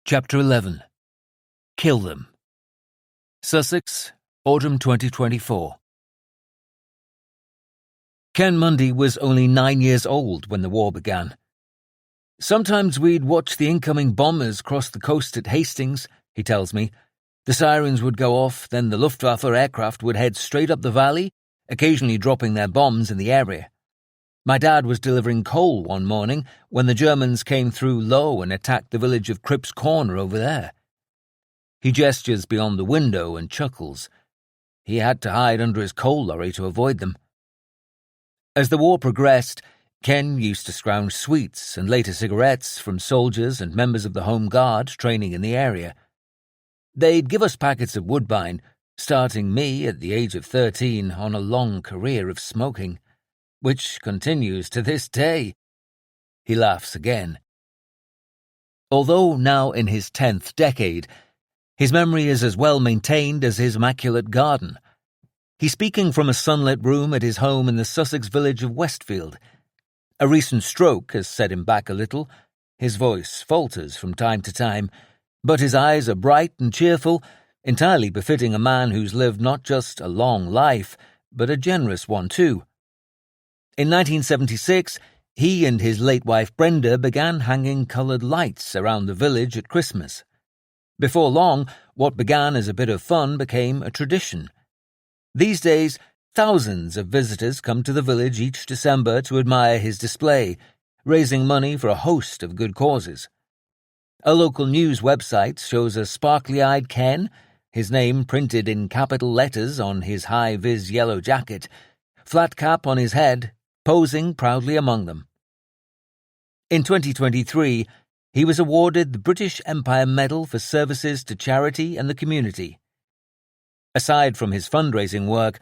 Chapter 11. Kill Them. Sussex, Autumn 2024. Ken Mundy was only 9 years old when the war began. Sometimes we'd watch the incoming bombers cross the coast at Hastings, he tells me. The sirens would go off, then the Luftwaffe aircraft would head straight up the valley, occasionally dropping their bombs in the area. My dad was delivering coal one morning when the Germans came through low and attacked the village of Cripp's Corner over there. He gestures beyond the window and chuckles. He had to hide under his coal lorry to avoid them. As the war progressed, Ken used to scrounge sweets and later cigarettes from soldiers and members of the Home Guard training in the area. They'd give us packets of Woodbine, starting me at the age of 13 on a long career of smoking, which continues to this day. He laughs again. Although now in his 10th decade, his memory is as well maintained as his immaculate garden. He's speaking from a sunlit room at his home in the Sussex village of Westfield. A recent stroke has set him back a little. His voice falters from time to time, but his eyes are bright and cheerful, entirely befitting a man who's lived not just a long life, but a generous one too. In 1976, he and his late wife Brenda began hanging coloured lights around the village at Christmas. Before long, what began as a bit of fun became a tradition. These days, thousands of visitors come to the village each December to admire his display, raising money for a host of good causes. A local news website shows a sparkly-eyed Ken, his name printed in capital letters on his high-vis yellow jacket, flat cap on his head, posing proudly among them. In 2023, he was awarded the British Empire Medal for services to charity and the community. Aside from his fundraising work,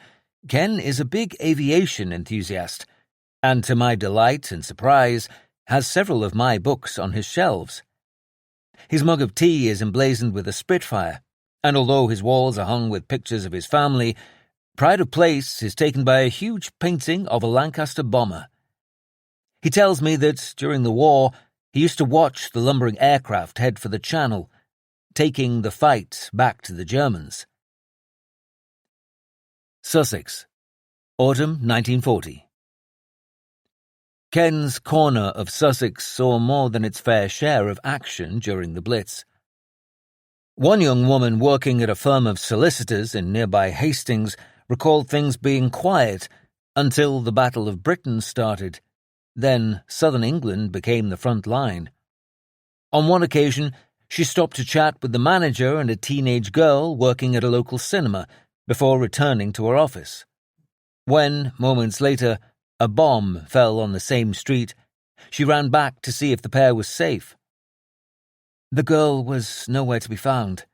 Ken is a big aviation enthusiast, and to my delight and surprise, has several of my books on his shelves. His mug of tea is emblazoned with a Spitfire, and although his walls are hung with pictures of his family, pride of place is taken by a huge painting of a Lancaster bomber. He tells me that during the war, he used to watch the lumbering aircraft head for the Channel, taking the fight back to the Germans. Sussex, Autumn 1940. Ken's corner of Sussex saw more than its fair share of action during the Blitz. One young woman working at a firm of solicitors in nearby Hastings recalled things being quiet until the Battle of Britain started. Then southern England became the front line. On one occasion, she stopped to chat with the manager and a teenage girl working at a local cinema before returning to her office. When, moments later, a bomb fell on the same street, she ran back to see if the pair was safe. The girl was nowhere to be found.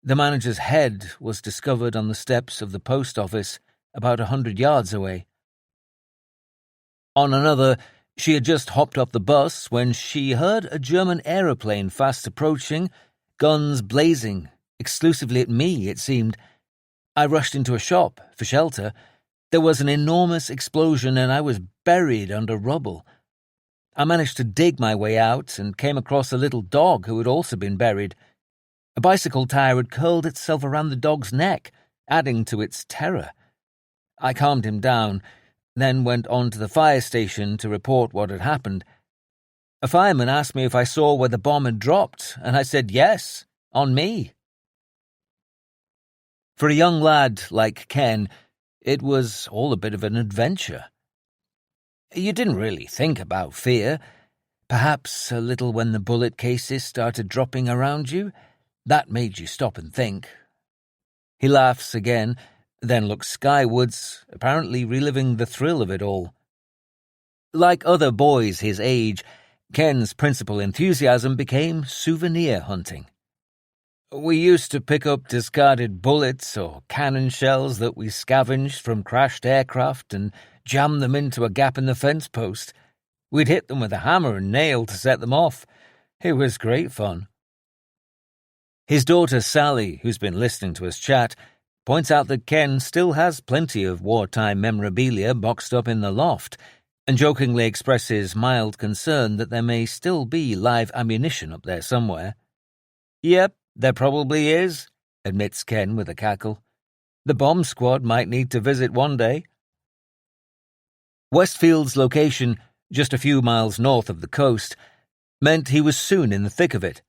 The manager's head was discovered on the steps of the post office about 100 yards away. On another, she had just hopped off the bus when she heard a German aeroplane fast approaching, guns blazing, exclusively at me, it seemed. I rushed into a shop for shelter. There was an enormous explosion and I was buried under rubble. I managed to dig my way out and came across a little dog who had also been buried. A bicycle tire had curled itself around the dog's neck, adding to its terror. I calmed him down, then went on to the fire station to report what had happened. A fireman asked me if I saw where the bomb had dropped, and I said yes, on me. For a young lad like Ken, it was all a bit of an adventure. You didn't really think about fear. Perhaps a little when the bullet cases started dropping around you. That made you stop and think. He laughs again, then looks skywards, apparently reliving the thrill of it all. Like other boys his age, Ken's principal enthusiasm became souvenir hunting. We used to pick up discarded bullets or cannon shells that we scavenged from crashed aircraft and jam them into a gap in the fence post. We'd hit them with a hammer and nail to set them off. It was great fun. His daughter Sally, who's been listening to us chat, points out that Ken still has plenty of wartime memorabilia boxed up in the loft, and jokingly expresses mild concern that there may still be live ammunition up there somewhere. Yep, there probably is, admits Ken with a cackle. The bomb squad might need to visit one day. Westfield's location, just a few miles north of the coast, meant he was soon in the thick of it.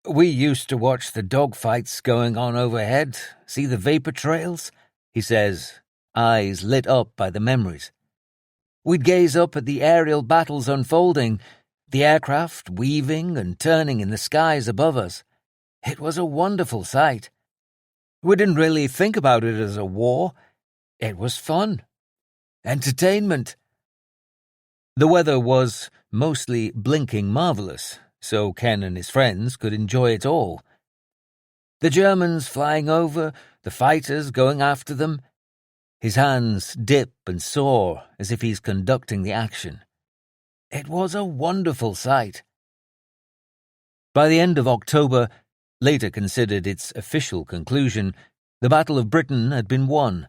We used to watch the dogfights going on overhead, see the vapor trails, he says, eyes lit up by the memories. We'd gaze up at the aerial battles unfolding, the aircraft weaving and turning in the skies above us. It was a wonderful sight. We didn't really think about it as a war. It was fun. Entertainment. The weather was mostly blinking marvelous, so Ken and his friends could enjoy it all. The Germans flying over, the fighters going after them. His hands dip and soar as if he's conducting the action. It was a wonderful sight. By the end of October, later considered its official conclusion, the Battle of Britain had been won.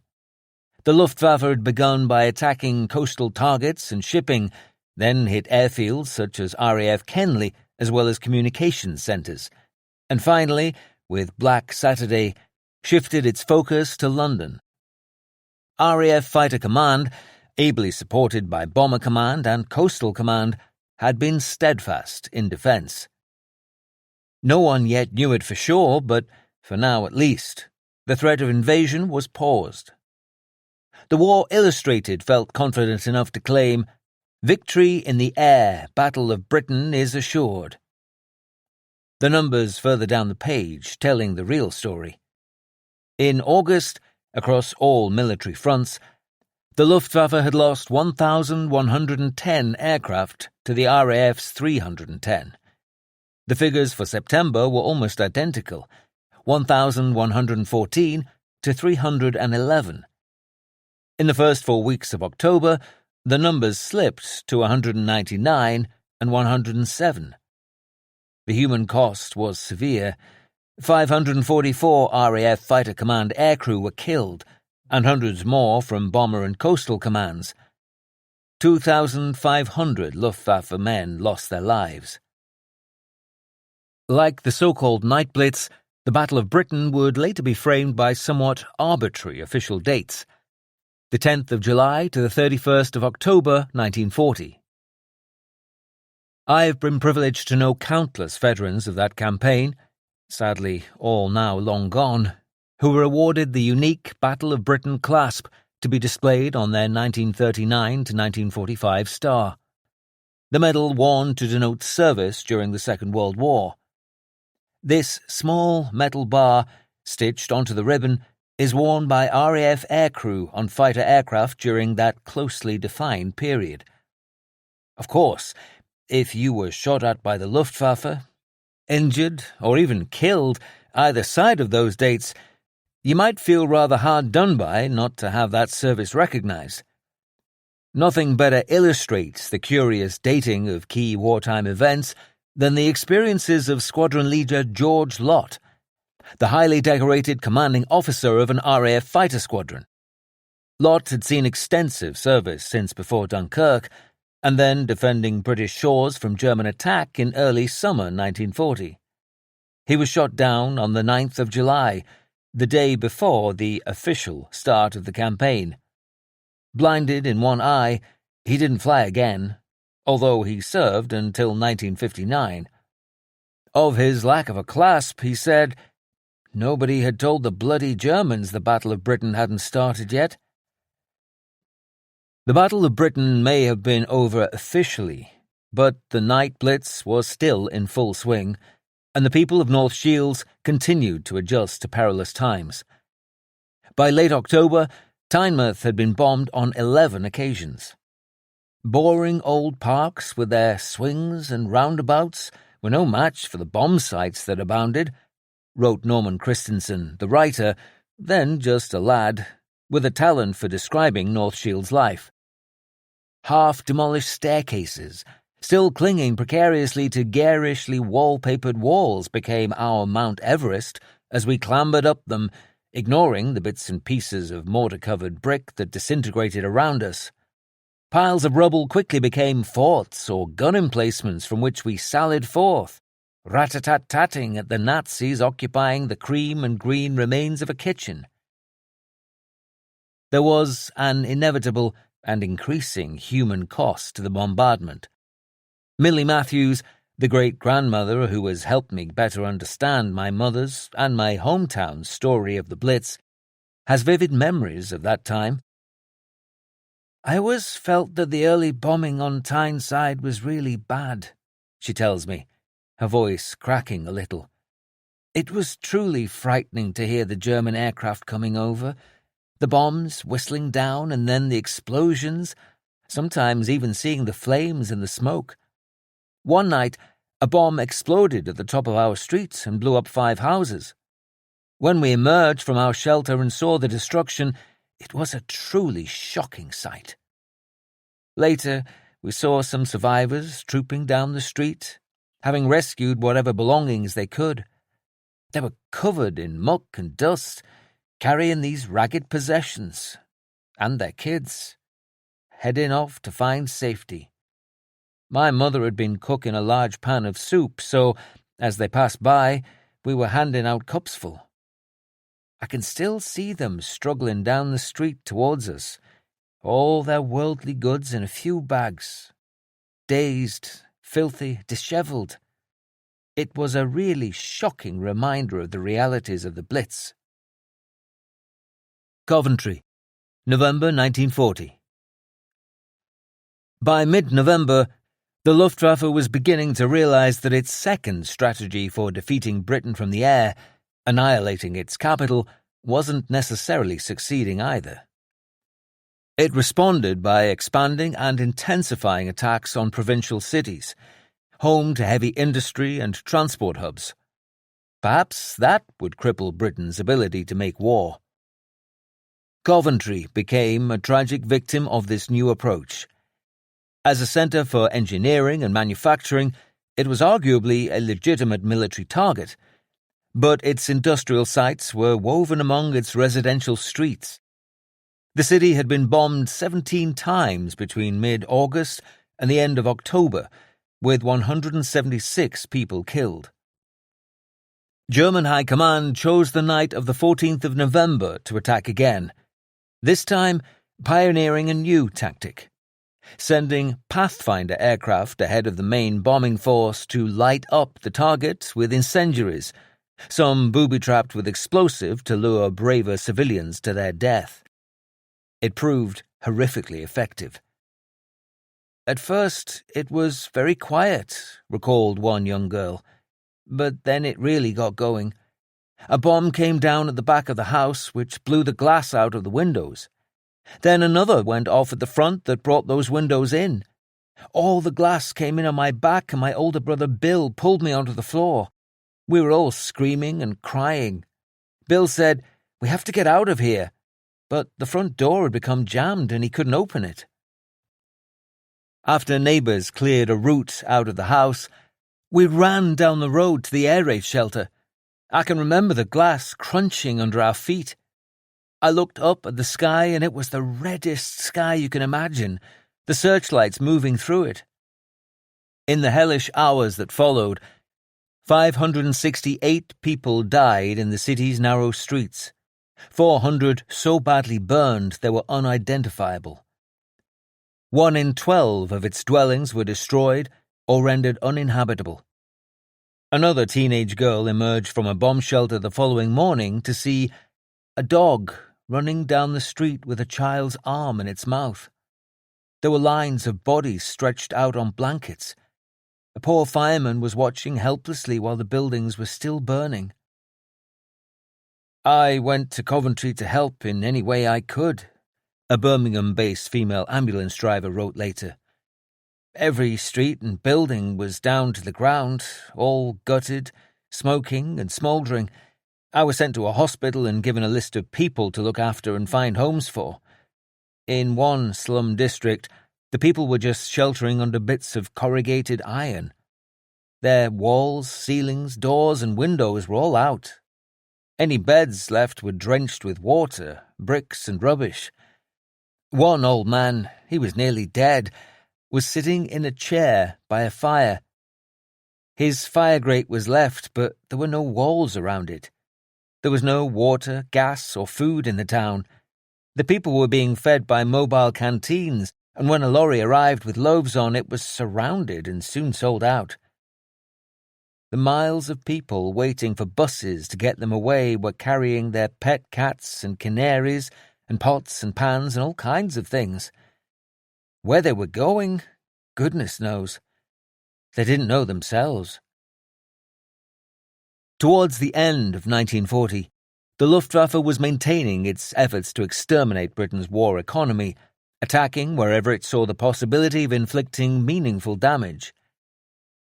The Luftwaffe had begun by attacking coastal targets and shipping, then hit airfields such as RAF Kenley, as well as communications centres, and finally, with Black Saturday, shifted its focus to London. RAF Fighter Command, ably supported by Bomber Command and Coastal Command, had been steadfast in defence. No one yet knew it for sure, but for now at least, the threat of invasion was paused. The War Illustrated felt confident enough to claim, "Victory in the air, Battle of Britain is assured." The numbers further down the page telling the real story. In August, across all military fronts, the Luftwaffe had lost 1,110 aircraft to the RAF's 310. The figures for September were almost identical, 1,114 to 311. In the first 4 weeks of October, the numbers slipped to 199 and 107. The human cost was severe. 544 RAF Fighter Command aircrew were killed, and hundreds more from Bomber and Coastal Commands. 2,500 Luftwaffe men lost their lives. Like the so-called Night Blitz, the Battle of Britain would later be framed by somewhat arbitrary official dates. The 10th of July to the 31st of October, 1940. I've been privileged to know countless veterans of that campaign, sadly all now long gone, who were awarded the unique Battle of Britain clasp to be displayed on their 1939 to 1945 star. The medal worn to denote service during the Second World War. This small metal bar, stitched onto the ribbon, is worn by RAF aircrew on fighter aircraft during that closely defined period. Of course, if you were shot at by the Luftwaffe, injured, or even killed either side of those dates, you might feel rather hard done by not to have that service recognized. Nothing better illustrates the curious dating of key wartime events than the experiences of Squadron Leader George Lott, the highly decorated commanding officer of an RAF fighter squadron. Lott had seen extensive service since before Dunkirk, and then defending British shores from German attack in early summer 1940. He was shot down on the 9th of July, the day before the official start of the campaign. Blinded in one eye, he didn't fly again, although he served until 1959. Of his lack of a clasp, he said, "Nobody had told the bloody Germans the Battle of Britain hadn't started yet." The Battle of Britain may have been over officially, but the Night Blitz was still in full swing, and the people of North Shields continued to adjust to perilous times. By late October, Tynemouth had been bombed on 11 occasions. Boring old parks with their swings and roundabouts were no match for the bomb sites that abounded, wrote Norman Christensen, the writer, then just a lad, with a talent for describing North Shields' life. Half-demolished staircases, still clinging precariously to garishly wallpapered walls, became our Mount Everest as we clambered up them, ignoring the bits and pieces of mortar-covered brick that disintegrated around us. Piles of rubble quickly became forts or gun emplacements from which we sallied forth, rat-a-tat-tatting at the Nazis occupying the cream and green remains of a kitchen. There was an inevitable and increasing human cost to the bombardment. Millie Matthews, the great-grandmother who has helped me better understand my mother's and my hometown's story of the Blitz, has vivid memories of that time. "I always felt that the early bombing on Tyneside was really bad," she tells me, her voice cracking a little. "It was truly frightening to hear the German aircraft coming over, the bombs whistling down and then the explosions, sometimes even seeing the flames and the smoke. One night, a bomb exploded at the top of our street and blew up 5 houses. When we emerged from our shelter and saw the destruction, it was a truly shocking sight. Later, we saw some survivors trooping down the street, having rescued whatever belongings they could. They were covered in muck and dust, carrying these ragged possessions, and their kids, heading off to find safety. My mother had been cooking a large pan of soup, so, as they passed by, we were handing out cups full. I can still see them struggling down the street towards us, all their worldly goods in a few bags. Dazed, filthy, dishevelled. It was a really shocking reminder of the realities of the Blitz." Coventry, November 1940. By mid-November, the Luftwaffe was beginning to realize that its second strategy for defeating Britain from the air, annihilating its capital, wasn't necessarily succeeding either. It responded by expanding and intensifying attacks on provincial cities, home to heavy industry and transport hubs. Perhaps that would cripple Britain's ability to make war. Coventry became a tragic victim of this new approach. As a centre for engineering and manufacturing, it was arguably a legitimate military target, but its industrial sites were woven among its residential streets. The city had been bombed 17 times between mid-August and the end of October, with 176 people killed. German High Command chose the night of the 14th of November to attack again, this time pioneering a new tactic, sending Pathfinder aircraft ahead of the main bombing force to light up the target with incendiaries, some booby-trapped with explosive to lure braver civilians to their death. It proved horrifically effective. "At first, it was very quiet," recalled one young girl, "but then it really got going. A bomb came down at the back of the house, which blew the glass out of the windows. Then another went off at the front that brought those windows in. All the glass came in on my back, and my older brother Bill pulled me onto the floor. We were all screaming and crying. Bill said, 'We have to get out of here,' but the front door had become jammed and he couldn't open it." After neighbours cleared a route out of the house, we ran down the road to the air raid shelter. I can remember the glass crunching under our feet. I looked up at the sky and it was the reddest sky you can imagine, the searchlights moving through it. In the hellish hours that followed, 568 people died in the city's narrow streets, 400 so badly burned they were unidentifiable. 1 in 12 of its dwellings were destroyed or rendered uninhabitable. Another teenage girl emerged from a bomb shelter the following morning to see a dog running down the street with a child's arm in its mouth. There were lines of bodies stretched out on blankets. A poor fireman was watching helplessly while the buildings were still burning. "I went to Coventry to help in any way I could," a Birmingham-based female ambulance driver wrote later. "Every street and building was down to the ground, all gutted, smoking and smouldering. I was sent to a hospital and given a list of people to look after and find homes for. In one slum district, the people were just sheltering under bits of corrugated iron. Their walls, ceilings, doors and windows were all out. Any beds left were drenched with water, bricks and rubbish. One old man, he was nearly dead, was sitting in a chair by a fire. His fire grate was left, but there were no walls around it. There was no water, gas, or food in the town. The people were being fed by mobile canteens, and when a lorry arrived with loaves on, it was surrounded and soon sold out. The miles of people waiting for buses to get them away were carrying their pet cats and canaries and pots and pans and all kinds of things. Where they were going, goodness knows. They didn't know themselves. Towards the end of 1940, the Luftwaffe was maintaining its efforts to exterminate Britain's war economy, attacking wherever it saw the possibility of inflicting meaningful damage.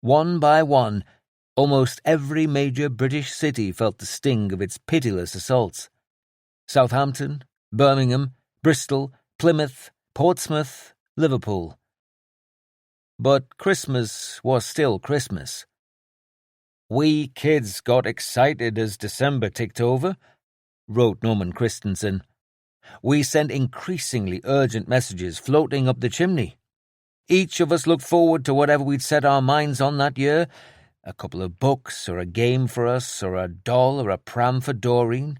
One by one, almost every major British city felt the sting of its pitiless assaults. Southampton, Birmingham, Bristol, Plymouth, Portsmouth, Liverpool. But Christmas was still Christmas. "We kids got excited as December ticked over," wrote Norman Christensen. "We sent increasingly urgent messages floating up the chimney. Each of us looked forward to whatever we'd set our minds on that year, a couple of books or a game for us or a doll or a pram for Doreen.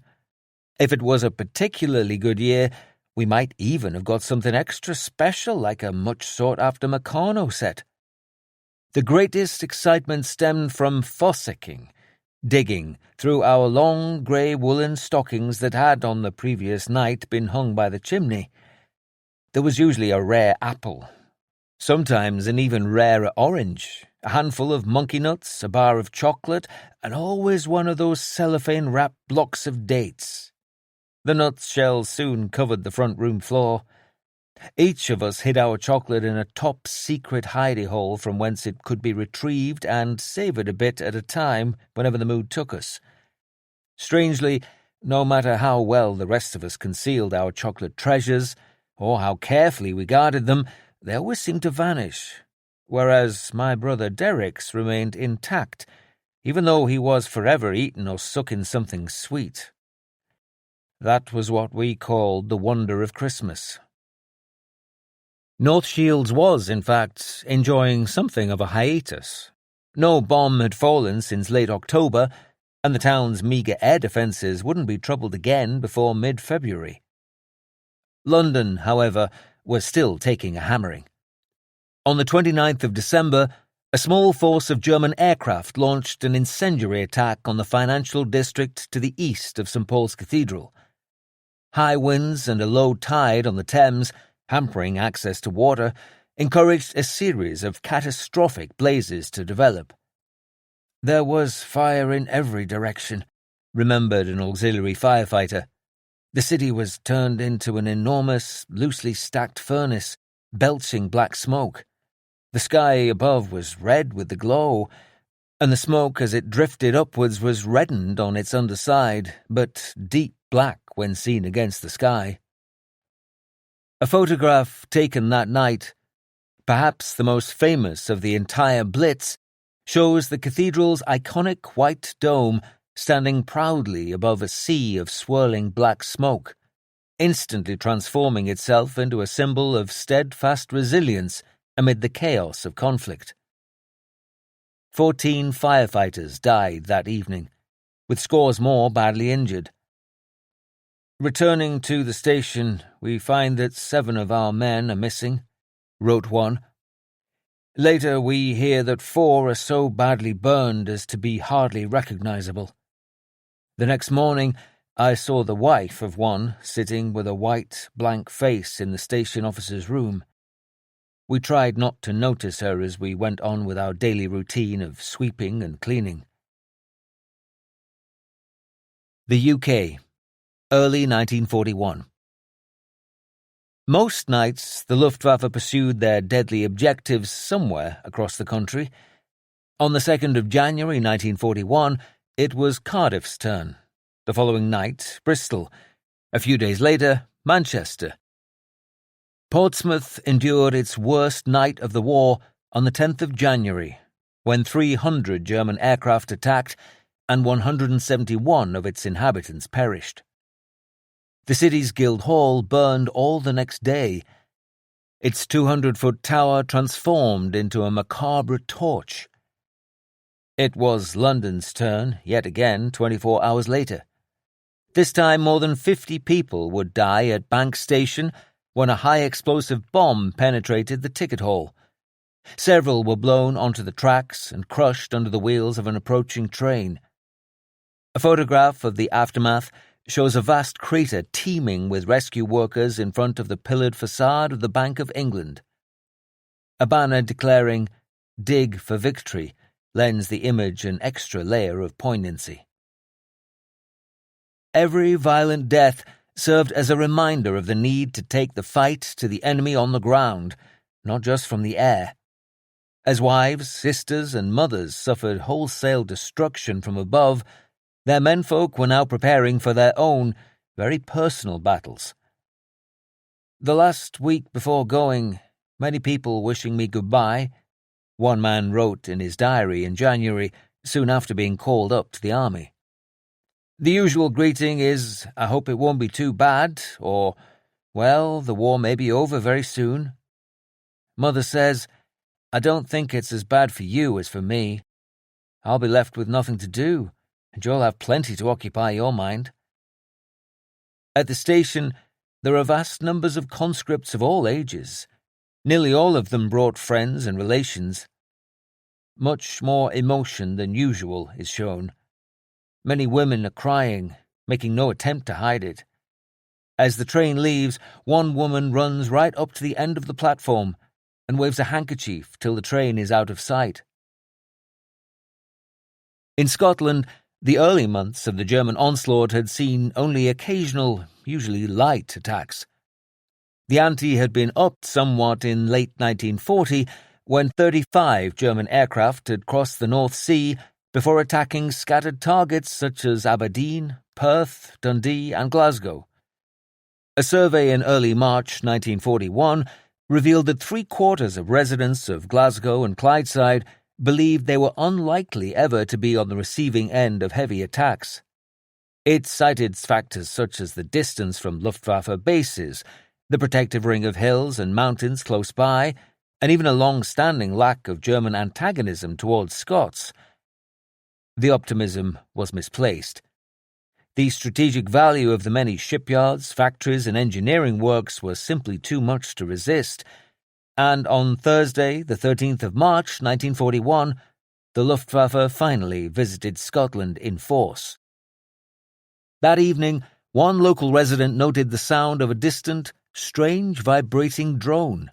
If it was a particularly good year, we might even have got something extra special like a much sought-after Meccano set. The greatest excitement stemmed from fossicking, digging through our long grey woolen stockings that had, on the previous night, been hung by the chimney. There was usually a rare apple, sometimes an even rarer orange, a handful of monkey nuts, a bar of chocolate, and always one of those cellophane-wrapped blocks of dates. The nut shells soon covered the front room floor. Each of us hid our chocolate in a top-secret hidey-hole from whence it could be retrieved and savoured a bit at a time whenever the mood took us. Strangely, no matter how well the rest of us concealed our chocolate treasures, or how carefully we guarded them, they always seemed to vanish, whereas my brother Derek's remained intact, even though he was forever eating or sucking something sweet. That was what we called the wonder of Christmas. North Shields was, in fact, enjoying something of a hiatus. No bomb had fallen since late October, and the town's meagre air defences wouldn't be troubled again before mid-February. London, however, was still taking a hammering. On the 29th of December, a small force of German aircraft launched an incendiary attack on the financial district to the east of St. Paul's Cathedral. High winds and a low tide on the Thames, hampering access to water, encouraged a series of catastrophic blazes to develop. "There was fire in every direction," remembered an auxiliary firefighter. "The city was turned into an enormous, loosely stacked furnace, belching black smoke. The sky above was red with the glow, and the smoke as it drifted upwards was reddened on its underside, but deep black when seen against the sky." A photograph taken that night, perhaps the most famous of the entire Blitz, shows the cathedral's iconic white dome standing proudly above a sea of swirling black smoke, instantly transforming itself into a symbol of steadfast resilience amid the chaos of conflict. 14 firefighters died that evening, with scores more badly injured. "Returning to the station, we find that 7 of our men are missing," wrote one. "Later we hear that 4 are so badly burned as to be hardly recognizable. The next morning I saw the wife of one sitting with a white, blank face in the station officer's room. We tried not to notice her as we went on with our daily routine of sweeping and cleaning." The UK. Early 1941. Most nights, the Luftwaffe pursued their deadly objectives somewhere across the country. On the 2nd of January 1941, it was Cardiff's turn. The following night, Bristol. A few days later, Manchester. Portsmouth endured its worst night of the war on the 10th of January, when 300 German aircraft attacked and 171 of its inhabitants perished. The city's Guildhall burned all the next day, its 200-foot tower transformed into a macabre torch. It was London's turn, yet again 24 hours later. This time more than 50 people would die at Bank Station when a high-explosive bomb penetrated the ticket hall. Several were blown onto the tracks and crushed under the wheels of an approaching train. A photograph of the aftermath shows a vast crater teeming with rescue workers in front of the pillared facade of the Bank of England. A banner declaring, "Dig for Victory," lends the image an extra layer of poignancy. Every violent death served as a reminder of the need to take the fight to the enemy on the ground, not just from the air. As wives, sisters, and mothers suffered wholesale destruction from above, their menfolk were now preparing for their own, very personal battles. The last week before going, many people wishing me goodbye, one man wrote in his diary in January, soon after being called up to the army. The usual greeting is, "I hope it won't be too bad," or, "Well, the war may be over very soon." Mother says, "I don't think it's as bad for you as for me. I'll be left with nothing to do, and you'll have plenty to occupy your mind." At the station, there are vast numbers of conscripts of all ages. Nearly all of them brought friends and relations. Much more emotion than usual is shown. Many women are crying, making no attempt to hide it. As the train leaves, one woman runs right up to the end of the platform and waves a handkerchief till the train is out of sight. In Scotland, the early months of the German onslaught had seen only occasional, usually light attacks. The ante had been upped somewhat in late 1940, when 35 German aircraft had crossed the North Sea before attacking scattered targets such as Aberdeen, Perth, Dundee, and Glasgow. A survey in early March 1941 revealed that 3/4 of residents of Glasgow and Clydeside believed they were unlikely ever to be on the receiving end of heavy attacks. It cited factors such as the distance from Luftwaffe bases, the protective ring of hills and mountains close by, and even a long-standing lack of German antagonism towards Scots. The optimism was misplaced. The strategic value of the many shipyards, factories, and engineering works was simply too much to resist, and on Thursday, the 13th of March, 1941, the Luftwaffe finally visited Scotland in force. That evening, one local resident noted the sound of a distant, strange vibrating drone.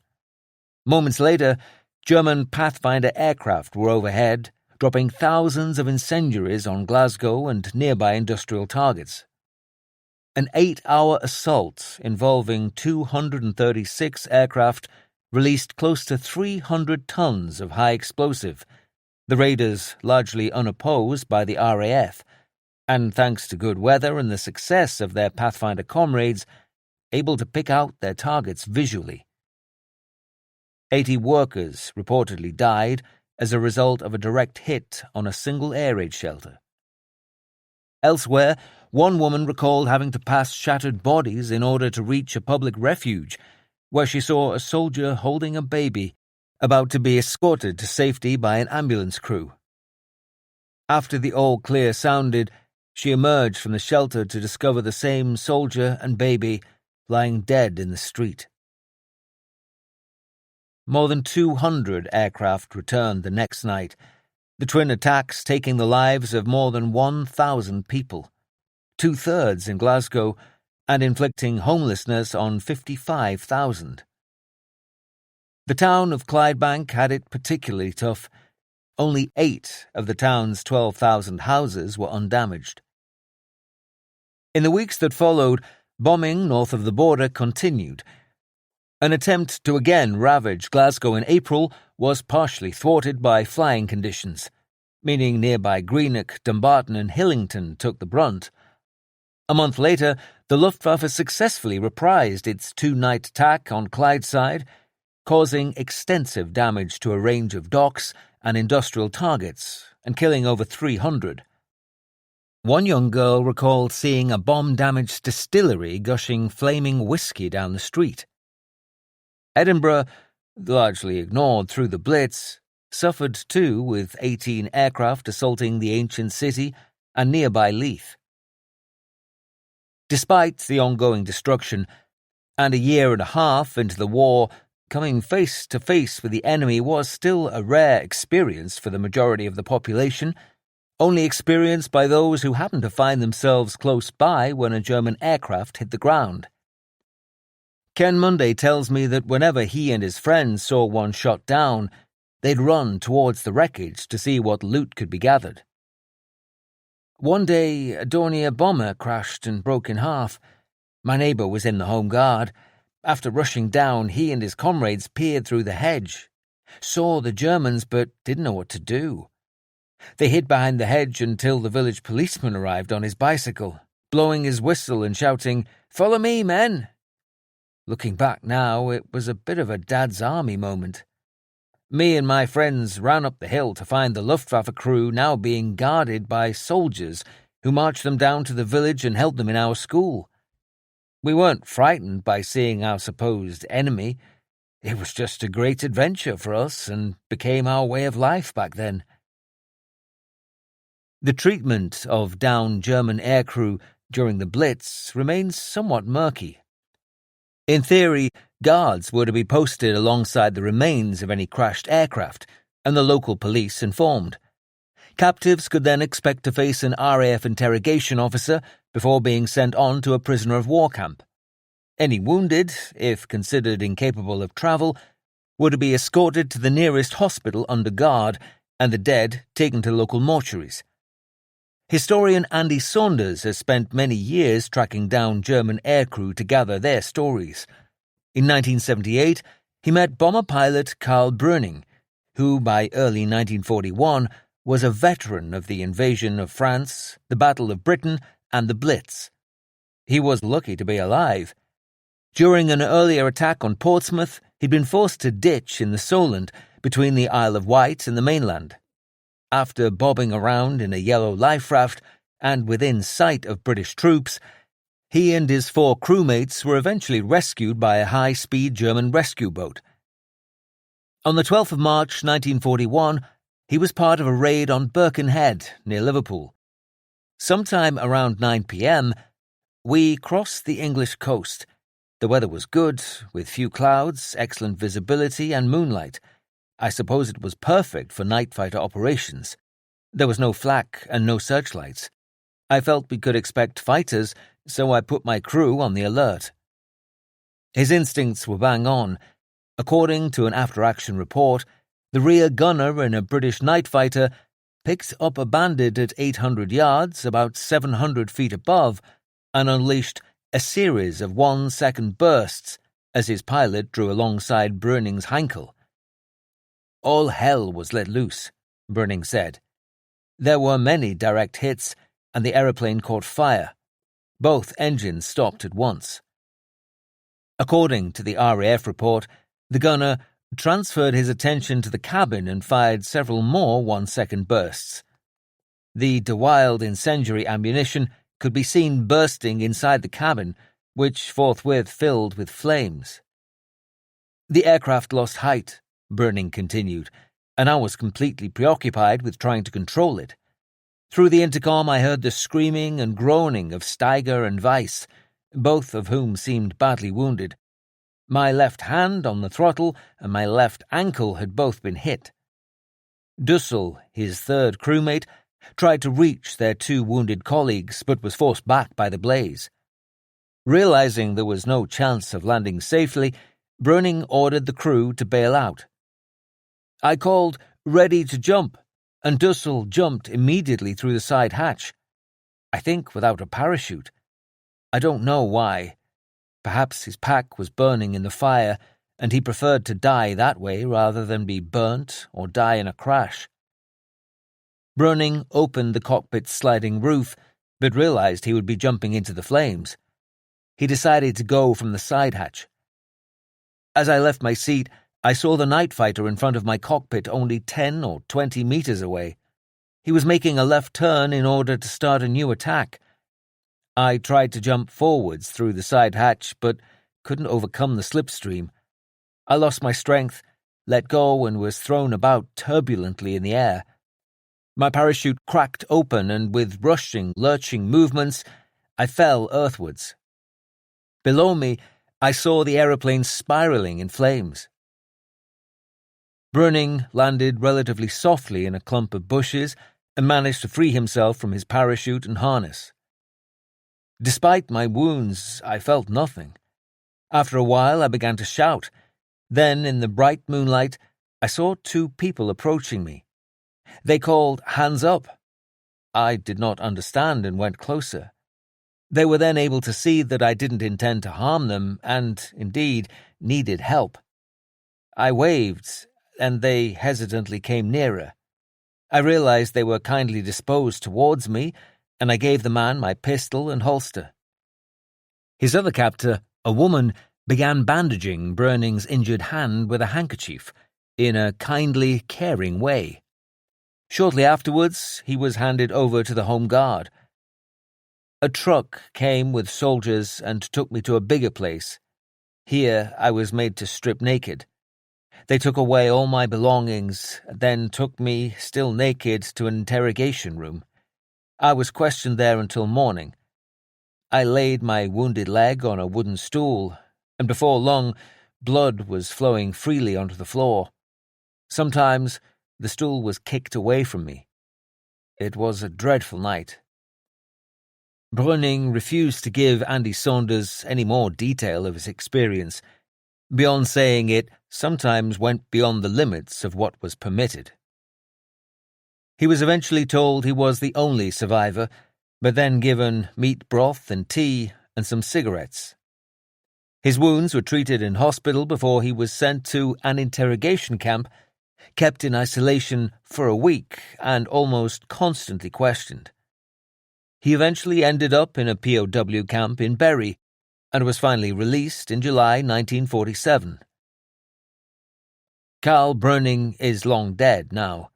Moments later, German Pathfinder aircraft were overhead, dropping thousands of incendiaries on Glasgow and nearby industrial targets. An 8-hour assault involving 236 aircraft released close to 300 tons of high explosive, the raiders largely unopposed by the RAF, and thanks to good weather and the success of their Pathfinder comrades, able to pick out their targets visually. 80 workers reportedly died as a result of a direct hit on a single air raid shelter. Elsewhere, one woman recalled having to pass shattered bodies in order to reach a public refuge, where she saw a soldier holding a baby, about to be escorted to safety by an ambulance crew. After the all clear sounded, she emerged from the shelter to discover the same soldier and baby lying dead in the street. More than 200 aircraft returned the next night, the twin attacks taking the lives of more than 1,000 people, 2/3 in Glasgow, and inflicting homelessness on 55,000. The town of Clydebank had it particularly tough. Only 8 of the town's 12,000 houses were undamaged. In the weeks that followed, bombing north of the border continued. An attempt to again ravage Glasgow in April was partially thwarted by flying conditions, meaning nearby Greenock, Dumbarton, and Hillington took the brunt. A month later, the Luftwaffe successfully reprised its 2-night attack on Clydeside, causing extensive damage to a range of docks and industrial targets, and killing over 300. One young girl recalled seeing a bomb-damaged distillery gushing flaming whiskey down the street. Edinburgh, largely ignored through the Blitz, suffered too, with 18 aircraft assaulting the ancient city and nearby Leith. Despite the ongoing destruction, and a year and a half into the war, coming face to face with the enemy was still a rare experience for the majority of the population, only experienced by those who happened to find themselves close by when a German aircraft hit the ground. Ken Munday tells me that whenever he and his friends saw one shot down, they'd run towards the wreckage to see what loot could be gathered. One day, a Dornier bomber crashed and broke in half. My neighbour was in the home guard. After rushing down, he and his comrades peered through the hedge, saw the Germans but didn't know what to do. They hid behind the hedge until the village policeman arrived on his bicycle, blowing his whistle and shouting, "Follow me, men!" Looking back now, it was a bit of a Dad's Army moment. Me and my friends ran up the hill to find the Luftwaffe crew now being guarded by soldiers who marched them down to the village and held them in our school. We weren't frightened by seeing our supposed enemy. It was just a great adventure for us and became our way of life back then. The treatment of downed German aircrew during the Blitz remains somewhat murky. In theory, guards were to be posted alongside the remains of any crashed aircraft, and the local police informed. Captives could then expect to face an RAF interrogation officer before being sent on to a prisoner of war camp. Any wounded, if considered incapable of travel, were to be escorted to the nearest hospital under guard, and the dead taken to local mortuaries. Historian Andy Saunders has spent many years tracking down German aircrew to gather their stories. In 1978, he met bomber pilot Karl Breuning, who by early 1941 was a veteran of the invasion of France, the Battle of Britain, and the Blitz. He was lucky to be alive. During an earlier attack on Portsmouth, he'd been forced to ditch in the Solent between the Isle of Wight and the mainland. After bobbing around in a yellow life raft and within sight of British troops, he and his 4 crewmates were eventually rescued by a high-speed German rescue boat. On the 12th of March 1941, he was part of a raid on Birkenhead, near Liverpool. Sometime around 9 p.m., we crossed the English coast. The weather was good, with few clouds, excellent visibility and moonlight. I suppose it was perfect for night fighter operations. There was no flak and no searchlights. I felt we could expect fighters, so I put my crew on the alert. His instincts were bang on. According to an after-action report, the rear gunner in a British night fighter picked up a bandit at 800 yards, about 700 feet above, and unleashed a series of 1-second bursts as his pilot drew alongside Breuning's Heinkel. All hell was let loose, Breuning said. There were many direct hits, and the aeroplane caught fire. Both engines stopped at once. According to the RAF report, the gunner transferred his attention to the cabin and fired several more 1-second bursts. The DeWilde incendiary ammunition could be seen bursting inside the cabin, which forthwith filled with flames. The aircraft lost height, Breuning continued, and I was completely preoccupied with trying to control it. Through the intercom I heard the screaming and groaning of Steiger and Weiss, both of whom seemed badly wounded. My left hand on the throttle and my left ankle had both been hit. Dussel, his 3rd crewmate, tried to reach their 2 wounded colleagues but was forced back by the blaze. Realizing there was no chance of landing safely, Breuning ordered the crew to bail out. I called, "Ready to jump," and Dussel jumped immediately through the side hatch. I think without a parachute. I don't know why. Perhaps his pack was burning in the fire, and he preferred to die that way rather than be burnt or die in a crash. Breuning opened the cockpit's sliding roof, but realized he would be jumping into the flames. He decided to go from the side hatch. As I left my seat, I saw the night fighter in front of my cockpit only 10 or 20 meters away. He was making a left turn in order to start a new attack. I tried to jump forwards through the side hatch, but couldn't overcome the slipstream. I lost my strength, let go and was thrown about turbulently in the air. My parachute cracked open, and with rushing, lurching movements, I fell earthwards. Below me, I saw the aeroplane spiraling in flames. Browning landed relatively softly in a clump of bushes and managed to free himself from his parachute and harness. Despite my wounds, I felt nothing. After a while, I began to shout. Then, in the bright moonlight, I saw two people approaching me. They called, "Hands up!" I did not understand and went closer. They were then able to see that I didn't intend to harm them and, indeed, needed help. I waved, and they hesitantly came nearer. I realized they were kindly disposed towards me, and I gave the man my pistol and holster. His other captor, a woman, began bandaging Browning's injured hand with a handkerchief, in a kindly, caring way. Shortly afterwards, he was handed over to the Home Guard. A truck came with soldiers and took me to a bigger place. Here I was made to strip naked. They took away all my belongings, then took me, still naked, to an interrogation room. I was questioned there until morning. I laid my wounded leg on a wooden stool, and before long, blood was flowing freely onto the floor. Sometimes the stool was kicked away from me. It was a dreadful night. Browning refused to give Andy Saunders any more detail of his experience, beyond saying it sometimes went beyond the limits of what was permitted. He was eventually told he was the only survivor, but then given meat broth and tea and some cigarettes. His wounds were treated in hospital before he was sent to an interrogation camp, kept in isolation for a week and almost constantly questioned. He eventually ended up in a POW camp in Bury and was finally released in July 1947. Karl Browning is long dead now.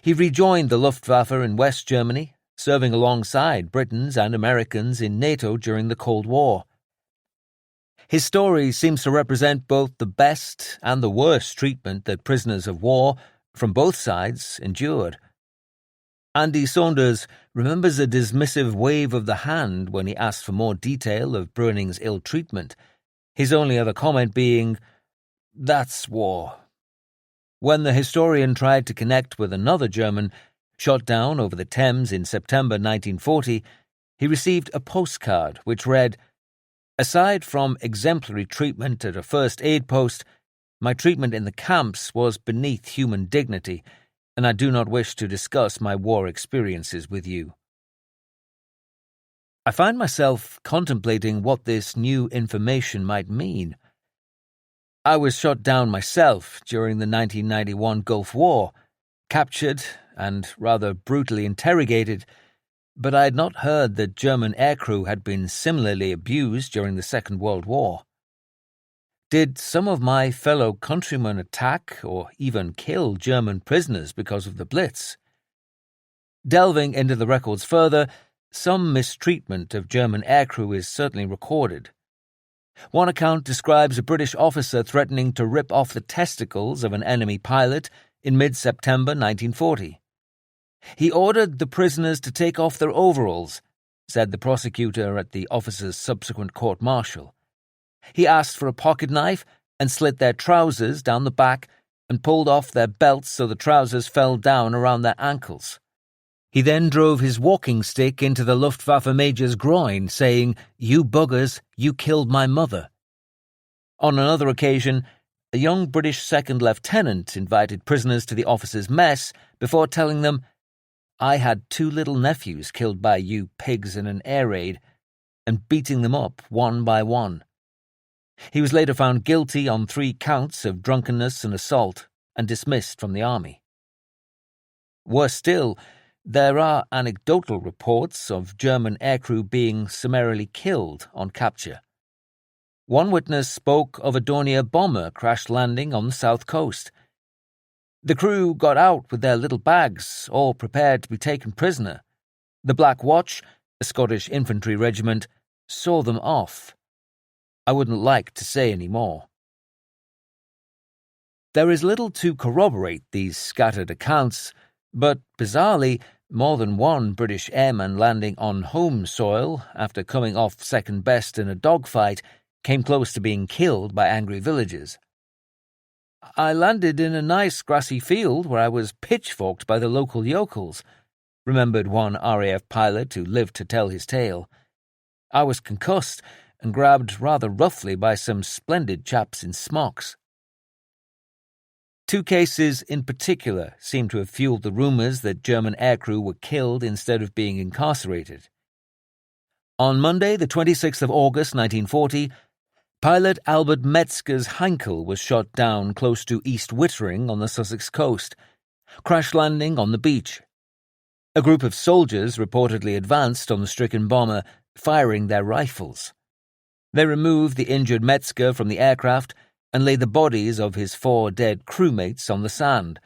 He rejoined the Luftwaffe in West Germany, serving alongside Britons and Americans in NATO during the Cold War. His story seems to represent both the best and the worst treatment that prisoners of war from both sides endured. Andy Saunders remembers a dismissive wave of the hand when he asked for more detail of Browning's ill treatment, his only other comment being, "That's war." When the historian tried to connect with another German, shot down over the Thames in September 1940, he received a postcard which read, "Aside from exemplary treatment at a first aid post, my treatment in the camps was beneath human dignity, and I do not wish to discuss my war experiences with you." I find myself contemplating what this new information might mean. I was shot down myself during the 1991 Gulf War, captured and rather brutally interrogated, but I had not heard that German aircrew had been similarly abused during the Second World War. Did some of my fellow countrymen attack or even kill German prisoners because of the Blitz? Delving into the records further, some mistreatment of German aircrew is certainly recorded. One account describes a British officer threatening to rip off the testicles of an enemy pilot in mid-September 1940. He ordered the prisoners to take off their overalls, said the prosecutor at the officer's subsequent court-martial. He asked for a pocket knife and slit their trousers down the back and pulled off their belts so the trousers fell down around their ankles. He then drove his walking stick into the Luftwaffe major's groin, saying, "You buggers, you killed my mother." On another occasion, a young British second lieutenant invited prisoners to the officers' mess before telling them, "I had 2 little nephews killed by you pigs in an air raid," and beating them up one by one. He was later found guilty on 3 counts of drunkenness and assault and dismissed from the army. Worse still, there are anecdotal reports of German aircrew being summarily killed on capture. One witness spoke of a Dornier bomber crash landing on the south coast. The crew got out with their little bags, all prepared to be taken prisoner. The Black Watch, a Scottish infantry regiment, saw them off. I wouldn't like to say any more. There is little to corroborate these scattered accounts, but bizarrely, more than one British airman landing on home soil after coming off second best in a dogfight came close to being killed by angry villagers. "I landed in a nice grassy field where I was pitchforked by the local yokels," remembered one RAF pilot who lived to tell his tale. "I was concussed and grabbed rather roughly by some splendid chaps in smocks." Two cases in particular seem to have fueled the rumours that German aircrew were killed instead of being incarcerated. On Monday, the 26th of August 1940, pilot Albert Metzger's Heinkel was shot down close to East Wittering on the Sussex coast, crash-landing on the beach. A group of soldiers reportedly advanced on the stricken bomber, firing their rifles. They removed the injured Metzger from the aircraft and laid the bodies of his 4 dead crewmates on the sand.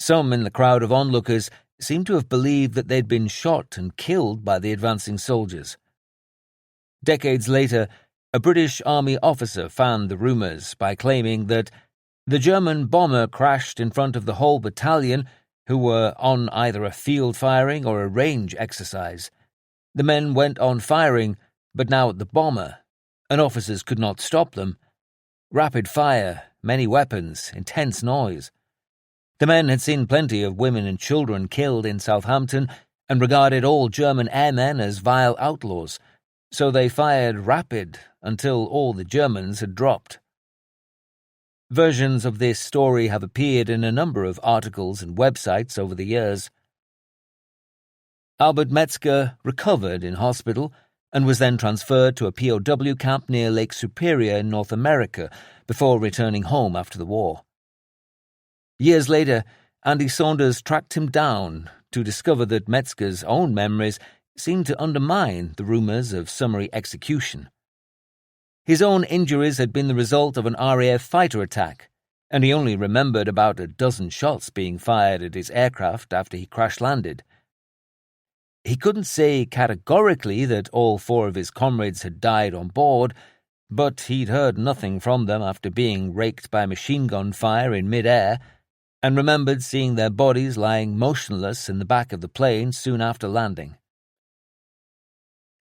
Some in the crowd of onlookers seemed to have believed that they'd been shot and killed by the advancing soldiers. Decades later, a British Army officer fanned the rumours by claiming that the German bomber crashed in front of the whole battalion, who were on either a field firing or a range exercise. The men went on firing, but now at the bomber, and officers could not stop them. Rapid fire, many weapons, intense noise. The men had seen plenty of women and children killed in Southampton and regarded all German airmen as vile outlaws, so they fired rapid until all the Germans had dropped. Versions of this story have appeared in a number of articles and websites over the years. Albert Metzger recovered in hospital and was then transferred to a POW camp near Lake Superior in North America before returning home after the war. Years later, Andy Saunders tracked him down to discover that Metzger's own memories seemed to undermine the rumours of summary execution. His own injuries had been the result of an RAF fighter attack, and he only remembered about a dozen shots being fired at his aircraft after he crash-landed. He couldn't say categorically that all 4 of his comrades had died on board, but he'd heard nothing from them after being raked by machine gun fire in mid-air, and remembered seeing their bodies lying motionless in the back of the plane soon after landing.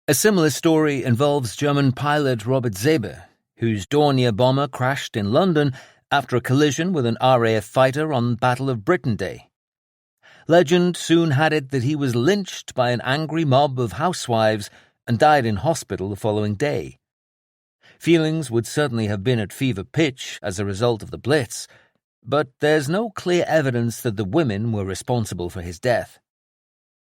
A similar story involves German pilot Robert Zebe, whose Dornier bomber crashed in London after a collision with an RAF fighter on Battle of Britain Day. Legend soon had it that he was lynched by an angry mob of housewives and died in hospital the following day. Feelings would certainly have been at fever pitch as a result of the Blitz, but there's no clear evidence that the women were responsible for his death.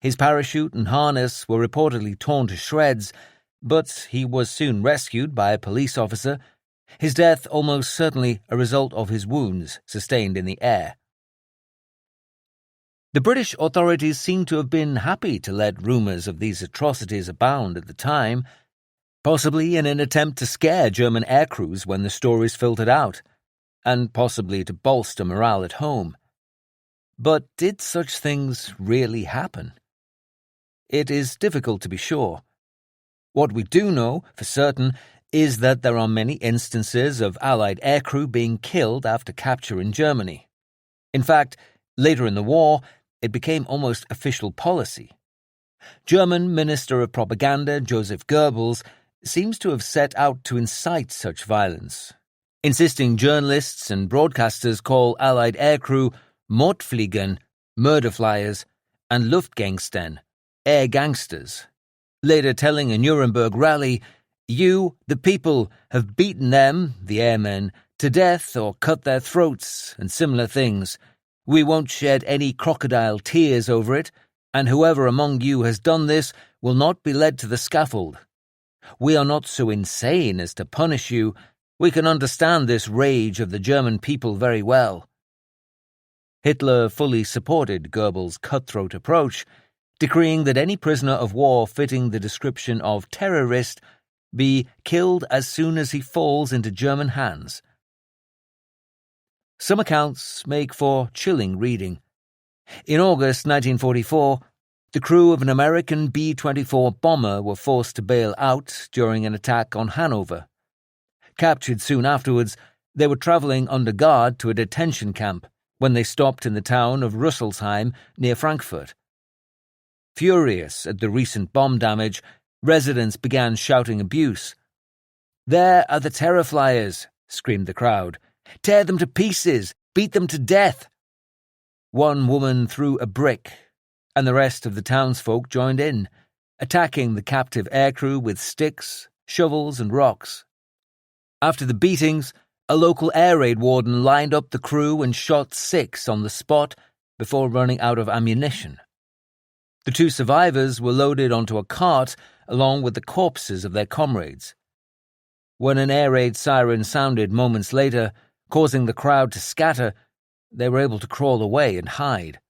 His parachute and harness were reportedly torn to shreds, but he was soon rescued by a police officer, his death almost certainly a result of his wounds sustained in the air. The British authorities seem to have been happy to let rumours of these atrocities abound at the time, possibly in an attempt to scare German aircrews when the stories filtered out, and possibly to bolster morale at home. But did such things really happen? It is difficult to be sure. What we do know for certain is that there are many instances of Allied aircrew being killed after capture in Germany. In fact, later in the war, it became almost official policy. German Minister of Propaganda Joseph Goebbels seems to have set out to incite such violence, insisting journalists and broadcasters call Allied aircrew Mordfliegen, murder flyers, and Luftgangsten, air gangsters, later telling a Nuremberg rally, "You, the people, have beaten them, the airmen, to death or cut their throats and similar things. We won't shed any crocodile tears over it, and whoever among you has done this will not be led to the scaffold. We are not so insane as to punish you. We can understand this rage of the German people very well." Hitler fully supported Goebbels' cutthroat approach, decreeing that any prisoner of war fitting the description of terrorist be killed as soon as he falls into German hands. Some accounts make for chilling reading. In August 1944, the crew of an American B-24 bomber were forced to bail out during an attack on Hanover. Captured soon afterwards, They were travelling under guard to a detention camp when they stopped in the town of Rüsselsheim near Frankfurt. Furious at the recent bomb damage, residents began shouting abuse. "There are the terror flyers," screamed the crowd. "Tear them to pieces! Beat them to death!" One woman threw a brick, and the rest of the townsfolk joined in, attacking the captive aircrew with sticks, shovels, and rocks. After the beatings, a local air raid warden lined up the crew and shot 6 on the spot before running out of ammunition. The 2 survivors were loaded onto a cart along with the corpses of their comrades. When an air raid siren sounded moments later, causing the crowd to scatter, they were able to crawl away and hide.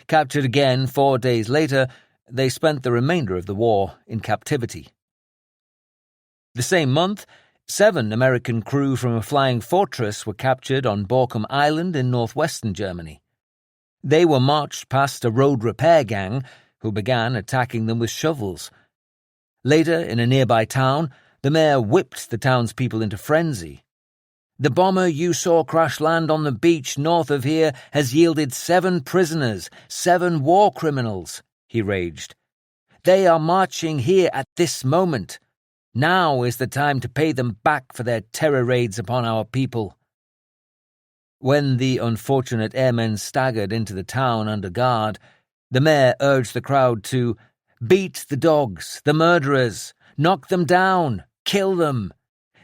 Captured again 4 days later, they spent the remainder of the war in captivity. The same month, 7 American crew from a flying fortress were captured on Borkum Island in northwestern Germany. They were marched past a road repair gang who began attacking them with shovels. Later, in a nearby town, the mayor whipped the townspeople into frenzy. "The bomber you saw crash land on the beach north of here has yielded 7 prisoners, 7 war criminals," he raged. "They are marching here at this moment. Now is the time to pay them back for their terror raids upon our people." When the unfortunate airmen staggered into the town under guard, the mayor urged the crowd to "beat the dogs, the murderers, knock them down, kill them.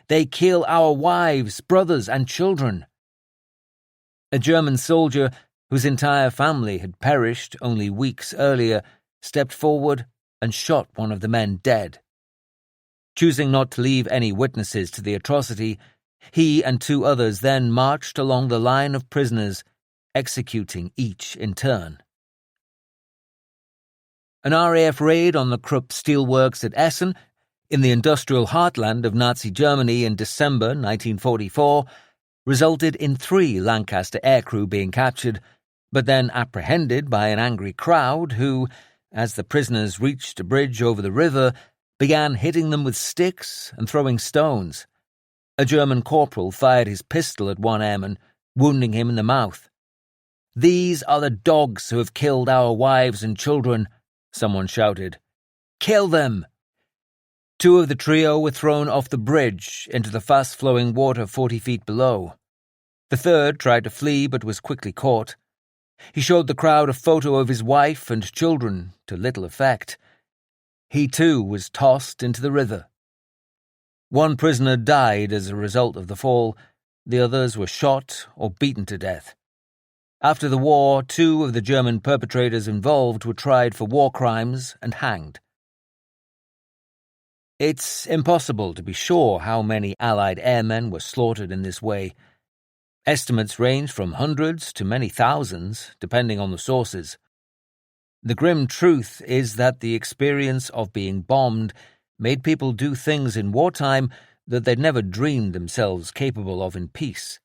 They kill our wives, brothers, and children." A German soldier, whose entire family had perished only weeks earlier, stepped forward and shot one of the men dead. Choosing not to leave any witnesses to the atrocity, he and 2 others then marched along the line of prisoners, executing each in turn. An RAF raid on the Krupp steelworks at Essen, in the industrial heartland of Nazi Germany in December 1944, resulted in 3 Lancaster aircrew being captured, but then apprehended by an angry crowd who, as the prisoners reached a bridge over the river, began hitting them with sticks and throwing stones. A German corporal fired his pistol at one airman, wounding him in the mouth. "These are the dogs who have killed our wives and children," someone shouted. "Kill them!" 2 of the trio were thrown off the bridge into the fast-flowing water 40 feet below. The third tried to flee but was quickly caught. He showed the crowd a photo of his wife and children, to little effect. He too was tossed into the river. 1 prisoner died as a result of the fall. The others were shot or beaten to death. After the war, 2 of the German perpetrators involved were tried for war crimes and hanged. It's impossible to be sure how many Allied airmen were slaughtered in this way. Estimates range from hundreds to many thousands, depending on the sources. The grim truth is that the experience of being bombed made people do things in wartime that they'd never dreamed themselves capable of in peace.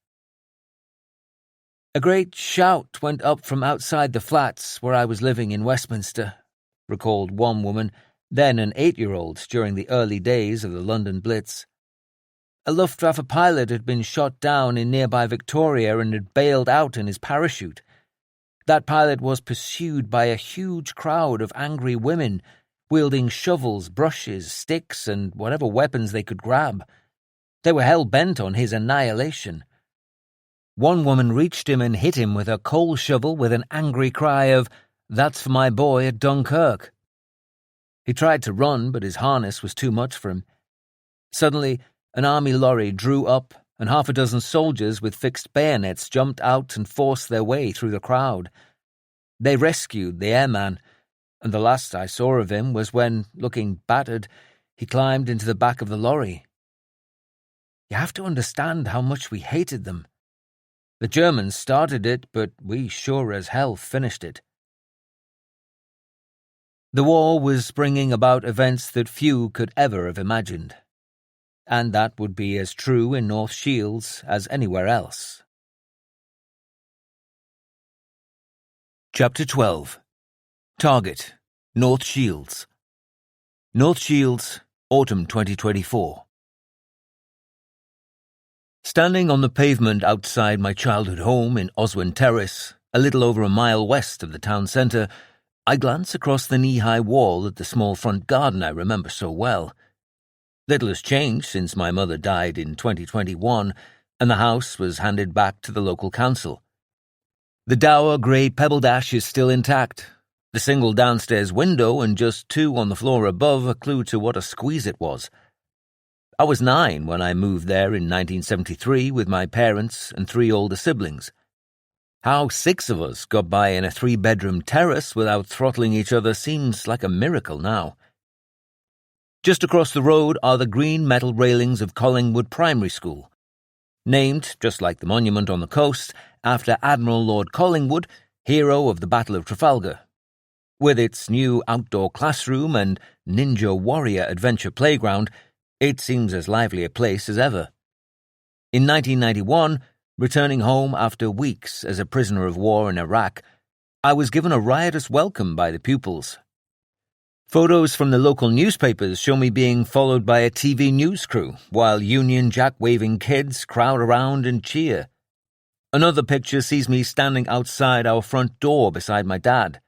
"A great shout went up from outside the flats where I was living in Westminster," recalled one woman, then an 8-year-old during the early days of the London Blitz. "A Luftwaffe pilot had been shot down in nearby Victoria and had bailed out in his parachute. That pilot was pursued by a huge crowd of angry women, wielding shovels, brushes, sticks, and whatever weapons they could grab. They were hell-bent on his annihilation. One woman reached him and hit him with a coal shovel with an angry cry of, 'That's for my boy at Dunkirk.' He tried to run, but his harness was too much for him. Suddenly, an army lorry drew up, and 6 soldiers with fixed bayonets jumped out and forced their way through the crowd. They rescued the airman, and the last I saw of him was when, looking battered, he climbed into the back of the lorry. You have to understand how much we hated them. The Germans started it, but we sure as hell finished it." The war was bringing about events that few could ever have imagined, and that would be as true in North Shields as anywhere else. Chapter 12. Target, North Shields. North Shields, Autumn 2024. Standing on the pavement outside my childhood home in Oswin Terrace, a little over a mile west of the town centre, I glance across the knee-high wall at the small front garden I remember so well. Little has changed since my mother died in 2021, and the house was handed back to the local council. The dour grey pebble dash is still intact. The single downstairs window and just two on the floor above a clue to what a squeeze it was. I was 9 when I moved there in 1973 with my parents and 3 older siblings. How 6 of us got by in a 3-bedroom terrace without throttling each other seems like a miracle now. Just across the road are the green metal railings of Collingwood Primary School, named, just like the monument on the coast, after Admiral Lord Collingwood, hero of the Battle of Trafalgar. With its new outdoor classroom and ninja warrior adventure playground, it seems as lively a place as ever. In 1991, returning home after weeks as a prisoner of war in Iraq, I was given a riotous welcome by the pupils. Photos from the local newspapers show me being followed by a TV news crew, while Union Jack-waving kids crowd around and cheer. Another picture sees me standing outside our front door beside my dad.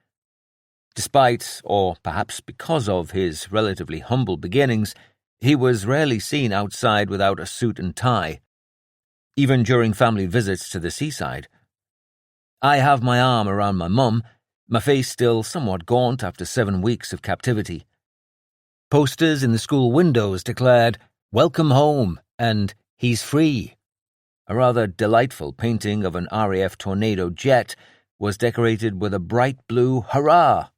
Despite, or perhaps because of, his relatively humble beginnings, he was rarely seen outside without a suit and tie, even during family visits to the seaside. I have my arm around my mum, my face still somewhat gaunt after 7 weeks of captivity. Posters in the school windows declared, "Welcome home," and "He's free." A rather delightful painting of an RAF Tornado jet was decorated with a bright blue hurrah.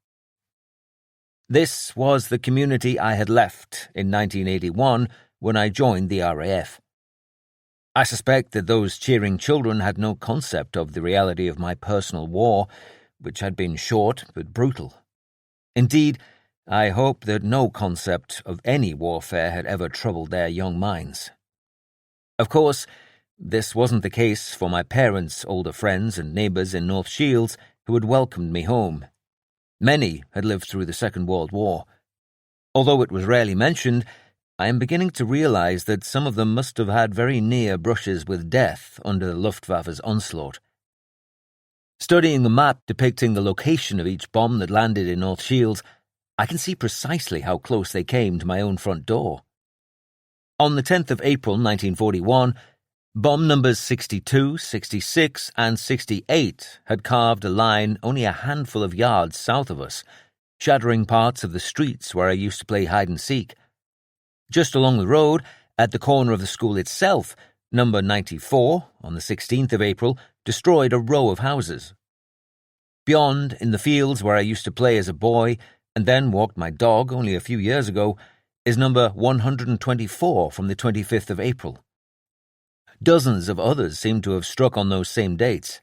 This was the community I had left in 1981 when I joined the RAF. I suspect that those cheering children had no concept of the reality of my personal war, which had been short but brutal. Indeed, I hope that no concept of any warfare had ever troubled their young minds. Of course, this wasn't the case for my parents' older friends and neighbours in North Shields who had welcomed me home. Many had lived through the Second World War. Although it was rarely mentioned, I am beginning to realise that some of them must have had very near brushes with death under the Luftwaffe's onslaught. Studying the map depicting the location of each bomb that landed in North Shields, I can see precisely how close they came to my own front door. On the 10th of April 1941, bomb numbers 62, 66, and 68 had carved a line only a handful of yards south of us, shattering parts of the streets where I used to play hide-and-seek. Just along the road, at the corner of the school itself, number 94, on the 16th of April, destroyed a row of houses. Beyond, in the fields where I used to play as a boy, and then walked my dog only a few years ago, is number 124 from the 25th of April. Dozens of others seem to have struck on those same dates.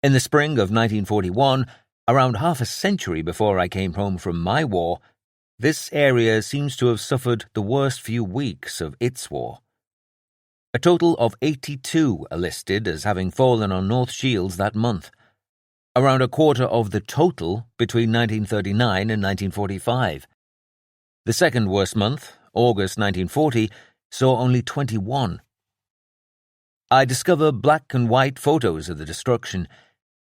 In the spring of 1941, around half a century before I came home from my war, this area seems to have suffered the worst few weeks of its war. A total of 82 are listed as having fallen on North Shields that month, around a quarter of the total between 1939 and 1945. The second worst month, August 1940, saw only 21. I discover black and white photos of the destruction.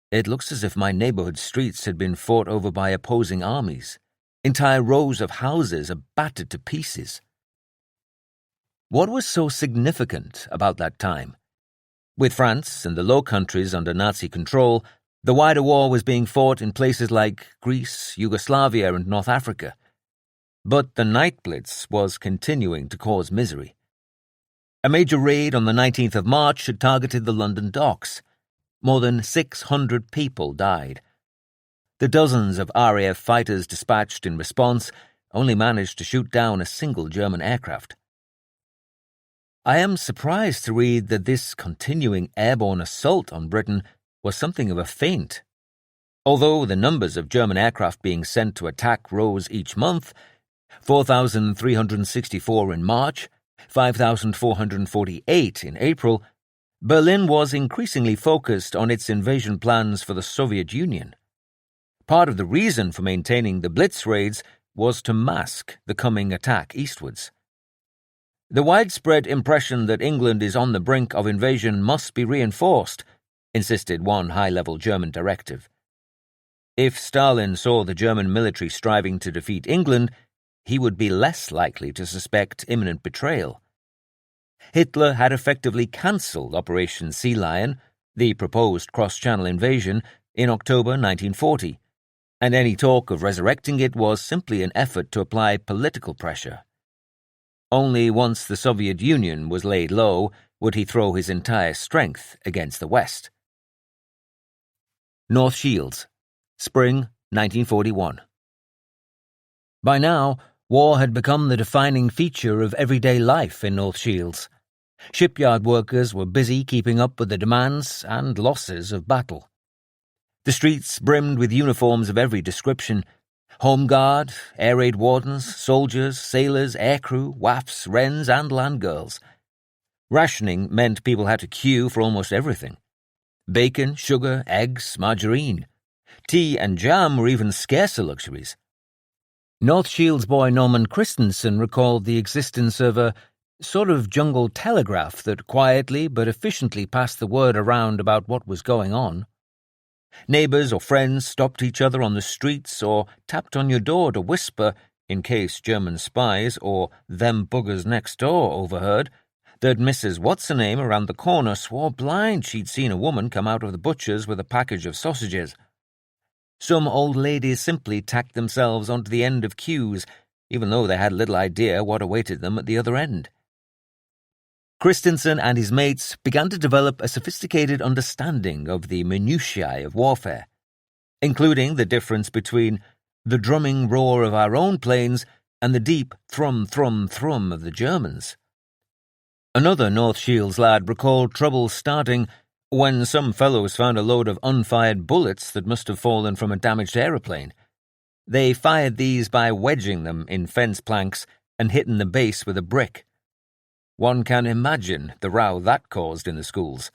It looks as if my neighbourhood streets had been fought over by opposing armies. Entire rows of houses are battered to pieces. What was so significant about that time? With France and the Low Countries under Nazi control, the wider war was being fought in places like Greece, Yugoslavia, and North Africa. But the night blitz was continuing to cause misery. A major raid on the 19th of March had targeted the London docks. More than 600 people died. The dozens of RAF fighters dispatched in response only managed to shoot down a single German aircraft. I am surprised to read that this continuing airborne assault on Britain was something of a feint. Although the numbers of German aircraft being sent to attack rose each month, 4,364 in March, 5,448 in April, Berlin was increasingly focused on its invasion plans for the Soviet Union. Part of the reason for maintaining the Blitz raids was to mask the coming attack eastwards. The widespread impression that England is on the brink of invasion must be reinforced, insisted one high-level German directive. If Stalin saw the German military striving to defeat England, he would be less likely to suspect imminent betrayal. Hitler had effectively cancelled Operation Sea Lion, the proposed cross-channel invasion, in October 1940, and any talk of resurrecting it was simply an effort to apply political pressure. Only once the Soviet Union was laid low would he throw his entire strength against the West. North Shields, Spring 1941. By now, war had become the defining feature of everyday life in North Shields. Shipyard workers were busy keeping up with the demands and losses of battle. The streets brimmed with uniforms of every description: Home Guard, air raid wardens, soldiers, sailors, aircrew, WAFs, Wrens, and land girls. Rationing meant people had to queue for almost everything. Bacon, sugar, eggs, margarine. Tea and jam were even scarcer luxuries. North Shields boy Norman Christensen recalled the existence of a sort of jungle telegraph that quietly but efficiently passed the word around about what was going on. Neighbours or friends stopped each other on the streets or tapped on your door to whisper, in case German spies or them buggers next door overheard, that Mrs. What's-her-name around the corner swore blind she'd seen a woman come out of the butcher's with a package of sausages. Some old ladies simply tacked themselves onto the end of queues, even though they had little idea what awaited them at the other end. Christensen and his mates began to develop a sophisticated understanding of the minutiae of warfare, including the difference between the drumming roar of our own planes and the deep thrum, thrum, thrum of the Germans. Another North Shields lad recalled trouble starting when some fellows found a load of unfired bullets that must have fallen from a damaged aeroplane. They fired these by wedging them in fence planks and hitting the base with a brick. One can imagine the row that caused in the schools.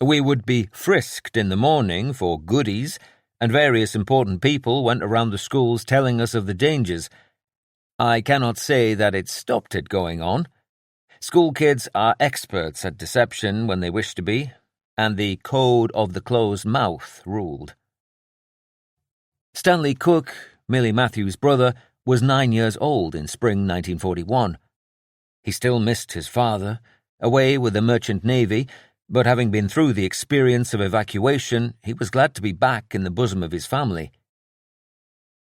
We would be frisked in the morning for goodies, and various important people went around the schools telling us of the dangers. I cannot say that it stopped it going on. School kids are experts at deception when they wish to be, and the code of the closed mouth ruled. Stanley Cook, Millie Matthews' brother, was 9 years old in spring 1941. He still missed his father, away with the Merchant Navy, but having been through the experience of evacuation, he was glad to be back in the bosom of his family.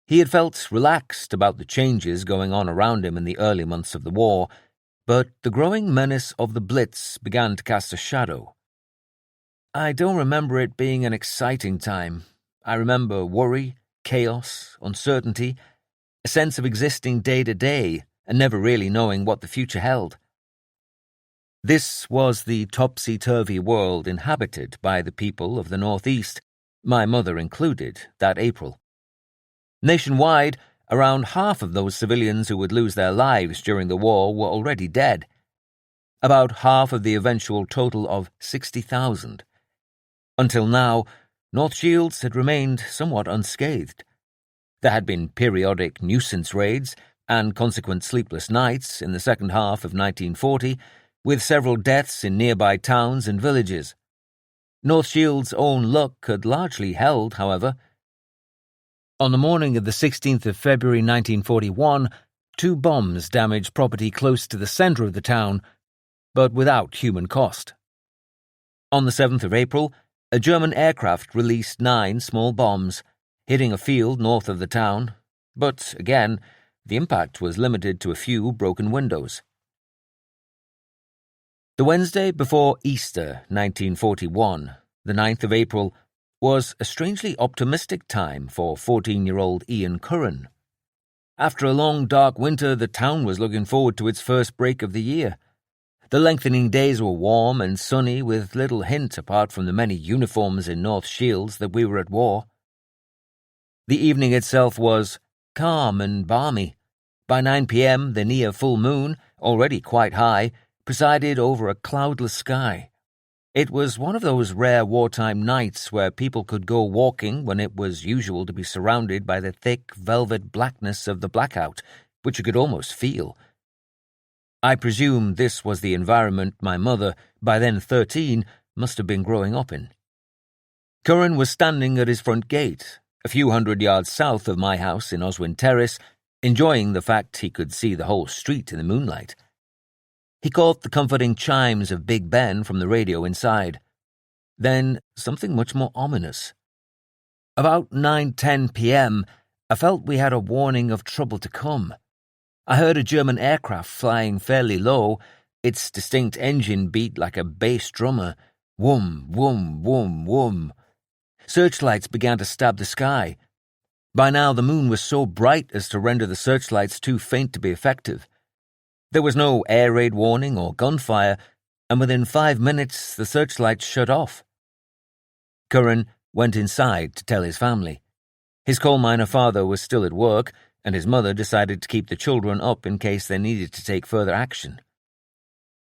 He had felt relaxed about the changes going on around him in the early months of the war, but the growing menace of the Blitz began to cast a shadow. I don't remember it being an exciting time. I remember worry, chaos, uncertainty, a sense of existing day to day, and never really knowing what the future held. This was the topsy-turvy world inhabited by the people of the Northeast, my mother included, that April. Nationwide, around half of those civilians who would lose their lives during the war were already dead. About half of the eventual total of 60,000. Until now, North Shields had remained somewhat unscathed. There had been periodic nuisance raids and consequent sleepless nights in the second half of 1940, with several deaths in nearby towns and villages. North Shields' own luck had largely held, however. On the morning of the 16th of February 1941, 2 bombs damaged property close to the centre of the town, but without human cost. On the 7th of April, a German aircraft released 9 small bombs, hitting a field north of the town, but, again, the impact was limited to a few broken windows. The Wednesday before Easter, 1941, the 9th of April, was a strangely optimistic time for 14-year-old Ian Curran. After a long, dark winter, the town was looking forward to its first break of the year. The lengthening days were warm and sunny, with little hint apart from the many uniforms in North Shields that we were at war. The evening itself was calm and balmy. By 9 p.m., the near full moon, already quite high, presided over a cloudless sky. It was one of those rare wartime nights where people could go walking when it was usual to be surrounded by the thick velvet blackness of the blackout, which you could almost feel. I presume this was the environment my mother, by then 13, must have been growing up in. Curran was standing at his front gate, a few hundred yards south of my house in Oswin Terrace, enjoying the fact he could see the whole street in the moonlight. He caught the comforting chimes of Big Ben from the radio inside. Then something much more ominous. About 9:10 p.m., I felt we had a warning of trouble to come. I heard a German aircraft flying fairly low, its distinct engine beat like a bass drummer. Whoom, whoom, whoom, whoom. Searchlights began to stab the sky. By now the moon was so bright as to render the searchlights too faint to be effective. There was no air raid warning or gunfire, and within 5 minutes the searchlights shut off. Curran went inside to tell his family. His coal miner father was still at work, and his mother decided to keep the children up in case they needed to take further action.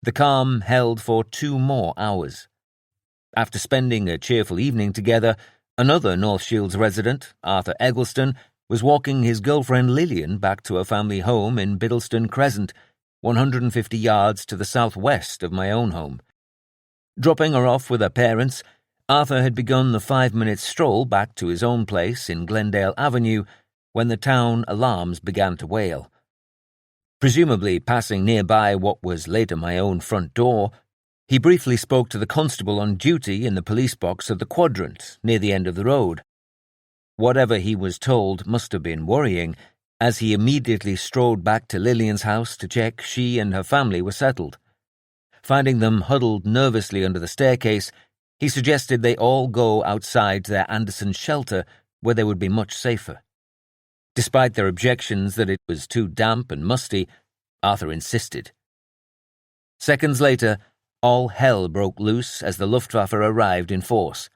The calm held for 2 more hours. After spending a cheerful evening together, another North Shields resident, Arthur Eggleston, was walking his girlfriend Lillian back to her family home in Biddleston Crescent, 150 yards to the southwest of my own home. Dropping her off with her parents, Arthur had begun the 5-minute stroll back to his own place in Glendale Avenue when the town alarms began to wail. Presumably passing nearby what was later my own front door, he briefly spoke to the constable on duty in the police box of the Quadrant near the end of the road. Whatever he was told must have been worrying, as he immediately strode back to Lillian's house to check she and her family were settled. Finding them huddled nervously under the staircase, he suggested they all go outside to their Anderson shelter where they would be much safer. Despite their objections that it was too damp and musty, Arthur insisted. Seconds later, all hell broke loose as the Luftwaffe arrived in force.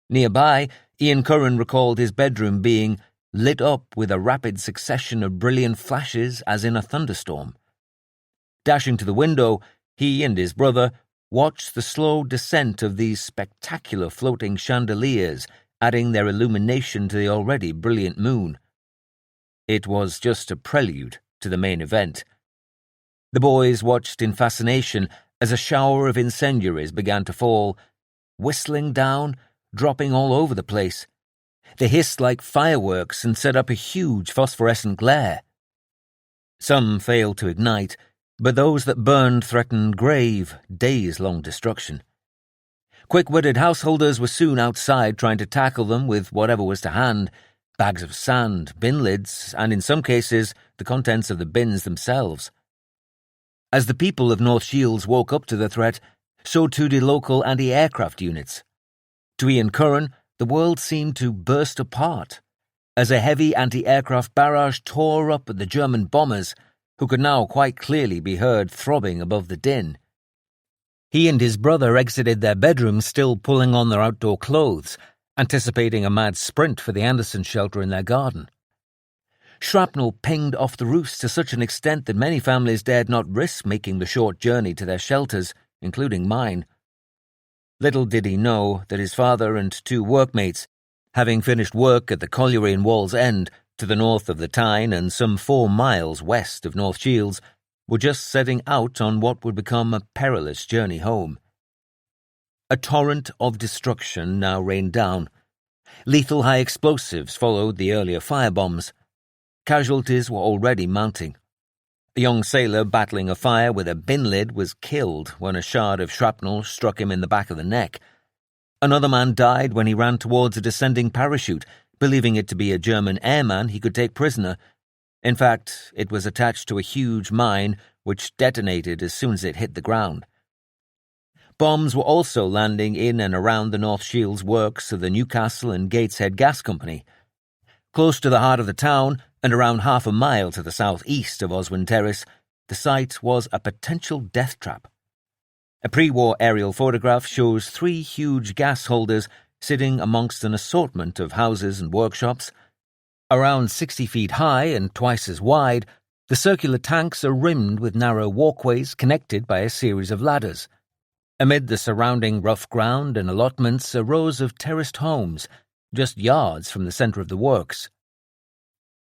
Nearby, Ian Curran recalled his bedroom being lit up with a rapid succession of brilliant flashes as in a thunderstorm. Dashing to the window, he and his brother watched the slow descent of these spectacular floating chandeliers, adding their illumination to the already brilliant moon. It was just a prelude to the main event. The boys watched in fascination as a shower of incendiaries began to fall, whistling down, dropping all over the place. They hissed like fireworks and set up a huge phosphorescent glare. Some failed to ignite, but those that burned threatened grave, days-long destruction. Quick-witted householders were soon outside trying to tackle them with whatever was to hand, bags of sand, bin lids, and in some cases, the contents of the bins themselves. As the people of North Shields woke up to the threat, so too did local anti-aircraft units. To Ian Curran, the world seemed to burst apart, as a heavy anti-aircraft barrage tore up at the German bombers, who could now quite clearly be heard throbbing above the din. He and his brother exited their bedrooms still pulling on their outdoor clothes, anticipating a mad sprint for the Anderson shelter in their garden. Shrapnel pinged off the roofs to such an extent that many families dared not risk making the short journey to their shelters, including mine. Little did he know that his father and 2 workmates, having finished work at the colliery in Wall's End, to the north of the Tyne and some 4 miles west of North Shields, were just setting out on what would become a perilous journey home. A torrent of destruction now rained down. Lethal high explosives followed the earlier firebombs. Casualties were already mounting. A young sailor battling a fire with a bin lid was killed when a shard of shrapnel struck him in the back of the neck. Another man died when he ran towards a descending parachute, believing it to be a German airman he could take prisoner. In fact, it was attached to a huge mine which detonated as soon as it hit the ground. Bombs were also landing in and around the North Shields works of the Newcastle and Gateshead Gas Company. Close to the heart of the town, and around half a mile to the southeast of Oswin Terrace, the site was a potential death trap. A pre-war aerial photograph shows 3 huge gas holders sitting amongst an assortment of houses and workshops. Around 60 feet high and twice as wide, the circular tanks are rimmed with narrow walkways connected by a series of ladders. Amid the surrounding rough ground and allotments are rows of terraced homes, just yards from the centre of the works.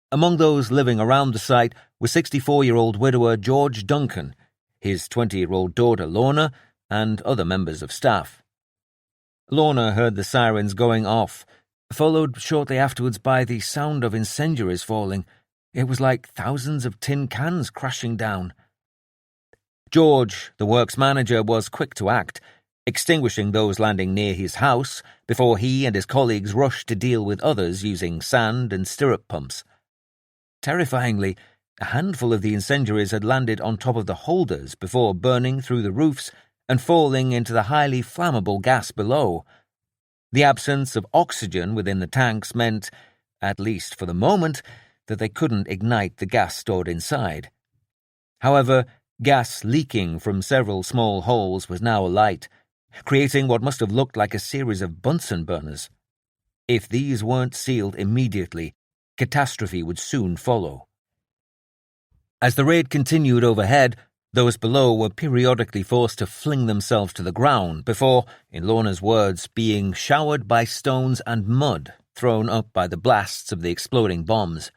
Among those living around the site was 64-year-old widower George Duncan, his 20-year-old daughter Lorna, and other members of staff. Lorna heard the sirens going off, followed shortly afterwards by the sound of incendiaries falling. It was like thousands of tin cans crashing down. George, the works manager, was quick to act, extinguishing those landing near his house before he and his colleagues rushed to deal with others using sand and stirrup pumps. Terrifyingly, a handful of the incendiaries had landed on top of the holders before burning through the roofs and falling into the highly flammable gas below. The absence of oxygen within the tanks meant, at least for the moment, that they couldn't ignite the gas stored inside. However, gas leaking from several small holes was now alight, creating what must have looked like a series of Bunsen burners. If these weren't sealed immediately, catastrophe would soon follow. As the raid continued overhead, those below were periodically forced to fling themselves to the ground before, in Lorna's words, being showered by stones and mud thrown up by the blasts of the exploding bombs.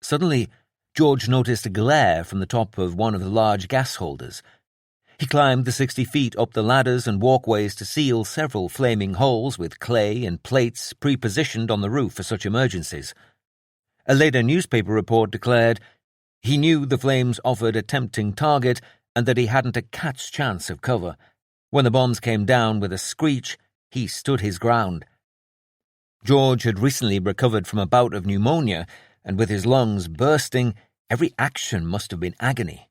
Suddenly, George noticed a glare from the top of one of the large gas holders. He climbed the 60 feet up the ladders and walkways to seal several flaming holes with clay and plates pre-positioned on the roof for such emergencies. A later newspaper report declared he knew the flames offered a tempting target and that he hadn't a cat's chance of cover. When the bombs came down with a screech, he stood his ground. George had recently recovered from a bout of pneumonia, and with his lungs bursting, every action must have been agony.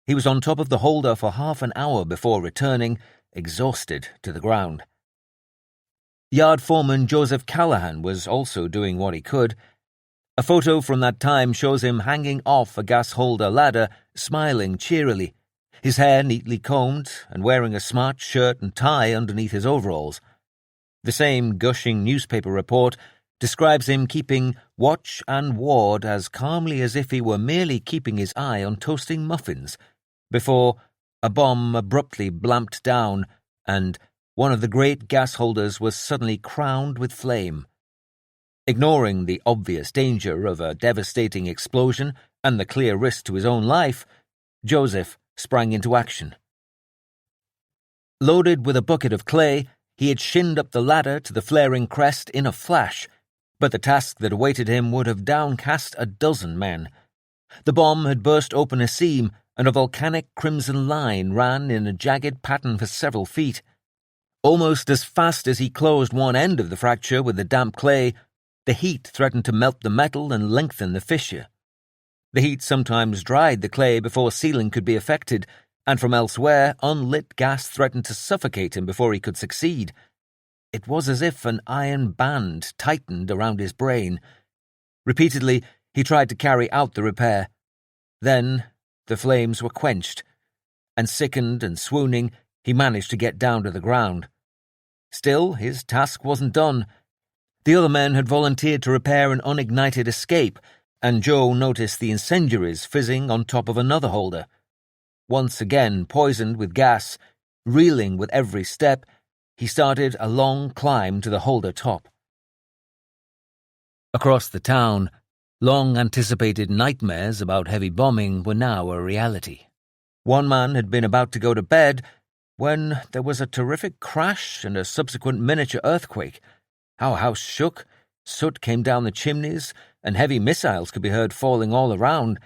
He was on top of the holder for half an hour before returning, exhausted, to the ground. Yard foreman Joseph Callahan was also doing what he could. A photo from that time shows him hanging off a gas holder ladder, smiling cheerily, his hair neatly combed and wearing a smart shirt and tie underneath his overalls. The same gushing newspaper report describes him keeping watch and ward as calmly as if he were merely keeping his eye on toasting muffins, before a bomb abruptly blamped down and one of the great gas holders was suddenly crowned with flame. Ignoring the obvious danger of a devastating explosion and the clear risk to his own life, Joseph sprang into action. Loaded with a bucket of clay, he had shinned up the ladder to the flaring crest in a flash, but the task that awaited him would have downcast a dozen men. The bomb had burst open a seam, and a volcanic crimson line ran in a jagged pattern for several feet. Almost as fast as he closed one end of the fracture with the damp clay, the heat threatened to melt the metal and lengthen the fissure. The heat sometimes dried the clay before sealing could be effected, and from elsewhere, unlit gas threatened to suffocate him before he could succeed. It was as if an iron band tightened around his brain. Repeatedly, he tried to carry out the repair. Then the flames were quenched, and sickened and swooning, he managed to get down to the ground. Still, his task wasn't done. The other men had volunteered to repair an unignited escape, and Joe noticed the incendiaries fizzing on top of another holder. Once again poisoned with gas, reeling with every step, he started a long climb to the holder top. Across the town, long-anticipated nightmares about heavy bombing were now a reality. One man had been about to go to bed when there was a terrific crash and a subsequent miniature earthquake. Our house shook, soot came down the chimneys, and heavy missiles could be heard falling all around.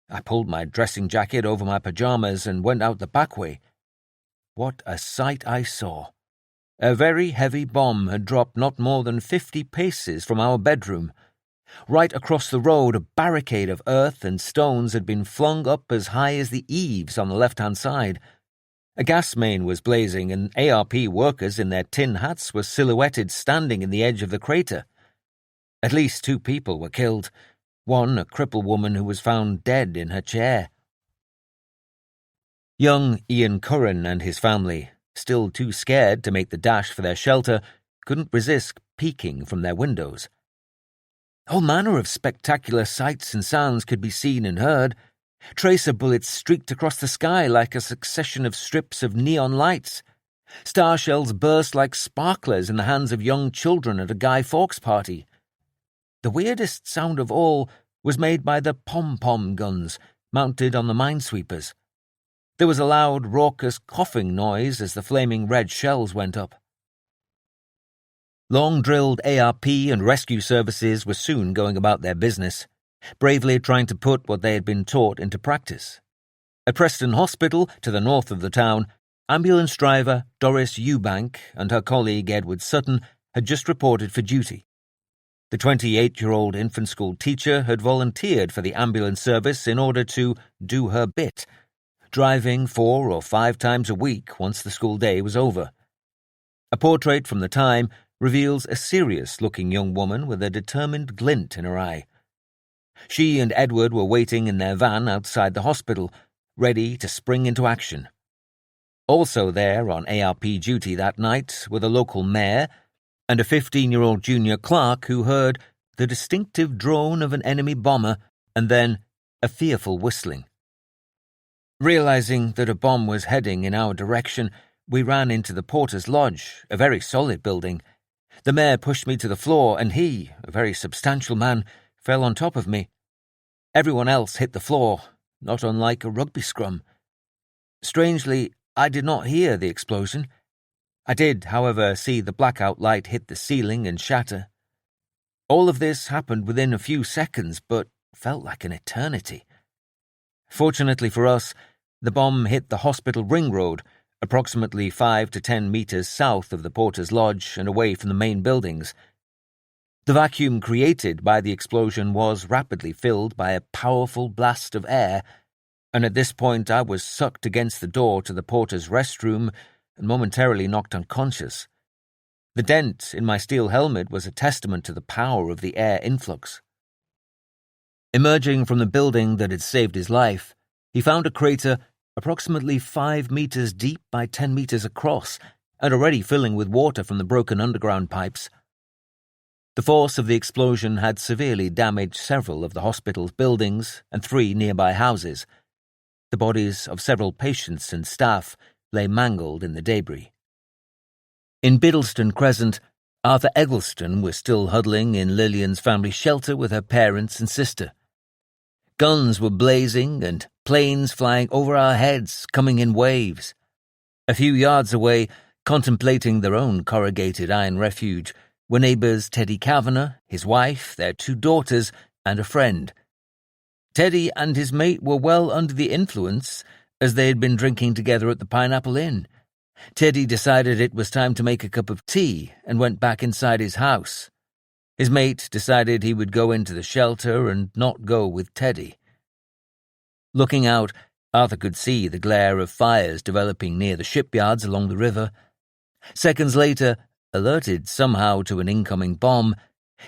I pulled my dressing jacket over my pajamas and went out the back way. What a sight I saw! A very heavy bomb had dropped not more than 50 paces from our bedroom. Right across the road, a barricade of earth and stones had been flung up as high as the eaves on the left-hand side. A gas main was blazing, and ARP workers in their tin hats were silhouetted standing in the edge of the crater. At least 2 people were killed, one a crippled woman who was found dead in her chair. Young Ian Curran and his family, still too scared to make the dash for their shelter, couldn't resist peeking from their windows. All manner of spectacular sights and sounds could be seen and heard. Tracer bullets streaked across the sky like a succession of strips of neon lights. Star shells burst like sparklers in the hands of young children at a Guy Fawkes party. The weirdest sound of all was made by the pom-pom guns mounted on the minesweepers. There was a loud, raucous coughing noise as the flaming red shells went up. Long-drilled ARP and rescue services were soon going about their business, bravely trying to put what they had been taught into practice. At Preston Hospital, to the north of the town, ambulance driver Doris Eubank and her colleague Edward Sutton had just reported for duty. The 28-year-old infant school teacher had volunteered for the ambulance service in order to do her bit, driving 4 or 5 times a week once the school day was over. A portrait from the time reveals a serious-looking young woman with a determined glint in her eye. She and Edward were waiting in their van outside the hospital, ready to spring into action. Also there on ARP duty that night were the local mayor and a 15-year-old junior clerk who heard the distinctive drone of an enemy bomber and then a fearful whistling. Realizing that a bomb was heading in our direction, we ran into the porter's lodge, a very solid building. The mayor pushed me to the floor and he, a very substantial man, fell on top of me. Everyone else hit the floor, not unlike a rugby scrum. Strangely, I did not hear the explosion. I did, however, see the blackout light hit the ceiling and shatter. All of this happened within a few seconds, but felt like an eternity. Fortunately for us, the bomb hit the hospital ring road, approximately 5 to 10 meters south of the porter's lodge and away from the main buildings. The vacuum created by the explosion was rapidly filled by a powerful blast of air, and at this point I was sucked against the door to the porter's restroom and momentarily knocked unconscious. The dent in my steel helmet was a testament to the power of the air influx. Emerging from the building that had saved his life, he found a crater approximately 5 meters deep by 10 meters across and already filling with water from the broken underground pipes. The force of the explosion had severely damaged several of the hospital's buildings and 3 nearby houses. The bodies of several patients and staff lay mangled in the debris. In Biddleston Crescent, Arthur Eggleston was still huddling in Lillian's family shelter with her parents and sister. Guns were blazing and planes flying over our heads, coming in waves. A few yards away, contemplating their own corrugated iron refuge, were neighbours Teddy Kavanagh, his wife, their 2 daughters, and a friend. Teddy and his mate were well under the influence, as they had been drinking together at the Pineapple Inn. Teddy decided it was time to make a cup of tea and went back inside his house. His mate decided he would go into the shelter and not go with Teddy. Looking out, Arthur could see the glare of fires developing near the shipyards along the river. Seconds later, alerted somehow to an incoming bomb,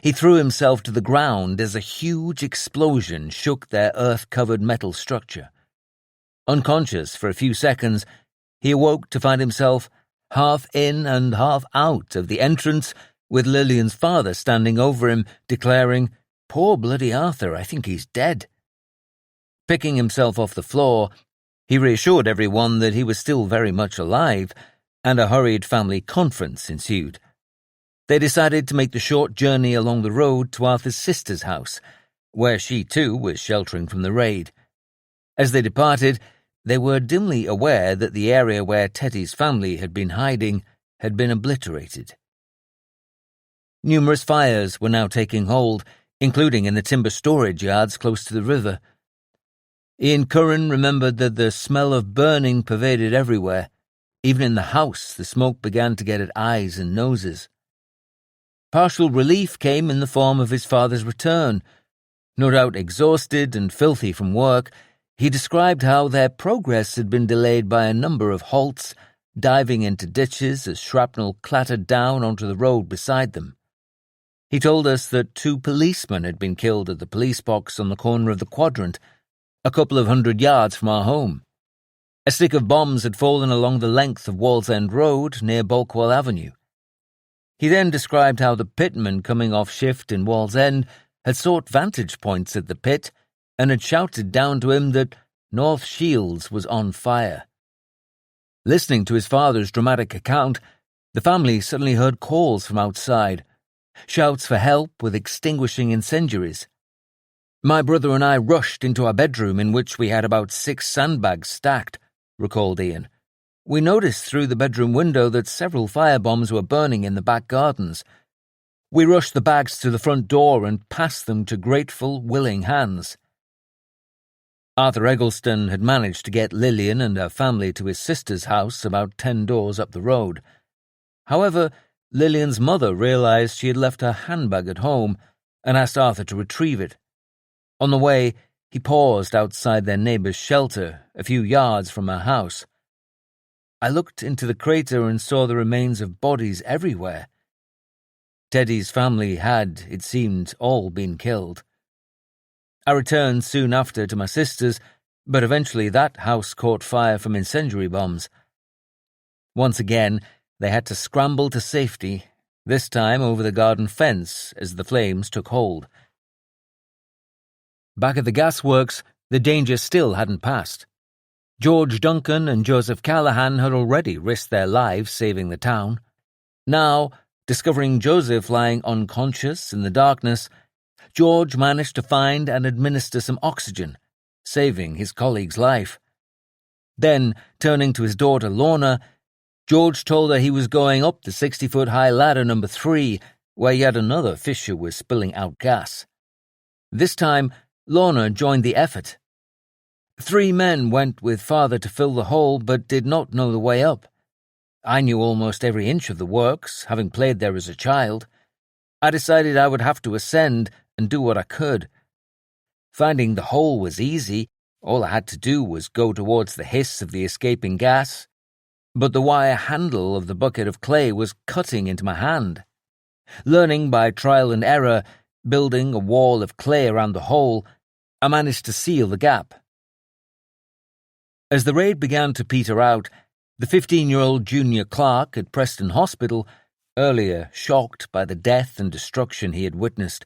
he threw himself to the ground as a huge explosion shook their earth-covered metal structure. Unconscious for a few seconds, he awoke to find himself half in and half out of the entrance, with Lillian's father standing over him, declaring, "Poor bloody Arthur, I think he's dead." Picking himself off the floor, he reassured everyone that he was still very much alive, and a hurried family conference ensued. They decided to make the short journey along the road to Arthur's sister's house, where she too was sheltering from the raid. As they departed, they were dimly aware that the area where Teddy's family had been hiding had been obliterated. Numerous fires were now taking hold, including in the timber storage yards close to the river. Ian Curran remembered that the smell of burning pervaded everywhere. Even in the house, the smoke began to get at eyes and noses. Partial relief came in the form of his father's return. No doubt exhausted and filthy from work, he described how their progress had been delayed by a number of halts, diving into ditches as shrapnel clattered down onto the road beside them. He told us that 2 policemen had been killed at the police box on the corner of the Quadrant, a couple of 100 yards from our home. A stick of bombs had fallen along the length of Wallsend Road near Bulkwell Avenue. He then described how the pitmen coming off shift in Wallsend had sought vantage points at the pit and had shouted down to him that North Shields was on fire. Listening to his father's dramatic account, the family suddenly heard calls from outside, shouts for help with extinguishing incendiaries. My brother and I rushed into our bedroom, in which we had about 6 sandbags stacked. recalled Ian. "We noticed through the bedroom window that several firebombs were burning in the back gardens. We rushed the bags to the front door and passed them to grateful, willing hands." Arthur Eggleston had managed to get Lillian and her family to his sister's house about 10 doors up the road. However, Lillian's mother realized she had left her handbag at home and asked Arthur to retrieve it. On the way, he paused outside their neighbour's shelter, a few yards from her house. I looked into the crater and saw the remains of bodies everywhere. Teddy's family had, it seemed, all been killed. I returned soon after to my sister's, but eventually that house caught fire from incendiary bombs. Once again, they had to scramble to safety, this time over the garden fence as the flames took hold. Back at the gasworks, the danger still hadn't passed. George Duncan and Joseph Callahan had already risked their lives saving the town. Now, discovering Joseph lying unconscious in the darkness, George managed to find and administer some oxygen, saving his colleague's life. Then, turning to his daughter Lorna, George told her he was going up the 60-foot-high ladder number 3, where yet another fissure was spilling out gas. This time, Lorna joined the effort. 3 men went with father to fill the hole, but did not know the way up. I knew almost every inch of the works, having played there as a child. I decided I would have to ascend and do what I could. Finding the hole was easy. All I had to do was go towards the hiss of the escaping gas. But the wire handle of the bucket of clay was cutting into my hand. Learning by trial and error, building a wall of clay around the hole, I managed to seal the gap. As the raid began to peter out, the 15-year-old junior clerk at Preston Hospital, earlier shocked by the death and destruction he had witnessed,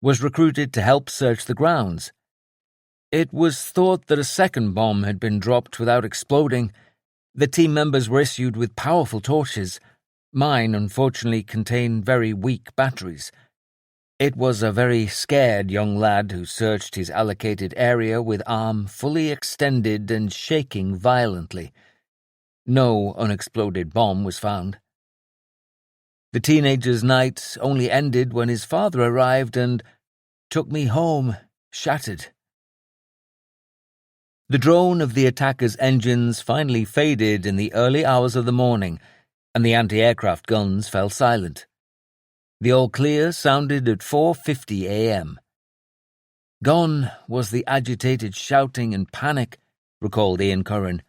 was recruited to help search the grounds. It was thought that a second bomb had been dropped without exploding. The team members were issued with powerful torches. Mine, unfortunately, contained very weak batteries. It was a very scared young lad who searched his allocated area with arm fully extended and shaking violently. No unexploded bomb was found. The teenager's night only ended when his father arrived and took me home, shattered. The drone of the attacker's engines finally faded in the early hours of the morning, and the anti-aircraft guns fell silent. The all-clear sounded at 4:50 a.m. Gone was the agitated shouting and panic, recalled Ian Curran.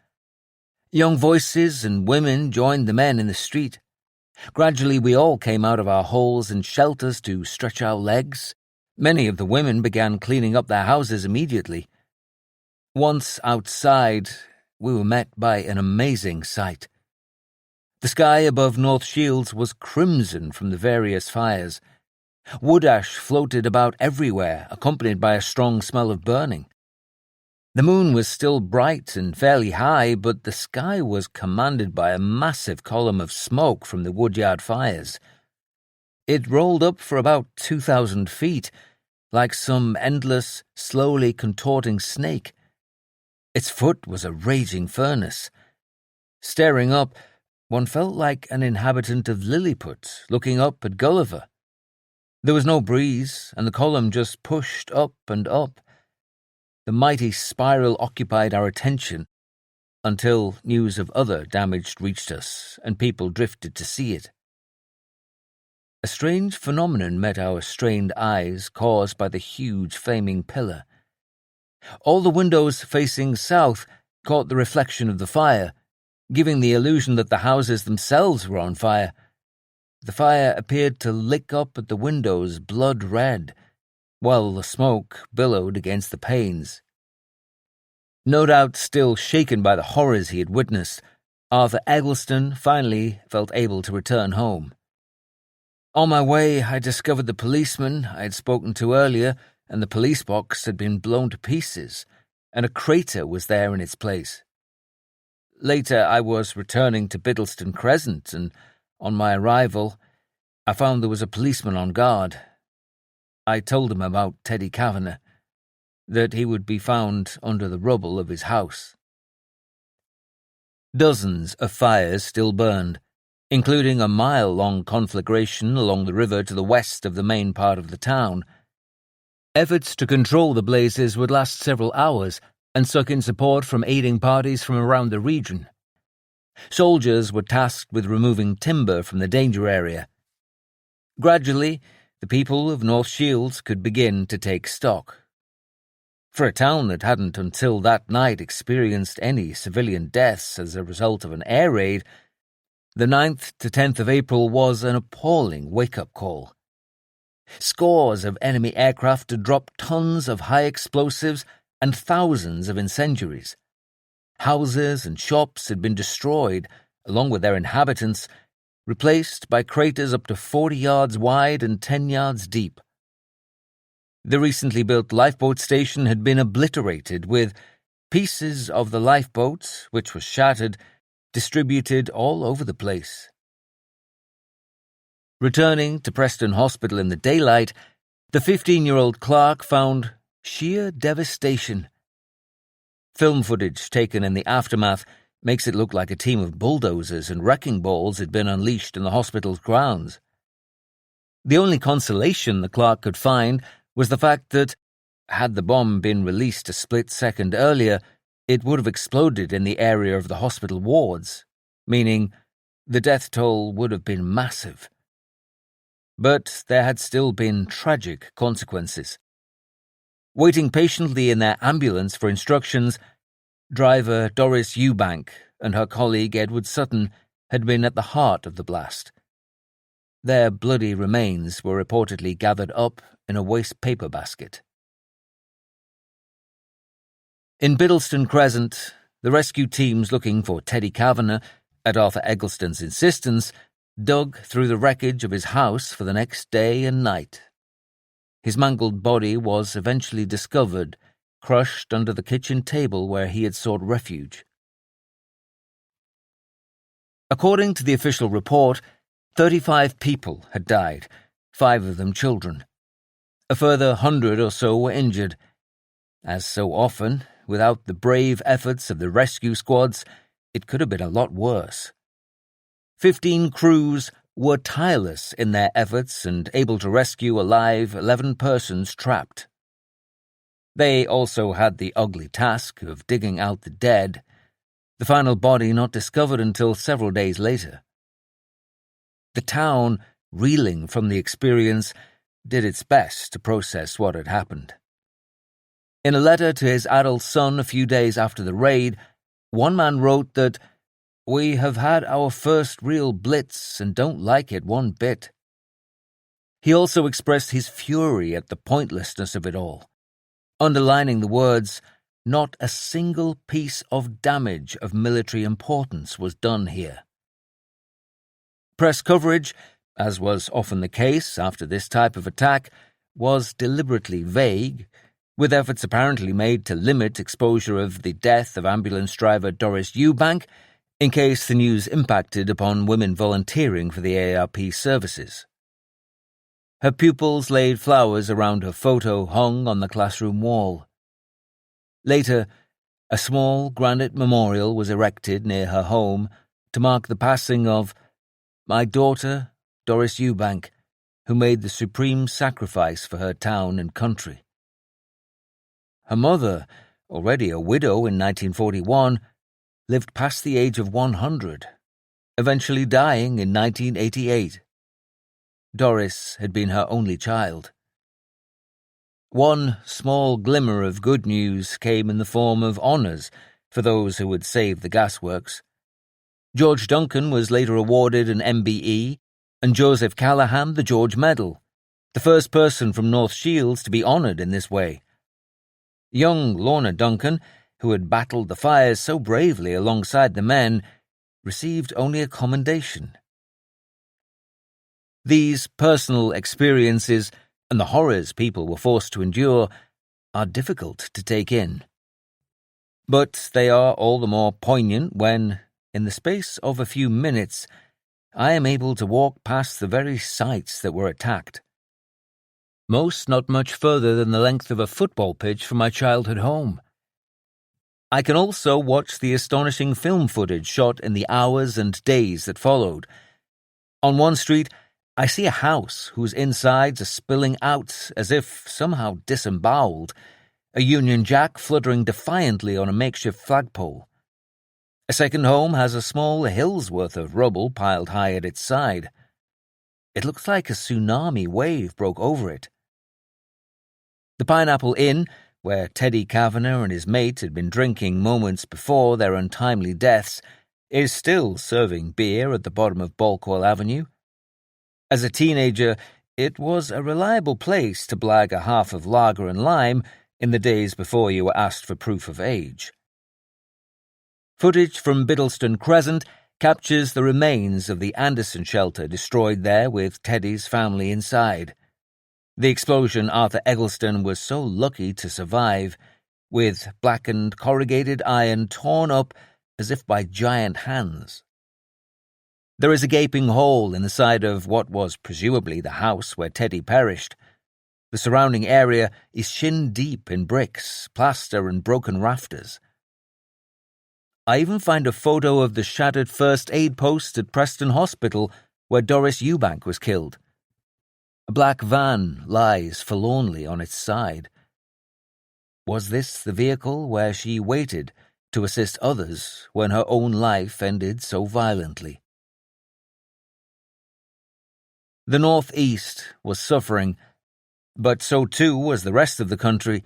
Young voices and women joined the men in the street. Gradually we all came out of our holes and shelters to stretch our legs. Many of the women began cleaning up their houses immediately. Once outside, we were met by an amazing sight. The sky above North Shields was crimson from the various fires. Wood ash floated about everywhere, accompanied by a strong smell of burning. The moon was still bright and fairly high, but the sky was commanded by a massive column of smoke from the woodyard fires. It rolled up for about 2,000 feet, like some endless, slowly contorting snake. Its foot was a raging furnace. Staring up, one felt like an inhabitant of Lilliput looking up at Gulliver. There was no breeze, and the column just pushed up and up. The mighty spiral occupied our attention until news of other damage reached us and people drifted to see it. A strange phenomenon met our strained eyes caused by the huge flaming pillar. All the windows facing south caught the reflection of the fire, giving the illusion that the houses themselves were on fire. The fire appeared to lick up at the windows blood red, while the smoke billowed against the panes. No doubt still shaken by the horrors he had witnessed, Arthur Eggleston finally felt able to return home. On my way, I discovered the policeman I had spoken to earlier, and the police box had been blown to pieces, and a crater was there in its place. Later, I was returning to Biddleston Crescent, and on my arrival, I found there was a policeman on guard. I told him about Teddy Kavanagh, that he would be found under the rubble of his house. Dozens of fires still burned, including a mile-long conflagration along the river to the west of the main part of the town. Efforts to control the blazes would last several hours and suck in support from aiding parties from around the region. Soldiers were tasked with removing timber from the danger area. Gradually, the people of North Shields could begin to take stock. For a town that hadn't until that night experienced any civilian deaths as a result of an air raid, the 9th to 10th of April was an appalling wake-up call. Scores of enemy aircraft had dropped tons of high explosives and thousands of incendiaries. Houses and shops had been destroyed, along with their inhabitants, replaced by craters up to 40 yards wide and 10 yards deep. The recently built lifeboat station had been obliterated, with pieces of the lifeboat, which was shattered, distributed all over the place. Returning to Preston Hospital in the daylight, the 15-year-old Clark found sheer devastation. Film footage taken in the aftermath makes it look like a team of bulldozers and wrecking balls had been unleashed in the hospital's grounds. The only consolation the Clark could find was the fact that, had the bomb been released a split second earlier, it would have exploded in the area of the hospital wards, meaning the death toll would have been massive. But there had still been tragic consequences. Waiting patiently in their ambulance for instructions, driver Doris Eubank and her colleague Edward Sutton had been at the heart of the blast. Their bloody remains were reportedly gathered up in a waste paper basket. In Biddleston Crescent, the rescue teams looking for Teddy Kavanagh, at Arthur Eggleston's insistence, dug through the wreckage of his house for the next day and night. His mangled body was eventually discovered, crushed under the kitchen table where he had sought refuge. According to the official report, 35 people had died, 5 of them children. A further 100 or so were injured. As so often, without the brave efforts of the rescue squads, it could have been a lot worse. 15 crews were tireless in their efforts and able to rescue alive 11 persons trapped. They also had the ugly task of digging out the dead, the final body not discovered until several days later. The town, reeling from the experience, did its best to process what had happened. In a letter to his adult son a few days after the raid, one man wrote that, "We have had our first real Blitz and don't like it one bit." He also expressed his fury at the pointlessness of it all, underlining the words, "Not a single piece of damage of military importance was done here." Press coverage, as was often the case after this type of attack, was deliberately vague, with efforts apparently made to limit exposure of the death of ambulance driver Doris Eubank in case the news impacted upon women volunteering for the AARP services. Her pupils laid flowers around her photo hung on the classroom wall. Later, a small granite memorial was erected near her home to mark the passing of "my daughter, Doris Eubank, who made the supreme sacrifice for her town and country." Her mother, already a widow in 1941, lived past the age of 100, eventually dying in 1988. Doris had been her only child. One small glimmer of good news came in the form of honours for those who had saved the gasworks. George Duncan was later awarded an MBE, and Joseph Callahan the George Medal, the first person from North Shields to be honoured in this way. Young Lorna Duncan, who had battled the fires so bravely alongside the men, received only a commendation. These personal experiences and the horrors people were forced to endure are difficult to take in. But they are all the more poignant when, in the space of a few minutes, I am able to walk past the very sites that were attacked. Most not much further than the length of a football pitch from my childhood home. I can also watch the astonishing film footage shot in the hours and days that followed. On one street, I see a house whose insides are spilling out as if somehow disemboweled, a Union Jack fluttering defiantly on a makeshift flagpole. A second home has a small hill's worth of rubble piled high at its side. It looks like a tsunami wave broke over it. The Pineapple Inn, where Teddy Kavanagh and his mate had been drinking moments before their untimely deaths, is still serving beer at the bottom of Balkwell Avenue. As a teenager, it was a reliable place to blag a half of lager and lime in the days before you were asked for proof of age. Footage from Biddleston Crescent captures the remains of the Anderson shelter destroyed there with Teddy's family inside. The explosion Arthur Eggleston was so lucky to survive, with blackened corrugated iron torn up as if by giant hands. There is a gaping hole in the side of what was presumably the house where Teddy perished. The surrounding area is shin-deep in bricks, plaster and broken rafters. I even find a photo of the shattered first aid post at Preston Hospital where Doris Eubank was killed. A black van lies forlornly on its side. Was this the vehicle where she waited to assist others when her own life ended so violently? The Northeast was suffering, but so too was the rest of the country.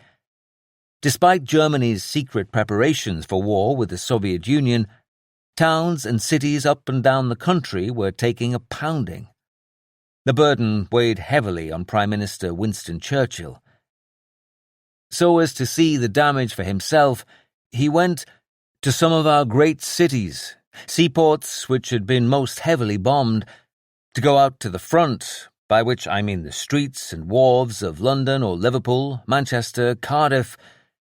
Despite Germany's secret preparations for war with the Soviet Union, towns and cities up and down the country were taking a pounding. The burden weighed heavily on Prime Minister Winston Churchill. So as to see the damage for himself, he went to some of our great cities, seaports which had been most heavily bombed, to go out to the front, by which I mean the streets and wharves of London or Liverpool, Manchester, Cardiff,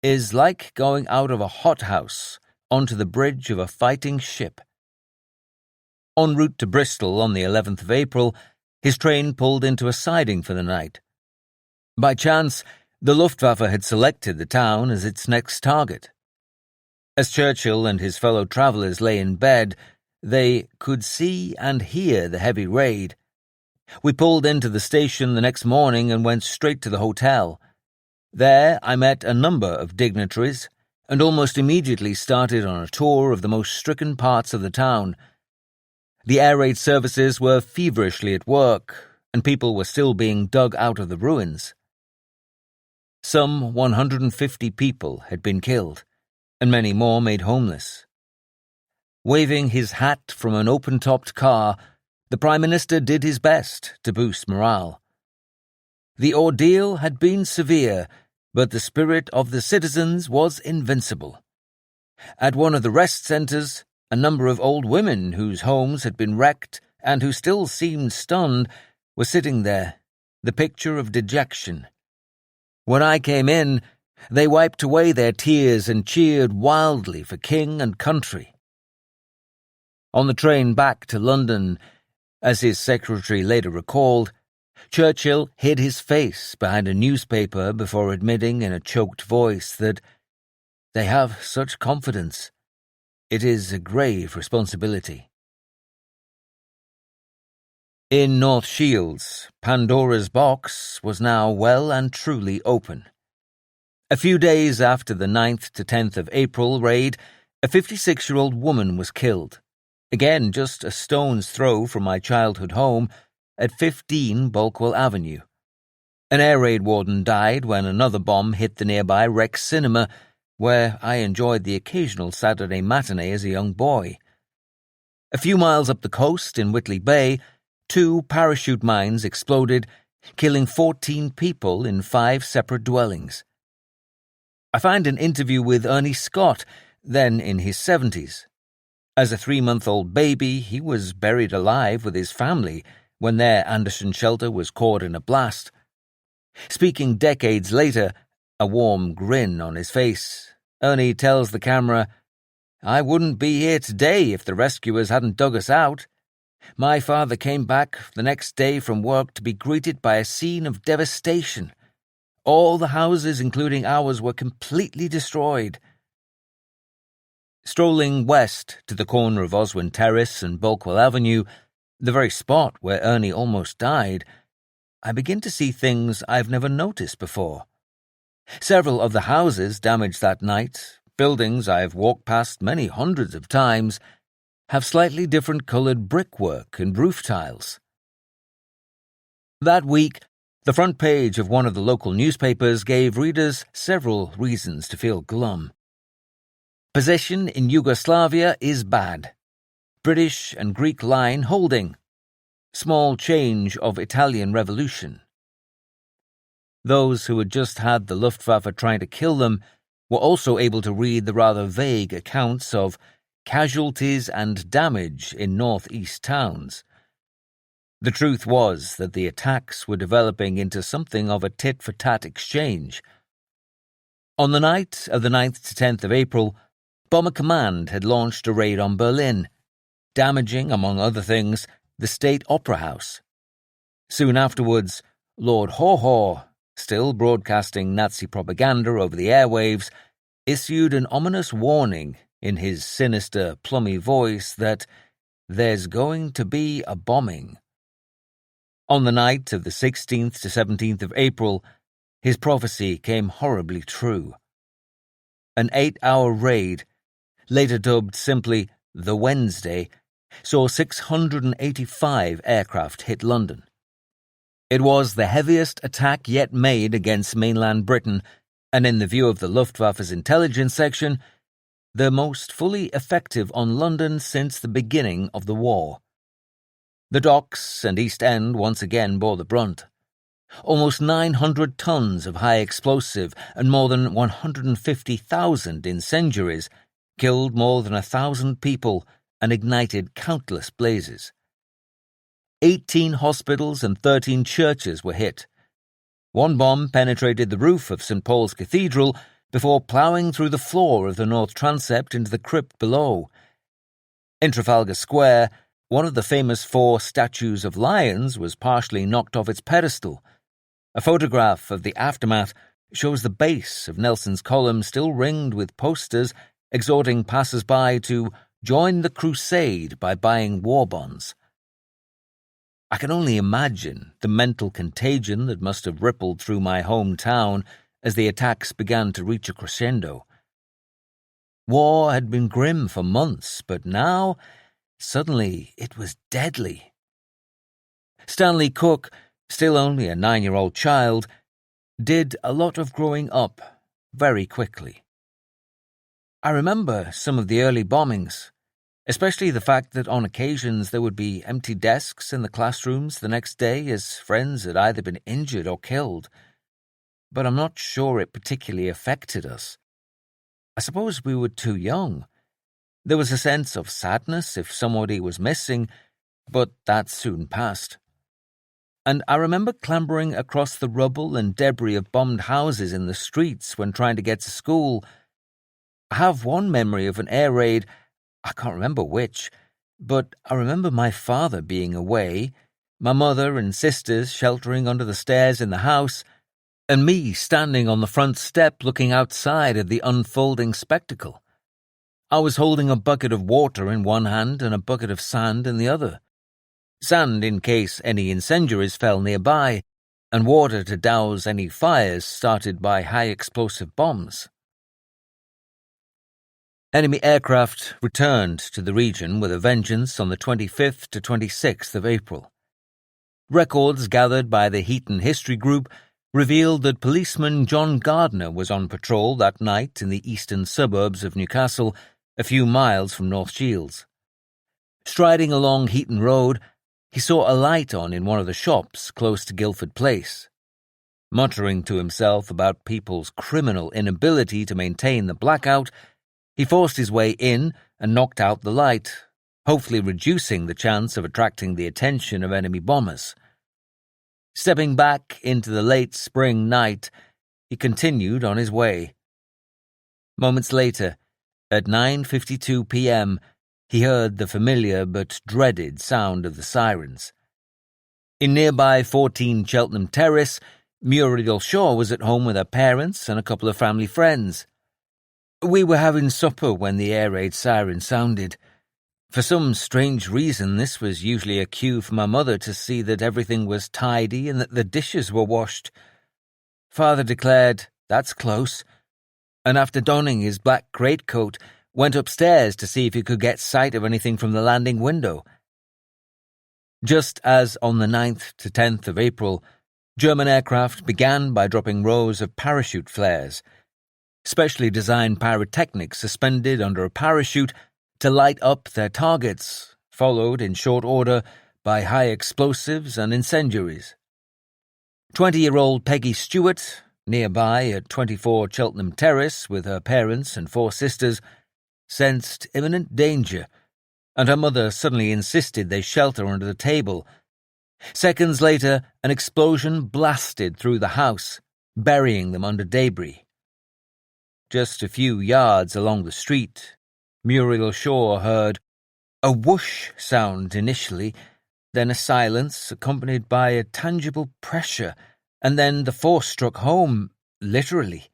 is like going out of a hothouse onto the bridge of a fighting ship. En route to Bristol on the 11th of April, his train pulled into a siding for the night. By chance, the Luftwaffe had selected the town as its next target. As Churchill and his fellow travellers lay in bed, they could see and hear the heavy raid. We pulled into the station the next morning and went straight to the hotel. There I met a number of dignitaries and almost immediately started on a tour of the most stricken parts of the town. The air raid services were feverishly at work, and people were still being dug out of the ruins. Some 150 people had been killed, and many more made homeless. Waving his hat from an open-topped car, the Prime Minister did his best to boost morale. The ordeal had been severe, but the spirit of the citizens was invincible. At one of the rest centres, a number of old women whose homes had been wrecked and who still seemed stunned were sitting there, the picture of dejection. When I came in, they wiped away their tears and cheered wildly for king and country. On the train back to London, as his secretary later recalled, Churchill hid his face behind a newspaper before admitting in a choked voice that they have such confidence. It is a grave responsibility. In North Shields, Pandora's box was now well and truly open. A few days after the 9th to 10th of April raid, a 56-year-old woman was killed, again just a stone's throw from my childhood home, at 15 Balkwell Avenue. An air raid warden died when another bomb hit the nearby Rex Cinema, where I enjoyed the occasional Saturday matinee as a young boy. A few miles up the coast in Whitley Bay, 2 parachute mines exploded, killing 14 people in 5 separate dwellings. I find an interview with Ernie Scott, then in his 70s. As a 3-month-old baby, he was buried alive with his family when their Anderson shelter was caught in a blast. Speaking decades later, a warm grin on his face, Ernie tells the camera, "I wouldn't be here today if the rescuers hadn't dug us out. My father came back the next day from work to be greeted by a scene of devastation. All the houses, including ours, were completely destroyed. Strolling west to the corner of Oswin Terrace and Bulkwell Avenue, the very spot where Ernie almost died, I begin to see things I've never noticed before. Several of the houses damaged that night, buildings I've walked past many hundreds of times, have slightly different coloured brickwork and roof tiles. That week, the front page of one of the local newspapers gave readers several reasons to feel glum. Position in Yugoslavia is bad. British and Greek line holding. Small change of Italian revolution. Those who had just had the Luftwaffe trying to kill them were also able to read the rather vague accounts of casualties and damage in northeast towns. The truth was that the attacks were developing into something of a tit-for-tat exchange. On the night of the 9th to 10th of April, Bomber Command had launched a raid on Berlin, damaging, among other things, the State Opera House. Soon afterwards, Lord Haw-Haw, still broadcasting Nazi propaganda over the airwaves, issued an ominous warning in his sinister, plummy voice that there's going to be a bombing. On the night of the 16th to 17th of April, his prophecy came horribly true. An 8-hour raid, later dubbed simply the Wednesday, saw 685 aircraft hit London. It was the heaviest attack yet made against mainland Britain, and in the view of the Luftwaffe's intelligence section, the most fully effective on London since the beginning of the war. The docks and East End once again bore the brunt. Almost 900 tons of high explosive and more than 150,000 incendiaries killed more than 1,000 people and ignited countless blazes. 18 hospitals and 13 churches were hit. One bomb penetrated the roof of St. Paul's Cathedral before ploughing through the floor of the North Transept into the crypt below. In Trafalgar Square, one of the famous 4 statues of lions was partially knocked off its pedestal. A photograph of the aftermath shows the base of Nelson's column still ringed with posters exhorting passers-by to join the crusade by buying war bonds. I can only imagine the mental contagion that must have rippled through my hometown as the attacks began to reach a crescendo. War had been grim for months, but now, suddenly, it was deadly. Stanley Cook, still only a 9-year-old child, did a lot of growing up very quickly. I remember some of the early bombings, especially the fact that on occasions there would be empty desks in the classrooms the next day as friends had either been injured or killed. But I'm not sure it particularly affected us. I suppose we were too young. There was a sense of sadness if somebody was missing, but that soon passed. And I remember clambering across the rubble and debris of bombed houses in the streets when trying to get to school. I have one memory of an air raid, I can't remember which, but I remember my father being away, my mother and sisters sheltering under the stairs in the house, and me standing on the front step looking outside at the unfolding spectacle. I was holding a bucket of water in one hand and a bucket of sand in the other. Sand in case any incendiaries fell nearby, and water to douse any fires started by high-explosive bombs. Enemy aircraft returned to the region with a vengeance on the 25th to 26th of April. Records gathered by the Heaton History Group revealed that policeman John Gardner was on patrol that night in the eastern suburbs of Newcastle, a few miles from North Shields. Striding along Heaton Road, he saw a light on in one of the shops close to Guildford Place. Muttering to himself about people's criminal inability to maintain the blackout, he forced his way in and knocked out the light, hopefully reducing the chance of attracting the attention of enemy bombers. Stepping back into the late spring night, he continued on his way. Moments later, at 9:52 p.m., he heard the familiar but dreaded sound of the sirens. In nearby 14 Cheltenham Terrace, Muriel Shaw was at home with her parents and a couple of family friends. We were having supper when the air raid siren sounded. For some strange reason, this was usually a cue for my mother to see that everything was tidy and that the dishes were washed. Father declared, "That's close," and after donning his black greatcoat, went upstairs to see if he could get sight of anything from the landing window. Just as on the 9th to 10th of April, German aircraft began by dropping rows of parachute flares, specially designed pyrotechnics suspended under a parachute to light up their targets, followed in short order by high explosives and incendiaries. 20-year-old Peggy Stewart, nearby at 24 Cheltenham Terrace with her parents and 4 sisters, sensed imminent danger, and her mother suddenly insisted they shelter under the table. Seconds later, an explosion blasted through the house, burying them under debris. Just a few yards along the street, Muriel Shaw heard a whoosh sound initially, then a silence accompanied by a tangible pressure, and then the force struck home, literally.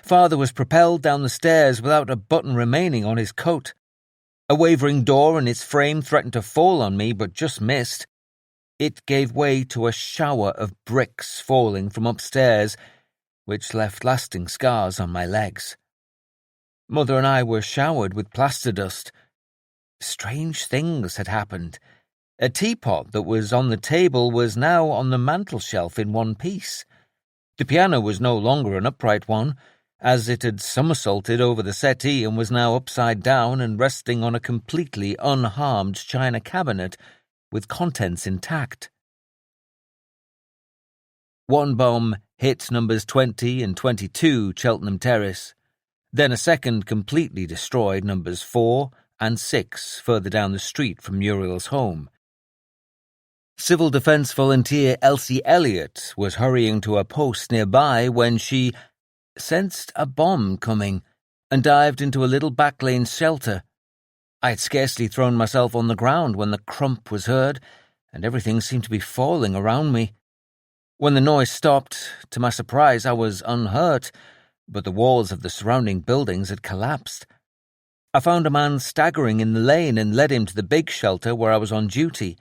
Father was propelled down the stairs without a button remaining on his coat. A wavering door in its frame threatened to fall on me, but just missed. It gave way to a shower of bricks falling from upstairs, which left lasting scars on my legs. Mother and I were showered with plaster dust. Strange things had happened. A teapot that was on the table was now on the mantelshelf in one piece. The piano was no longer an upright one, as it had somersaulted over the settee and was now upside down and resting on a completely unharmed china cabinet with contents intact. One bomb hit numbers 20 and 22 Cheltenham Terrace. Then a second completely destroyed numbers 4 and 6 further down the street from Muriel's home. Civil Defence volunteer Elsie Elliott was hurrying to a post nearby when she sensed a bomb coming and dived into a little back-lane shelter. I had scarcely thrown myself on the ground when the crump was heard, and everything seemed to be falling around me. When the noise stopped, to my surprise I was unhurt, but the walls of the surrounding buildings had collapsed. I found a man staggering in the lane and led him to the big shelter where I was on duty.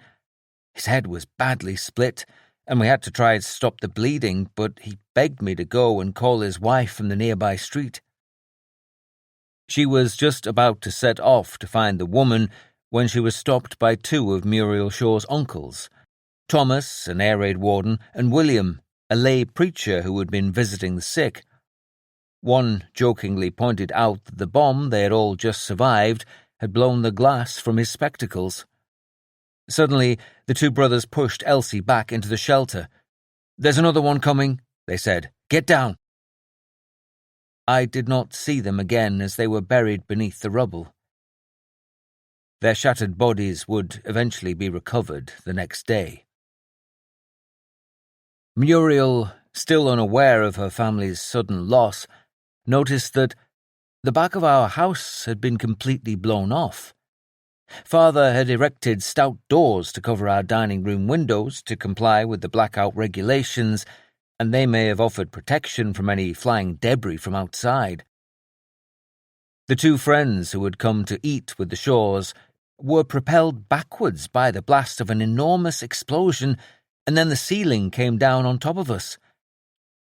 His head was badly split, and we had to try and stop the bleeding, but he begged me to go and call his wife from the nearby street. She was just about to set off to find the woman when she was stopped by 2 of Muriel Shaw's uncles, Thomas, an air raid warden, and William, a lay preacher who had been visiting the sick. One jokingly pointed out that the bomb they had all just survived had blown the glass from his spectacles. Suddenly, the 2 brothers pushed Elsie back into the shelter. "There's another one coming," they said. "Get down." I did not see them again as they were buried beneath the rubble. Their shattered bodies would eventually be recovered the next day. Muriel, still unaware of her family's sudden loss, noticed that the back of our house had been completely blown off. Father had erected stout doors to cover our dining room windows to comply with the blackout regulations, and they may have offered protection from any flying debris from outside. The 2 friends who had come to eat with the Shaws were propelled backwards by the blast of an enormous explosion, and then the ceiling came down on top of us.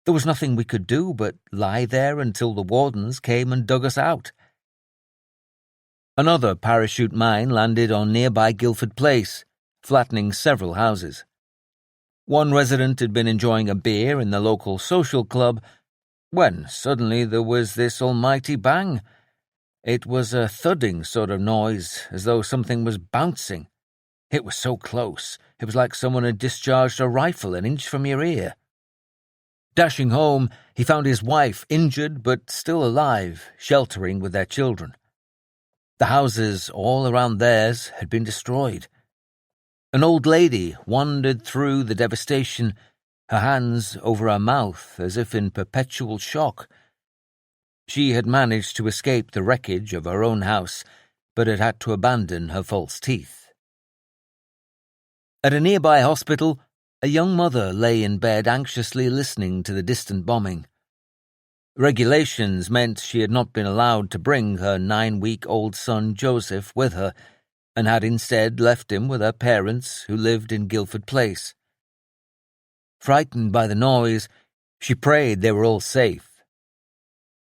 There was nothing we could do but lie there until the wardens came and dug us out. Another parachute mine landed on nearby Guildford Place, flattening several houses. One resident had been enjoying a beer in the local social club when suddenly there was this almighty bang. It was a thudding sort of noise, as though something was bouncing. It was so close, it was like someone had discharged a rifle an inch from your ear. Dashing home, he found his wife injured but still alive, sheltering with their children. The houses all around theirs had been destroyed. An old lady wandered through the devastation, her hands over her mouth as if in perpetual shock. She had managed to escape the wreckage of her own house, but had had to abandon her false teeth. At a nearby hospital, a young mother lay in bed anxiously listening to the distant bombing. Regulations meant she had not been allowed to bring her 9-week-old son Joseph with her, and had instead left him with her parents who lived in Guildford Place. Frightened by the noise, she prayed they were all safe.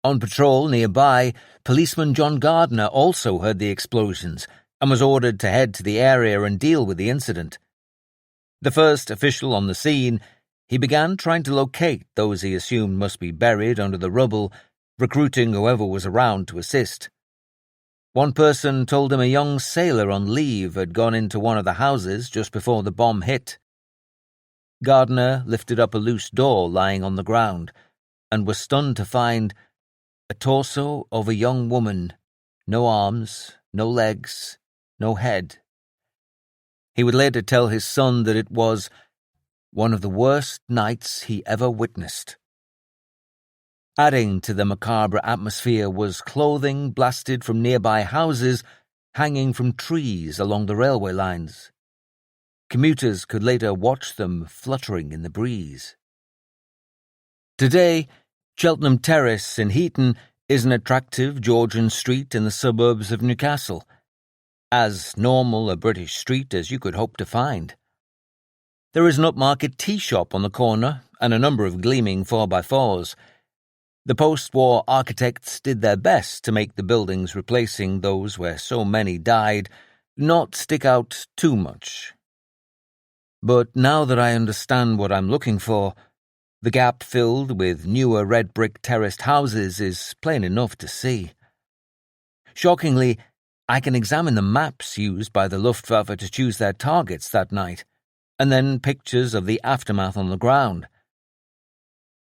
On patrol nearby, policeman John Gardner also heard the explosions and was ordered to head to the area and deal with the incident. The first official on the scene, he began trying to locate those he assumed must be buried under the rubble, recruiting whoever was around to assist. One person told him a young sailor on leave had gone into one of the houses just before the bomb hit. Gardner lifted up a loose door lying on the ground and was stunned to find a torso of a young woman, no arms, no legs, no head. He would later tell his son that it was one of the worst nights he ever witnessed. Adding to the macabre atmosphere was clothing blasted from nearby houses hanging from trees along the railway lines. Commuters could later watch them fluttering in the breeze. Today, Cheltenham Terrace in Heaton is an attractive Georgian street in the suburbs of Newcastle, as normal a British street as you could hope to find. There is an upmarket tea shop on the corner and a number of gleaming 4x4s. The post-war architects did their best to make the buildings replacing those where so many died not stick out too much. But now that I understand what I'm looking for, the gap filled with newer red-brick terraced houses is plain enough to see. Shockingly, I can examine the maps used by the Luftwaffe to choose their targets that night, and then pictures of the aftermath on the ground.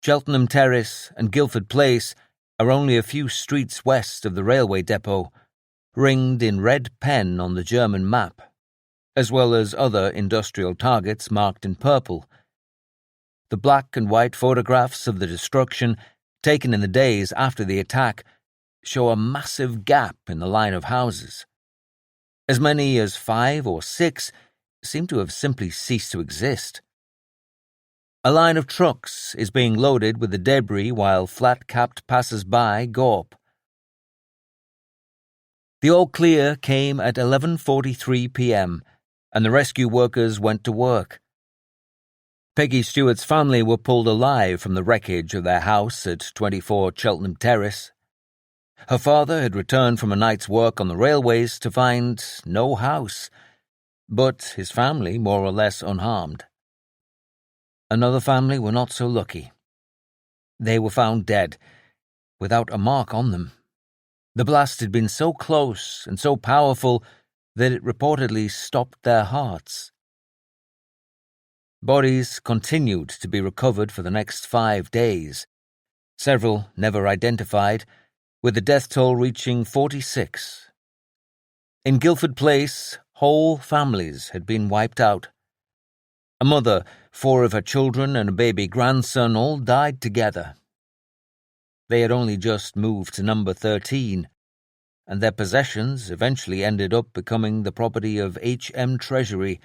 Cheltenham Terrace and Guildford Place are only a few streets west of the railway depot, ringed in red pen on the German map, as well as other industrial targets marked in purple. The black and white photographs of the destruction, taken in the days after the attack, show a massive gap in the line of houses. As many as 5 or 6 seem to have simply ceased to exist. A line of trucks is being loaded with the debris while flat-capped passers-by gawp. The all clear came at 11:43 p.m., and the rescue workers went to work. Peggy Stewart's family were pulled alive from the wreckage of their house at 24 Cheltenham Terrace. Her father had returned from a night's work on the railways to find no house, but his family more or less unharmed. Another family were not so lucky. They were found dead, without a mark on them. The blast had been so close and so powerful that it reportedly stopped their hearts. Bodies continued to be recovered for the next 5 days, several never identified, with the death toll reaching 46. In Guildford Place, whole families had been wiped out. A mother, 4 of her children, and a baby grandson all died together. They had only just moved to number 13, and their possessions eventually ended up becoming the property of H.M. Treasury,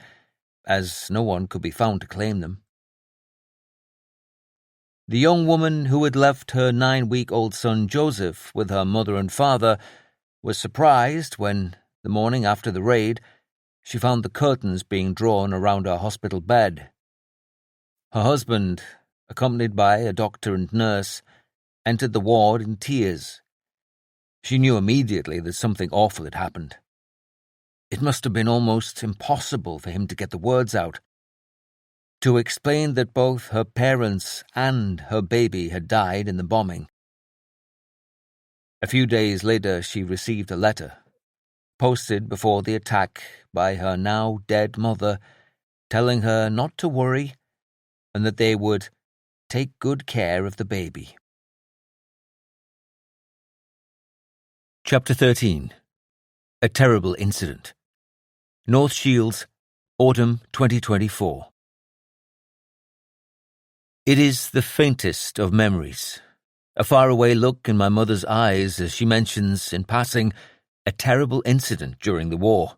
as no one could be found to claim them. The young woman who had left her 9-week-old son Joseph with her mother and father was surprised when, the morning after the raid, she found the curtains being drawn around her hospital bed. Her husband, accompanied by a doctor and nurse, entered the ward in tears. She knew immediately that something awful had happened. It must have been almost impossible for him to get the words out, to explain that both her parents and her baby had died in the bombing. A few days later she received a letter, posted before the attack by her now dead mother, telling her not to worry and that they would take good care of the baby. Chapter 13. A Terrible Incident. North Shields, Autumn 2024. It is the faintest of memories, a faraway look in my mother's eyes as she mentions, in passing, a terrible incident during the war.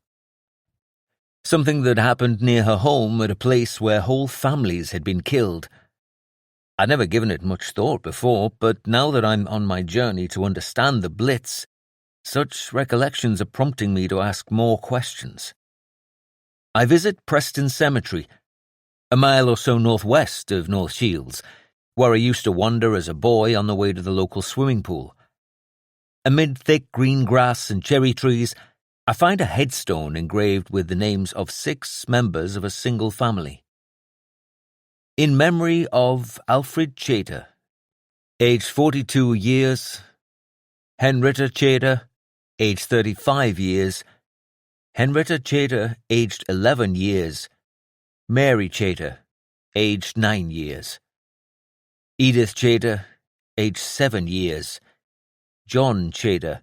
Something that happened near her home at a place where whole families had been killed. I'd never given it much thought before, but now that I'm on my journey to understand the Blitz, such recollections are prompting me to ask more questions. I visit Preston Cemetery, a mile or so northwest of North Shields, where I used to wander as a boy on the way to the local swimming pool. Amid thick green grass and cherry trees, I find a headstone engraved with the names of 6 members of a single family. In memory of Alfred Chater, aged 42 years, Henrietta Chater, aged 35 years, Henrietta Chater, aged 11 years, Mary Chater, aged 9 years, Edith Chater, aged 7 years, John Chater,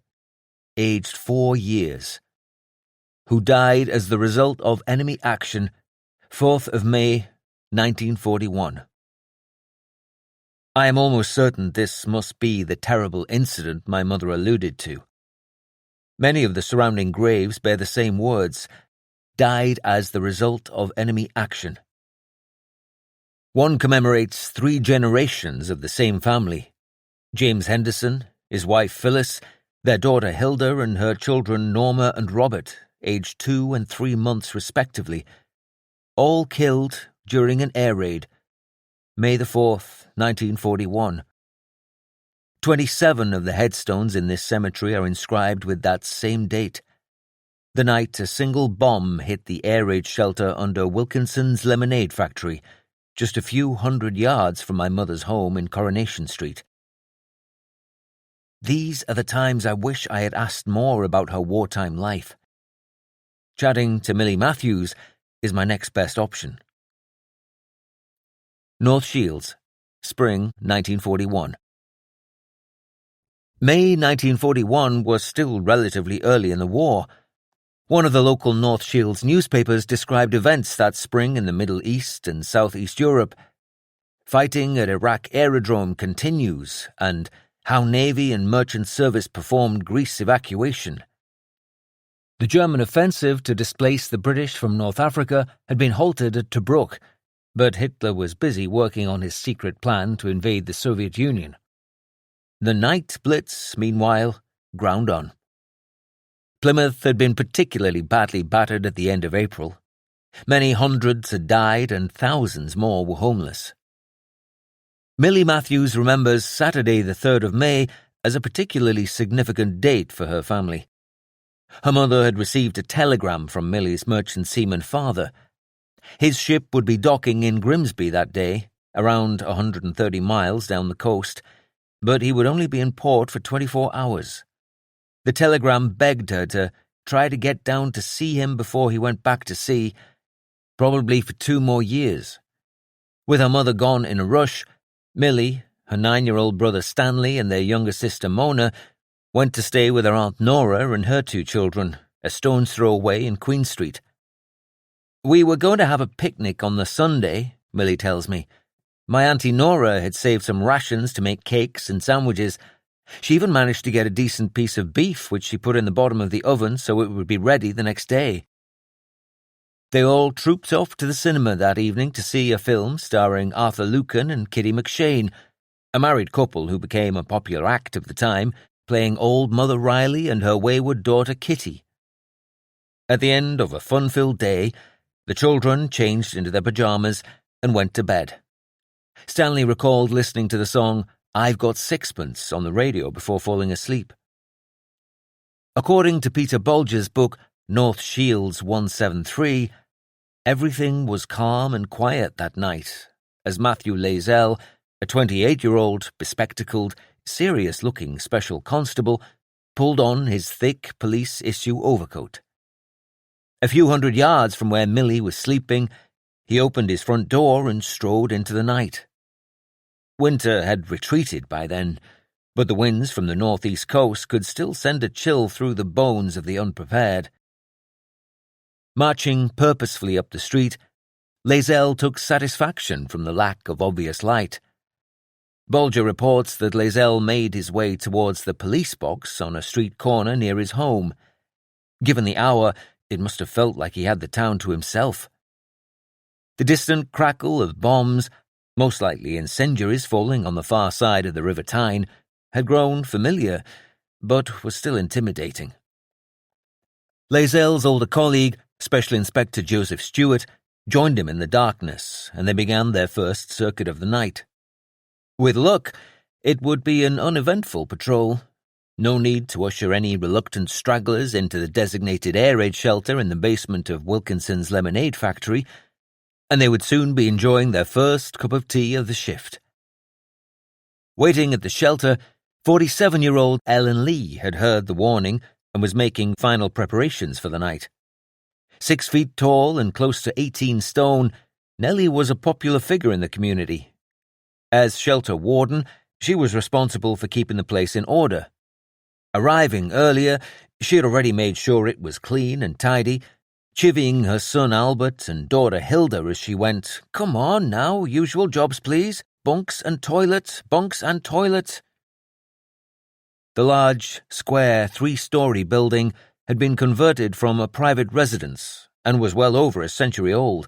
aged 4 years, who died as the result of enemy action, 4th of May, 1941. I am almost certain this must be the terrible incident my mother alluded to. Many of the surrounding graves bear the same words, died as the result of enemy action. One commemorates 3 generations of the same family: James Henderson, his wife Phyllis, their daughter Hilda, and her children Norma and Robert, aged 2 and 3 months respectively, all killed during an air raid, May the 4th, 1941. 27 of the headstones in this cemetery are inscribed with that same date, the night a single bomb hit the air raid shelter under Wilkinson's lemonade factory, just a few hundred yards from my mother's home in Coronation Street. These are the times I wish I had asked more about her wartime life. Chatting to Millie Matthews is my next best option. North Shields, Spring 1941. May 1941 was still relatively early in the war. One of the local North Shields newspapers described events that spring in the Middle East and Southeast Europe. Fighting at Iraq Aerodrome continues, and how Navy and Merchant Service performed Greece evacuation. The German offensive to displace the British from North Africa had been halted at Tobruk, but Hitler was busy working on his secret plan to invade the Soviet Union. The night Blitz, meanwhile, ground on. Plymouth had been particularly badly battered at the end of April. Many hundreds had died and thousands more were homeless. Millie Matthews remembers Saturday the 3rd of May as a particularly significant date for her family. Her mother had received a telegram from Millie's merchant seaman father. His ship would be docking in Grimsby that day, around 130 miles down the coast, but he would only be in port for 24 hours. The telegram begged her to try to get down to see him before he went back to sea, probably for 2 more years. With her mother gone in a rush, Millie, her 9-year-old brother Stanley, and their younger sister Mona went to stay with her Aunt Nora and her 2 children, a stone's throw away in Queen Street. We were going to have a picnic on the Sunday, Millie tells me. My Auntie Nora had saved some rations to make cakes and sandwiches. She even managed to get a decent piece of beef, which she put in the bottom of the oven so it would be ready the next day. They all trooped off to the cinema that evening to see a film starring Arthur Lucan and Kitty McShane, a married couple who became a popular act of the time, playing old Mother Riley and her wayward daughter Kitty. At the end of a fun-filled day, the children changed into their pajamas and went to bed. Stanley recalled listening to the song "I've Got Sixpence" on the radio before falling asleep. According to Peter Bolger's book North Shields 173, everything was calm and quiet that night, as Matthew Lazell, a 28-year-old, bespectacled, serious-looking special constable, pulled on his thick police-issue overcoat. A few hundred yards from where Millie was sleeping, he opened his front door and strode into the night. Winter had retreated by then, but the winds from the northeast coast could still send a chill through the bones of the unprepared. Marching purposefully up the street, Lazell took satisfaction from the lack of obvious light. Bolger reports that Lazell made his way towards the police box on a street corner near his home. Given the hour, it must have felt like he had the town to himself. The distant crackle of bombs most likely incendiaries falling on the far side of the River Tyne, had grown familiar, but was still intimidating. Layzell's older colleague, Special Inspector Joseph Stewart, joined him in the darkness, and they began their first circuit of the night. With luck, it would be an uneventful patrol. No need to usher any reluctant stragglers into the designated air raid shelter in the basement of Wilkinson's lemonade factory, and they would soon be enjoying their first cup of tea of the shift. Waiting at the shelter, 47-year-old Ellen Lee had heard the warning and was making final preparations for the night. 6 feet tall and close to 18 stone, Nellie was a popular figure in the community. As shelter warden, she was responsible for keeping the place in order. Arriving earlier, she had already made sure it was clean and tidy, chivying her son Albert and daughter Hilda as she went, "Come on now, usual jobs please, bunks and toilet, bunks and toilet." The large, square, 3-story building had been converted from a private residence and was well over a century old.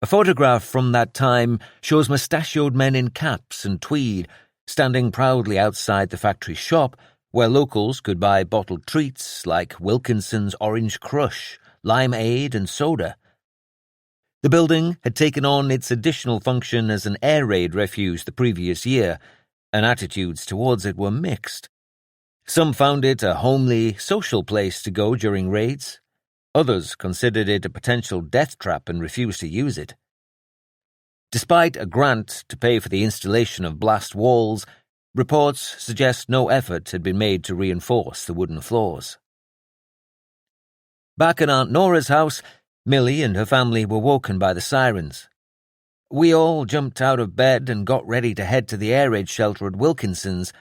A photograph from that time shows mustachioed men in caps and tweed standing proudly outside the factory shop where locals could buy bottled treats like Wilkinson's Orange Crush, limeade and soda. The building had taken on its additional function as an air raid refuge the previous year, and attitudes towards it were mixed. Some found it a homely, social place to go during raids. Others considered it a potential death trap and refused to use it. Despite a grant to pay for the installation of blast walls, reports suggest no effort had been made to reinforce the wooden floors. Back at Aunt Nora's house, Millie and her family were woken by the sirens. We all jumped out of bed and got ready to head to the air raid shelter at Wilkinson's.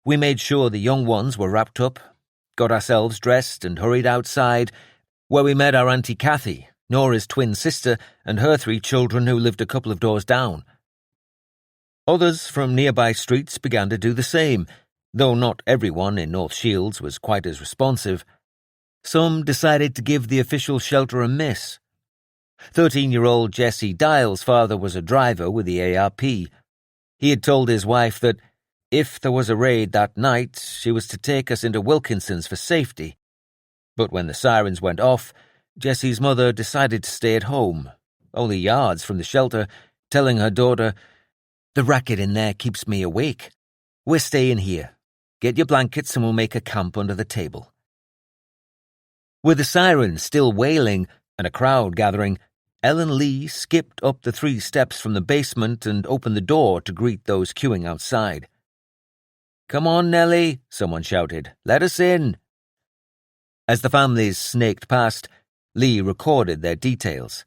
We made sure the young ones were wrapped up, got ourselves dressed and hurried outside, where we met our Auntie Kathy, Nora's twin sister, and her 3 children who lived a couple of doors down. Others from nearby streets began to do the same, though not everyone in North Shields was quite as responsive. Some decided to give the official shelter a miss. 13-year-old Jesse Dial's father was a driver with the ARP. He had told his wife that if there was a raid that night, she was to take us into Wilkinson's for safety. But when the sirens went off, Jesse's mother decided to stay at home, only yards from the shelter, telling her daughter, "The racket in there keeps me awake. We're staying here. Get your blankets and we'll make a camp under the table." With the sirens still wailing and a crowd gathering, Ellen Lee skipped up the 3 steps from the basement and opened the door to greet those queuing outside. "Come on, Nellie," someone shouted. "Let us in." As the families snaked past, Lee recorded their details.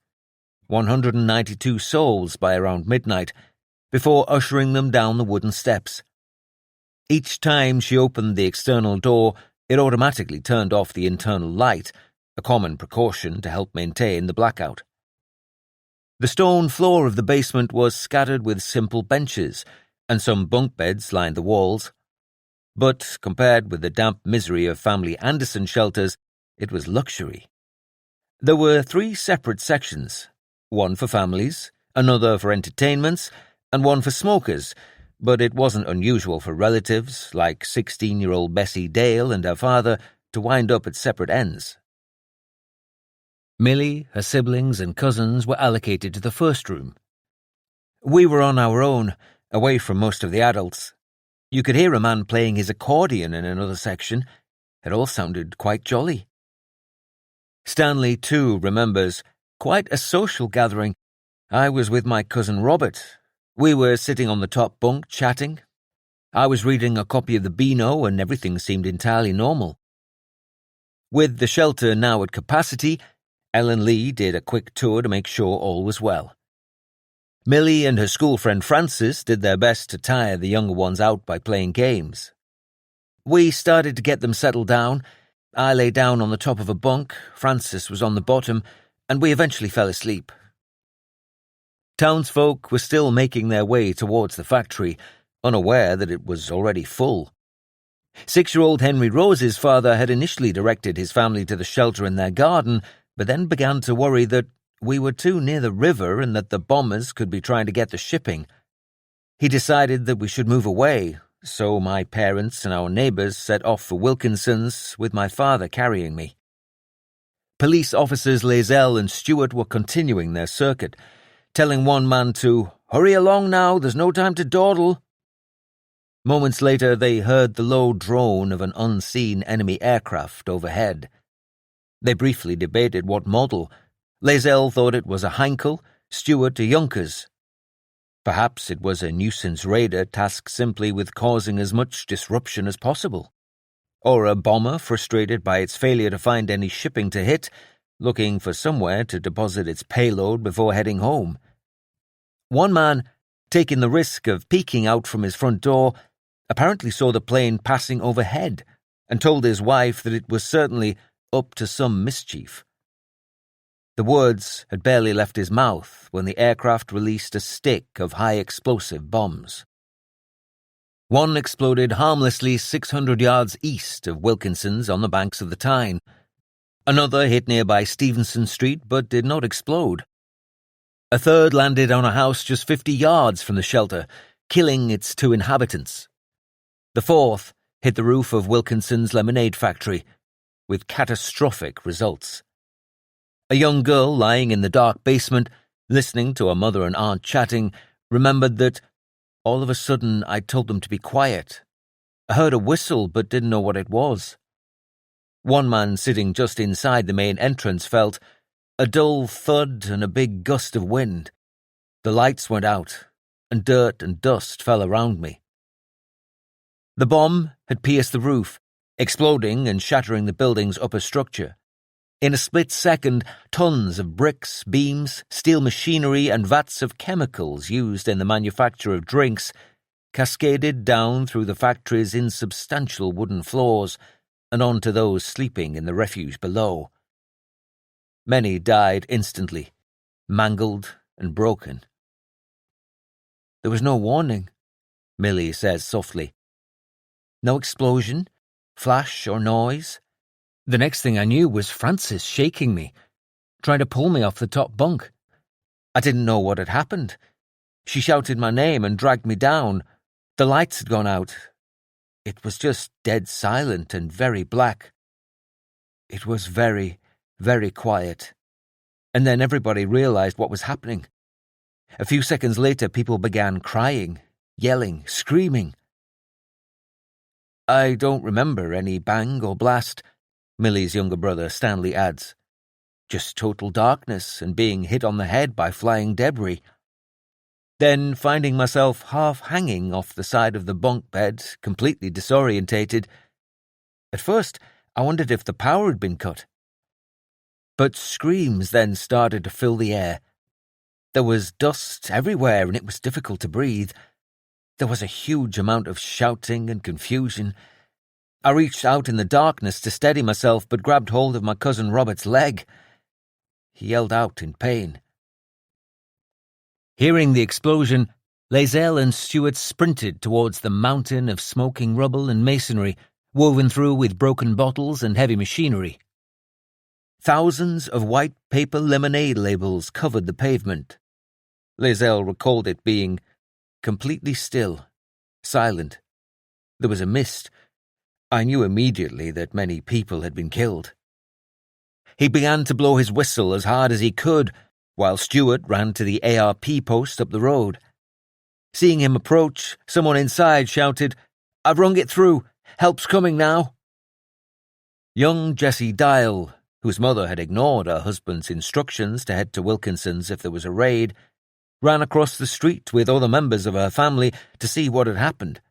192 souls by around midnight, before ushering them down the wooden steps. Each time she opened the external door, it automatically turned off the internal light, a common precaution to help maintain the blackout. The stone floor of the basement was scattered with simple benches, and some bunk beds lined the walls. But compared with the damp misery of family Anderson shelters, it was luxury. There were 3 separate sections, one for families, another for entertainments, and one for smokers, but it wasn't unusual for relatives, like 16-year-old Bessie Dale and her father, to wind up at separate ends. Millie, her siblings and cousins were allocated to the first room. We were on our own, away from most of the adults. You could hear a man playing his accordion in another section. It all sounded quite jolly. Stanley, too, remembers quite a social gathering. I was with my cousin Robert. We were sitting on the top bunk chatting. I was reading a copy of the Beano and everything seemed entirely normal. With the shelter now at capacity, Ellen Lee did a quick tour to make sure all was well. Millie and her school friend Frances did their best to tire the younger ones out by playing games. We started to get them settled down. I lay down on the top of a bunk, Frances was on the bottom, and we eventually fell asleep. Townsfolk were still making their way towards the factory, unaware that it was already full. 6-year-old Henry Rose's father had initially directed his family to the shelter in their garden, but then began to worry that we were too near the river and that the bombers could be trying to get the shipping. He decided that we should move away, so my parents and our neighbours set off for Wilkinson's with my father carrying me. Police officers Lazelle and Stewart were continuing their circuit, telling one man to "Hurry along now, there's no time to dawdle." Moments later, they heard the low drone of an unseen enemy aircraft overhead. They briefly debated what model. Lazelle thought it was a Heinkel, Stewart a Junkers. Perhaps it was a nuisance raider tasked simply with causing as much disruption as possible. Or a bomber frustrated by its failure to find any shipping to hit, looking for somewhere to deposit its payload before heading home. One man, taking the risk of peeking out from his front door, apparently saw the plane passing overhead and told his wife that it was certainly up to some mischief. The words had barely left his mouth when the aircraft released a stick of high-explosive bombs. One exploded harmlessly 600 yards east of Wilkinson's on the banks of the Tyne. Another hit nearby Stevenson Street but did not explode. A third landed on a house just 50 yards from the shelter, killing its 2 inhabitants. The fourth hit the roof of Wilkinson's lemonade factory, with catastrophic results. A young girl lying in the dark basement, listening to her mother and aunt chatting, remembered that all of a sudden I told them to be quiet. I heard a whistle but didn't know what it was. One man sitting just inside the main entrance felt a dull thud and a big gust of wind. The lights went out, and dirt and dust fell around me. The bomb had pierced the roof, exploding and shattering the building's upper structure. In a split second, tons of bricks, beams, steel machinery, and vats of chemicals used in the manufacture of drinks cascaded down through the factory's insubstantial wooden floors and onto those sleeping in the refuge below. Many died instantly, mangled and broken. There was no warning, Millie says softly. No explosion, flash or noise. The next thing I knew was Frances shaking me, trying to pull me off the top bunk. I didn't know what had happened. She shouted my name and dragged me down. The lights had gone out. It was just dead silent and very black. It was very, very quiet. And then everybody realized what was happening. A few seconds later, people began crying, yelling, screaming. I don't remember any bang or blast, Millie's younger brother Stanley adds. Just total darkness and being hit on the head by flying debris. Then, finding myself half hanging off the side of the bunk bed, completely disorientated. At first, I wondered if the power had been cut. But screams then started to fill the air. There was dust everywhere and it was difficult to breathe. There was a huge amount of shouting and confusion. I reached out in the darkness to steady myself but grabbed hold of my cousin Robert's leg. He yelled out in pain. Hearing the explosion, Lazelle and Stewart sprinted towards the mountain of smoking rubble and masonry, woven through with broken bottles and heavy machinery. Thousands of white paper lemonade labels covered the pavement. Lazelle recalled it being completely still, silent. There was a mist. I knew immediately that many people had been killed. He began to blow his whistle as hard as he could, while Stewart ran to the ARP post up the road. Seeing him approach, someone inside shouted, "I've rung it through. Help's coming now." Young Jessie Dial, whose mother had ignored her husband's instructions to head to Wilkinson's if there was a raid, ran across the street with other members of her family to see what had happened.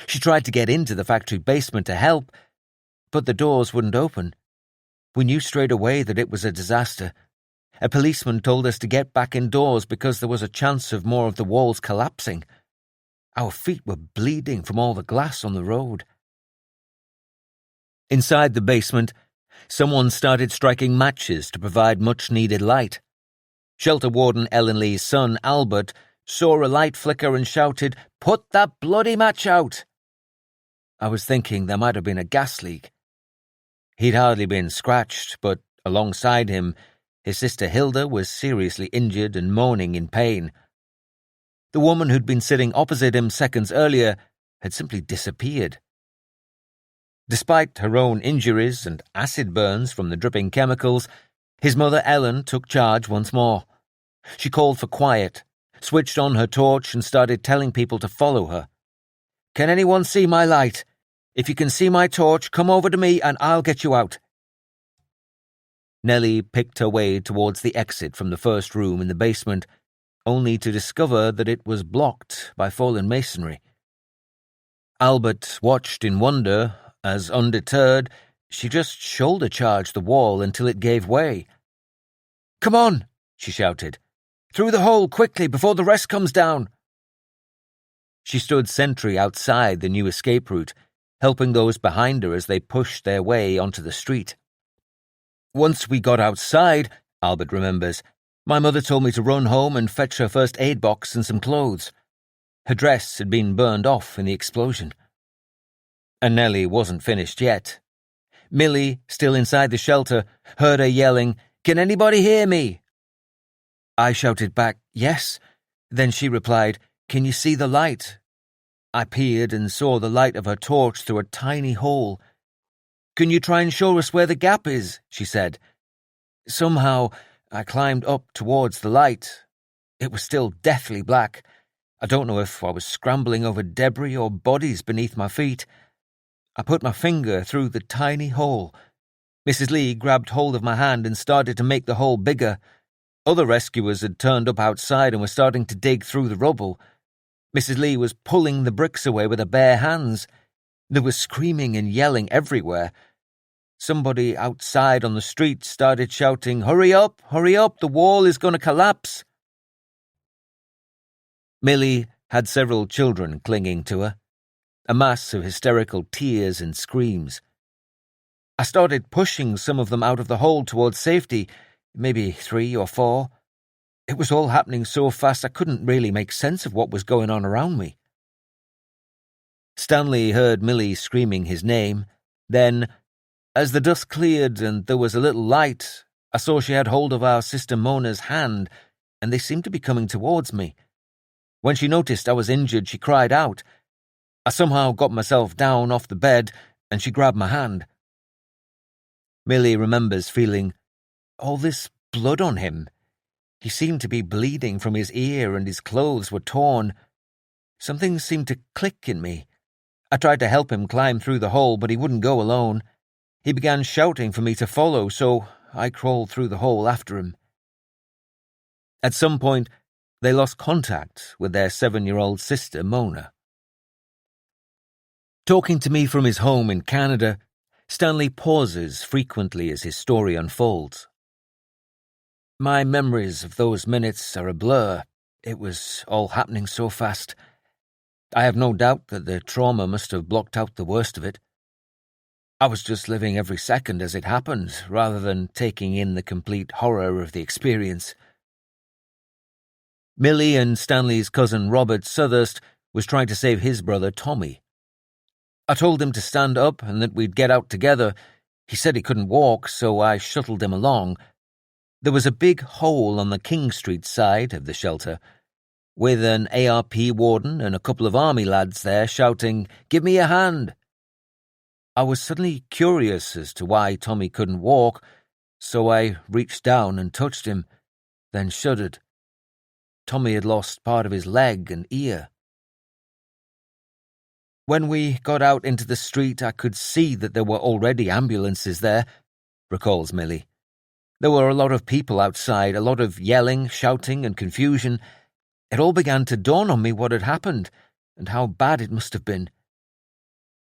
She tried to get into the factory basement to help, but the doors wouldn't open. We knew straight away that it was a disaster. A policeman told us to get back indoors because there was a chance of more of the walls collapsing. Our feet were bleeding from all the glass on the road. Inside the basement, someone started striking matches to provide much-needed light. Shelter Warden Ellen Lee's son, Albert, saw a light flicker and shouted, "Put that bloody match out!" I was thinking there might have been a gas leak. He'd hardly been scratched, but alongside him, His sister Hilda was seriously injured and moaning in pain. The woman who'd been sitting opposite him seconds earlier had simply disappeared. Despite her own injuries and acid burns from the dripping chemicals, his mother Ellen took charge once more. She called for quiet, switched on her torch and started telling people to follow her. "Can anyone see my light? If you can see my torch, come over to me and I'll get you out." Nellie picked her way towards the exit from the first room in the basement, only to discover that it was blocked by fallen masonry. Albert watched in wonder as, undeterred, she just shoulder-charged the wall until it gave way. "Come on," she shouted. "Through the hole, quickly, before the rest comes down." She stood sentry outside the new escape route, helping those behind her as they pushed their way onto the street. "Once we got outside," Albert remembers, "my mother told me to run home and fetch her first aid box and some clothes. Her dress had been burned off in the explosion." And Nellie wasn't finished yet. Millie, still inside the shelter, heard her yelling, "Can anybody hear me?" I shouted back, "Yes." Then she replied, "Can you see the light?" I peered and saw the light of her torch through a tiny hole. "Can you try and show us where the gap is?" she said. Somehow, I climbed up towards the light. It was still deathly black. I don't know if I was scrambling over debris or bodies beneath my feet. I put my finger through the tiny hole. Mrs. Lee grabbed hold of my hand and started to make the hole bigger. Other rescuers had turned up outside and were starting to dig through the rubble. Mrs. Lee was pulling the bricks away with her bare hands. There was screaming and yelling everywhere. Somebody outside on the street started shouting, hurry up, the wall is going to collapse." Millie had several children clinging to her, a mass of hysterical tears and screams. I started pushing some of them out of the hole towards safety, maybe 3 or 4. It was all happening so fast I couldn't really make sense of what was going on around me. Stanley heard Millie screaming his name. Then, as the dust cleared and there was a little light, I saw she had hold of our sister Mona's hand, and they seemed to be coming towards me. When she noticed I was injured, she cried out. I somehow got myself down off the bed, and she grabbed my hand. Millie remembers feeling all this blood on him. He seemed to be bleeding from his ear and his clothes were torn. Something seemed to click in me. I tried to help him climb through the hole, but he wouldn't go alone. He began shouting for me to follow, so I crawled through the hole after him. At some point, they lost contact with their 7-year-old sister, Mona. Talking to me from his home in Canada, Stanley pauses frequently as his story unfolds. My memories of those minutes are a blur. It was all happening so fast. I have no doubt that the trauma must have blocked out the worst of it. I was just living every second as it happened, rather than taking in the complete horror of the experience. Millie and Stanley's cousin Robert Sutherst was trying to save his brother Tommy. I told him to stand up and that we'd get out together. He said he couldn't walk, so I shuttled him along. There was a big hole on the King Street side of the shelter, with an ARP warden and a couple of army lads there shouting, "Give me a hand!" I was suddenly curious as to why Tommy couldn't walk, so I reached down and touched him, then shuddered. Tommy had lost part of his leg and ear. When we got out into the street, I could see that there were already ambulances there, recalls Millie. There were a lot of people outside, a lot of yelling, shouting, and confusion. It all began to dawn on me what had happened, and how bad it must have been.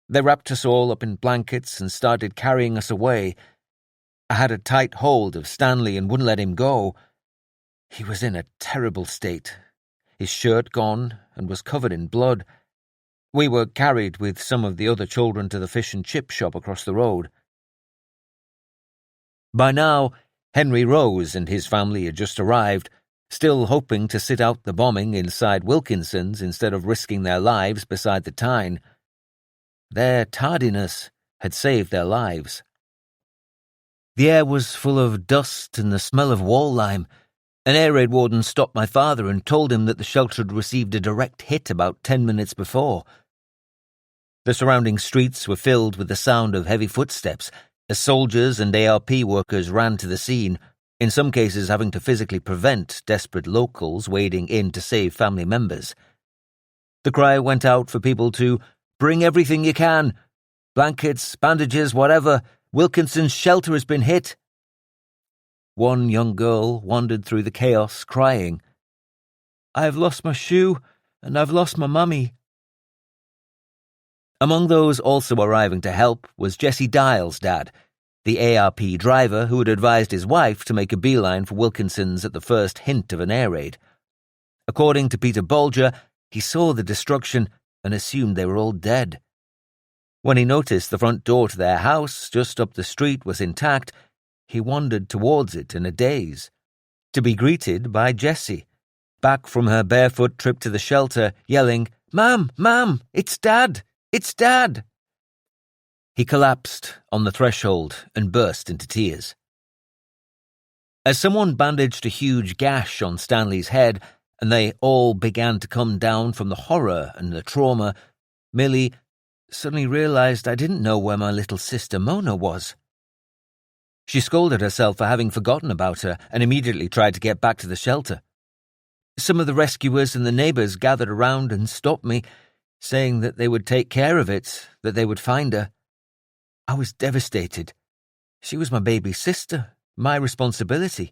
They wrapped us all up in blankets and started carrying us away. I had a tight hold of Stanley and wouldn't let him go. He was in a terrible state, his shirt gone and was covered in blood. We were carried with some of the other children to the fish and chip shop across the road. By now, Henry Rose and his family had just arrived, still hoping to sit out the bombing inside Wilkinson's instead of risking their lives beside the Tyne. Their tardiness had saved their lives. The air was full of dust and the smell of wall lime. An air raid warden stopped my father and told him that the shelter had received a direct hit about 10 minutes before. The surrounding streets were filled with the sound of heavy footsteps as soldiers and ARP workers ran to the scene, in some cases having to physically prevent desperate locals wading in to save family members. The cry went out for people to bring everything you can. Blankets, bandages, whatever. Wilkinson's shelter has been hit. One young girl wandered through the chaos crying, "I've lost my shoe and I've lost my mummy." Among those also arriving to help was Jesse Dial's dad, the ARP driver who had advised his wife to make a beeline for Wilkinson's at the first hint of an air raid. According to Peter Bolger, he saw the destruction and assumed they were all dead. When he noticed the front door to their house just up the street was intact, he wandered towards it in a daze, to be greeted by Jessie, back from her barefoot trip to the shelter, yelling, "Ma'am, Ma'am, it's Dad! It's Dad!" He collapsed on the threshold and burst into tears. As someone bandaged a huge gash on Stanley's head and they all began to come down from the horror and the trauma, Millie suddenly realized I didn't know where my little sister Mona was. She scolded herself for having forgotten about her and immediately tried to get back to the shelter. Some of the rescuers and the neighbors gathered around and stopped me, saying that they would take care of it, that they would find her. I was devastated. She was my baby sister, my responsibility.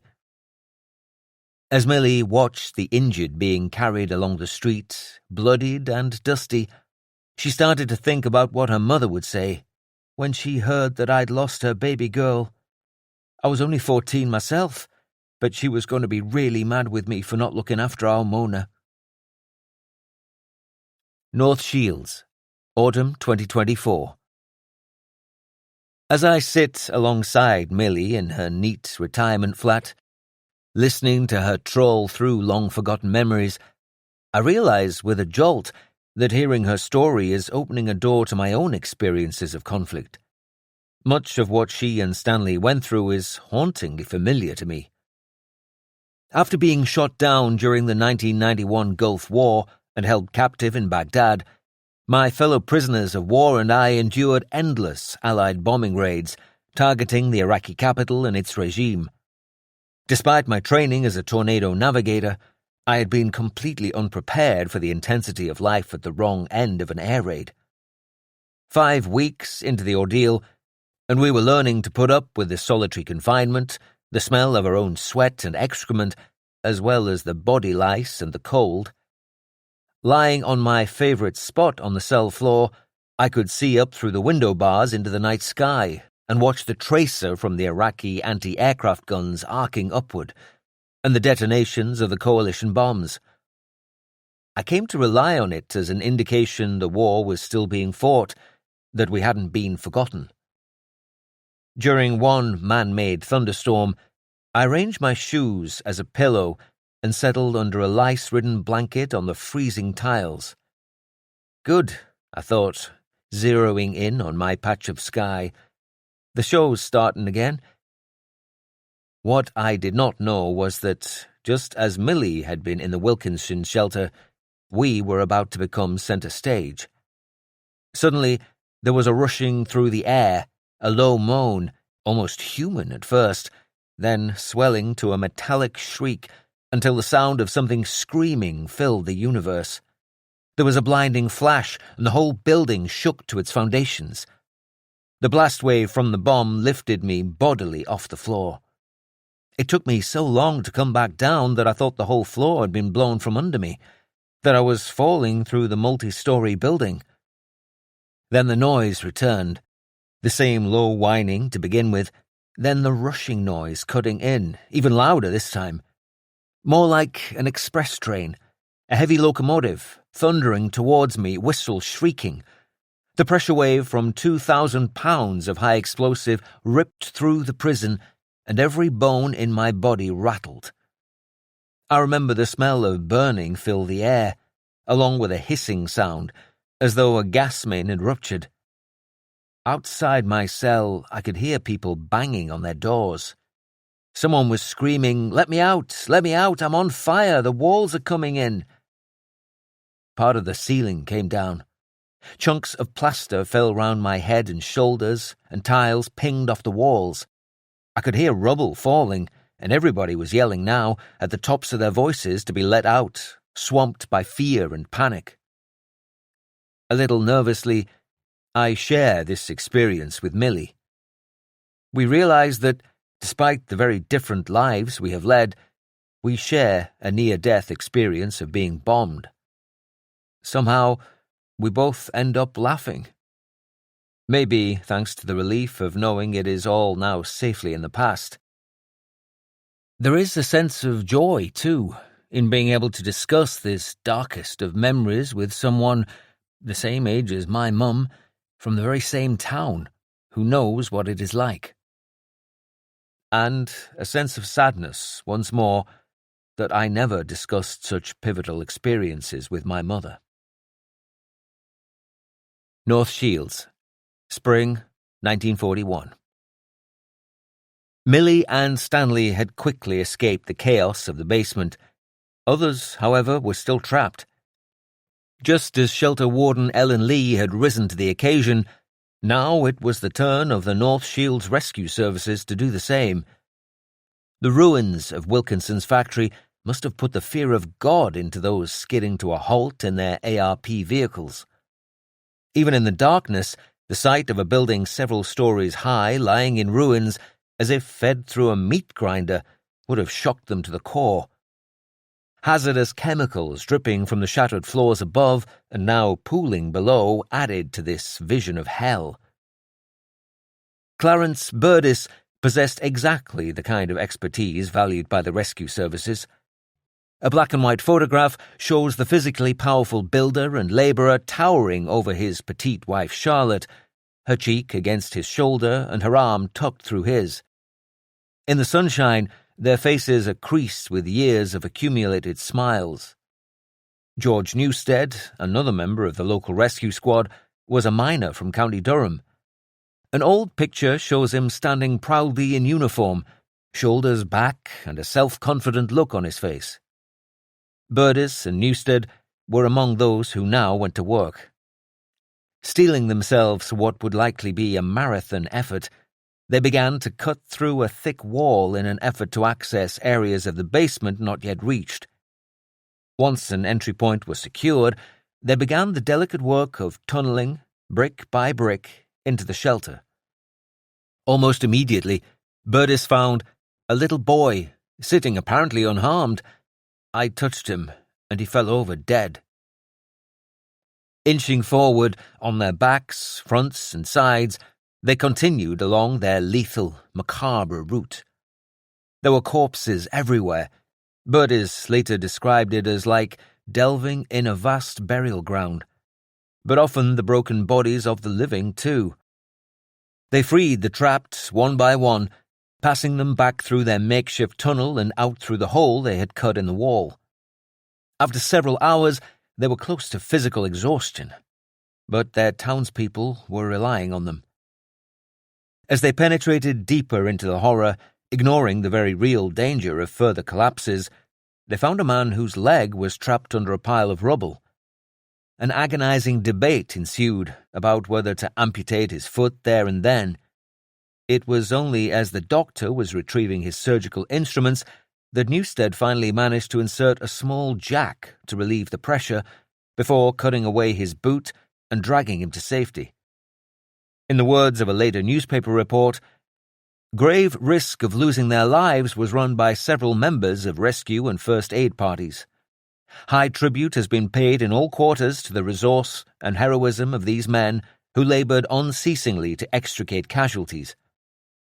As Millie watched the injured being carried along the street, bloodied and dusty, she started to think about what her mother would say when she heard that I'd lost her baby girl. I was only 14 myself, but she was going to be really mad with me for not looking after our Mona. North Shields, Autumn 2024. As I sit alongside Millie in her neat retirement flat, listening to her trawl through long-forgotten memories, I realize with a jolt that hearing her story is opening a door to my own experiences of conflict. Much of what she and Stanley went through is hauntingly familiar to me. After being shot down during the 1991 Gulf War and held captive in Baghdad, my fellow prisoners of war and I endured endless Allied bombing raids, targeting the Iraqi capital and its regime. Despite my training as a tornado navigator, I had been completely unprepared for the intensity of life at the wrong end of an air raid. 5 weeks into the ordeal, and we were learning to put up with the solitary confinement, the smell of our own sweat and excrement, as well as the body lice and the cold. Lying on my favourite spot on the cell floor, I could see up through the window bars into the night sky and watch the tracer from the Iraqi anti-aircraft guns arcing upward, and the detonations of the coalition bombs. I came to rely on it as an indication the war was still being fought, that we hadn't been forgotten. During one man-made thunderstorm, I arranged my shoes as a pillow and settled under a lice-ridden blanket on the freezing tiles. Good, I thought, zeroing in on my patch of sky. The show's starting again. What I did not know was that, just as Millie had been in the Wilkinson shelter, we were about to become centre stage. Suddenly, there was a rushing through the air, a low moan, almost human at first, then swelling to a metallic shriek until the sound of something screaming filled the universe. There was a blinding flash, and the whole building shook to its foundations. The blast wave from the bomb lifted me bodily off the floor. It took me so long to come back down that I thought the whole floor had been blown from under me, that I was falling through the multi-story building. Then the noise returned, the same low whining to begin with, then the rushing noise cutting in, even louder this time. More like an express train, a heavy locomotive, thundering towards me, whistle shrieking. The pressure wave from 2,000 pounds of high explosive ripped through the prison, and every bone in my body rattled. I remember the smell of burning filled the air, along with a hissing sound, as though a gas main had ruptured. Outside my cell, I could hear people banging on their doors. Someone was screaming, "Let me out! Let me out! I'm on fire! The walls are coming in!" Part of the ceiling came down. Chunks of plaster fell round my head and shoulders, and tiles pinged off the walls. I could hear rubble falling, and everybody was yelling now, at the tops of their voices, to be let out, swamped by fear and panic. A little nervously, I share this experience with Millie. We realize that, despite the very different lives we have led, we share a near-death experience of being bombed. Somehow, we both end up laughing. Maybe thanks to the relief of knowing it is all now safely in the past. There is a sense of joy, too, in being able to discuss this darkest of memories with someone the same age as my mum, from the very same town, who knows what it is like. And a sense of sadness, once more, that I never discussed such pivotal experiences with my mother. North Shields, Spring, 1941. Millie and Stanley had quickly escaped the chaos of the basement. Others, however, were still trapped. Just as shelter warden Ellen Lee had risen to the occasion, now it was the turn of the North Shields rescue services to do the same. The ruins of Wilkinson's factory must have put the fear of God into those skidding to a halt in their ARP vehicles. Even in the darkness, the sight of a building several stories high lying in ruins, as if fed through a meat grinder, would have shocked them to the core. Hazardous chemicals dripping from the shattered floors above and now pooling below added to this vision of hell. Clarence Burdis possessed exactly the kind of expertise valued by the rescue services. A black-and-white photograph shows the physically powerful builder and labourer towering over his petite wife Charlotte, her cheek against his shoulder and her arm tucked through his. In the sunshine, their faces are creased with years of accumulated smiles. George Newstead, another member of the local rescue squad, was a miner from County Durham. An old picture shows him standing proudly in uniform, shoulders back and a self-confident look on his face. Burdis and Newstead were among those who now went to work. Steeling themselves for what would likely be a marathon effort, they began to cut through a thick wall in an effort to access areas of the basement not yet reached. Once an entry point was secured, they began the delicate work of tunnelling, brick by brick, into the shelter. Almost immediately, Burdis found a little boy, sitting apparently unharmed. I touched him, and he fell over dead. Inching forward on their backs, fronts, and sides, they continued along their lethal, macabre route. There were corpses everywhere. Burdis later described it as like delving in a vast burial ground, but often the broken bodies of the living, too. They freed the trapped one by one, passing them back through their makeshift tunnel and out through the hole they had cut in the wall. After several hours, they were close to physical exhaustion, but their townspeople were relying on them. As they penetrated deeper into the horror, ignoring the very real danger of further collapses, they found a man whose leg was trapped under a pile of rubble. An agonizing debate ensued about whether to amputate his foot there and then. It was only as the doctor was retrieving his surgical instruments that Newstead finally managed to insert a small jack to relieve the pressure before cutting away his boot and dragging him to safety. In the words of a later newspaper report, grave risk of losing their lives was run by several members of rescue and first aid parties. High tribute has been paid in all quarters to the resource and heroism of these men who laboured unceasingly to extricate casualties.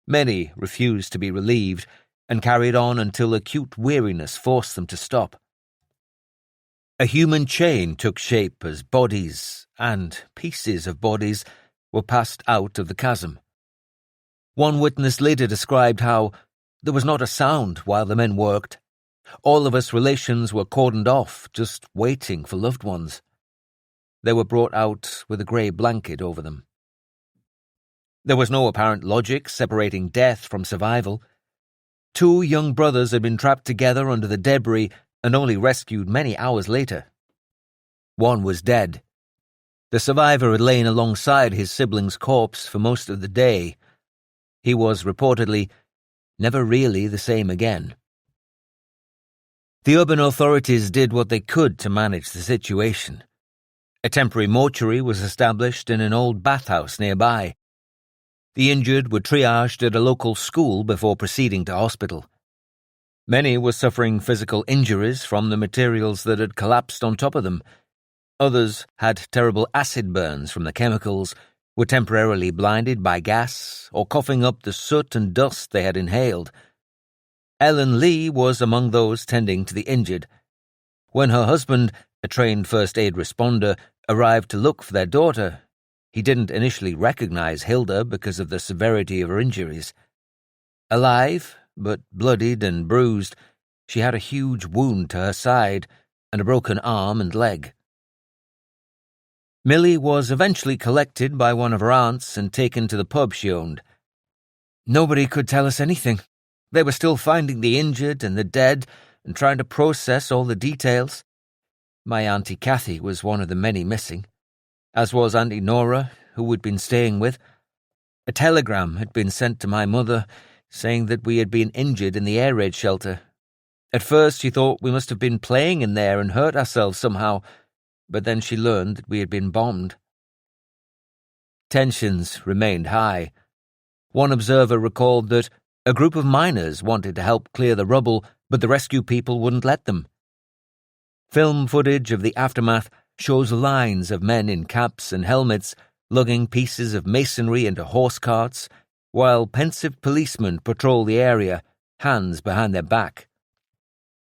Many refused to be relieved and carried on until acute weariness forced them to stop. A human chain took shape as bodies and pieces of bodies were passed out of the chasm. One witness later described how there was not a sound while the men worked. All of us relations were cordoned off, just waiting for loved ones. They were brought out with a grey blanket over them. There was no apparent logic separating death from survival. Two young brothers had been trapped together under the debris and only rescued many hours later. One was dead. The survivor had lain alongside his sibling's corpse for most of the day. He was reportedly never really the same again. The urban authorities did what they could to manage the situation. A temporary mortuary was established in an old bathhouse nearby. The injured were triaged at a local school before proceeding to hospital. Many were suffering physical injuries from the materials that had collapsed on top of them. Others had terrible acid burns from the chemicals, were temporarily blinded by gas, or coughing up the soot and dust they had inhaled. Ellen Lee was among those tending to the injured. When her husband, a trained first aid responder, arrived to look for their daughter, he didn't initially recognize Hilda because of the severity of her injuries. Alive, but bloodied and bruised, she had a huge wound to her side and a broken arm and leg. Millie was eventually collected by one of her aunts and taken to the pub she owned. Nobody could tell us anything. They were still finding the injured and the dead and trying to process all the details. My Auntie Kathy was one of the many missing, as was Auntie Nora, who we'd been staying with. A telegram had been sent to my mother saying that we had been injured in the air raid shelter. At first she thought we must have been playing in there and hurt ourselves somehow, but then she learned that we had been bombed. Tensions remained high. One observer recalled that a group of miners wanted to help clear the rubble, but the rescue people wouldn't let them. Film footage of the aftermath shows lines of men in caps and helmets lugging pieces of masonry into horse carts, while pensive policemen patrol the area, hands behind their back.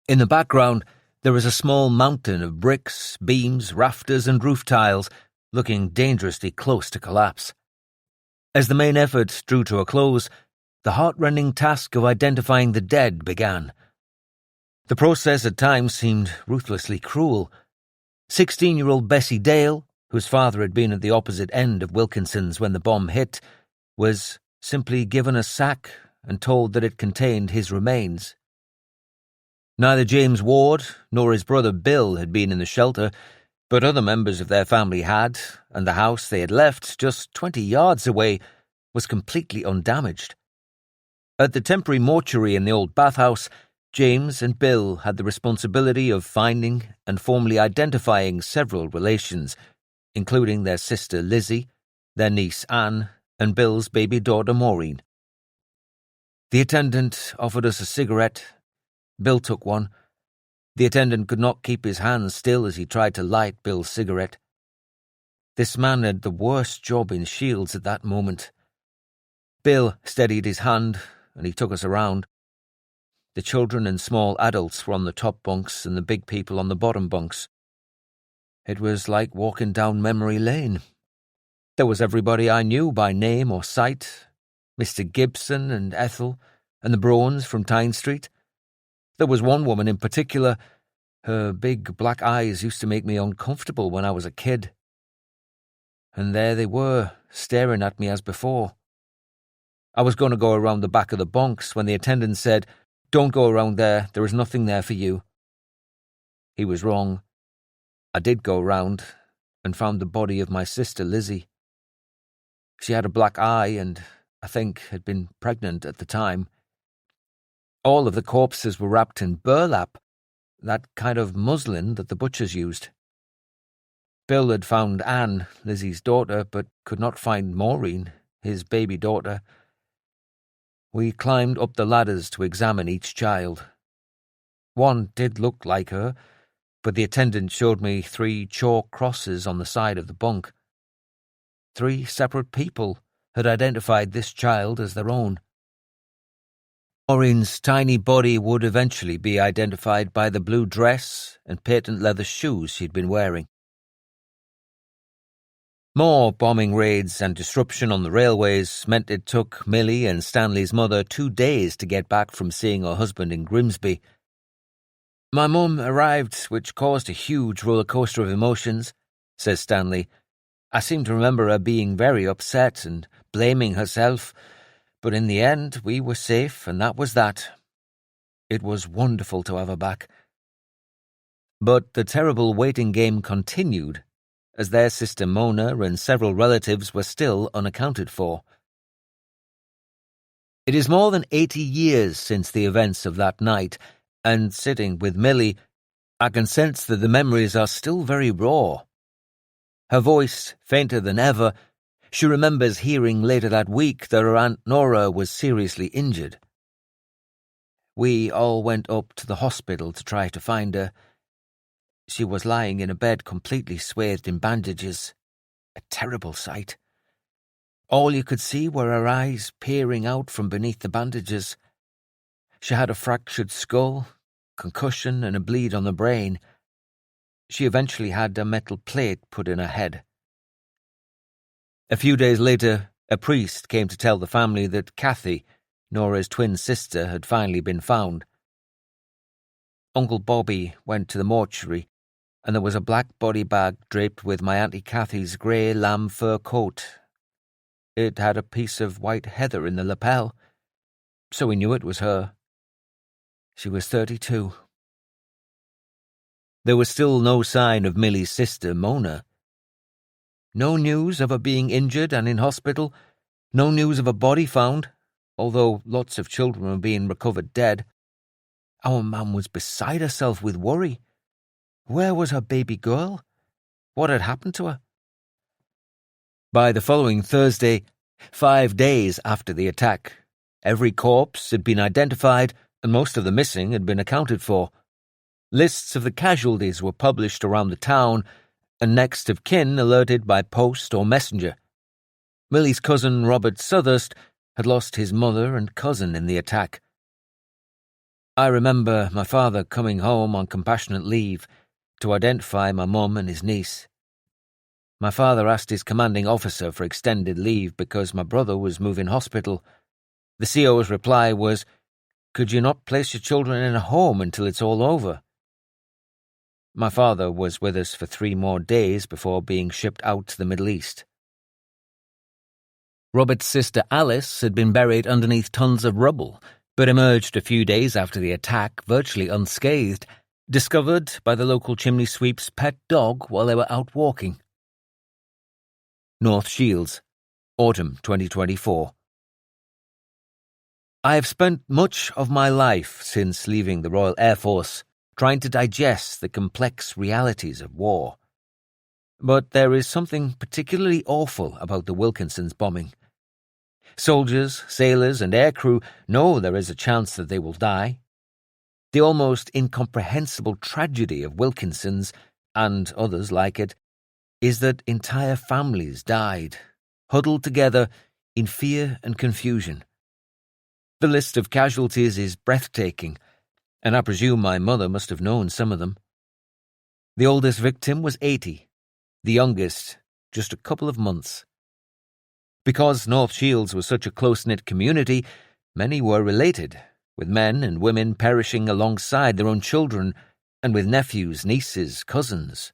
In the background, there is a small mountain of bricks, beams, rafters, and roof tiles, looking dangerously close to collapse. As the main effort drew to a close, the heart-rending task of identifying the dead began. The process at times seemed ruthlessly cruel. 16-year-old Bessie Dale, whose father had been at the opposite end of Wilkinson's when the bomb hit, was simply given a sack and told that it contained his remains. Neither James Ward nor his brother Bill had been in the shelter, but other members of their family had, and the house they had left just 20 yards away was completely undamaged. At the temporary mortuary in the old bathhouse, James and Bill had the responsibility of finding and formally identifying several relations, including their sister Lizzie, their niece Anne, and Bill's baby daughter Maureen. The attendant offered us a cigarette. Bill took one. The attendant could not keep his hands still as he tried to light Bill's cigarette. This man had the worst job in Shields at that moment. Bill steadied his hand, and he took us around. The children and small adults were on the top bunks and the big people on the bottom bunks. It was like walking down memory lane. There was everybody I knew by name or sight, Mr. Gibson and Ethel, and the Browns from Tyne Street. There was one woman in particular. Her big black eyes used to make me uncomfortable when I was a kid. And there they were, staring at me as before. I was going to go around the back of the bunks when the attendant said, "Don't go around there, there is nothing there for you." He was wrong. I did go round and found the body of my sister Lizzie. She had a black eye and, I think, had been pregnant at the time. All of the corpses were wrapped in burlap, that kind of muslin that the butchers used. Bill had found Anne, Lizzie's daughter, but could not find Maureen, his baby daughter. We climbed up the ladders to examine each child. One did look like her, but the attendant showed me 3 chalk crosses on the side of the bunk. 3 separate people had identified this child as their own. Maureen's tiny body would eventually be identified by the blue dress and patent leather shoes she'd been wearing. More bombing raids and disruption on the railways meant it took Millie and Stanley's mother 2 days to get back from seeing her husband in Grimsby. "My mum arrived, which caused a huge roller coaster of emotions," says Stanley. "I seem to remember her being very upset and blaming herself, but in the end we were safe, and that was that. It was wonderful to have her back. But the terrible waiting game continued, as their sister Mona and several relatives were still unaccounted for. It is more than 80 years since the events of that night, and sitting with Millie, I can sense that the memories are still very raw. Her voice fainter than ever, she remembers hearing later that week that her Aunt Nora was seriously injured. We all went up to the hospital to try to find her. She was lying in a bed completely swathed in bandages. A terrible sight. All you could see were her eyes peering out from beneath the bandages. She had a fractured skull, concussion, and a bleed on the brain. She eventually had a metal plate put in her head. A few days later, a priest came to tell the family that Kathy, Nora's twin sister, had finally been found. Uncle Bobby went to the mortuary, and there was a black body bag draped with my Auntie Kathy's grey lamb fur coat. It had a piece of white heather in the lapel, so we knew it was her. She was 32. There was still no sign of Millie's sister, Mona. No news of her being injured and in hospital, no news of a body found, although lots of children were being recovered dead. Our mum was beside herself with worry. Where was her baby girl? What had happened to her? By the following Thursday, 5 days after the attack, every corpse had been identified and most of the missing had been accounted for. Lists of the casualties were published around the town, and next of kin alerted by post or messenger. Millie's cousin Robert Southurst had lost his mother and cousin in the attack. I remember my father coming home on compassionate leave to identify my mum and his niece. My father asked his commanding officer for extended leave because my brother was moving hospital. The CO's reply was, "Could you not place your children in a home until it's all over?" My father was with us for 3 more days before being shipped out to the Middle East. Robert's sister Alice had been buried underneath tons of rubble, but emerged a few days after the attack virtually unscathed, discovered by the local chimney sweep's pet dog while they were out walking. North Shields, Autumn 2024. I have spent much of my life since leaving the Royal Air Force trying to digest the complex realities of war. But there is something particularly awful about the Wilkinson's bombing. Soldiers, sailors, and aircrew know there is a chance that they will die. The almost incomprehensible tragedy of Wilkinson's, and others like it, is that entire families died, huddled together in fear and confusion. The list of casualties is breathtaking, and I presume my mother must have known some of them. The oldest victim was 80, the youngest just a couple of months. Because North Shields was such a close-knit community, many were related, with men and women perishing alongside their own children, and with nephews, nieces, cousins.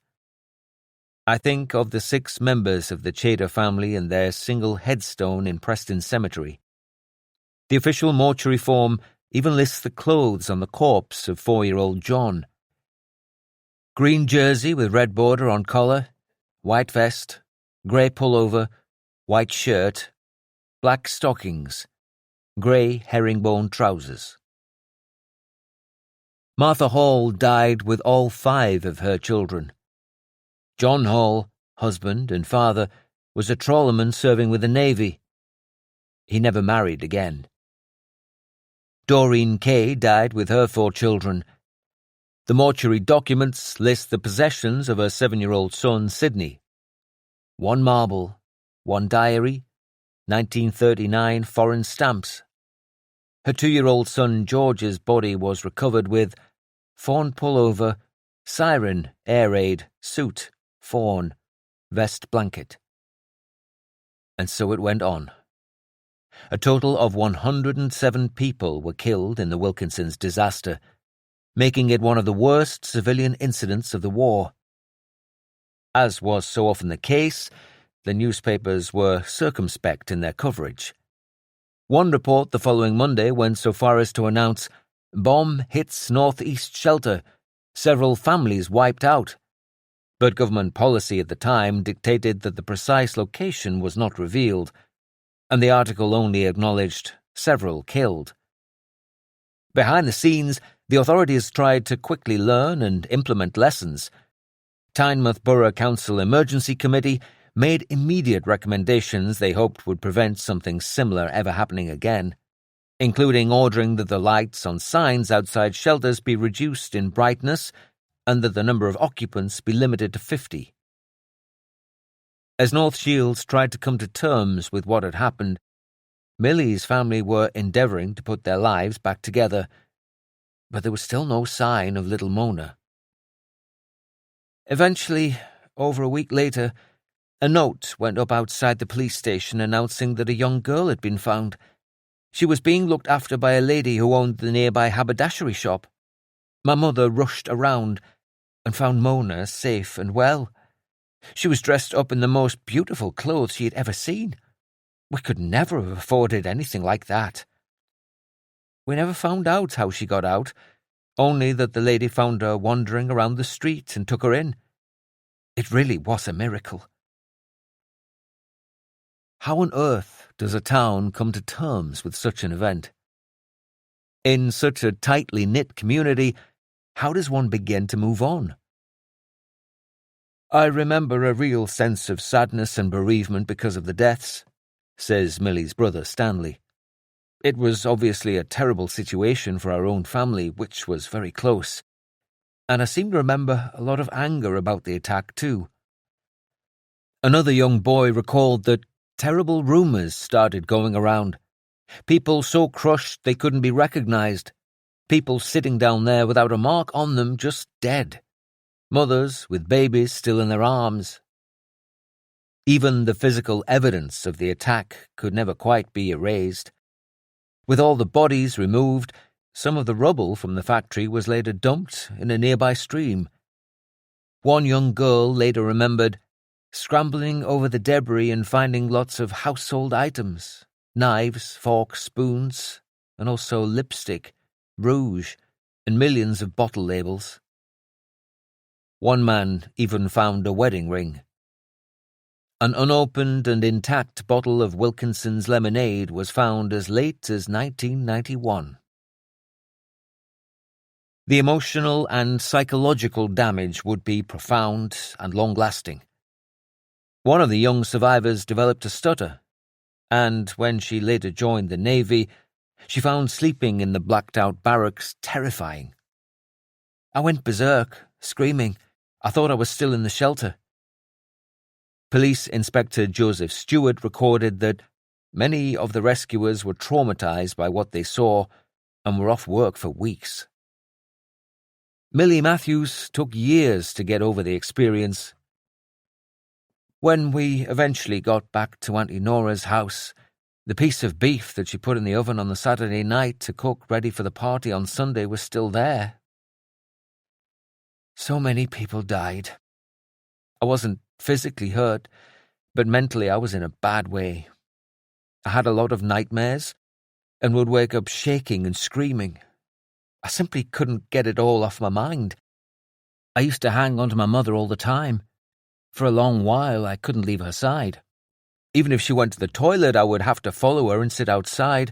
I think of the 6 members of the Chater family and their single headstone in Preston Cemetery. The official mortuary form even lists the clothes on the corpse of 4-year-old John. Green jersey with red border on collar, white vest, grey pullover, white shirt, black stockings, grey herringbone trousers. Martha Hall died with all 5 of her children. John Hall, husband and father, was a trawlerman serving with the Navy. He never married again. Doreen Kay died with her 4 children. The mortuary documents list the possessions of her 7-year-old son, Sidney. 1 marble, 1 diary, 1939 foreign stamps. Her 2-year-old son, George's body was recovered with fawn pullover, siren, air raid, suit, fawn, vest blanket. And so it went on. A total of 107 people were killed in the Wilkinson's disaster, making it one of the worst civilian incidents of the war. As was so often the case, the newspapers were circumspect in their coverage. One report the following Monday went so far as to announce, "Bomb hits northeast shelter. Several families wiped out." But government policy at the time dictated that the precise location was not revealed, and the article only acknowledged several killed. Behind the scenes, the authorities tried to quickly learn and implement lessons. Tynemouth Borough Council Emergency Committee made immediate recommendations they hoped would prevent something similar ever happening again, including ordering that the lights on signs outside shelters be reduced in brightness and that the number of occupants be limited to 50. As North Shields tried to come to terms with what had happened, Millie's family were endeavouring to put their lives back together, but there was still no sign of little Mona. Eventually, over a week later, a note went up outside the police station announcing that a young girl had been found. She was being looked after by a lady who owned the nearby haberdashery shop. My mother rushed around and found Mona safe and well. She was dressed up in the most beautiful clothes she had ever seen. We could never have afforded anything like that. We never found out how she got out, only that the lady found her wandering around the street and took her in. It really was a miracle. How on earth does a town come to terms with such an event? In such a tightly knit community, how does one begin to move on? "I remember a real sense of sadness and bereavement because of the deaths," says Millie's brother Stanley. "It was obviously a terrible situation for our own family, which was very close, and I seem to remember a lot of anger about the attack too." Another young boy recalled that terrible rumours started going around. People so crushed they couldn't be recognised. People sitting down there without a mark on them, just dead. Mothers with babies still in their arms. Even the physical evidence of the attack could never quite be erased. With all the bodies removed, some of the rubble from the factory was later dumped in a nearby stream. One young girl later remembered scrambling over the debris and finding lots of household items, knives, forks, spoons, and also lipstick, rouge, and millions of bottle labels. One man even found a wedding ring. An unopened and intact bottle of Wilkinson's lemonade was found as late as 1991. The emotional and psychological damage would be profound and long-lasting. One of the young survivors developed a stutter, and when she later joined the Navy, she found sleeping in the blacked-out barracks terrifying. "I went berserk, screaming. I thought I was still in the shelter." Police Inspector Joseph Stewart recorded that many of the rescuers were traumatized by what they saw and were off work for weeks. Millie Matthews took years to get over the experience. When we eventually got back to Auntie Nora's house, the piece of beef that she put in the oven on the Saturday night to cook ready for the party on Sunday was still there. So many people died. I wasn't physically hurt, but mentally I was in a bad way. I had a lot of nightmares and would wake up shaking and screaming. I simply couldn't get it all off my mind. I used to hang on to my mother all the time. For a long while, I couldn't leave her side. Even if she went to the toilet, I would have to follow her and sit outside.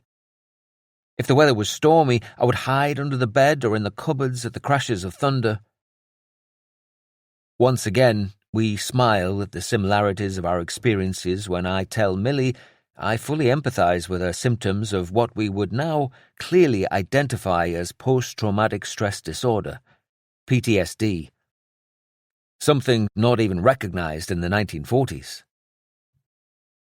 If the weather was stormy, I would hide under the bed or in the cupboards at the crashes of thunder. Once again, we smile at the similarities of our experiences when I tell Millie I fully empathise with her symptoms of what we would now clearly identify as post-traumatic stress disorder, PTSD. Something not even recognised in the 1940s.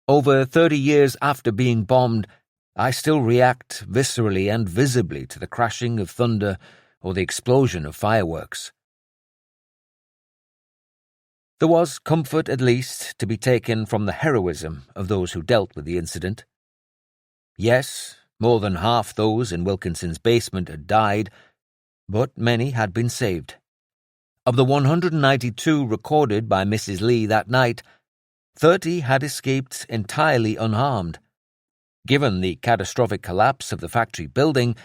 Over 30 years after being bombed, I still react viscerally and visibly to the crashing of thunder or the explosion of fireworks. There was comfort, at least, to be taken from the heroism of those who dealt with the incident. Yes, more than half those in Wilkinson's basement had died, but many had been saved. Of the 192 recorded by Mrs. Lee that night, 30 had escaped entirely unharmed. Given the catastrophic collapse of the factory building,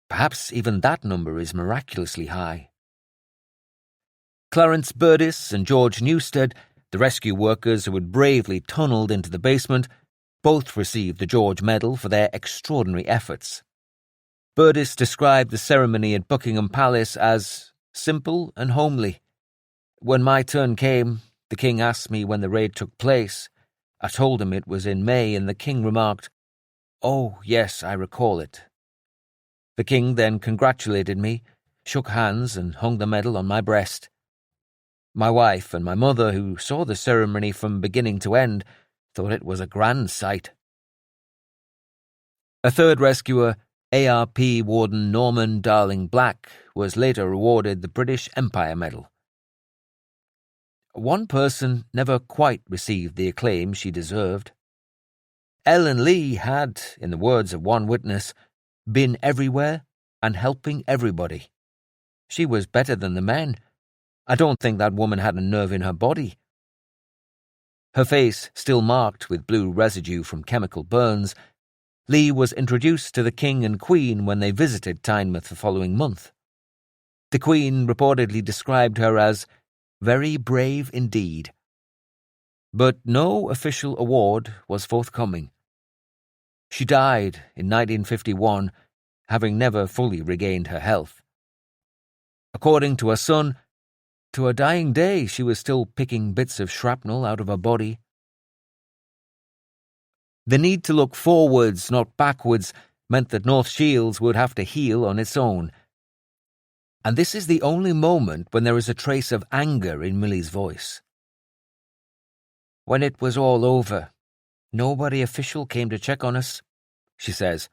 perhaps even that number is miraculously high. Clarence Burdis and George Newstead, the rescue workers who had bravely tunnelled into the basement, both received the George Medal for their extraordinary efforts. Burdis described the ceremony at Buckingham Palace as simple and homely. When my turn came, the King asked me when the raid took place. I told him it was in May, and the King remarked, "Oh, yes, I recall it." The King then congratulated me, shook hands, and hung the medal on my breast. My wife and my mother, who saw the ceremony from beginning to end, thought it was a grand sight. A third rescuer, ARP Warden Norman Darling Black, was later awarded the British Empire Medal. One person never quite received the acclaim she deserved. Ellen Lee had, in the words of one witness, been everywhere and helping everybody. She was better than the men. I don't think that woman had a nerve in her body. Her face still marked with blue residue from chemical burns, Lee was introduced to the King and Queen when they visited Tynemouth the following month. The Queen reportedly described her as very brave indeed. But no official award was forthcoming. She died in 1951, having never fully regained her health. According to her son, to her dying day she was still picking bits of shrapnel out of her body. The need to look forwards, not backwards, meant that North Shields would have to heal on its own. And this is the only moment when there is a trace of anger in Millie's voice. "When it was all over, nobody official came to check on us," she says.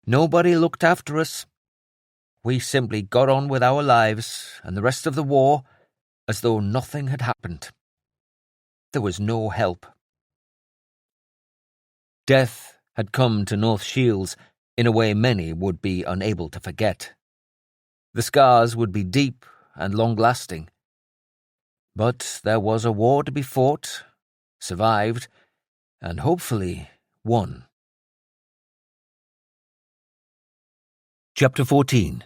"Nobody looked after us. We simply got on with our lives and the rest of the war as though nothing had happened. There was no help." Death had come to North Shields in a way many would be unable to forget. The scars would be deep and long-lasting. But there was a war to be fought, survived, and hopefully won. Chapter 14.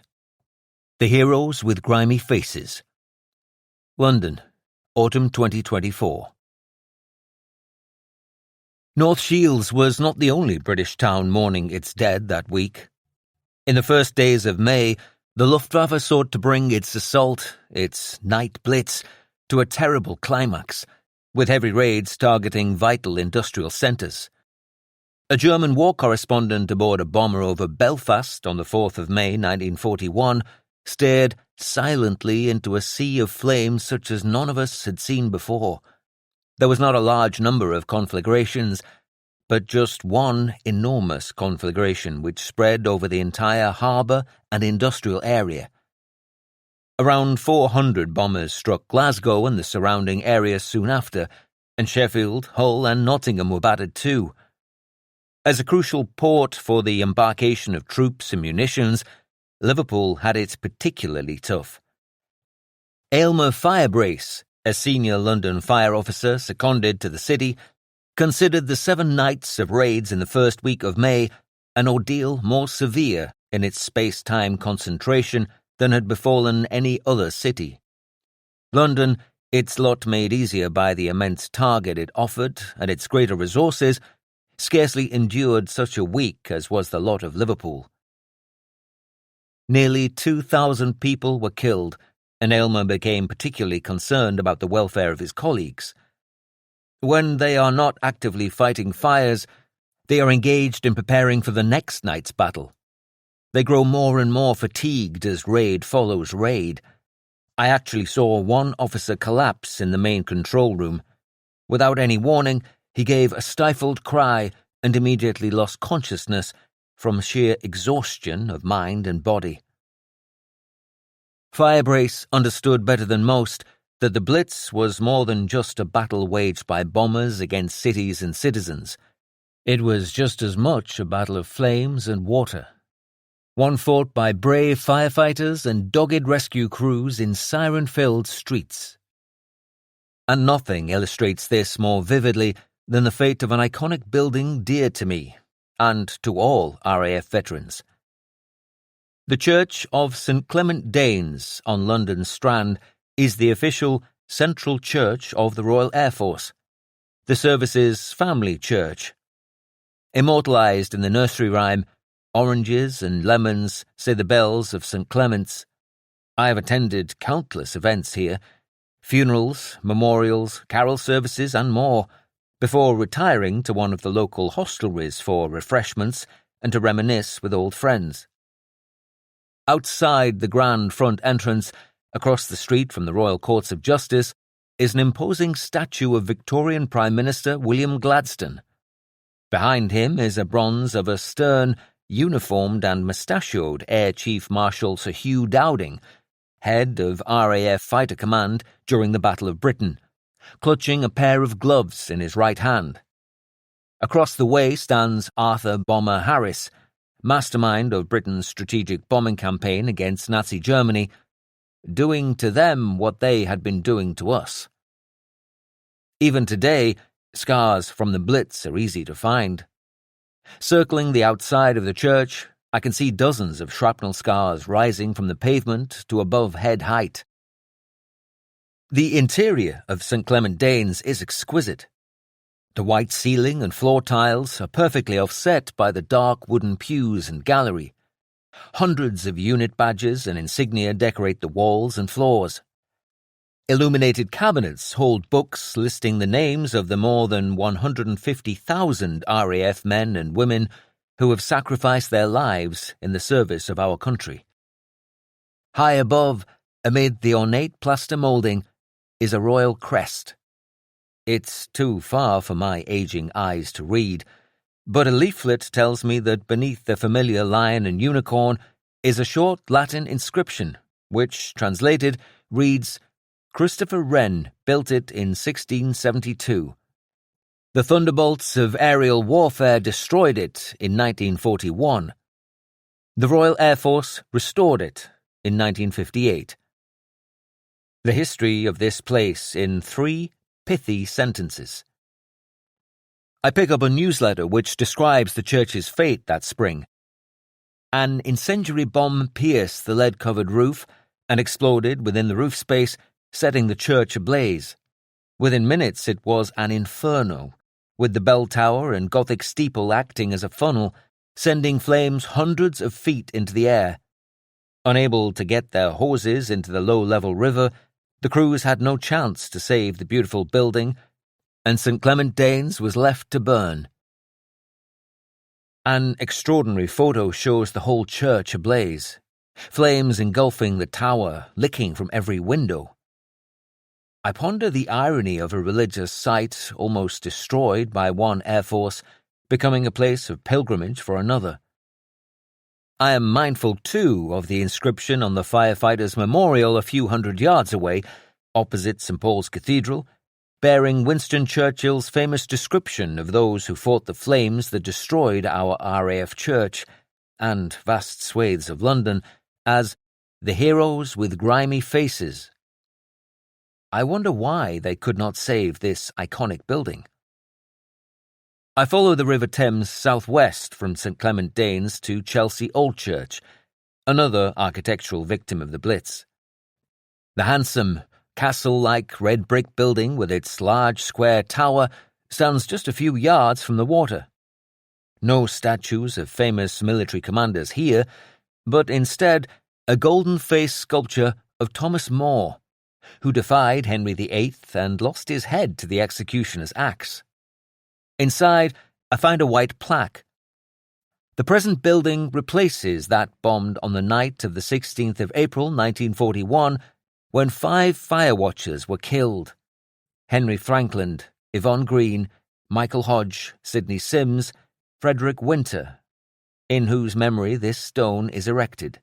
The Heroes with Grimy Faces. London, Autumn 2024. North Shields was not the only British town mourning its dead that week. In the first days of May, the Luftwaffe sought to bring its assault, its night blitz, to a terrible climax, with heavy raids targeting vital industrial centres. A German war correspondent aboard a bomber over Belfast on the 4th of May 1941 stared silently into a sea of flames such as none of us had seen before. There was not a large number of conflagrations, but just one enormous conflagration which spread over the entire harbour and industrial area. Around 400 bombers struck Glasgow and the surrounding area soon after, and Sheffield, Hull and Nottingham were battered too. As a crucial port for the embarkation of troops and munitions, Liverpool had it particularly tough. Aylmer Firebrace, a senior London fire officer seconded to the city, considered the 7 nights of raids in the first week of May an ordeal more severe in its space-time concentration than had befallen any other city. London, its lot made easier by the immense target it offered and its greater resources, scarcely endured such a week as was the lot of Liverpool. Nearly 2,000 people were killed, and Aylmer became particularly concerned about the welfare of his colleagues. When they are not actively fighting fires, they are engaged in preparing for the next night's battle. They grow more and more fatigued as raid follows raid. I actually saw one officer collapse in the main control room. Without any warning, he gave a stifled cry and immediately lost consciousness from sheer exhaustion of mind and body. Firebrace understood better than most that the Blitz was more than just a battle waged by bombers against cities and citizens. It was just as much a battle of flames and water. One fought by brave firefighters and dogged rescue crews in siren-filled streets. And nothing illustrates this more vividly than the fate of an iconic building dear to me, and to all RAF veterans. The Church of St Clement Danes on London's Strand is the official central church of the Royal Air Force, the service's family church. Immortalised in the nursery rhyme, "Oranges and lemons say the bells of St Clement's," I have attended countless events here, funerals, memorials, carol services and more, before retiring to one of the local hostelries for refreshments and to reminisce with old friends. Outside the grand front entrance, across the street from the Royal Courts of Justice, is an imposing statue of Victorian Prime Minister William Gladstone. Behind him is a bronze of a stern, uniformed and mustachioed Air Chief Marshal Sir Hugh Dowding, head of RAF Fighter Command during the Battle of Britain, clutching a pair of gloves in his right hand. Across the way stands Arthur Bomber Harris, mastermind of Britain's strategic bombing campaign against Nazi Germany, doing to them what they had been doing to us. Even today, scars from the Blitz are easy to find. Circling the outside of the church, I can see dozens of shrapnel scars rising from the pavement to above head height. The interior of St Clement Danes is exquisite. The white ceiling and floor tiles are perfectly offset by the dark wooden pews and gallery. Hundreds of unit badges and insignia decorate the walls and floors. Illuminated cabinets hold books listing the names of the more than 150,000 RAF men and women who have sacrificed their lives in the service of our country. High above, amid the ornate plaster moulding, is a royal crest. It's too far for my aging eyes to read, but a leaflet tells me that beneath the familiar lion and unicorn is a short Latin inscription, which, translated, reads, "Christopher Wren built it in 1672. The thunderbolts of aerial warfare destroyed it in 1941. The Royal Air Force restored it in 1958. The history of this place in 3 pithy sentences. I pick up a newsletter which describes the church's fate that spring. An incendiary bomb pierced the lead-covered roof and exploded within the roof space, setting the church ablaze. Within minutes it was an inferno, with the bell tower and Gothic steeple acting as a funnel, sending flames hundreds of feet into the air. Unable to get their hoses into the low-level river, the crews had no chance to save the beautiful building, and St Clement Danes was left to burn. An extraordinary photo shows the whole church ablaze, flames engulfing the tower, licking from every window. I ponder the irony of a religious site almost destroyed by one Air Force, becoming a place of pilgrimage for another. I am mindful, too, of the inscription on the firefighters' memorial a few hundred yards away, opposite St Paul's Cathedral, bearing Winston Churchill's famous description of those who fought the flames that destroyed our RAF church and vast swathes of London as the heroes with grimy faces. I wonder why they could not save this iconic building. I follow the River Thames southwest from St Clement Danes to Chelsea Old Church, another architectural victim of the Blitz. The handsome, castle-like red brick building with its large square tower stands just a few yards from the water. No statues of famous military commanders here, but instead a golden-faced sculpture of Thomas More, who defied Henry VIII and lost his head to the executioner's axe. Inside, I find a white plaque. The present building replaces that bombed on the night of the 16th of April 1941, when 5 fire watchers were killed. Henry Frankland, Yvonne Green, Michael Hodge, Sidney Sims, Frederick Winter, in whose memory this stone is erected.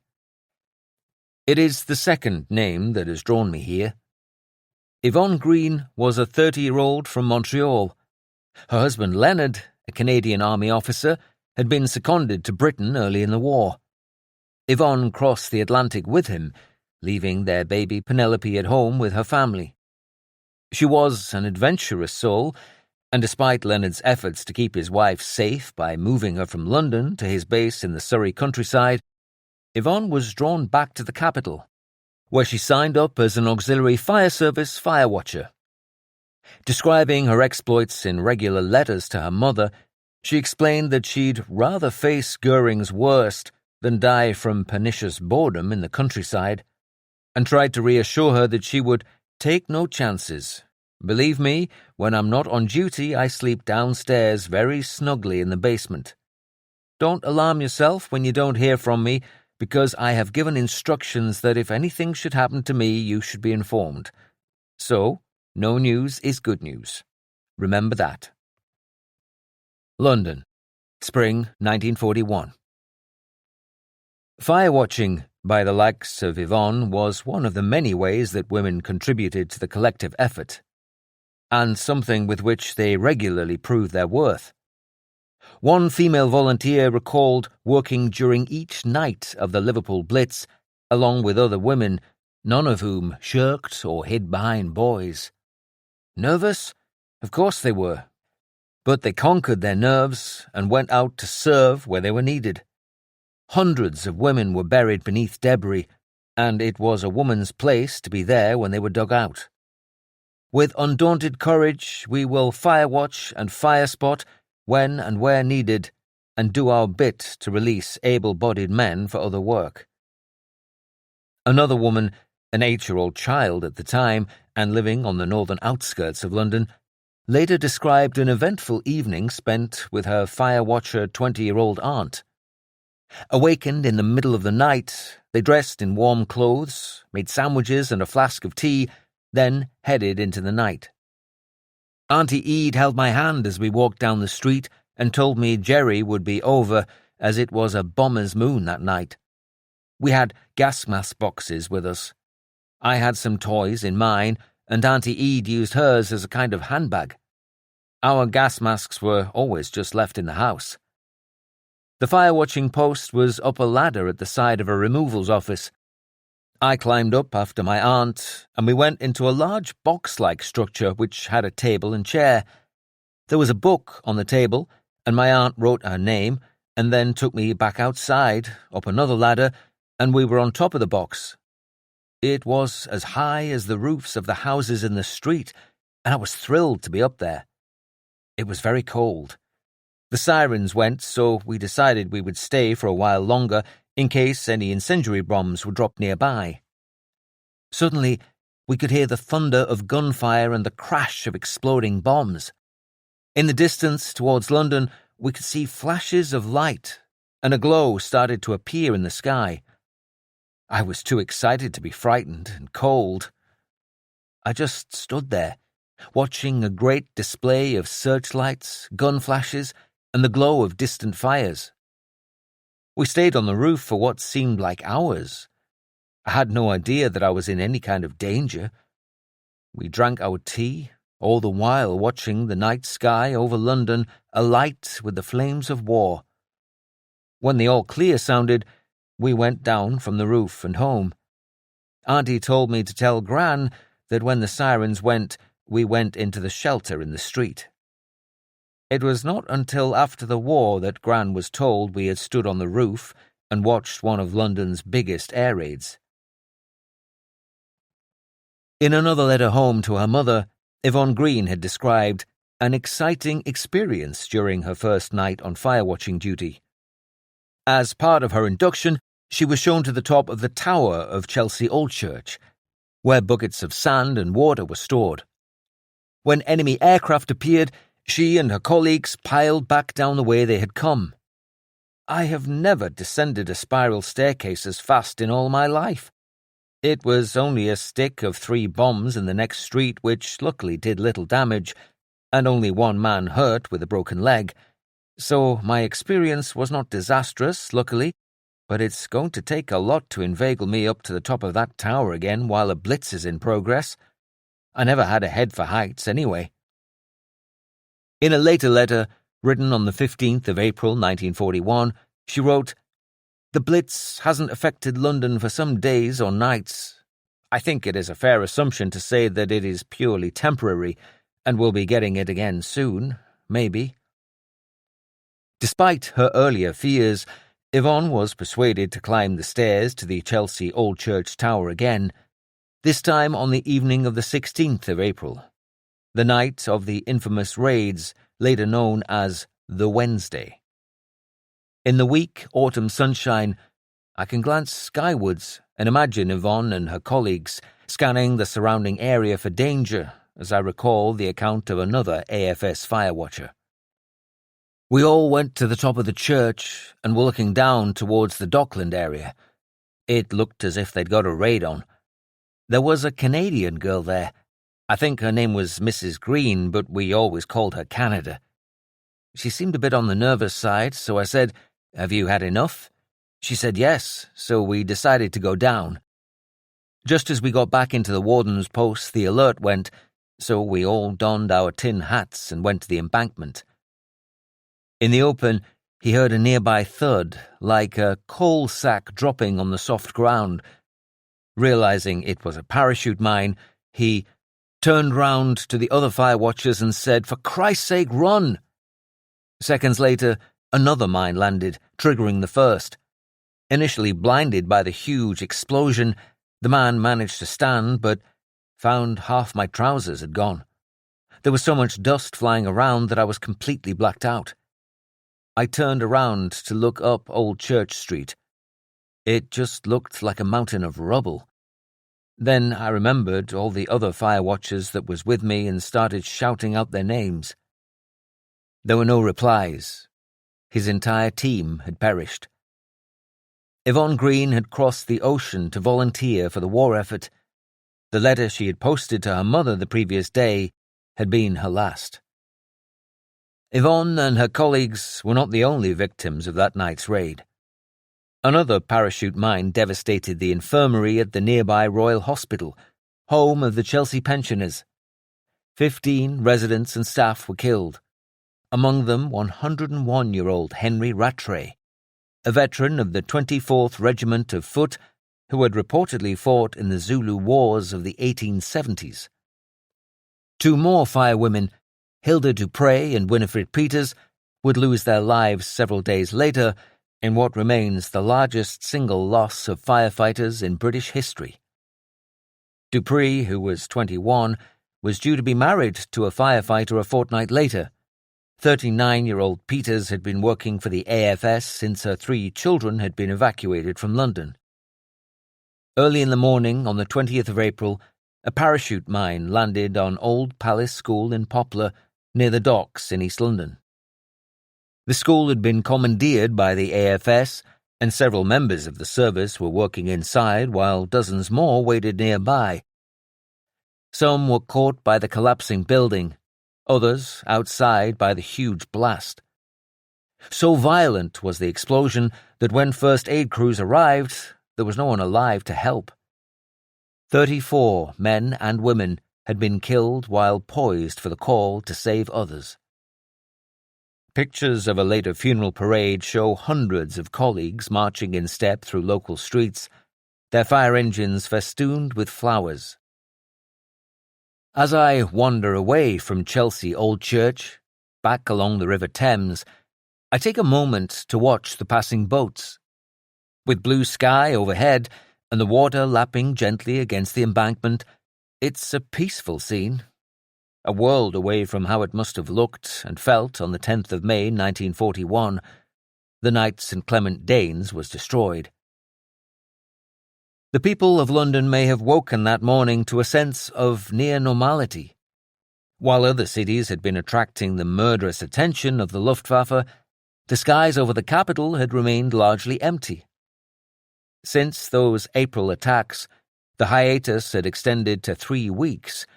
It is the second name that has drawn me here. Yvonne Green was a 30-year-old from Montreal. Her husband Leonard, a Canadian Army officer, had been seconded to Britain early in the war. Yvonne crossed the Atlantic with him, leaving their baby Penelope at home with her family. She was an adventurous soul, and despite Leonard's efforts to keep his wife safe by moving her from London to his base in the Surrey countryside, Yvonne was drawn back to the capital, where she signed up as an auxiliary fire service fire watcher. Describing her exploits in regular letters to her mother, she explained that she'd rather face Goering's worst than die from pernicious boredom in the countryside, and tried to reassure her that she would take no chances. Believe me, when I'm not on duty, I sleep downstairs very snugly in the basement. Don't alarm yourself when you don't hear from me, because I have given instructions that if anything should happen to me, you should be informed. So, no news is good news. Remember that. London, Spring 1941. Fire-watching by the likes of Yvonne was one of the many ways that women contributed to the collective effort, and something with which they regularly proved their worth. One female volunteer recalled working during each night of the Liverpool Blitz, along with other women, none of whom shirked or hid behind boys. Nervous? Of course they were. But they conquered their nerves and went out to serve where they were needed. Hundreds of women were buried beneath debris, and it was a woman's place to be there when they were dug out. With undaunted courage, we will fire-watch and fire-spot when and where needed, and do our bit to release able-bodied men for other work. Another woman, an 8-year-old child at the time and living on the northern outskirts of London, later described an eventful evening spent with her fire-watcher 20-year-old aunt. Awakened in the middle of the night, they dressed in warm clothes, made sandwiches and a flask of tea, then headed into the night. Auntie Ede held my hand as we walked down the street and told me Jerry would be over, as it was a bomber's moon that night. We had gas mask boxes with us. I had some toys in mine, and Auntie Ede used hers as a kind of handbag. Our gas masks were always just left in the house. The fire-watching post was up a ladder at the side of a removals office. I climbed up after my aunt, and we went into a large box-like structure which had a table and chair. There was a book on the table, and my aunt wrote her name, and then took me back outside, up another ladder, and we were on top of the box. It was as high as the roofs of the houses in the street, and I was thrilled to be up there. It was very cold. The sirens went, so we decided we would stay for a while longer in case any incendiary bombs were dropped nearby. Suddenly, we could hear the thunder of gunfire and the crash of exploding bombs. In the distance, towards London, we could see flashes of light, and a glow started to appear in the sky. I was too excited to be frightened and cold. I just stood there, watching a great display of searchlights, gun flashes, and the glow of distant fires. We stayed on the roof for what seemed like hours. I had no idea that I was in any kind of danger. We drank our tea, all the while watching the night sky over London alight with the flames of war. When the all clear sounded, we went down from the roof and home. Auntie told me to tell Gran that when the sirens went, we went into the shelter in the street. It was not until after the war that Gran was told we had stood on the roof and watched one of London's biggest air raids. In another letter home to her mother, Yvonne Green had described an exciting experience during her first night on fire-watching duty. As part of her induction, she was shown to the top of the tower of Chelsea Old Church, where buckets of sand and water were stored. When enemy aircraft appeared, she and her colleagues piled back down the way they had come. I have never descended a spiral staircase as fast in all my life. It was only a stick of 3 bombs in the next street which luckily did little damage, and only one man hurt with a broken leg, so my experience was not disastrous, luckily, but it's going to take a lot to inveigle me up to the top of that tower again while a blitz is in progress. I never had a head for heights anyway. In a later letter, written on the 15th of April 1941, she wrote, "The Blitz hasn't affected London for some days or nights. I think it is a fair assumption to say that it is purely temporary, and we'll be getting it again soon, maybe. Despite her earlier fears, Yvonne was persuaded to climb the stairs to the Chelsea Old Church Tower again, this time on the evening of the 16th of April, the night of the infamous raids later known as the Wednesday. In the weak autumn sunshine, I can glance skywards and imagine Yvonne and her colleagues scanning the surrounding area for danger as I recall the account of another AFS fire watcher. We all went to the top of the church and were looking down towards the Dockland area. It looked as if they'd got a raid on. There was a Canadian girl there. I think her name was Mrs. Green, but we always called her Canada. She seemed a bit on the nervous side, so I said, "Have you had enough?" She said yes, so we decided to go down. Just as we got back into the warden's post, the alert went, so we all donned our tin hats and went to the embankment. In the open, he heard a nearby thud, like a coal sack dropping on the soft ground. Realizing it was a parachute mine, he turned round to the other fire watchers and said, "For Christ's sake, run!" Seconds later, another mine landed, triggering the first. Initially blinded by the huge explosion, the man managed to stand, but found half my trousers had gone. There was so much dust flying around that I was completely blacked out. I turned around to look up Old Church Street. It just looked like a mountain of rubble. Then I remembered all the other fire watchers that was with me and started shouting out their names. There were no replies. His entire team had perished. Yvonne Green had crossed the ocean to volunteer for the war effort. The letter she had posted to her mother the previous day had been her last. Yvonne and her colleagues were not the only victims of that night's raid. Another parachute mine devastated the infirmary at the nearby Royal Hospital, home of the Chelsea pensioners. 15 residents and staff were killed. Among them 101-year-old Henry Rattray, a veteran of the 24th Regiment of Foot who had reportedly fought in the Zulu Wars of the 1870s. 2 more firewomen, Hilda Dupre and Winifred Peters, would lose their lives several days later in what remains the largest single loss of firefighters in British history. Dupre, who was 21, was due to be married to a firefighter a fortnight later. 39-year-old Peters had been working for the AFS since her 3 children had been evacuated from London. Early in the morning on the 20th of April, a parachute mine landed on Old Palace School in Poplar, near the docks in East London. The school had been commandeered by the AFS, and several members of the service were working inside while dozens more waited nearby. Some were caught by the collapsing building, others outside by the huge blast. So violent was the explosion that when first aid crews arrived, there was no one alive to help. 34 men and women had been killed while poised for the call to save others. Pictures of a later funeral parade show hundreds of colleagues marching in step through local streets, their fire engines festooned with flowers. As I wander away from Chelsea Old Church, back along the River Thames, I take a moment to watch the passing boats. With blue sky overhead and the water lapping gently against the embankment, it's a peaceful scene. A world away from how it must have looked and felt on the 10th of May 1941, the night St. Clement Danes was destroyed. The people of London may have woken that morning to a sense of near normality. While other cities had been attracting the murderous attention of the Luftwaffe, the skies over the capital had remained largely empty. Since those April attacks, the hiatus had extended to 3 weeks,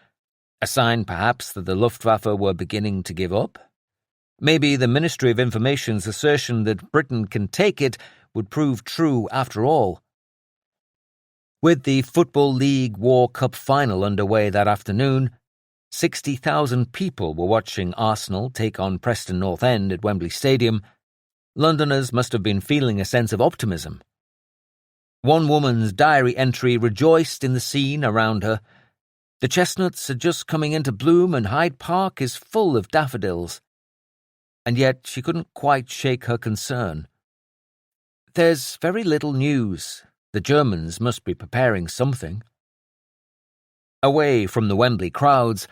a sign perhaps that the Luftwaffe were beginning to give up. Maybe the Ministry of Information's assertion that Britain can take it would prove true after all. With the Football League War Cup final underway that afternoon, 60,000 people were watching Arsenal take on Preston North End at Wembley Stadium. Londoners must have been feeling a sense of optimism. One woman's diary entry rejoiced in the scene around her. The chestnuts are just coming into bloom and Hyde Park is full of daffodils. And yet she couldn't quite shake her concern. There's very little news. The Germans must be preparing something. Away from the Wembley crowds,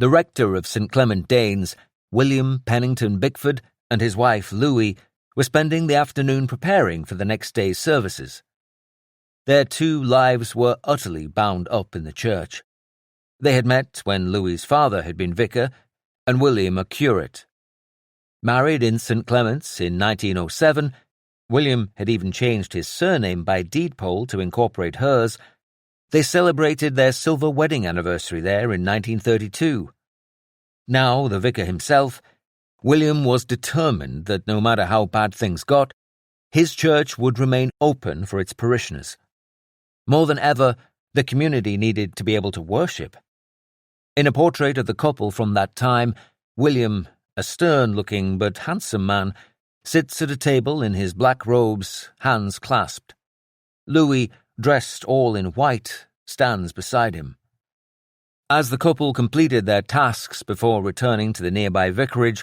the rector of St. Clement Danes, William Pennington Bickford, and his wife Louis were spending the afternoon preparing for the next day's services. Their two lives were utterly bound up in the church. They had met when Louis's father had been vicar and William a curate. Married in St. Clement's in 1907, William had even changed his surname by deed poll to incorporate hers. They celebrated their silver wedding anniversary there in 1932. Now the vicar himself, William was determined that no matter how bad things got, his church would remain open for its parishioners. More than ever, the community needed to be able to worship. In a portrait of the couple from that time, William, a stern-looking but handsome man, sits at a table in his black robes, hands clasped. Louis, dressed all in white, stands beside him. As the couple completed their tasks before returning to the nearby vicarage,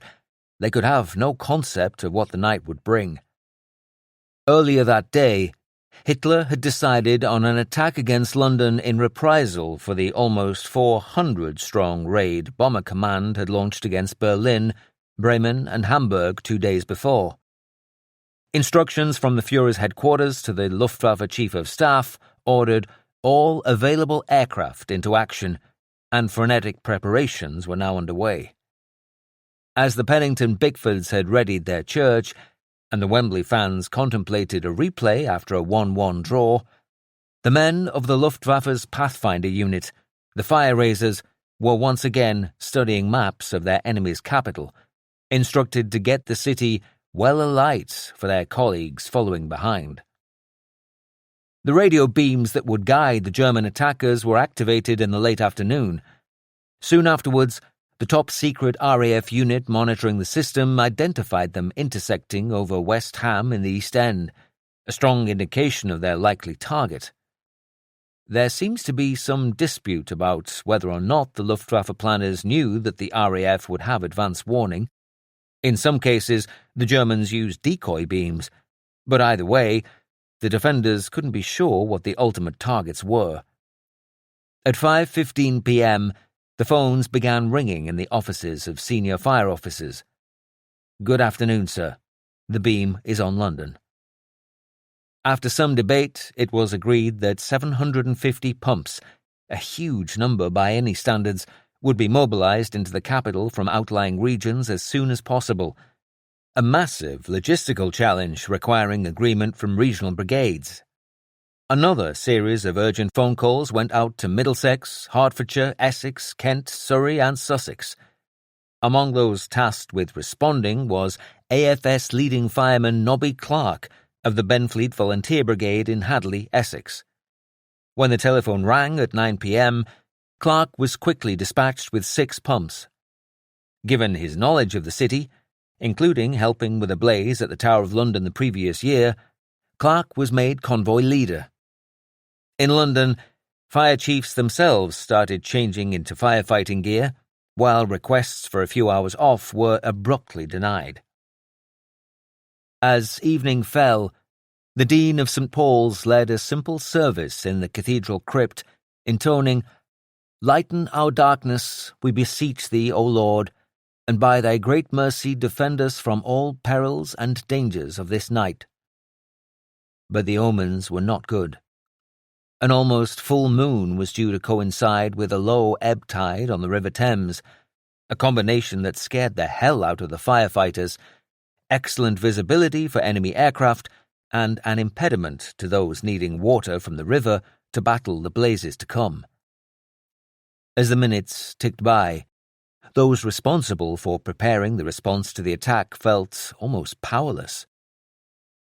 they could have no concept of what the night would bring. Earlier that day, Hitler had decided on an attack against London in reprisal for the almost 400-strong raid Bomber Command had launched against Berlin, Bremen and Hamburg 2 days before. Instructions from the Führer's headquarters to the Luftwaffe Chief of Staff ordered all available aircraft into action, and frenetic preparations were now underway. As the Pennington Bickfords had readied their church, and the Wembley fans contemplated a replay after a 1-1 draw, the men of the Luftwaffe's Pathfinder unit, the Fire Raisers, were once again studying maps of their enemy's capital, instructed to get the city well alight for their colleagues following behind. The radio beams that would guide the German attackers were activated in the late afternoon. Soon afterwards, the top-secret RAF unit monitoring the system identified them intersecting over West Ham in the East End, a strong indication of their likely target. There seems to be some dispute about whether or not the Luftwaffe planners knew that the RAF would have advance warning. In some cases, the Germans used decoy beams, but either way, the defenders couldn't be sure what the ultimate targets were. At 5:15 p.m., the phones began ringing in the offices of senior fire officers. "Good afternoon, sir. The beam is on London." After some debate, it was agreed that 750 pumps, a huge number by any standards, would be mobilized into the capital from outlying regions as soon as possible. A massive logistical challenge requiring agreement from regional brigades. Another series of urgent phone calls went out to Middlesex, Hertfordshire, Essex, Kent, Surrey and Sussex. Among those tasked with responding was AFS leading fireman Nobby Clark of the Benfleet Volunteer Brigade in Hadley, Essex. When the telephone rang at 9 p.m, Clark was quickly dispatched with 6 pumps. Given his knowledge of the city, including helping with a blaze at the Tower of London the previous year, Clark was made convoy leader. In London, fire chiefs themselves started changing into firefighting gear, while requests for a few hours off were abruptly denied. As evening fell, the Dean of St. Paul's led a simple service in the cathedral crypt, intoning, "Lighten our darkness, we beseech thee, O Lord, and by thy great mercy defend us from all perils and dangers of this night." But the omens were not good. An almost full moon was due to coincide with a low ebb tide on the River Thames, a combination that scared the hell out of the firefighters, excellent visibility for enemy aircraft, and an impediment to those needing water from the river to battle the blazes to come. As the minutes ticked by, those responsible for preparing the response to the attack felt almost powerless.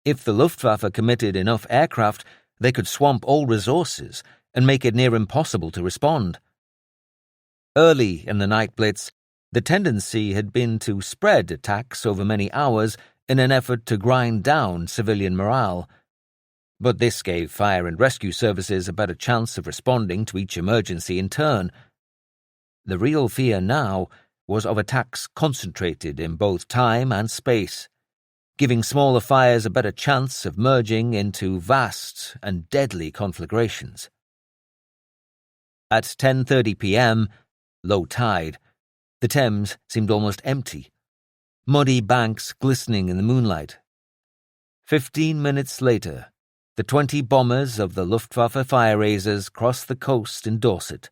If the Luftwaffe committed enough aircraft, they could swamp all resources and make it near impossible to respond. Early in the night blitz, the tendency had been to spread attacks over many hours in an effort to grind down civilian morale. But this gave fire and rescue services a better chance of responding to each emergency in turn. The real fear now was of attacks concentrated in both time and space, giving smaller fires a better chance of merging into vast and deadly conflagrations. At 10:30 p.m., low tide, the Thames seemed almost empty, muddy banks glistening in the moonlight. 15 minutes later, the 20 bombers of the Luftwaffe fire raisers crossed the coast in Dorset.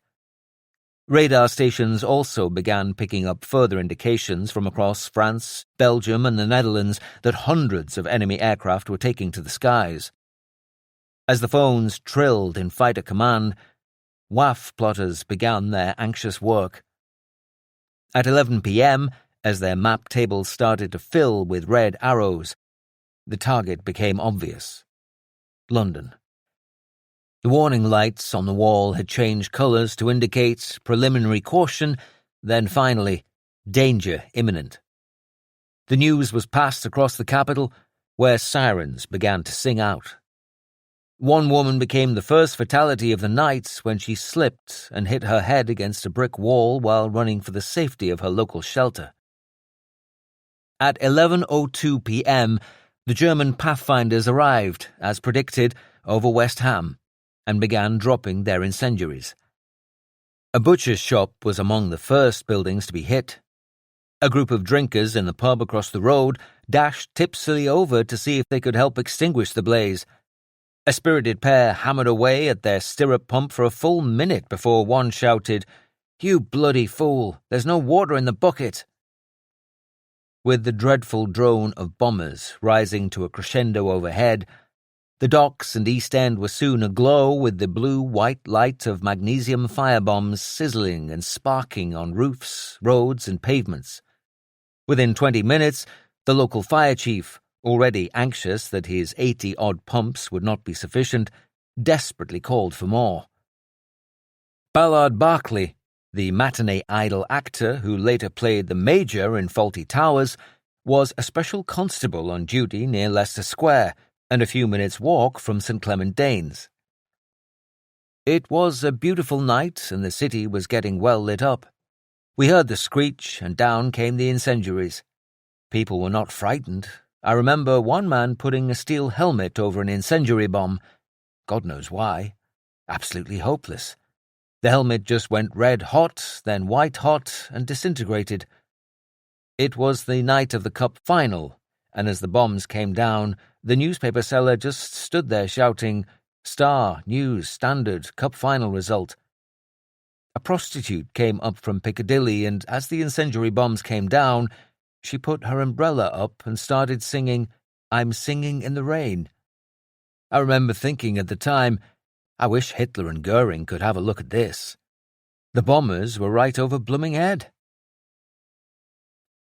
Radar stations also began picking up further indications from across France, Belgium, and the Netherlands that hundreds of enemy aircraft were taking to the skies. As the phones trilled in fighter command, WAF plotters began their anxious work. At 11 p.m., as their map tables started to fill with red arrows, the target became obvious: London. The warning lights on the wall had changed colours to indicate preliminary caution, then finally, danger imminent. The news was passed across the capital, where sirens began to sing out. One woman became the first fatality of the night when she slipped and hit her head against a brick wall while running for the safety of her local shelter. At 11:02 p.m., the German Pathfinders arrived, as predicted, over West Ham, and began dropping their incendiaries. A butcher's shop was among the first buildings to be hit. A group of drinkers in the pub across the road dashed tipsily over to see if they could help extinguish the blaze. A spirited pair hammered away at their stirrup pump for a full minute before one shouted, "You bloody fool, there's no water in the bucket!" With the dreadful drone of bombers rising to a crescendo overhead, the docks and East End were soon aglow with the blue-white light of magnesium firebombs sizzling and sparking on roofs, roads, and pavements. Within 20 minutes, the local fire chief, already anxious that his 80-odd pumps would not be sufficient, desperately called for more. Ballard Berkeley, the matinee idol actor who later played the Major in Fawlty Towers, was a special constable on duty near Leicester Square, and a few minutes' walk from St. Clement Danes. It was a beautiful night, and the city was getting well lit up. We heard the screech, and down came the incendiaries. People were not frightened. I remember one man putting a steel helmet over an incendiary bomb. God knows why. Absolutely hopeless. The helmet just went red hot, then white hot, and disintegrated. It was the night of the Cup final, and as the bombs came down, the newspaper seller just stood there shouting, "Star, News, Standard, Cup final result." A prostitute came up from Piccadilly, and as the incendiary bombs came down, she put her umbrella up and started singing, "I'm Singing in the Rain." I remember thinking at the time, I wish Hitler and Goering could have a look at this. The bombers were right over blooming head.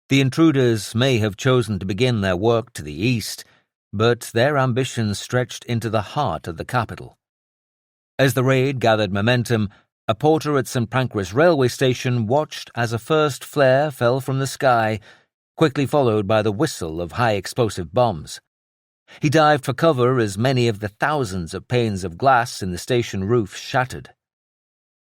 The intruders may have chosen to begin their work to the east, but their ambitions stretched into the heart of the capital. As the raid gathered momentum, a porter at St. Pancras railway station watched as a first flare fell from the sky, quickly followed by the whistle of high-explosive bombs. He dived for cover as many of the thousands of panes of glass in the station roof shattered.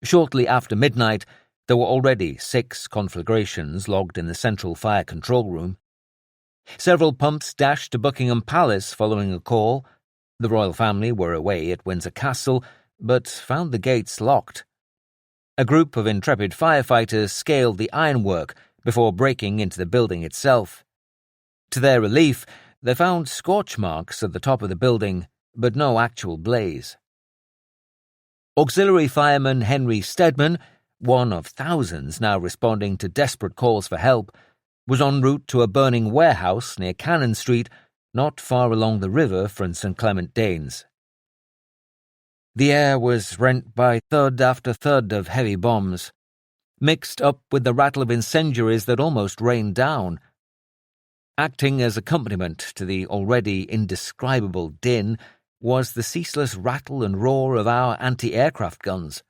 Shortly after midnight, there were already 6 conflagrations logged in the central fire control room. Several pumps dashed to Buckingham Palace following a call. The royal family were away at Windsor Castle, but found the gates locked. A group of intrepid firefighters scaled the ironwork before breaking into the building itself. To their relief, they found scorch marks at the top of the building, but no actual blaze. Auxiliary fireman Henry Stedman, one of thousands now responding to desperate calls for help, was en route to a burning warehouse near Cannon Street, not far along the river from St. Clement Danes. The air was rent by thud after thud of heavy bombs, mixed up with the rattle of incendiaries that almost rained down. Acting as accompaniment to the already indescribable din was the ceaseless rattle and roar of our anti-aircraft guns.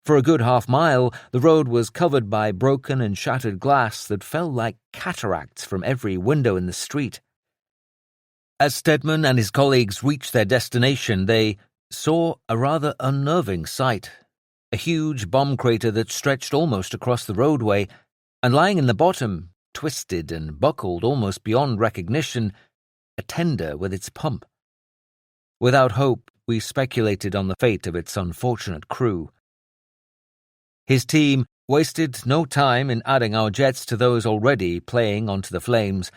For a good half-mile, the road was covered by broken and shattered glass that fell like cataracts from every window in the street. As Stedman and his colleagues reached their destination, they saw a rather unnerving sight. A huge bomb crater that stretched almost across the roadway, and lying in the bottom, twisted and buckled almost beyond recognition, a tender with its pump. Without hope, we speculated on the fate of its unfortunate crew. His team wasted no time in adding our jets to those already playing onto the flames.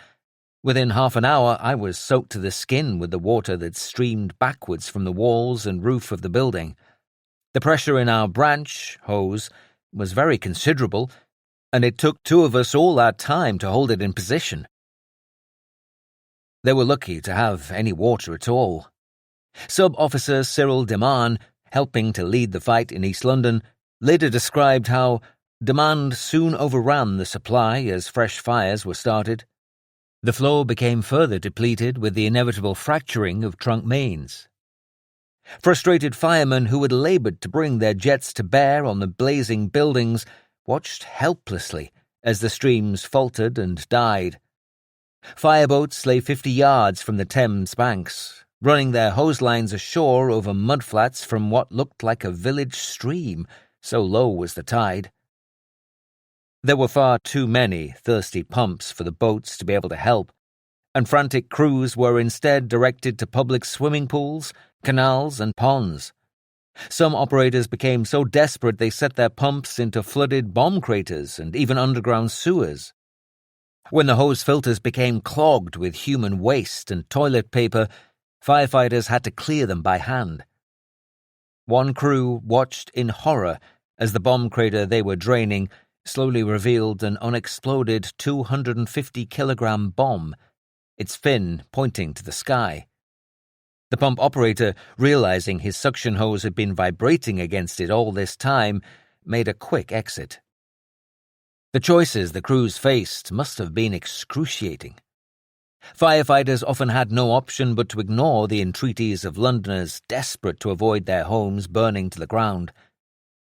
Within half an hour, I was soaked to the skin with the water that streamed backwards from the walls and roof of the building. The pressure in our branch hose was very considerable, and it took two of us all that time to hold it in position. They were lucky to have any water at all. Sub-Officer Cyril Deman, helping to lead the fight in East London, later described how demand soon overran the supply as fresh fires were started. The floor became further depleted with the inevitable fracturing of trunk mains. Frustrated firemen who had laboured to bring their jets to bear on the blazing buildings watched helplessly as the streams faltered and died. Fireboats lay 50 yards from the Thames banks, running their hose lines ashore over mudflats from what looked like a village stream, so low was the tide. There were far too many thirsty pumps for the boats to be able to help, and frantic crews were instead directed to public swimming pools, canals, and ponds. Some operators became so desperate they set their pumps into flooded bomb craters and even underground sewers. When the hose filters became clogged with human waste and toilet paper, firefighters had to clear them by hand. One crew watched in horror as the bomb crater they were draining slowly revealed an unexploded 250-kilogram bomb, its fin pointing to the sky. The pump operator, realizing his suction hose had been vibrating against it all this time, made a quick exit. The choices the crews faced must have been excruciating. Firefighters often had no option but to ignore the entreaties of Londoners desperate to avoid their homes burning to the ground.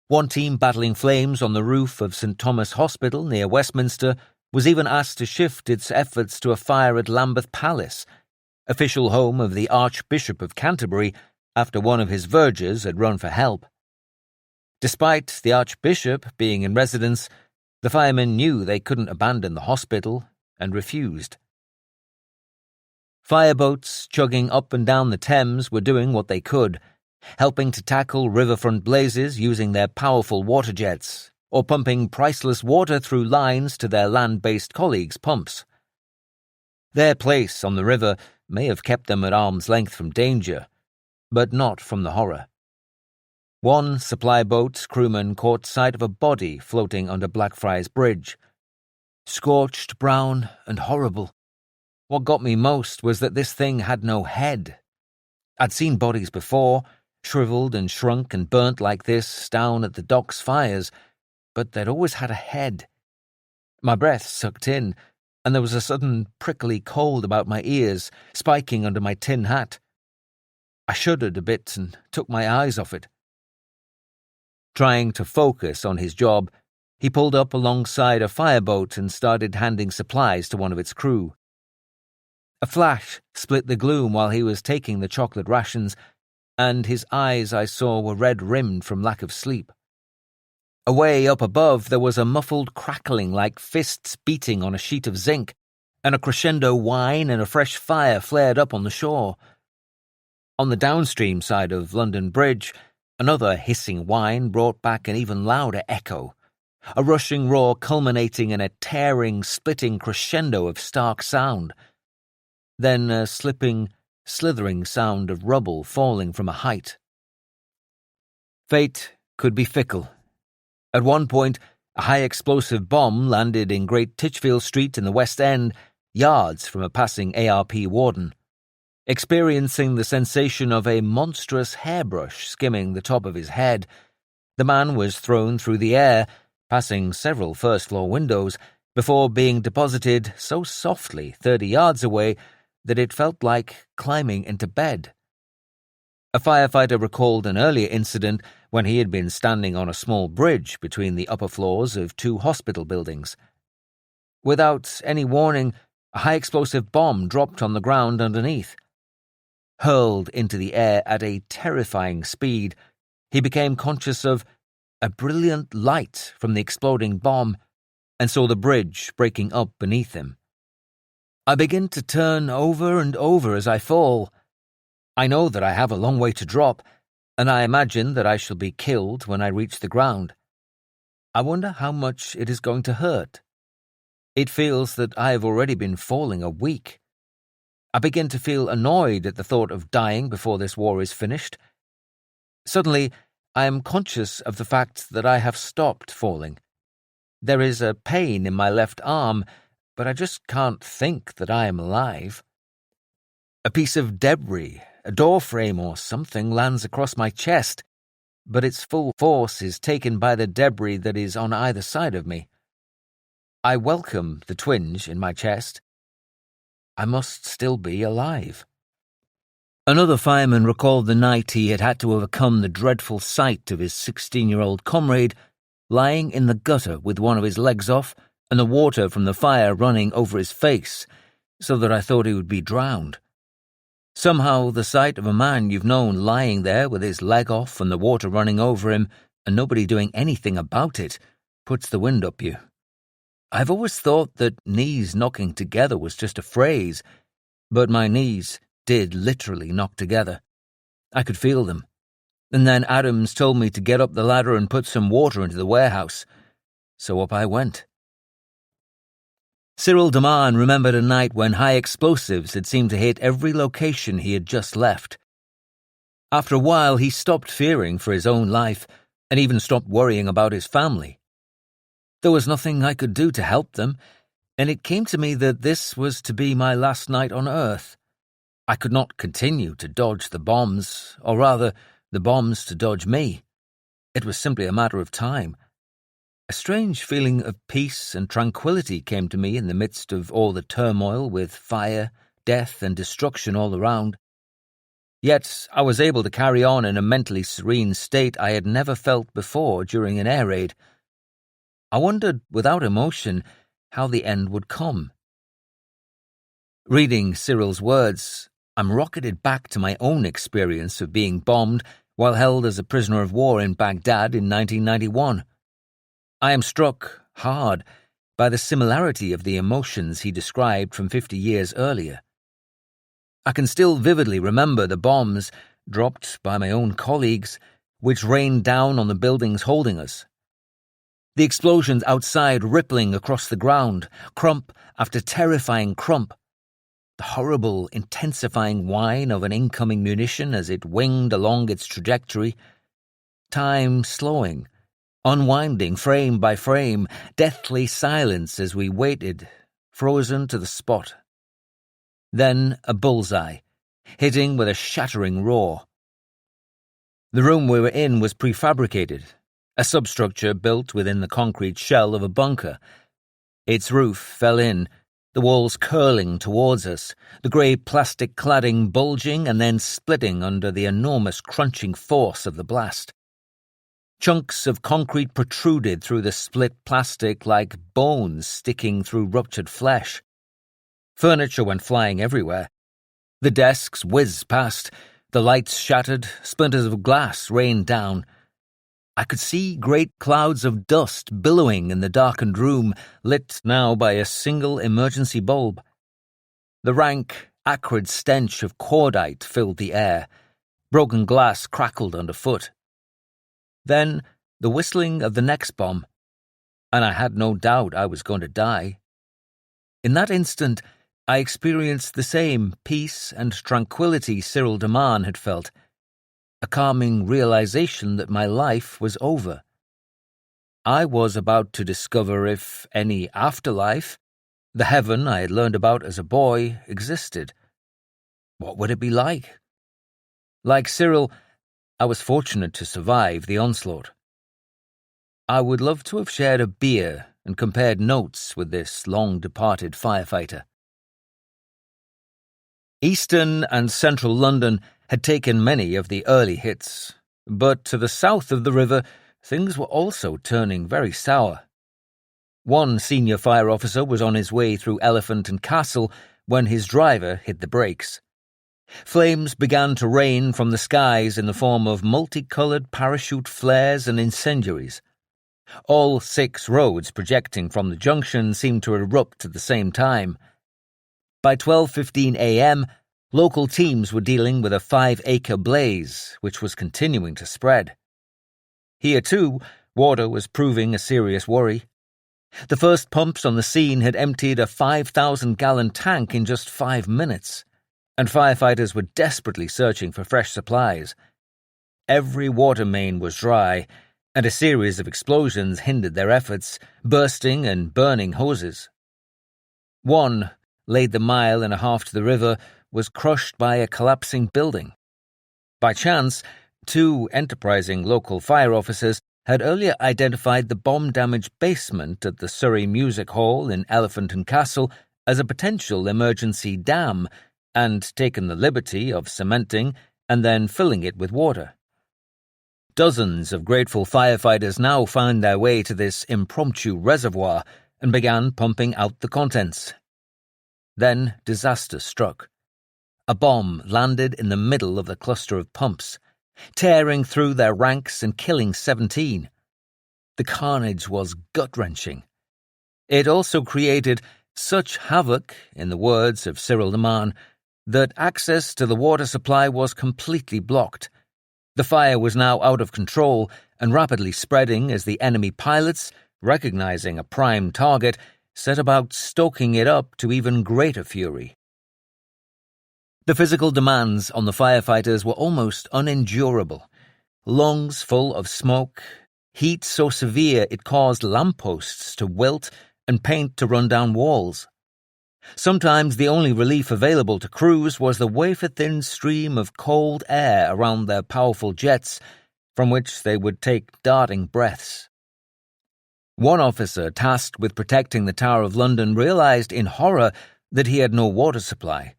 One team battling flames on the roof of St Thomas Hospital near Westminster was even asked to shift its efforts to a fire at Lambeth Palace, official home of the Archbishop of Canterbury, after one of his vergers had run for help. Despite the Archbishop being in residence, the firemen knew they couldn't abandon the hospital and refused. Fireboats chugging up and down the Thames were doing what they could, helping to tackle riverfront blazes using their powerful water jets, or pumping priceless water through lines to their land-based colleagues' pumps. Their place on the river may have kept them at arm's length from danger, but not from the horror. One supply boat's crewman caught sight of a body floating under Blackfriars Bridge. Scorched, brown, and horrible. What got me most was that this thing had no head. I'd seen bodies before, shriveled and shrunk and burnt like this down at the docks fires, but they'd always had a head. My breath sucked in, and there was a sudden prickly cold about my ears, spiking under my tin hat. I shuddered a bit and took my eyes off it. Trying to focus on his job, he pulled up alongside a fireboat and started handing supplies to one of its crew. A flash split the gloom while he was taking the chocolate rations, and his eyes, I saw, were red-rimmed from lack of sleep. Away up above there was a muffled crackling like fists beating on a sheet of zinc, and a crescendo whine and a fresh fire flared up on the shore. On the downstream side of London Bridge, another hissing whine brought back an even louder echo, a rushing roar culminating in a tearing, splitting crescendo of stark sound. Then a slipping, slithering sound of rubble falling from a height. Fate could be fickle. At one point, a high-explosive bomb landed in Great Titchfield Street in the West End, yards from a passing ARP warden. Experiencing the sensation of a monstrous hairbrush skimming the top of his head, the man was thrown through the air, passing several first-floor windows, before being deposited so softly 30 yards away that it felt like climbing into bed. A firefighter recalled an earlier incident when he had been standing on a small bridge between the upper floors of 2 hospital buildings. Without any warning, A high-explosive bomb dropped on the ground underneath. Hurled into the air at a terrifying speed, he became conscious of a brilliant light from the exploding bomb and saw the bridge breaking up beneath him. I begin to turn over and over as I fall. I know that I have a long way to drop, and I imagine that I shall be killed when I reach the ground. I wonder how much it is going to hurt. It feels that I have already been falling a week. I begin to feel annoyed at the thought of dying before this war is finished. Suddenly, I am conscious of the fact that I have stopped falling. There is a pain in my left arm, but I just can't think that I am alive. A piece of debris, a door frame or something, lands across my chest, but its full force is taken by the debris that is on either side of me. I welcome the twinge in my chest. I must still be alive. Another fireman recalled the night he had had to overcome the dreadful sight of his 16-year-old comrade lying in the gutter with one of his legs off and the water from the fire running over his face, so that I thought he would be drowned. Somehow the sight of a man you've known lying there with his leg off and the water running over him and nobody doing anything about it puts the wind up you. I've always thought that knees knocking together was just a phrase, but my knees did literally knock together. I could feel them. And then Adams told me to get up the ladder and put some water into the warehouse. So up I went. Cyril Deman remembered a night when high explosives had seemed to hit every location he had just left. After a while, he stopped fearing for his own life and even stopped worrying about his family. There was nothing I could do to help them, and it came to me that this was to be my last night on Earth. I could not continue to dodge the bombs, or rather, the bombs to dodge me. It was simply a matter of time. A strange feeling of peace and tranquility came to me in the midst of all the turmoil with fire, death, and destruction all around. Yet I was able to carry on in a mentally serene state I had never felt before during an air raid. I wondered, without emotion, how the end would come. Reading Cyril's words, I'm rocketed back to my own experience of being bombed while held as a prisoner of war in Baghdad in 1991. I am struck hard by the similarity of the emotions he described from 50 years earlier. I can still vividly remember the bombs, dropped by my own colleagues, which rained down on the buildings holding us. The explosions outside rippling across the ground, crump after terrifying crump. The horrible, intensifying whine of an incoming munition as it winged along its trajectory. Time slowing, unwinding frame by frame, deathly silence as we waited, frozen to the spot. Then a bullseye, hitting with a shattering roar. The room we were in was prefabricated, a substructure built within the concrete shell of a bunker. Its roof fell in, the walls curling towards us, the grey plastic cladding bulging and then splitting under the enormous crunching force of the blast. Chunks of concrete protruded through the split plastic like bones sticking through ruptured flesh. Furniture went flying everywhere. The desks whizzed past, the lights shattered, splinters of glass rained down. I could see great clouds of dust billowing in the darkened room, lit now by a single emergency bulb. The rank, acrid stench of cordite filled the air. Broken glass crackled underfoot. Then the whistling of the next bomb, and I had no doubt I was going to die. In that instant, I experienced the same peace and tranquility Cyril Deman had felt, a calming realization that my life was over. I was about to discover if any afterlife, the heaven I had learned about as a boy, existed. What would it be like? Like Cyril, I was fortunate to survive the onslaught. I would love to have shared a beer and compared notes with this long-departed firefighter. Eastern and central London had taken many of the early hits, but to the south of the river, things were also turning very sour. One senior fire officer was on his way through Elephant and Castle when his driver hit the brakes. Flames began to rain from the skies in the form of multicoloured parachute flares and incendiaries. All 6 roads projecting from the junction seemed to erupt at the same time. By 12:15 a.m., local teams were dealing with a 5-acre blaze, which was continuing to spread. Here, too, water was proving a serious worry. The first pumps on the scene had emptied a 5,000-gallon tank in just 5 minutes, and firefighters were desperately searching for fresh supplies. Every water main was dry, and a series of explosions hindered their efforts, bursting and burning hoses. One, laid the mile and a half to the river, was crushed by a collapsing building. By chance, 2 enterprising local fire officers had earlier identified the bomb-damaged basement at the Surrey Music Hall in Elephant and Castle as a potential emergency dam and taken the liberty of cementing and then filling it with water. Dozens of grateful firefighters now found their way to this impromptu reservoir and began pumping out the contents. Then disaster struck. A bomb landed in the middle of the cluster of pumps, tearing through their ranks and killing 17. The carnage was gut-wrenching. It also created such havoc, in the words of Cyril Leman, that access to the water supply was completely blocked. The fire was now out of control and rapidly spreading as the enemy pilots, recognizing a prime target, set about stoking it up to even greater fury. The physical demands on the firefighters were almost unendurable. Lungs full of smoke, heat so severe it caused lampposts to wilt and paint to run down walls. Sometimes the only relief available to crews was the wafer-thin stream of cold air around their powerful jets, from which they would take darting breaths. One officer tasked with protecting the Tower of London realized in horror that he had no water supply.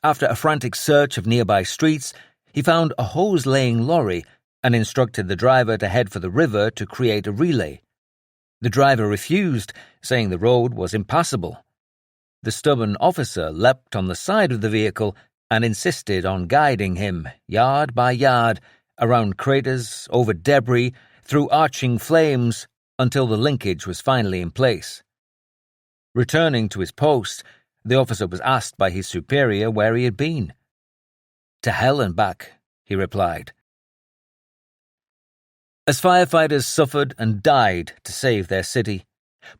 After a frantic search of nearby streets, he found a hose-laying lorry and instructed the driver to head for the river to create a relay. The driver refused, saying the road was impassable. The stubborn officer leapt on the side of the vehicle and insisted on guiding him, yard by yard, around craters, over debris, through arching flames, until the linkage was finally in place. Returning to his post, the officer was asked by his superior where he had been. "To hell and back," he replied. As firefighters suffered and died to save their city,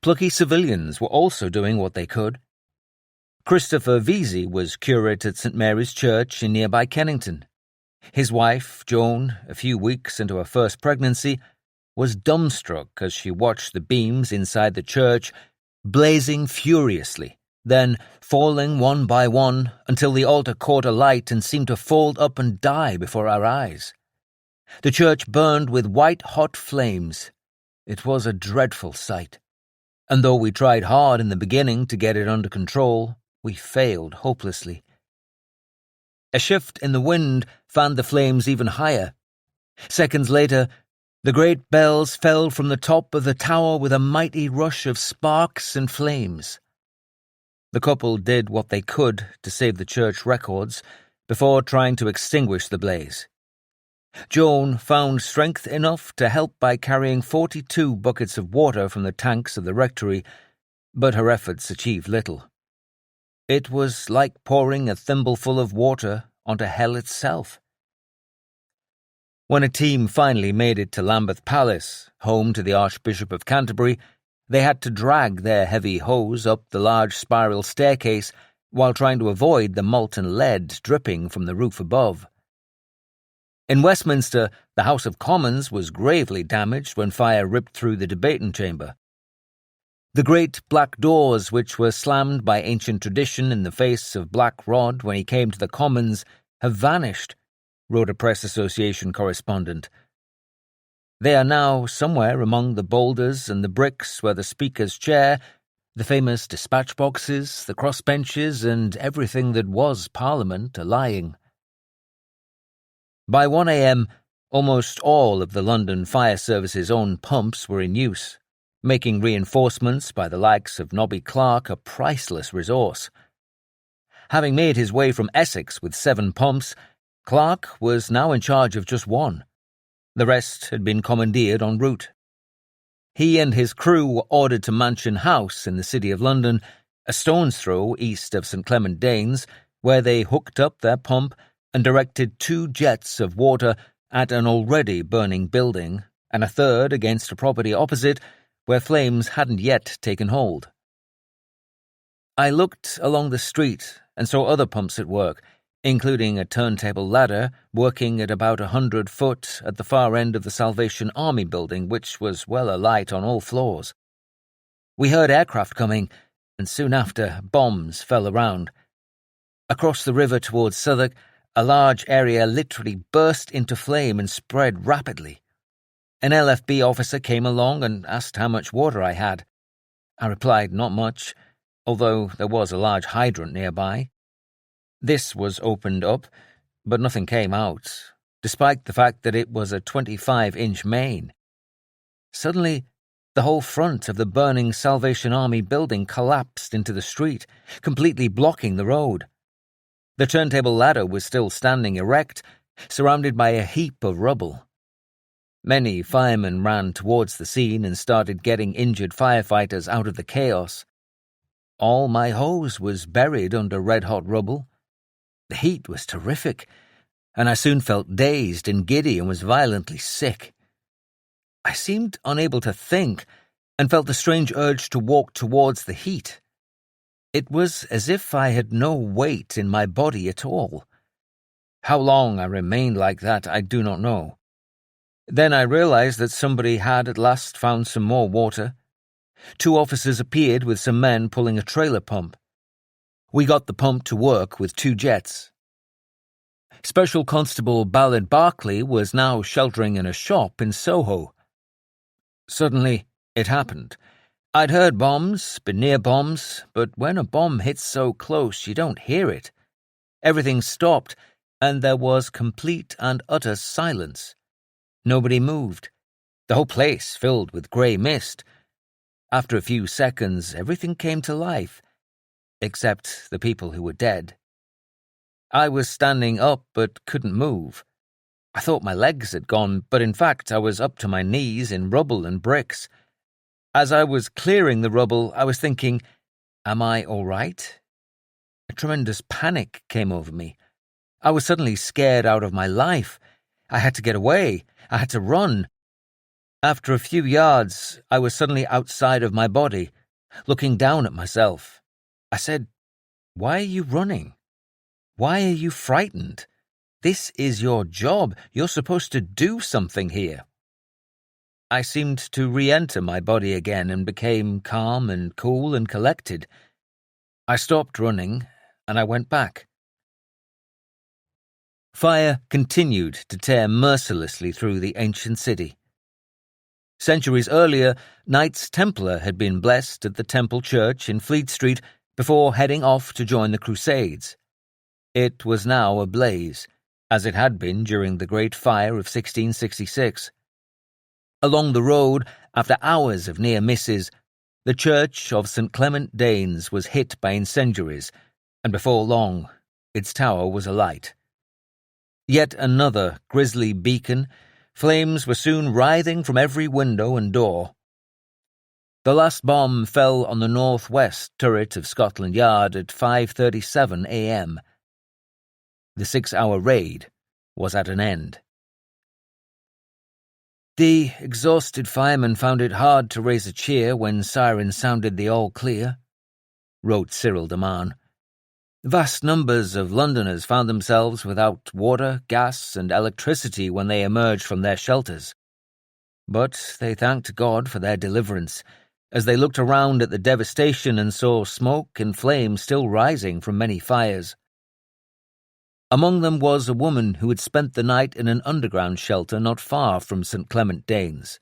plucky civilians were also doing what they could. Christopher Vesey was curate at St. Mary's Church in nearby Kennington. His wife, Joan, a few weeks into her first pregnancy, was dumbstruck as she watched the beams inside the church blazing furiously, then falling one by one until the altar caught alight and seemed to fold up and die before our eyes. The church burned with white-hot flames. It was a dreadful sight, and though we tried hard in the beginning to get it under control, we failed hopelessly. A shift in the wind fanned the flames even higher. Seconds later, the great bells fell from the top of the tower with a mighty rush of sparks and flames. The couple did what they could to save the church records before trying to extinguish the blaze. Joan found strength enough to help by carrying 42 buckets of water from the tanks of the rectory, but her efforts achieved little. It was like pouring a thimbleful of water onto hell itself. When a team finally made it to Lambeth Palace, home to the Archbishop of Canterbury, they had to drag their heavy hose up the large spiral staircase while trying to avoid the molten lead dripping from the roof above. In Westminster, the House of Commons was gravely damaged when fire ripped through the debating chamber. The great black doors, which were slammed by ancient tradition in the face of Black Rod when he came to the Commons, have vanished, wrote a Press Association correspondent. They are now somewhere among the boulders and the bricks where the Speaker's chair, the famous dispatch boxes, the crossbenches, and everything that was Parliament are lying. By 1 a.m., almost all of the London Fire Service's own pumps were in use. making reinforcements by the likes of Nobby Clark a priceless resource. Having made his way from Essex with 7 pumps, Clark was now in charge of just 1. The rest had been commandeered en route. He and his crew were ordered to Mansion House in the City of London, a stone's throw east of St Clement Danes, where they hooked up their pump and directed 2 jets of water at an already burning building and a third against a property opposite where flames hadn't yet taken hold. I looked along the street and saw other pumps at work, including a turntable ladder working at about 100 foot at the far end of the Salvation Army building, which was well alight on all floors. We heard aircraft coming, and soon after, bombs fell around. Across the river towards Southwark, a large area literally burst into flame and spread rapidly. An LFB officer came along and asked how much water I had. I replied not much, although there was a large hydrant nearby. This was opened up, but nothing came out, despite the fact that it was a 25-inch main. Suddenly, the whole front of the burning Salvation Army building collapsed into the street, completely blocking the road. The turntable ladder was still standing erect, surrounded by a heap of rubble. Many firemen ran towards the scene and started getting injured firefighters out of the chaos. All my hose was buried under red-hot rubble. The heat was terrific, and I soon felt dazed and giddy and was violently sick. I seemed unable to think and felt the strange urge to walk towards the heat. It was as if I had no weight in my body at all. How long I remained like that, I do not know. Then I realized that somebody had at last found some more water. 2 officers appeared with some men pulling a trailer pump. We got the pump to work with 2 jets. Special Constable Ballard Barclay was now sheltering in a shop in Soho. Suddenly, it happened. I'd heard bombs, been near bombs, but when a bomb hits so close, you don't hear it. Everything stopped, and there was complete and utter silence. Nobody moved. The whole place filled with grey mist. After a few seconds, everything came to life, except the people who were dead. I was standing up but couldn't move. I thought my legs had gone, but in fact I was up to my knees in rubble and bricks. As I was clearing the rubble, I was thinking, am I all right? A tremendous panic came over me. I was suddenly scared out of my life. I had to get away. I had to run. After a few yards, I was suddenly outside of my body, looking down at myself. I said, "Why are you running? Why are you frightened? This is your job. You're supposed to do something here." I seemed to re-enter my body again and became calm and cool and collected. I stopped running, and I went back. Fire continued to tear mercilessly through the ancient city. Centuries earlier, Knights Templar had been blessed at the Temple Church in Fleet Street before heading off to join the Crusades. It was now ablaze, as it had been during the Great Fire of 1666. Along the road, after hours of near misses, the church of St Clement Danes was hit by incendiaries, and before long, its tower was alight. Yet another grisly beacon, flames were soon writhing from every window and door. The last bomb fell on the northwest turret of Scotland Yard at 5:37 a.m. The 6-hour raid was at an end. The exhausted firemen found it hard to raise a cheer when sirens sounded the all-clear, wrote Cyril de Man. Vast numbers of Londoners found themselves without water, gas, and electricity when they emerged from their shelters. But they thanked God for their deliverance, as they looked around at the devastation and saw smoke and flame still rising from many fires. Among them was a woman who had spent the night in an underground shelter not far from St Clement Danes.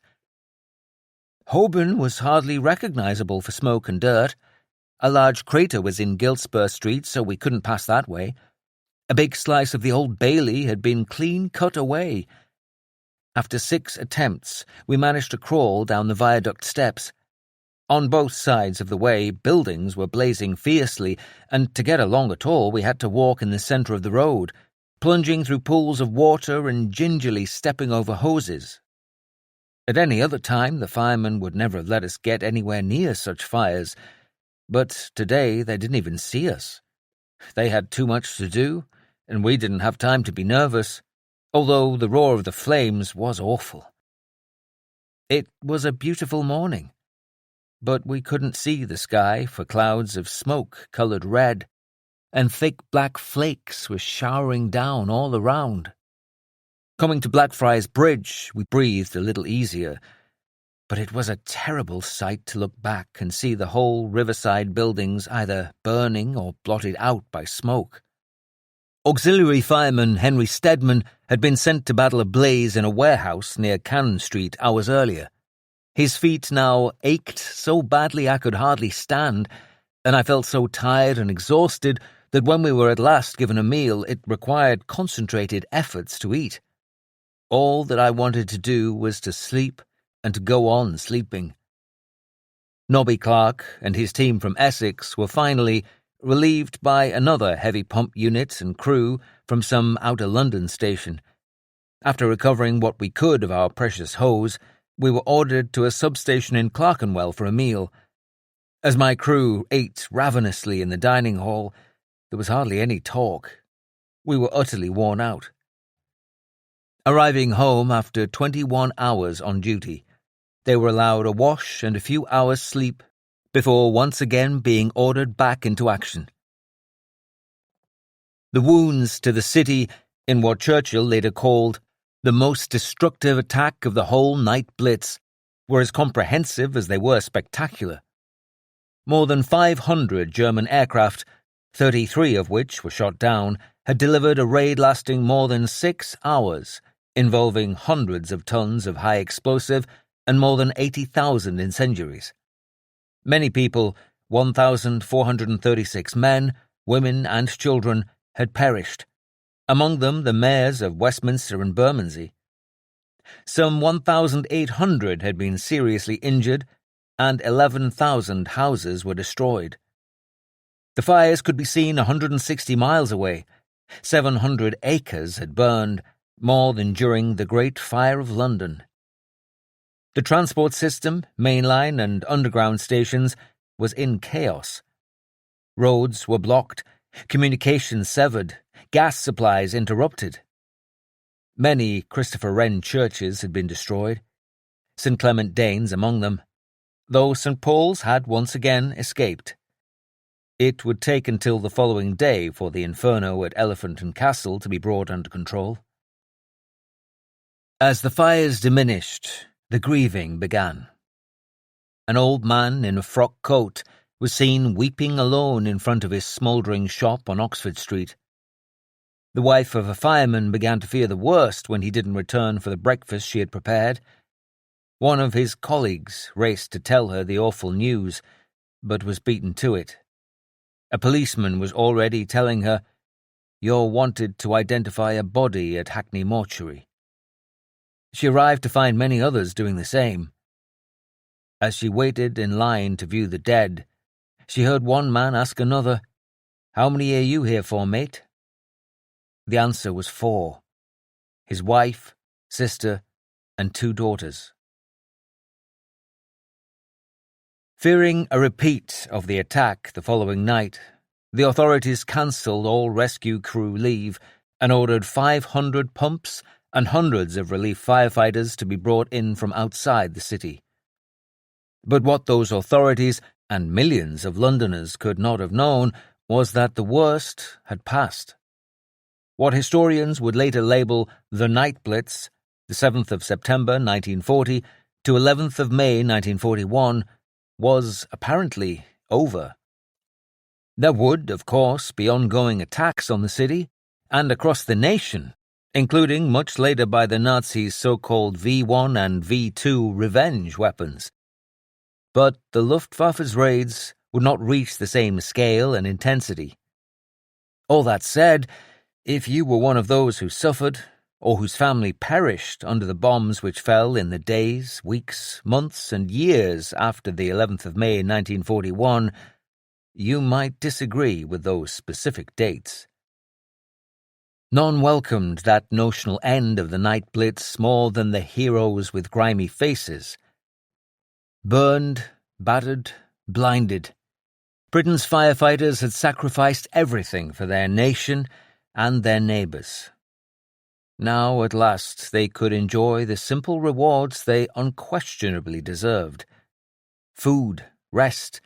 Holborn was hardly recognisable for smoke and dirt. A large crater was in Giltspur Street, so we couldn't pass that way. A big slice of the Old Bailey had been clean cut away. After 6 attempts, we managed to crawl down the viaduct steps. On both sides of the way, buildings were blazing fiercely, and to get along at all, we had to walk in the centre of the road, plunging through pools of water and gingerly stepping over hoses. At any other time, the firemen would never have let us get anywhere near such fires, but today they didn't even see us. They had too much to do, and we didn't have time to be nervous, although the roar of the flames was awful. It was a beautiful morning, but we couldn't see the sky for clouds of smoke coloured red, and thick black flakes were showering down all around. Coming to Blackfriars Bridge, we breathed a little easier, but it was a terrible sight to look back and see the whole riverside buildings either burning or blotted out by smoke. Auxiliary fireman Henry Stedman had been sent to battle a blaze in a warehouse near Cannon Street hours earlier. His feet now ached so badly I could hardly stand, and I felt so tired and exhausted that when we were at last given a meal, it required concentrated efforts to eat. All that I wanted to do was to sleep and to go on sleeping. Nobby Clark and his team from Essex were finally relieved by another heavy pump unit and crew from some outer London station. After recovering what we could of our precious hose, we were ordered to a substation in Clerkenwell for a meal. As my crew ate ravenously in the dining hall, there was hardly any talk. We were utterly worn out. Arriving home after 21 hours on duty, they were allowed a wash and a few hours' sleep before once again being ordered back into action. The wounds to the city in what Churchill later called the most destructive attack of the whole night Blitz were as comprehensive as they were spectacular. More than 500 German aircraft, 33 of which were shot down, had delivered a raid lasting more than 6 hours, involving hundreds of tons of high explosive and more than 80,000 incendiaries. Many people, 1,436 men, women and children, had perished, among them the mayors of Westminster and Bermondsey. Some 1,800 had been seriously injured, and 11,000 houses were destroyed. The fires could be seen 160 miles away. 700 acres had burned, more than during the Great Fire of London. The transport system, mainline and underground stations, was in chaos. Roads were blocked, communications severed, gas supplies interrupted. Many Christopher Wren churches had been destroyed, St. Clement Danes among them, though St. Paul's had once again escaped. It would take until the following day for the inferno at Elephant and Castle to be brought under control. As the fires diminished, the grieving began. An old man in a frock coat was seen weeping alone in front of his smouldering shop on Oxford Street. The wife of a fireman began to fear the worst when he didn't return for the breakfast she had prepared. One of his colleagues raced to tell her the awful news, but was beaten to it. A policeman was already telling her, "You're wanted to identify a body at Hackney Mortuary." She arrived to find many others doing the same. As she waited in line to view the dead, she heard one man ask another, "How many are you here for, mate?" The answer was 4. His wife, sister, and 2 daughters. Fearing a repeat of the attack the following night, the authorities cancelled all rescue crew leave and ordered 500 pumps and hundreds of relief firefighters to be brought in from outside the city. But what those authorities and millions of Londoners could not have known was that the worst had passed. What historians would later label the Night Blitz, the 7th of September 1940 to 11th of May 1941, was apparently over. There would, of course, be ongoing attacks on the city and across the nation, including much later by the Nazis' so-called V1 and V2 revenge weapons. But the Luftwaffe's raids would not reach the same scale and intensity. All that said, if you were one of those who suffered, or whose family perished under the bombs which fell in the days, weeks, months, and years after the 11th of May 1941, you might disagree with those specific dates. None welcomed that notional end of the night blitz more than the heroes with grimy faces. Burned, battered, blinded, Britain's firefighters had sacrificed everything for their nation and their neighbours. Now, at last, they could enjoy the simple rewards they unquestionably deserved: food, rest,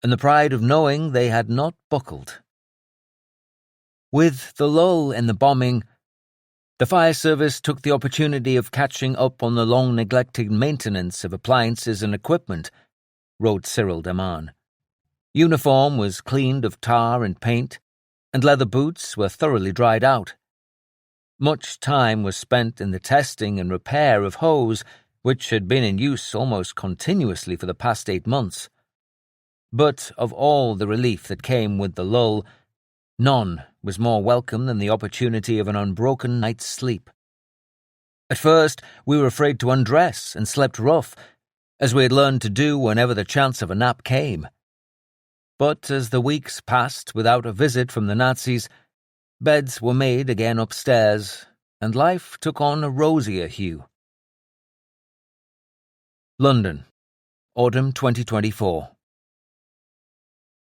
and the pride of knowing they had not buckled. With the lull in the bombing, the fire service took the opportunity of catching up on the long-neglected maintenance of appliances and equipment, wrote Cyril Deman. Uniform was cleaned of tar and paint, and leather boots were thoroughly dried out. Much time was spent in the testing and repair of hose, which had been in use almost continuously for the past 8 months. But of all the relief that came with the lull, none was more welcome than the opportunity of an unbroken night's sleep. At first, we were afraid to undress and slept rough, as we had learned to do whenever the chance of a nap came. But as the weeks passed without a visit from the Nazis, beds were made again upstairs, and life took on a rosier hue. London, Autumn 2024.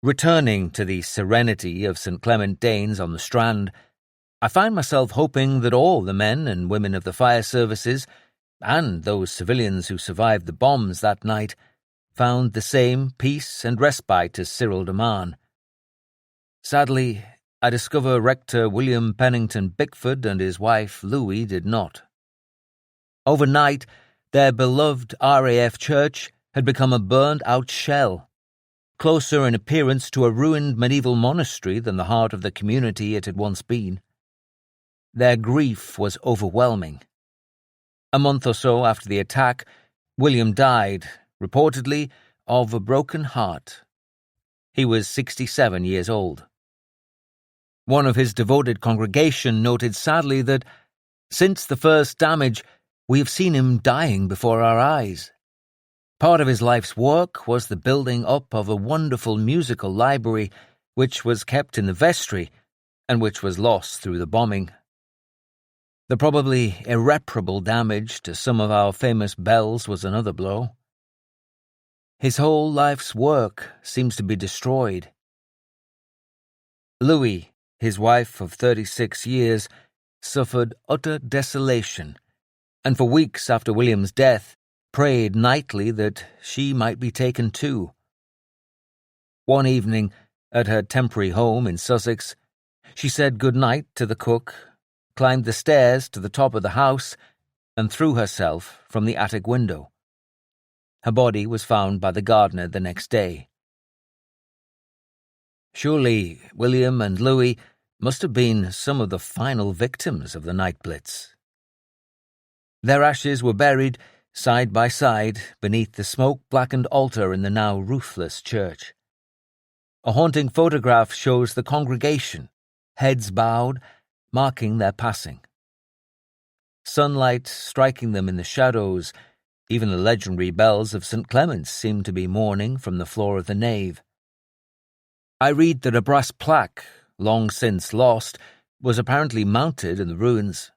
Returning to the serenity of St. Clement Danes on the Strand, I find myself hoping that all the men and women of the fire services, and those civilians who survived the bombs that night, found the same peace and respite as Cyril Deman. Sadly, I discover Rector William Pennington Bickford and his wife Louis did not. Overnight, their beloved RAF church had become a burned-out shell, closer in appearance to a ruined medieval monastery than the heart of the community it had once been. Their grief was overwhelming. A month or so after the attack, William died, reportedly, of a broken heart. He was 67 years old. One of his devoted congregation noted sadly that, since the first damage, we have seen him dying before our eyes. Part of his life's work was the building up of a wonderful musical library which was kept in the vestry and which was lost through the bombing. The probably irreparable damage to some of our famous bells was another blow. His whole life's work seems to be destroyed. Louis, his wife of 36 years, suffered utter desolation, and for weeks after William's death, prayed nightly that she might be taken too. One evening, at her temporary home in Sussex, she said good night to the cook, climbed the stairs to the top of the house, and threw herself from the attic window. Her body was found by the gardener the next day. Surely William and Louis must have been some of the final victims of the night blitz. Their ashes were buried side by side beneath the smoke-blackened altar in the now roofless church. A haunting photograph shows the congregation, heads bowed, marking their passing. Sunlight striking them in the shadows, even the legendary bells of St. Clement's seem to be mourning from the floor of the nave. I read that a brass plaque, long since lost, was apparently mounted in the ruins.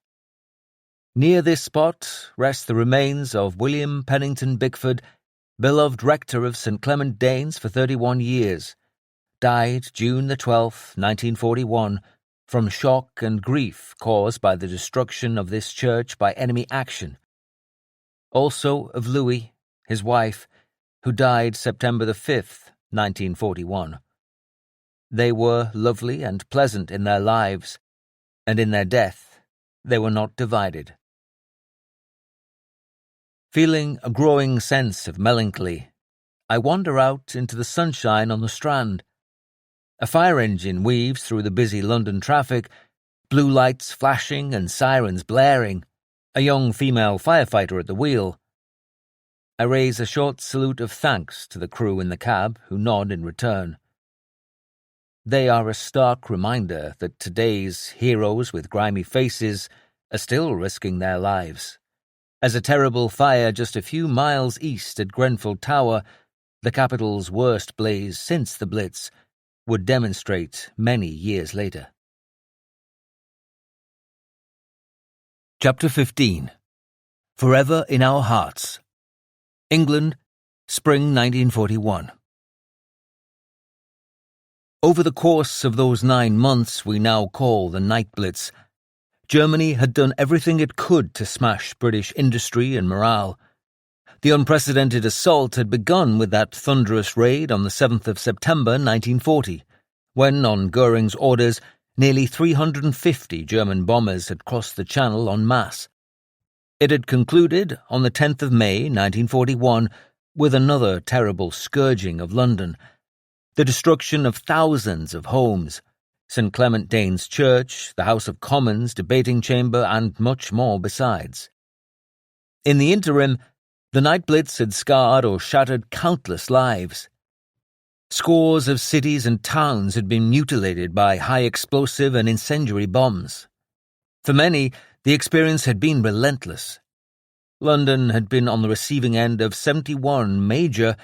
Near this spot rest the remains of William Pennington Bickford, beloved rector of St. Clement Danes for 31 years, died June the 12th, 1941, from shock and grief caused by the destruction of this church by enemy action. Also of Louis, his wife, who died September the 5th, 1941. They were lovely and pleasant in their lives, and in their death they were not divided. Feeling a growing sense of melancholy, I wander out into the sunshine on the Strand. A fire engine weaves through the busy London traffic, blue lights flashing and sirens blaring, a young female firefighter at the wheel. I raise a short salute of thanks to the crew in the cab, who nod in return. They are a stark reminder that today's heroes with grimy faces are still risking their lives, as a terrible fire just a few miles east at Grenfell Tower, the capital's worst blaze since the Blitz, would demonstrate many years later. Chapter 15. Forever in Our Hearts. England, Spring 1941. Over the course of those 9 months we now call the Night Blitz, Germany had done everything it could to smash British industry and morale. The unprecedented assault had begun with that thunderous raid on the 7th of September 1940, when, on Goering's orders, nearly 350 German bombers had crossed the Channel en masse. It had concluded on the 10th of May 1941 with another terrible scourging of London, the destruction of thousands of homes, St. Clement Danes Church, the House of Commons debating chamber, and much more besides. In the interim, the Night Blitz had scarred or shattered countless lives. Scores of cities and towns had been mutilated by high-explosive and incendiary bombs. For many, the experience had been relentless. London had been on the receiving end of 71 major,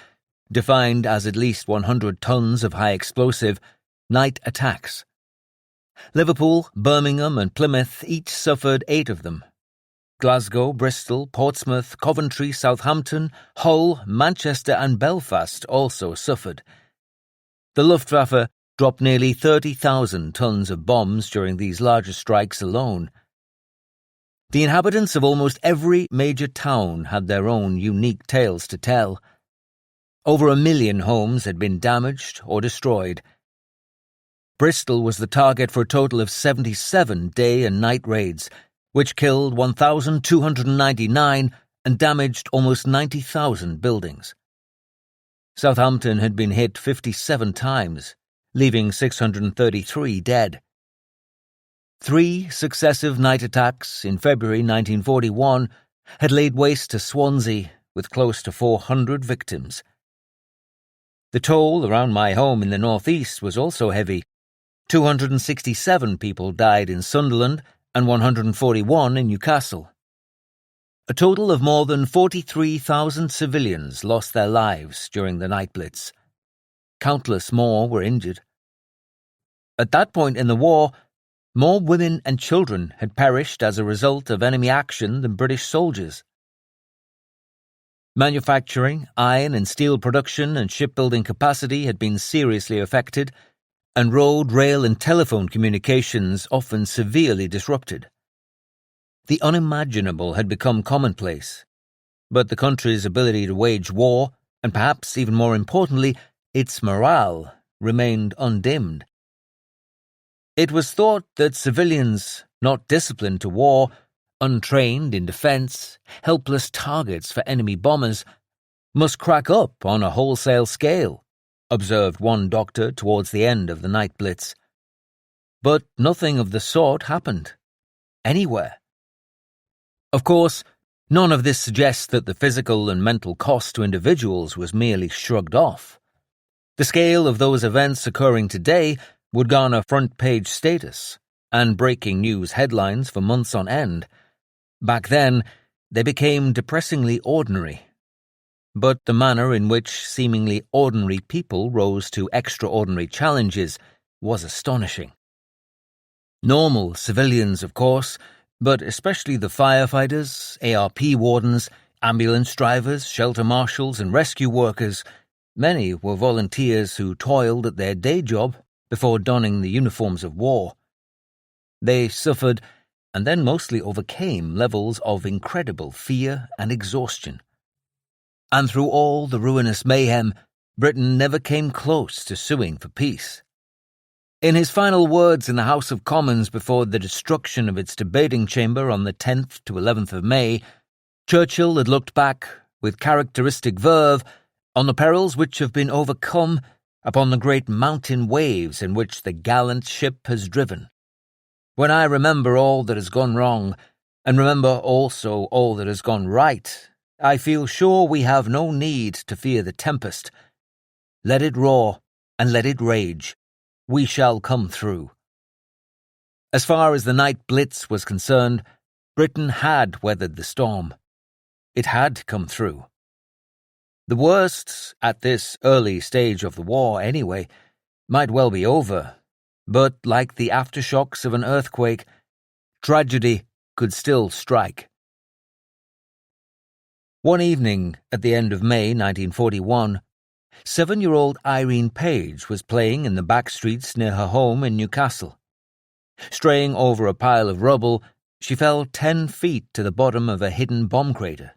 defined as at least 100 tons of high-explosive, night attacks. Liverpool, Birmingham and Plymouth each suffered 8 of them. Glasgow, Bristol, Portsmouth, Coventry, Southampton, Hull, Manchester and Belfast also suffered. The Luftwaffe dropped nearly 30,000 tons of bombs during these larger strikes alone. The inhabitants of almost every major town had their own unique tales to tell. Over 1 million homes had been damaged or destroyed. Bristol was the target for a total of 77 day and night raids, which killed 1,299 and damaged almost 90,000 buildings. Southampton had been hit 57 times, leaving 633 dead. 3 successive night attacks in February 1941 had laid waste to Swansea, with close to 400 victims. The toll around my home in the northeast was also heavy. 267 people died in Sunderland and 141 in Newcastle. A total of more than 43,000 civilians lost their lives during the Night Blitz. Countless more were injured. At that point in the war, more women and children had perished as a result of enemy action than British soldiers. Manufacturing, iron and steel production and shipbuilding capacity had been seriously affected, and road, rail and telephone communications often severely disrupted. The unimaginable had become commonplace, but the country's ability to wage war, and perhaps even more importantly, its morale, remained undimmed. It was thought that civilians, not disciplined to war, untrained in defence, helpless targets for enemy bombers, must crack up on a wholesale scale, observed one doctor towards the end of the Night Blitz. But nothing of the sort happened. Anywhere. Of course, none of this suggests that the physical and mental cost to individuals was merely shrugged off. The scale of those events occurring today would garner front-page status and breaking news headlines for months on end. Back then, they became depressingly ordinary. But the manner in which seemingly ordinary people rose to extraordinary challenges was astonishing. Normal civilians, of course, but especially the firefighters, ARP wardens, ambulance drivers, shelter marshals and rescue workers, many were volunteers who toiled at their day job before donning the uniforms of war. They suffered and then mostly overcame levels of incredible fear and exhaustion. And through all the ruinous mayhem, Britain never came close to suing for peace. In his final words in the House of Commons before the destruction of its debating chamber on the 10th to 11th of May, Churchill had looked back, with characteristic verve, on the perils which have been overcome, upon the great mountain waves in which the gallant ship has driven. When I remember all that has gone wrong, and remember also all that has gone right, I feel sure we have no need to fear the tempest. Let it roar, and let it rage. We shall come through. As far as the Night Blitz was concerned, Britain had weathered the storm. It had come through. The worst, at this early stage of the war anyway, might well be over, but like the aftershocks of an earthquake, tragedy could still strike. One evening at the end of May 1941, 7-year-old Irene Page was playing in the back streets near her home in Newcastle. Straying over a pile of rubble, she fell 10 feet to the bottom of a hidden bomb crater.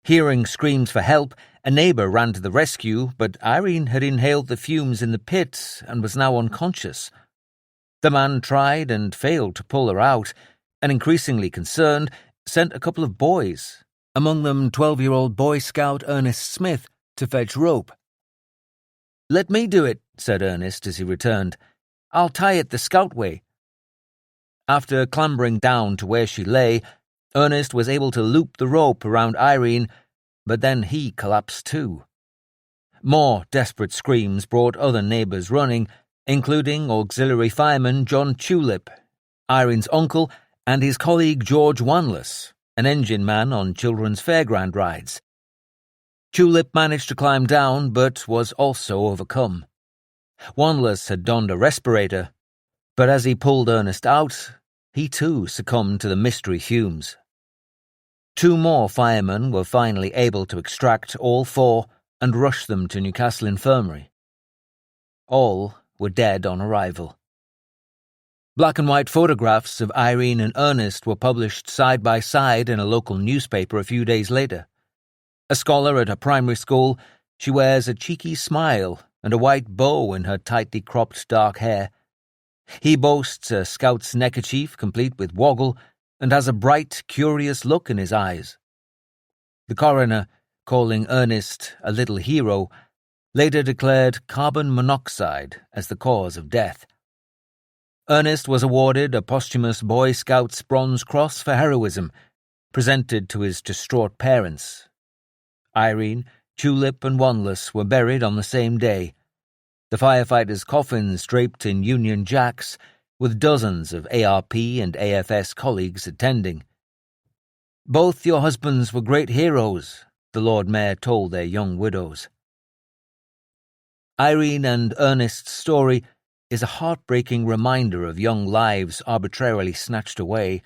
Hearing screams for help, a neighbour ran to the rescue, but Irene had inhaled the fumes in the pit and was now unconscious. The man tried and failed to pull her out, and increasingly concerned, sent a couple of boys, among them 12-year-old Boy Scout Ernest Smith, to fetch rope. "Let me do it," said Ernest as he returned. "I'll tie it the Scout way." After clambering down to where she lay, Ernest was able to loop the rope around Irene, but then he collapsed too. More desperate screams brought other neighbours running, including auxiliary fireman John Tulip, Irene's uncle, and his colleague George Wanless, an engine man on children's fairground rides. Tulip managed to climb down, but was also overcome. Wanless had donned a respirator, but as he pulled Ernest out, he too succumbed to the mystery fumes. 2 more firemen were finally able to extract all 4 and rush them to Newcastle Infirmary. All were dead on arrival. Black and white photographs of Irene and Ernest were published side by side in a local newspaper a few days later. A scholar at a primary school, she wears a cheeky smile and a white bow in her tightly cropped dark hair. He boasts a Scout's neckerchief complete with woggle and has a bright, curious look in his eyes. The coroner, calling Ernest a little hero, later declared carbon monoxide as the cause of death. Ernest was awarded a posthumous Boy Scouts Bronze Cross for heroism, presented to his distraught parents. Irene, Tulip and Wanless were buried on the same day, the firefighters' coffins draped in Union Jacks, with dozens of ARP and AFS colleagues attending. "Both your husbands were great heroes," the Lord Mayor told their young widows. Irene and Ernest's story is a heartbreaking reminder of young lives arbitrarily snatched away,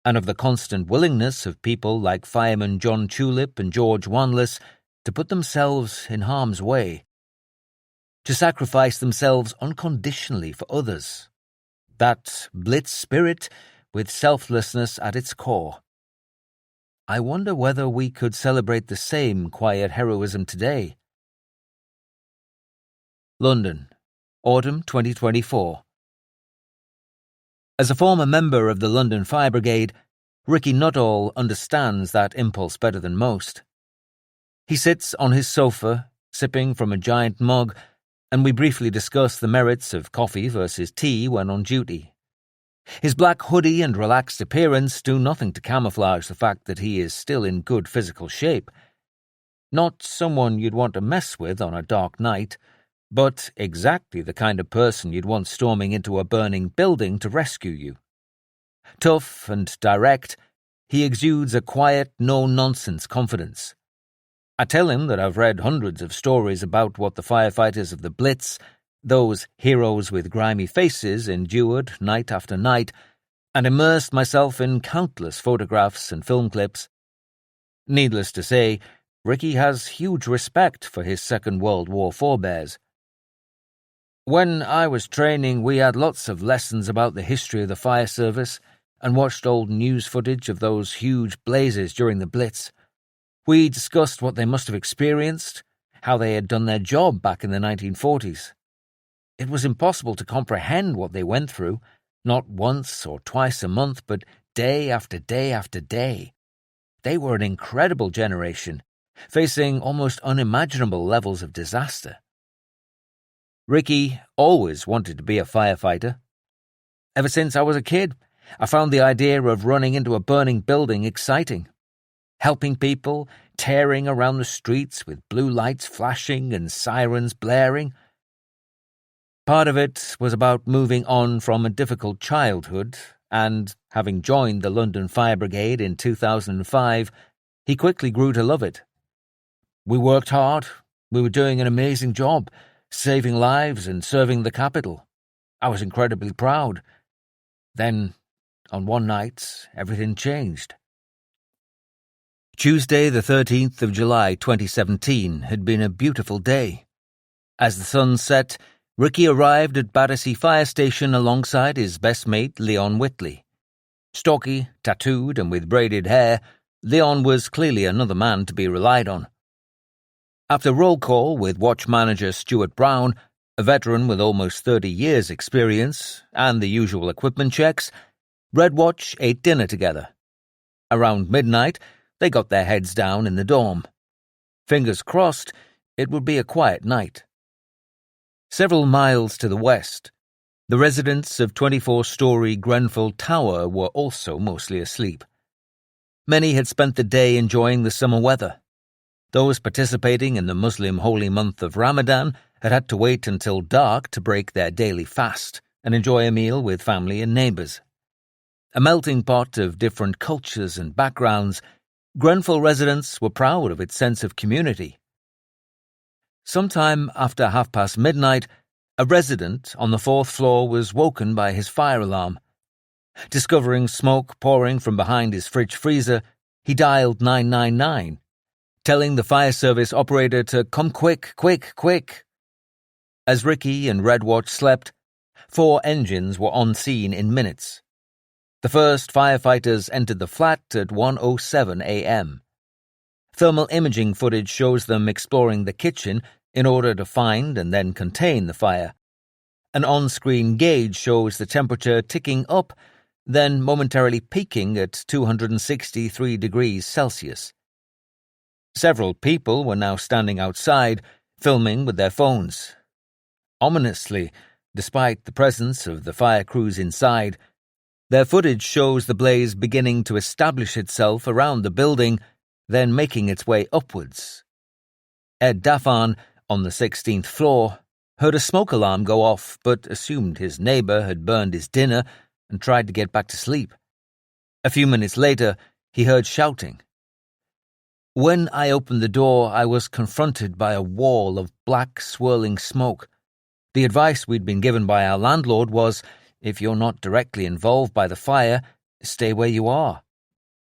and of the constant willingness of people like fireman John Tulip and George Wanless to put themselves in harm's way, to sacrifice themselves unconditionally for others. That Blitz spirit with selflessness at its core. I wonder whether we could celebrate the same quiet heroism today. London, Autumn 2024. As a former member of the London Fire Brigade, Ricky Nuttall understands that impulse better than most. He sits on his sofa, sipping from a giant mug, and we briefly discuss the merits of coffee versus tea when on duty. His black hoodie and relaxed appearance do nothing to camouflage the fact that he is still in good physical shape. Not someone you'd want to mess with on a dark night, but exactly the kind of person you'd want storming into a burning building to rescue you. Tough and direct, he exudes a quiet, no-nonsense confidence. I tell him that I've read hundreds of stories about what the firefighters of the Blitz, those heroes with grimy faces, endured night after night, and immersed myself in countless photographs and film clips. Needless to say, Ricky has huge respect for his Second World War forebears. "When I was training, we had lots of lessons about the history of the fire service and watched old news footage of those huge blazes during the Blitz. We discussed what they must have experienced, how they had done their job back in the 1940s. It was impossible to comprehend what they went through, not once or twice a month, but day after day after day. They were an incredible generation, facing almost unimaginable levels of disaster." Ricky always wanted to be a firefighter. "Ever since I was a kid, I found the idea of running into a burning building exciting. Helping people, tearing around the streets with blue lights flashing and sirens blaring. Part of it was about moving on from a difficult childhood and, having joined the London Fire Brigade in 2005, he quickly grew to love it. We worked hard. We were doing an amazing job, saving lives and serving the capital. I was incredibly proud. Then, on one night, everything changed. Tuesday, the 13th of July 2017, had been a beautiful day. As the sun set, Ricky arrived at Battersea Fire Station alongside his best mate, Leon Whitley. Stocky, tattooed, and with braided hair, Leon was clearly another man to be relied on. After roll call with watch manager Stuart Brown, a veteran with almost 30 years' experience, and the usual equipment checks, Red Watch ate dinner together. Around midnight, they got their heads down in the dorm. Fingers crossed, it would be a quiet night. Several miles to the west, the residents of 24-story Grenfell Tower were also mostly asleep. Many had spent the day enjoying the summer weather. Those participating in the Muslim holy month of Ramadan had to wait until dark to break their daily fast and enjoy a meal with family and neighbours. A melting pot of different cultures and backgrounds, Grenfell residents were proud of its sense of community. Sometime after midnight, a resident on the 4th floor was woken by his fire alarm. Discovering smoke pouring from behind his fridge freezer, he dialed 999, telling the fire service operator to come quick. As Ricky and Red Watch slept, 4 engines were on scene in minutes. The first firefighters entered the flat at 1:07 a.m. Thermal imaging footage shows them exploring the kitchen in order to find and then contain the fire. An on-screen gauge shows the temperature ticking up, then momentarily peaking at 263 degrees Celsius. Several people were now standing outside, filming with their phones. Ominously, despite the presence of the fire crews inside, their footage shows the blaze beginning to establish itself around the building, then making its way upwards. Ed Daffan, on the 16th floor, heard a smoke alarm go off but assumed his neighbour had burned his dinner and tried to get back to sleep. A few minutes later, he heard shouting. When I opened the door, I was confronted by a wall of black, swirling smoke. The advice we'd been given by our landlord was, if you're not directly involved by the fire, stay where you are.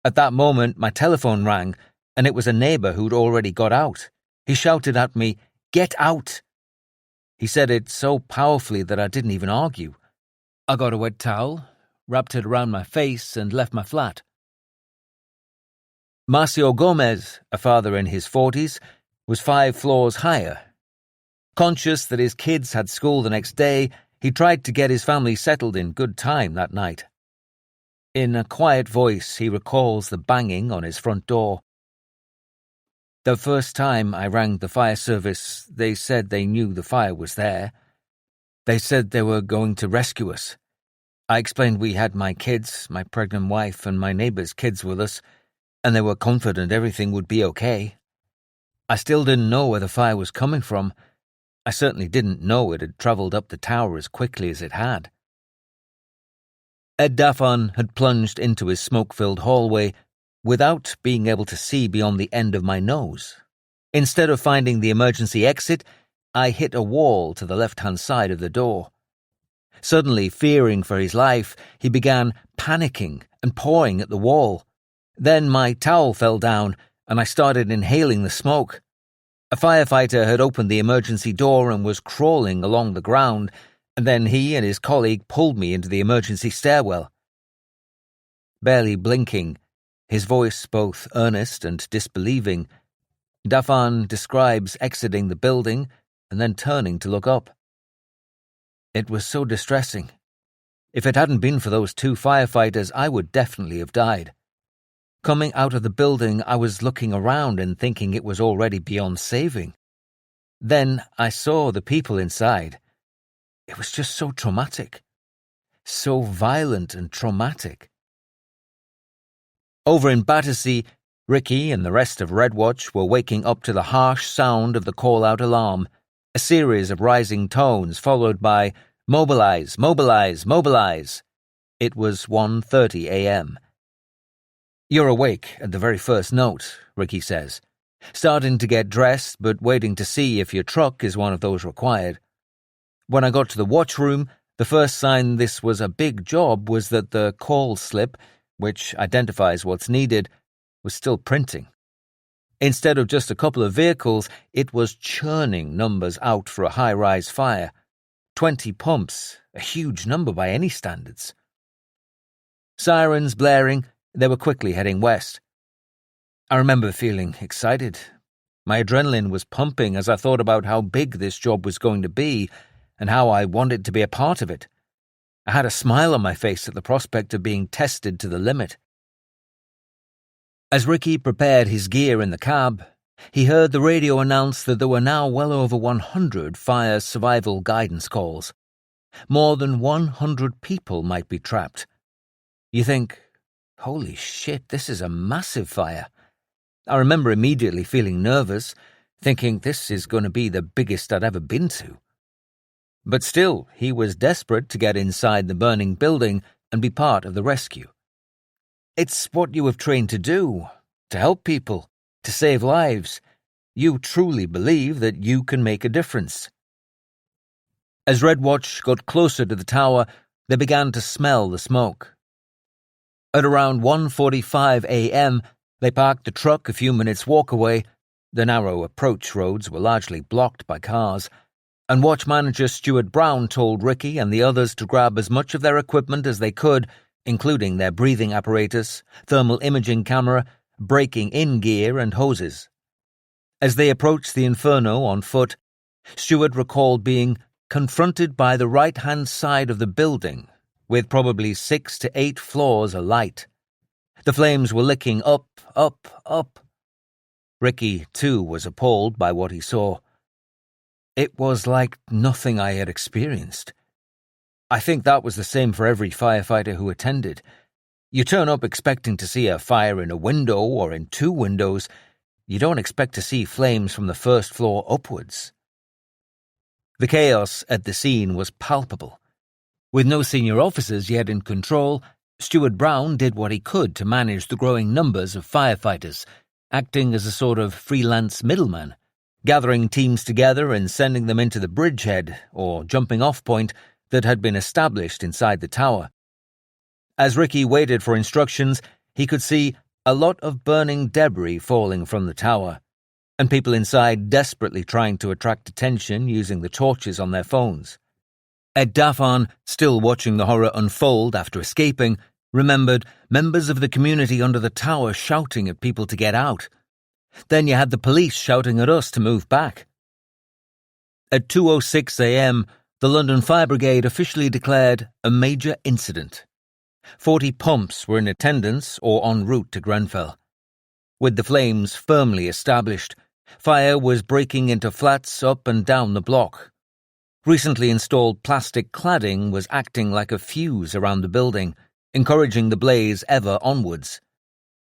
At that moment, my telephone rang, and it was a neighbour who'd already got out. He shouted at me, "Get out!" He said it so powerfully that I didn't even argue. I got a wet towel, wrapped it around my face, and left my flat. Marcio Gomez, a father in his 40s, was 5 floors higher. Conscious that his kids had school the next day, he tried to get his family settled in good time that night. In a quiet voice, he recalls the banging on his front door. The first time I rang the fire service, they said they knew the fire was there. They said they were going to rescue us. I explained we had my kids, my pregnant wife, and my neighbour's kids with us, and they were confident everything would be okay. I still didn't know where the fire was coming from. I certainly didn't know it had travelled up the tower as quickly as it had. Ed Daffan had plunged into his smoke-filled hallway without being able to see beyond the end of my nose. Instead of finding the emergency exit, I hit a wall to the left-hand side of the door. Suddenly, fearing for his life, he began panicking and pawing at the wall. Then my towel fell down, and I started inhaling the smoke. A firefighter had opened the emergency door and was crawling along the ground, and then he and his colleague pulled me into the emergency stairwell. Barely blinking, his voice both earnest and disbelieving, Daffan describes exiting the building and then turning to look up. It was so distressing. If it hadn't been for those 2 firefighters, I would definitely have died. Coming out of the building, I was looking around and thinking it was already beyond saving. Then I saw the people inside. It was just so traumatic. So violent and traumatic. Over in Battersea, Ricky and the rest of Red Watch were waking up to the harsh sound of the call-out alarm, a series of rising tones followed by "Mobilize, mobilize, mobilize." It was 1:30 a.m. "You're awake at the very first note," Ricky says, starting to get dressed but waiting to see if your truck is one of those required. When I got to the watch room, the first sign this was a big job was that the call slip, which identifies what's needed, was still printing. Instead of just a couple of vehicles, it was churning numbers out for a high-rise fire. 20 pumps, a huge number by any standards. Sirens blaring, they were quickly heading west. I remember feeling excited. My adrenaline was pumping as I thought about how big this job was going to be and how I wanted to be a part of it. I had a smile on my face at the prospect of being tested to the limit. As Ricky prepared his gear in the cab, he heard the radio announce that there were now well over 100 fire survival guidance calls. More than 100 people might be trapped. You think, holy shit, this is a massive fire. I remember immediately feeling nervous, thinking this is going to be the biggest I'd ever been to. But still, he was desperate to get inside the burning building and be part of the rescue. It's what you have trained to do, to help people, to save lives. You truly believe that you can make a difference. As Red Watch got closer to the tower, they began to smell the smoke. At around 1:45 a.m., they parked the truck a few minutes' walk away. The narrow approach roads were largely blocked by cars, and watch manager Stuart Brown told Ricky and the others to grab as much of their equipment as they could, including their breathing apparatus, thermal imaging camera, breaking-in gear, and hoses. As they approached the inferno on foot, Stuart recalled being confronted by the right-hand side of the building, with probably 6 to 8 floors alight. The flames were licking up, up, up. Ricky, too, was appalled by what he saw. It was like nothing I had experienced. I think that was the same for every firefighter who attended. You turn up expecting to see a fire in a window or in 2 windows. You don't expect to see flames from the first floor upwards. The chaos at the scene was palpable. With no senior officers yet in control, Stuart Brown did what he could to manage the growing numbers of firefighters, acting as a sort of freelance middleman, gathering teams together and sending them into the bridgehead, or jumping-off point, that had been established inside the tower. As Ricky waited for instructions, he could see a lot of burning debris falling from the tower, and people inside desperately trying to attract attention using the torches on their phones. Ed Daffan, still watching the horror unfold after escaping, remembered members of the community under the tower shouting at people to get out. Then you had the police shouting at us to move back. At 2:06 a.m., the London Fire Brigade officially declared a major incident. 40 pumps were in attendance or en route to Grenfell. With the flames firmly established, fire was breaking into flats up and down the block. Recently installed plastic cladding was acting like a fuse around the building, encouraging the blaze ever onwards.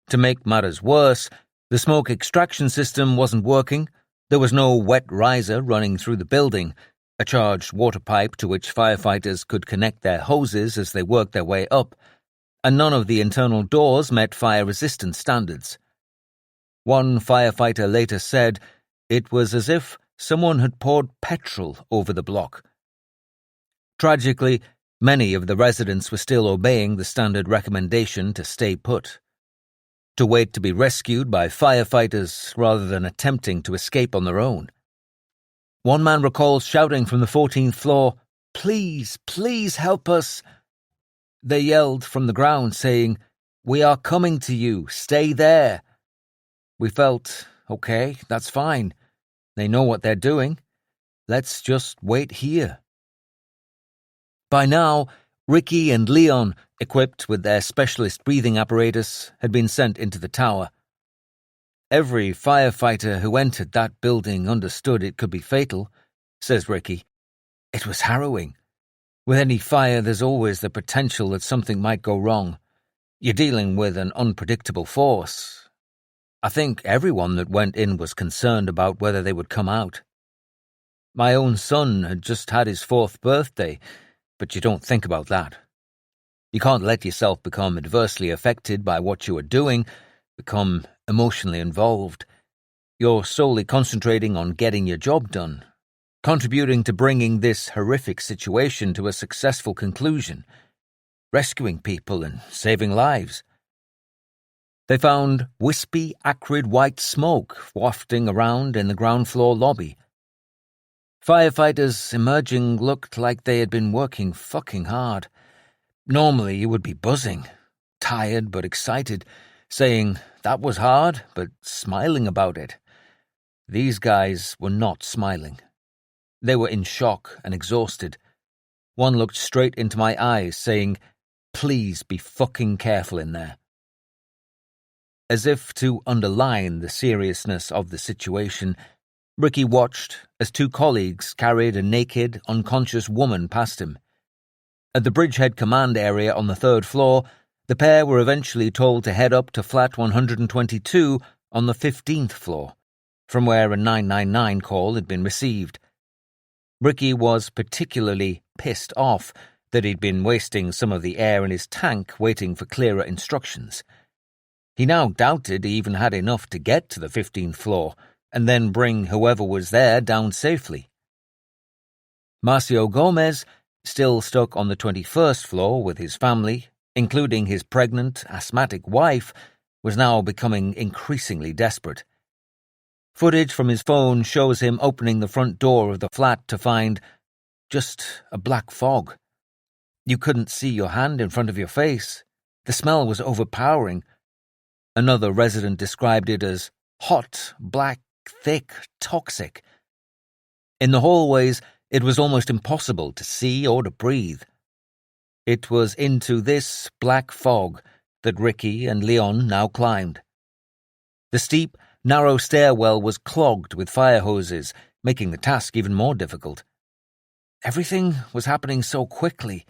To make matters worse, the smoke extraction system wasn't working. There was no wet riser running through the building, a charged water pipe to which firefighters could connect their hoses as they worked their way up, and none of the internal doors met fire resistance standards. One firefighter later said it was as if someone had poured petrol over the block. Tragically, many of the residents were still obeying the standard recommendation to stay put, to wait to be rescued by firefighters rather than attempting to escape on their own. One man recalls shouting from the 14th floor, "Please, please help us." They yelled from the ground saying, "We are coming to you, stay there." We felt, okay, that's fine. They know what they're doing. Let's just wait here. By now, Ricky and Leon, equipped with their specialist breathing apparatus, had been sent into the tower. Every firefighter who entered that building understood it could be fatal, says Ricky. It was harrowing. With any fire, there's always the potential that something might go wrong. You're dealing with an unpredictable force. I think everyone that went in was concerned about whether they would come out. My own son had just had his 4th birthday, but you don't think about that. You can't let yourself become adversely affected by what you are doing, become emotionally involved. You're solely concentrating on getting your job done, contributing to bringing this horrific situation to a successful conclusion, rescuing people and saving lives. They found wispy, acrid white smoke wafting around in the ground floor lobby. Firefighters emerging looked like they had been working fucking hard. Normally you would be buzzing, tired but excited, saying that was hard but smiling about it. These guys were not smiling. They were in shock and exhausted. One looked straight into my eyes, saying, "Please be fucking careful in there." As if to underline the seriousness of the situation, Ricky watched as two colleagues carried a naked, unconscious woman past him. At the bridgehead command area on the 3rd floor, the pair were eventually told to head up to flat 122 on the 15th floor, from where a 999 call had been received. Ricky was particularly pissed off that he'd been wasting some of the air in his tank waiting for clearer instructions. He now doubted he even had enough to get to the 15th floor and then bring whoever was there down safely. Marcio Gomez, still stuck on the 21st floor with his family, including his pregnant, asthmatic wife, was now becoming increasingly desperate. Footage from his phone shows him opening the front door of the flat to find just a black fog. You couldn't see your hand in front of your face. The smell was overpowering. Another resident described it as hot, black, thick, toxic. In the hallways, it was almost impossible to see or to breathe. It was into this black fog that Ricky and Leon now climbed. The steep, narrow stairwell was clogged with fire hoses, making the task even more difficult. Everything was happening so quickly.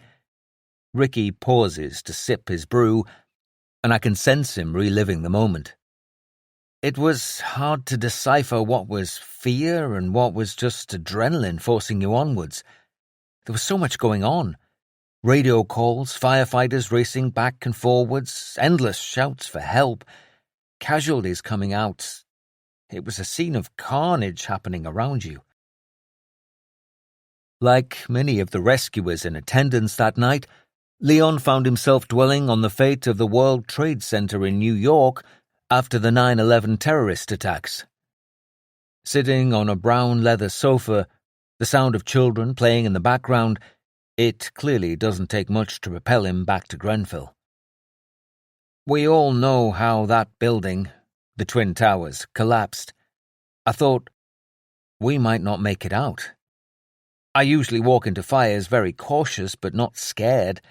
Ricky pauses to sip his brew, and I can sense him reliving the moment. It was hard to decipher what was fear and what was just adrenaline forcing you onwards. There was so much going on. Radio calls, firefighters racing back and forwards, endless shouts for help, casualties coming out. It was a scene of carnage happening around you. Like many of the rescuers in attendance that night, Leon found himself dwelling on the fate of the World Trade Center in New York after the 9/11 terrorist attacks. Sitting on a brown leather sofa, the sound of children playing in the background, it clearly doesn't take much to propel him back to Grenfell. We all know how that building, the Twin Towers, collapsed. I thought, we might not make it out. I usually walk into fires very cautious but not scared.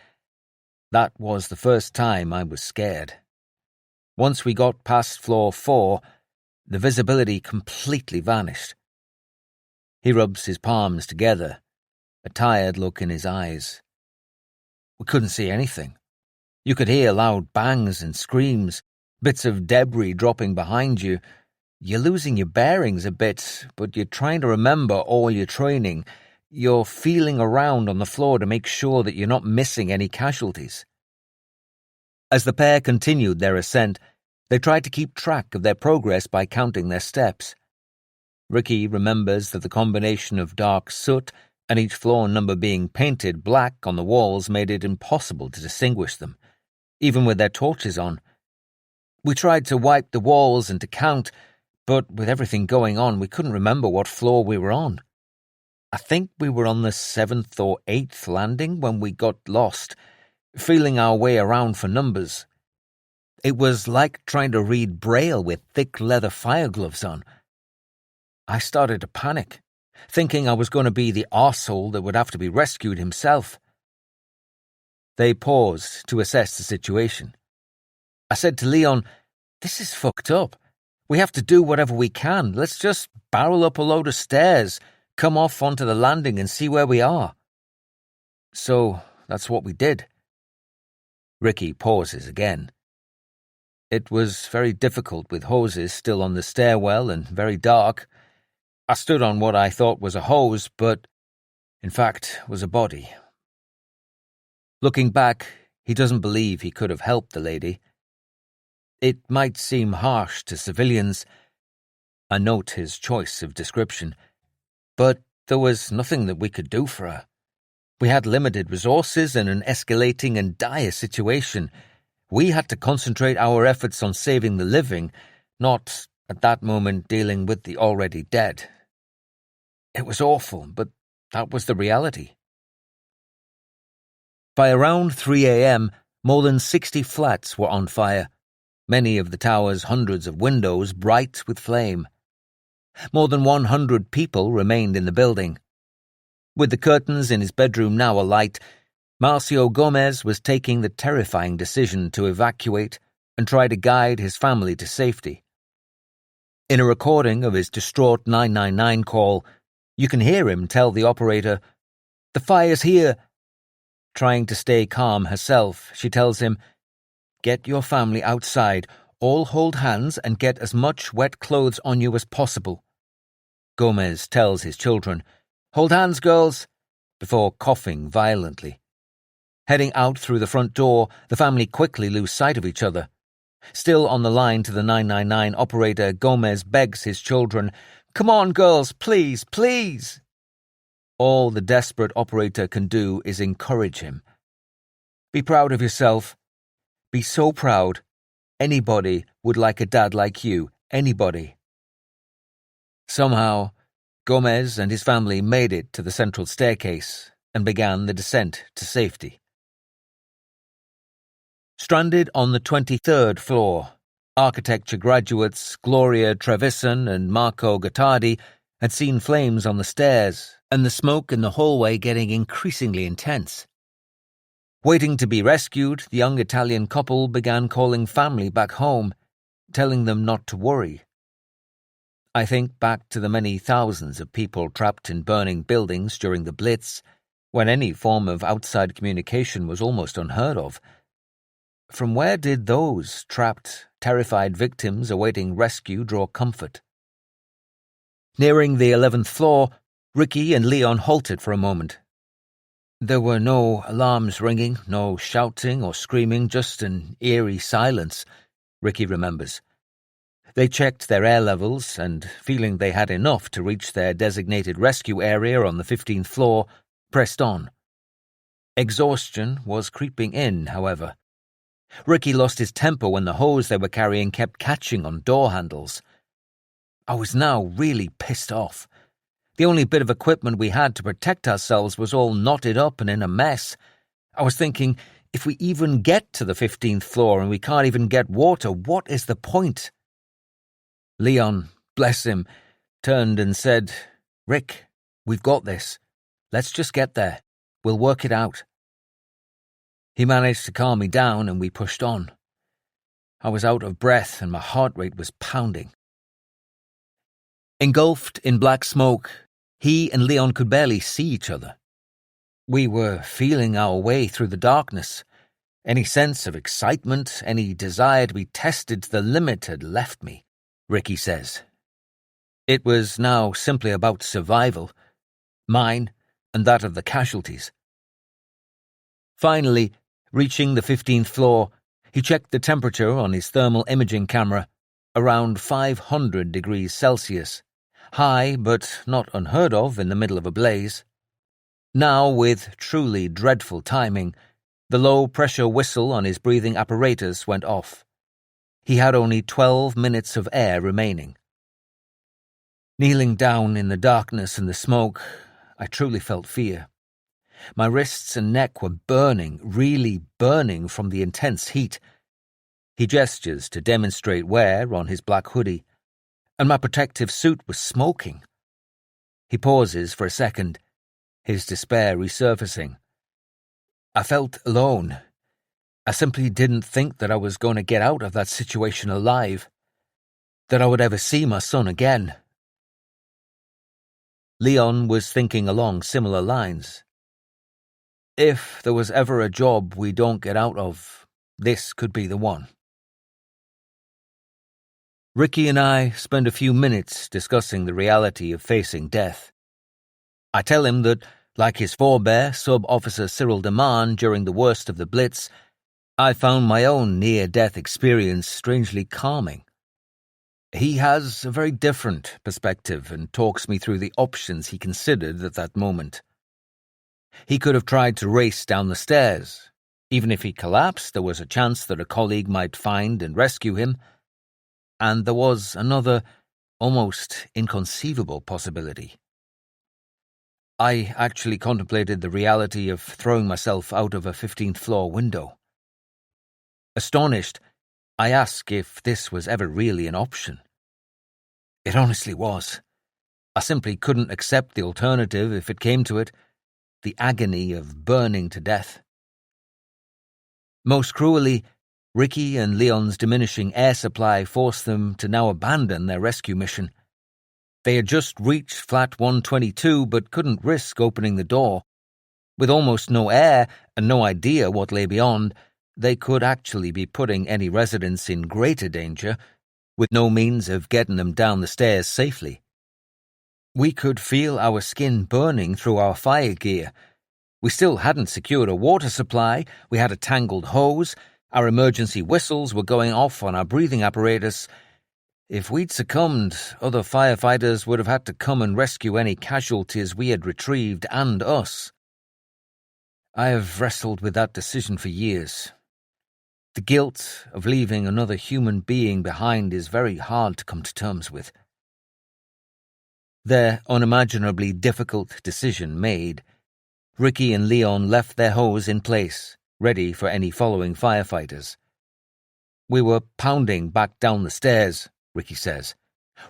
That was the first time I was scared. Once we got past floor 4, the visibility completely vanished. He rubs his palms together, a tired look in his eyes. We couldn't see anything. You could hear loud bangs and screams, bits of debris dropping behind you. You're losing your bearings a bit, but you're trying to remember all your training. You're feeling around on the floor to make sure that you're not missing any casualties. As the pair continued their ascent, they tried to keep track of their progress by counting their steps. Ricky remembers that the combination of dark soot and each floor number being painted black on the walls made it impossible to distinguish them, even with their torches on. We tried to wipe the walls and to count, but with everything going on, we couldn't remember what floor we were on. I think we were on the 7th or 8th landing when we got lost, feeling our way around for numbers. It was like trying to read Braille with thick leather fire gloves on. I started to panic, thinking I was going to be the arsehole that would have to be rescued himself. They paused to assess the situation. I said to Leon, "This is fucked up. We have to do whatever we can. Let's just barrel up a load of stairs, come off onto the landing and see where we are." So that's what we did. Ricky pauses again. It was very difficult with hoses still on the stairwell and very dark. I stood on what I thought was a hose, but in fact was a body. Looking back, He doesn't believe he could have helped the lady. It might seem harsh to civilians. I note his choice of description. But there was nothing that we could do for her. We had limited resources in an escalating and dire situation. We had to concentrate our efforts on saving the living, not, at that moment, dealing with the already dead. It was awful, but that was the reality. By around 3 a.m., more than 60 flats were on fire, many of the tower's hundreds of windows bright with flame. More than 100 people remained in the building. With the curtains in his bedroom now alight, Marcio Gomez was taking the terrifying decision to evacuate and try to guide his family to safety. In a recording of his distraught 999 call, you can hear him tell the operator, "The fire's here." Trying to stay calm herself, she tells him, "Get your family outside, all hold hands and get as much wet clothes on you as possible." Gomez tells his children, "Hold hands, girls," before coughing violently. Heading out through the front door, the family quickly lose sight of each other. Still on the line to the 999 operator, Gomez begs his children, "Come on, girls, please, please." All the desperate operator can do is encourage him. "Be proud of yourself. Be so proud. Anybody would like a dad like you, anybody." Somehow, Gomez and his family made it to the central staircase and began the descent to safety. Stranded on the 23rd floor, architecture graduates Gloria Trevisan and Marco Gottardi had seen flames on the stairs and the smoke in the hallway getting increasingly intense. Waiting to be rescued, the young Italian couple began calling family back home, telling them not to worry. I think back to the many thousands of people trapped in burning buildings during the Blitz, when any form of outside communication was almost unheard of. From where did those trapped, terrified victims awaiting rescue draw comfort? Nearing the 11th floor, Ricky and Leon halted for a moment. There were no alarms ringing, no shouting or screaming, just an eerie silence, Ricky remembers. They checked their air levels and, feeling they had enough to reach their designated rescue area on the 15th floor, pressed on. Exhaustion was creeping in, however. Ricky lost his temper when the hose they were carrying kept catching on door handles. I was now really pissed off. The only bit of equipment we had to protect ourselves was all knotted up and in a mess. I was thinking, if we even get to the 15th floor and we can't even get water, what is the point? Leon, bless him, turned and said, "Rick, we've got this. Let's just get there. We'll work it out." He managed to calm me down and we pushed on. I was out of breath and my heart rate was pounding. Engulfed in black smoke, he and Leon could barely see each other. We were feeling our way through the darkness. Any sense of excitement, any desire to be tested to the limit had left me, Ricky says. It was now simply about survival, mine and that of the casualties. Finally, reaching the 15th floor, he checked the temperature on his thermal imaging camera, around 500 degrees Celsius, high but not unheard of in the middle of a blaze. Now, with truly dreadful timing, the low-pressure whistle on his breathing apparatus went off. He had only 12 minutes of air remaining. Kneeling down in the darkness and the smoke, I truly felt fear. My wrists and neck were burning, really burning from the intense heat. He gestures to demonstrate where on his black hoodie, and my protective suit was smoking. He pauses for a second, his despair resurfacing. I felt alone. I simply didn't think that I was going to get out of that situation alive, that I would ever see my son again. Leon was thinking along similar lines. If there was ever a job we don't get out of, this could be the one. Ricky and I spend a few minutes discussing the reality of facing death. I tell him that, like his forebear, Sub-Officer Cyril Deman during the worst of the Blitz, I found my own near-death experience strangely calming. He has a very different perspective and talks me through the options he considered at that moment. He could have tried to race down the stairs. Even if he collapsed, there was a chance that a colleague might find and rescue him. And there was another, almost inconceivable possibility. I actually contemplated the reality of throwing myself out of a 15th floor window. Astonished, I asked if this was ever really an option. It honestly was. I simply couldn't accept the alternative if it came to it, the agony of burning to death. Most cruelly, Ricky and Leon's diminishing air supply forced them to now abandon their rescue mission. They had just reached flat 122 but couldn't risk opening the door. With almost no air and no idea what lay beyond, they could actually be putting any residents in greater danger, with no means of getting them down the stairs safely. We could feel our skin burning through our fire gear. We still hadn't secured a water supply, we had a tangled hose, our emergency whistles were going off on our breathing apparatus. If we'd succumbed, other firefighters would have had to come and rescue any casualties we had retrieved and us. I have wrestled with that decision for years. The guilt of leaving another human being behind is very hard to come to terms with. Their unimaginably difficult decision made, Ricky and Leon left their hose in place, ready for any following firefighters. We were pounding back down the stairs, Ricky says,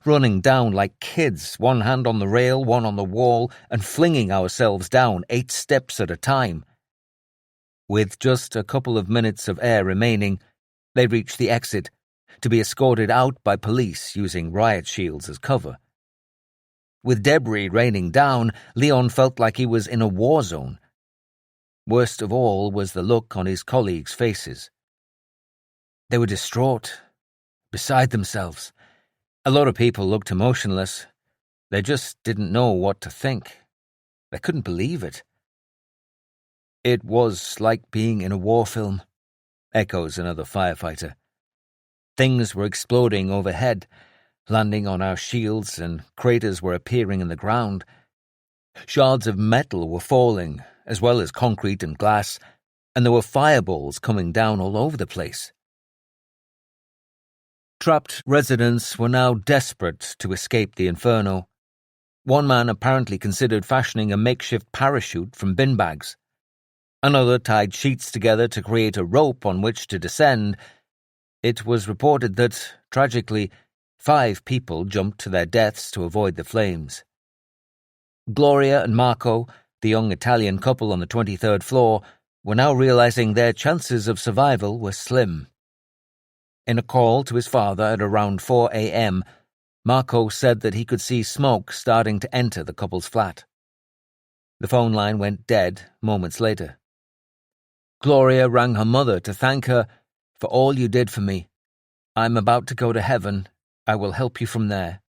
running down like kids, one hand on the rail, one on the wall, and flinging ourselves down 8 steps at a time. With just a couple of minutes of air remaining, they reached the exit, to be escorted out by police using riot shields as cover. With debris raining down, Leon felt like he was in a war zone. Worst of all was the look on his colleagues' faces. They were distraught, beside themselves. A lot of people looked emotionless. They just didn't know what to think. They couldn't believe it. It was like being in a war film, echoes another firefighter. Things were exploding overhead, landing on our shields, and craters were appearing in the ground. Shards of metal were falling, as well as concrete and glass, and there were fireballs coming down all over the place. Trapped residents were now desperate to escape the inferno. One man apparently considered fashioning a makeshift parachute from bin bags. Another tied sheets together to create a rope on which to descend. It was reported that, tragically, 5 people jumped to their deaths to avoid the flames. Gloria and Marco, the young Italian couple on the 23rd floor, were now realizing their chances of survival were slim. In a call to his father at around 4 a.m., Marco said that he could see smoke starting to enter the couple's flat. The phone line went dead moments later. Gloria rang her mother to thank her for all you did for me. I'm about to go to heaven. I will help you from there.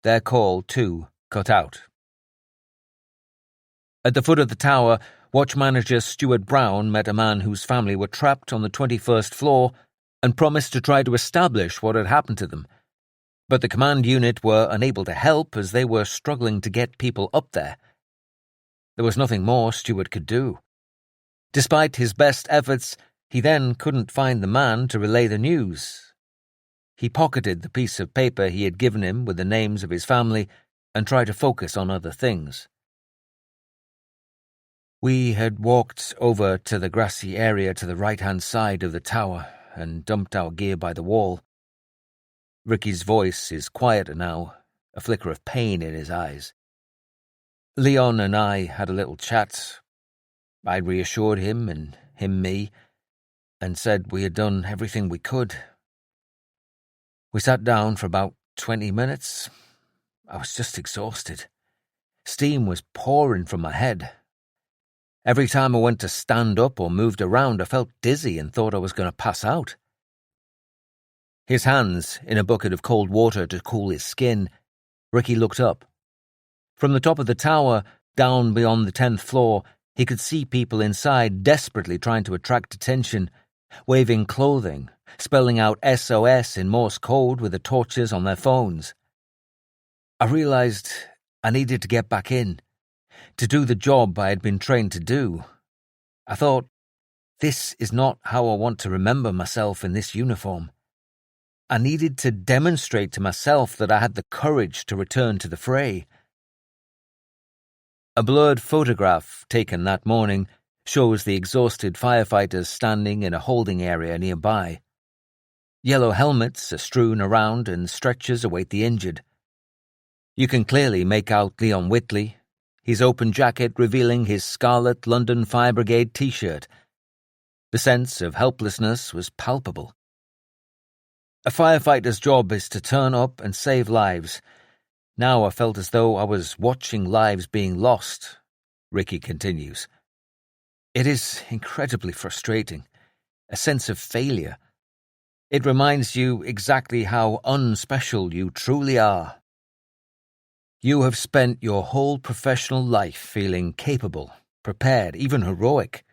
Their call, too, cut out. At the foot of the tower, watch manager Stuart Brown met a man whose family were trapped on the 21st floor and promised to try to establish what had happened to them. But the command unit were unable to help as they were struggling to get people up there. There was nothing more Stuart could do. Despite his best efforts, he then couldn't find the man to relay the news. He pocketed the piece of paper he had given him with the names of his family and tried to focus on other things. We had walked over to the grassy area to the right-hand side of the tower and dumped our gear by the wall. Ricky's voice is quieter now, a flicker of pain in his eyes. Leon and I had a little chat. I reassured him and him me, and said we had done everything we could. We sat down for about 20 minutes. I was just exhausted. Steam was pouring from my head. Every time I went to stand up or moved around, I felt dizzy and thought I was going to pass out. His hands in a bucket of cold water to cool his skin, Ricky looked up. From the top of the tower, down beyond the 10th floor, He could see people inside desperately trying to attract attention, waving clothing, spelling out SOS in Morse code with the torches on their phones. I realized I needed to get back in, to do the job I had been trained to do. I thought, this is not how I want to remember myself in this uniform. I needed to demonstrate to myself that I had the courage to return to the fray. A blurred photograph taken that morning shows the exhausted firefighters standing in a holding area nearby. Yellow helmets are strewn around and stretchers await the injured. You can clearly make out Leon Whitley, his open jacket revealing his scarlet London Fire Brigade t-shirt. The sense of helplessness was palpable. A firefighter's job is to turn up and save lives. Now I felt as though I was watching lives being lost, Ricky continues. It is incredibly frustrating, a sense of failure. It reminds you exactly how unspecial you truly are. You have spent your whole professional life feeling capable, prepared, even heroic.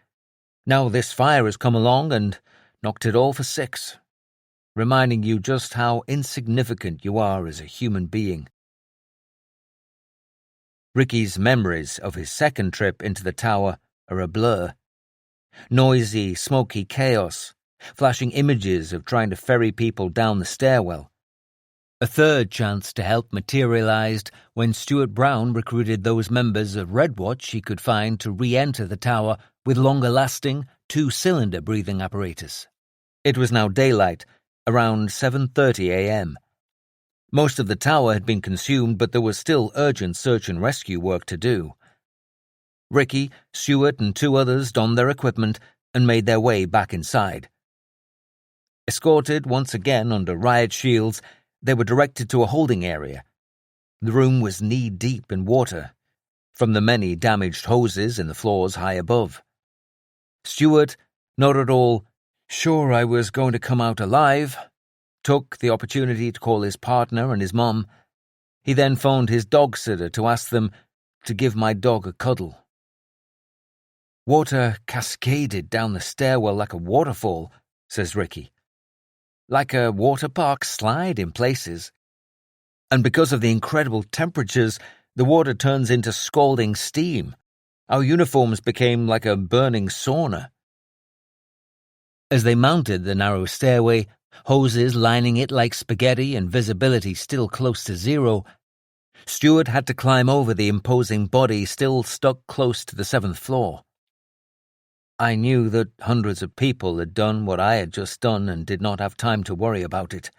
Now this fire has come along and knocked it all for six, reminding you just how insignificant you are as a human being. Ricky's memories of his second trip into the tower are a blur. Noisy, smoky chaos, flashing images of trying to ferry people down the stairwell. A third chance to help materialized when Stuart Brown recruited those members of Red Watch he could find to re-enter the tower with longer-lasting, two-cylinder breathing apparatus. It was now daylight, around 7:30 a.m. Most of the tower had been consumed, but there was still urgent search and rescue work to do. Ricky, Stuart, and two others donned their equipment and made their way back inside. Escorted once again under riot shields, they were directed to a holding area. The room was knee-deep in water, from the many damaged hoses in the floors high above. Stuart, not at all sure I was going to come out alive, took the opportunity to call his partner and his mum. He then phoned his dog sitter to ask them to give my dog a cuddle. Water cascaded down the stairwell like a waterfall, says Ricky. Like a water park slide in places. And because of the incredible temperatures, the water turns into scalding steam. Our uniforms became like a burning sauna. As they mounted the narrow stairway, hoses lining it like spaghetti and visibility still close to zero, Stuart had to climb over the imposing body still stuck close to the 7th floor. I knew that hundreds of people had done what I had just done and did not have time to worry about it.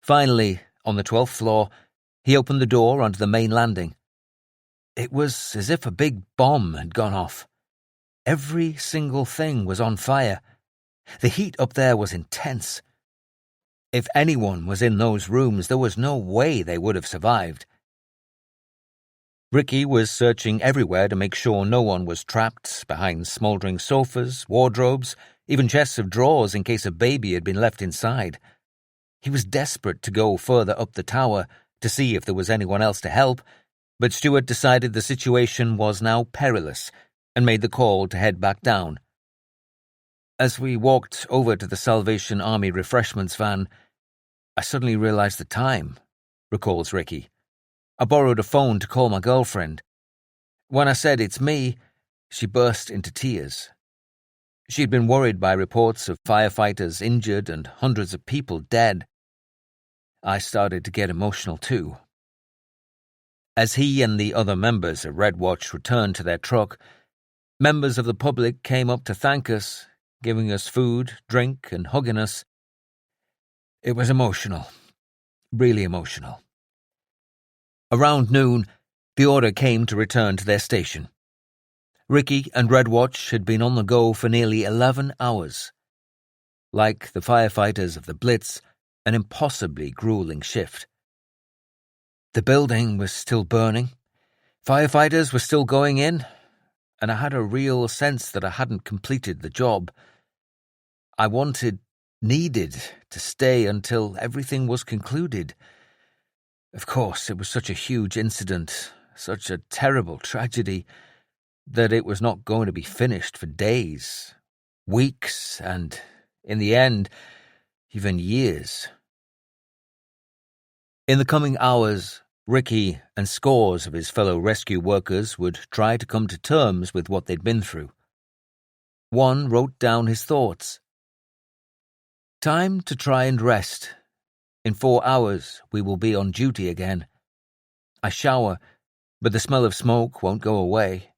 Finally, on the 12th floor, he opened the door onto the main landing. It was as if a big bomb had gone off. Every single thing was on fire. The heat up there was intense. If anyone was in those rooms, there was no way they would have survived. Ricky was searching everywhere to make sure no one was trapped behind smouldering sofas, wardrobes, even chests of drawers in case a baby had been left inside. He was desperate to go further up the tower to see if there was anyone else to help, but Stuart decided the situation was now perilous and made the call to head back down. As we walked over to the Salvation Army refreshments van, I suddenly realized the time, recalls Ricky. I borrowed a phone to call my girlfriend. When I said it's me, she burst into tears. She'd been worried by reports of firefighters injured and hundreds of people dead. I started to get emotional too. As he and the other members of Red Watch returned to their truck, members of the public came up to thank us, giving us food, drink, and hugging us. It was emotional, really emotional. Around noon, the order came to return to their station. Ricky and Red Watch had been on the go for nearly 11 hours. Like the firefighters of the Blitz, an impossibly grueling shift. The building was still burning, firefighters were still going in, and I had a real sense that I hadn't completed the job. I needed to stay until everything was concluded. Of course, it was such a huge incident, such a terrible tragedy, that it was not going to be finished for days, weeks, and, in the end, even years. In the coming hours, Ricky and scores of his fellow rescue workers would try to come to terms with what they'd been through. One wrote down his thoughts. "Time to try and rest. In 4 hours, we will be on duty again. I shower, but the smell of smoke won't go away.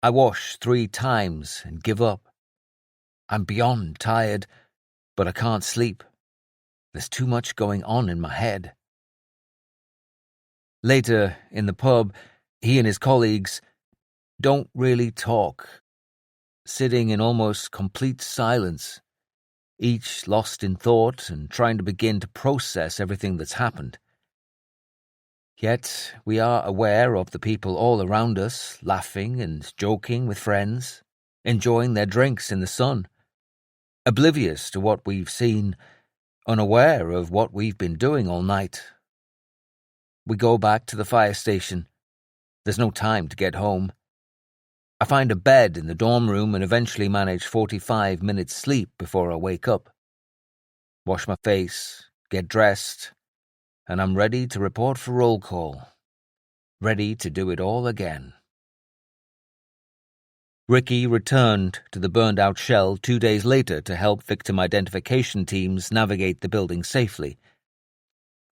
I wash 3 times and give up. I'm beyond tired, but I can't sleep. There's too much going on in my head." Later, in the pub, he and his colleagues don't really talk, sitting in almost complete silence, each lost in thought and trying to begin to process everything that's happened. Yet we are aware of the people all around us, laughing and joking with friends, enjoying their drinks in the sun, oblivious to what we've seen, unaware of what we've been doing all night. We go back to the fire station. There's no time to get home. I find a bed in the dorm room and eventually manage 45 minutes sleep before I wake up. Wash my face, get dressed, and I'm ready to report for roll call. Ready to do it all again. Ricky returned to the burned-out shell 2 days later to help victim identification teams navigate the building safely.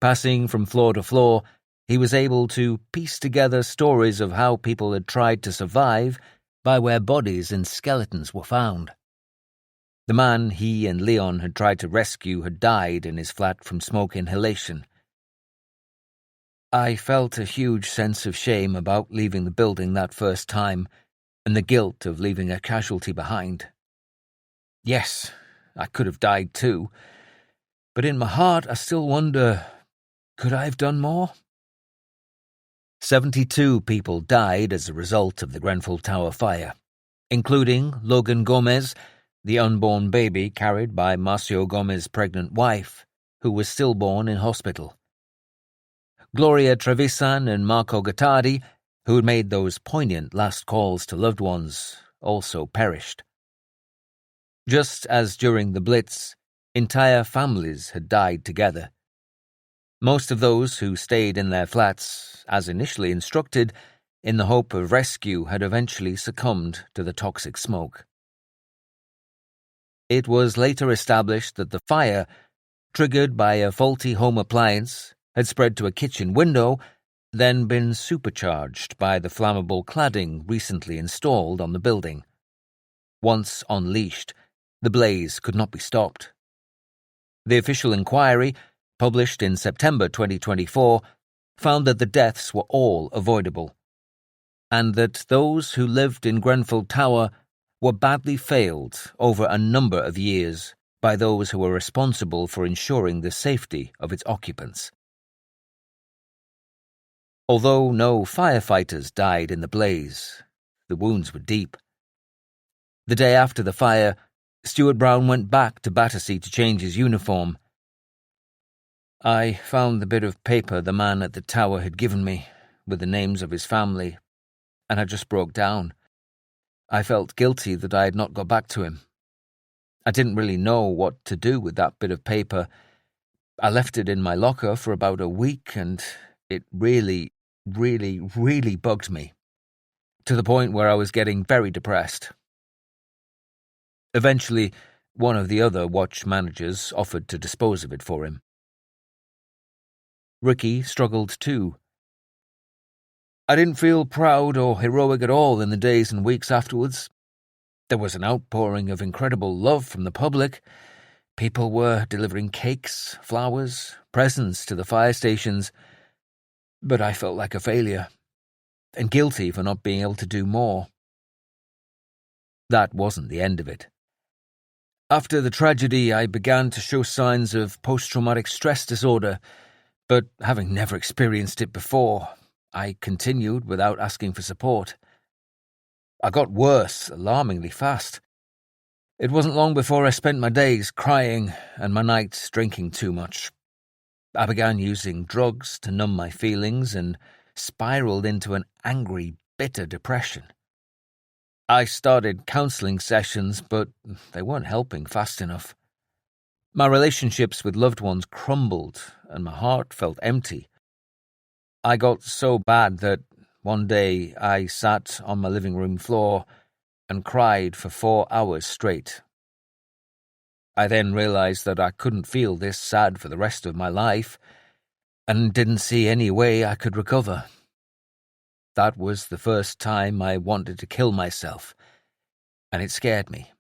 Passing from floor to floor, he was able to piece together stories of how people had tried to survive by where bodies and skeletons were found. The man he and Leon had tried to rescue had died in his flat from smoke inhalation. I felt a huge sense of shame about leaving the building that first time, and the guilt of leaving a casualty behind. Yes, I could have died too, but in my heart I still wonder, could I have done more? 72 people died as a result of the Grenfell Tower fire, including Logan Gomez, the unborn baby carried by Marcio Gomez's pregnant wife, who was stillborn in hospital. Gloria Trevisan and Marco Gattardi, who had made those poignant last calls to loved ones, also perished. Just as during the Blitz, entire families had died together. Most of those who stayed in their flats, as initially instructed, in the hope of rescue had eventually succumbed to the toxic smoke. It was later established that the fire, triggered by a faulty home appliance, had spread to a kitchen window, then been supercharged by the flammable cladding recently installed on the building. Once unleashed, the blaze could not be stopped. The official inquiry, published in September 2024, found that the deaths were all avoidable, and that those who lived in Grenfell Tower were badly failed over a number of years by those who were responsible for ensuring the safety of its occupants. Although no firefighters died in the blaze, the wounds were deep. The day after the fire, Stuart Brown went back to Battersea to change his uniform. I found the bit of paper the man at the tower had given me, with the names of his family, and I just broke down. I felt guilty that I had not got back to him. I didn't really know what to do with that bit of paper. I left it in my locker for about a week, and it really bugged me, to the point where I was getting very depressed. Eventually, one of the other watch managers offered to dispose of it for him. Ricky struggled too. I didn't feel proud or heroic at all in the days and weeks afterwards. There was an outpouring of incredible love from the public. People were delivering cakes, flowers, presents to the fire stations. But I felt like a failure, and guilty for not being able to do more. That wasn't the end of it. After the tragedy, I began to show signs of post-traumatic stress disorder, but having never experienced it before, I continued without asking for support. I got worse alarmingly fast. It wasn't long before I spent my days crying and my nights drinking too much. I began using drugs to numb my feelings and spiraled into an angry, bitter depression. I started counseling sessions, but they weren't helping fast enough. My relationships with loved ones crumbled, and my heart felt empty. I got so bad that one day I sat on my living room floor and cried for 4 hours straight. I then realized that I couldn't feel this sad for the rest of my life, and didn't see any way I could recover. That was the first time I wanted to kill myself, and it scared me.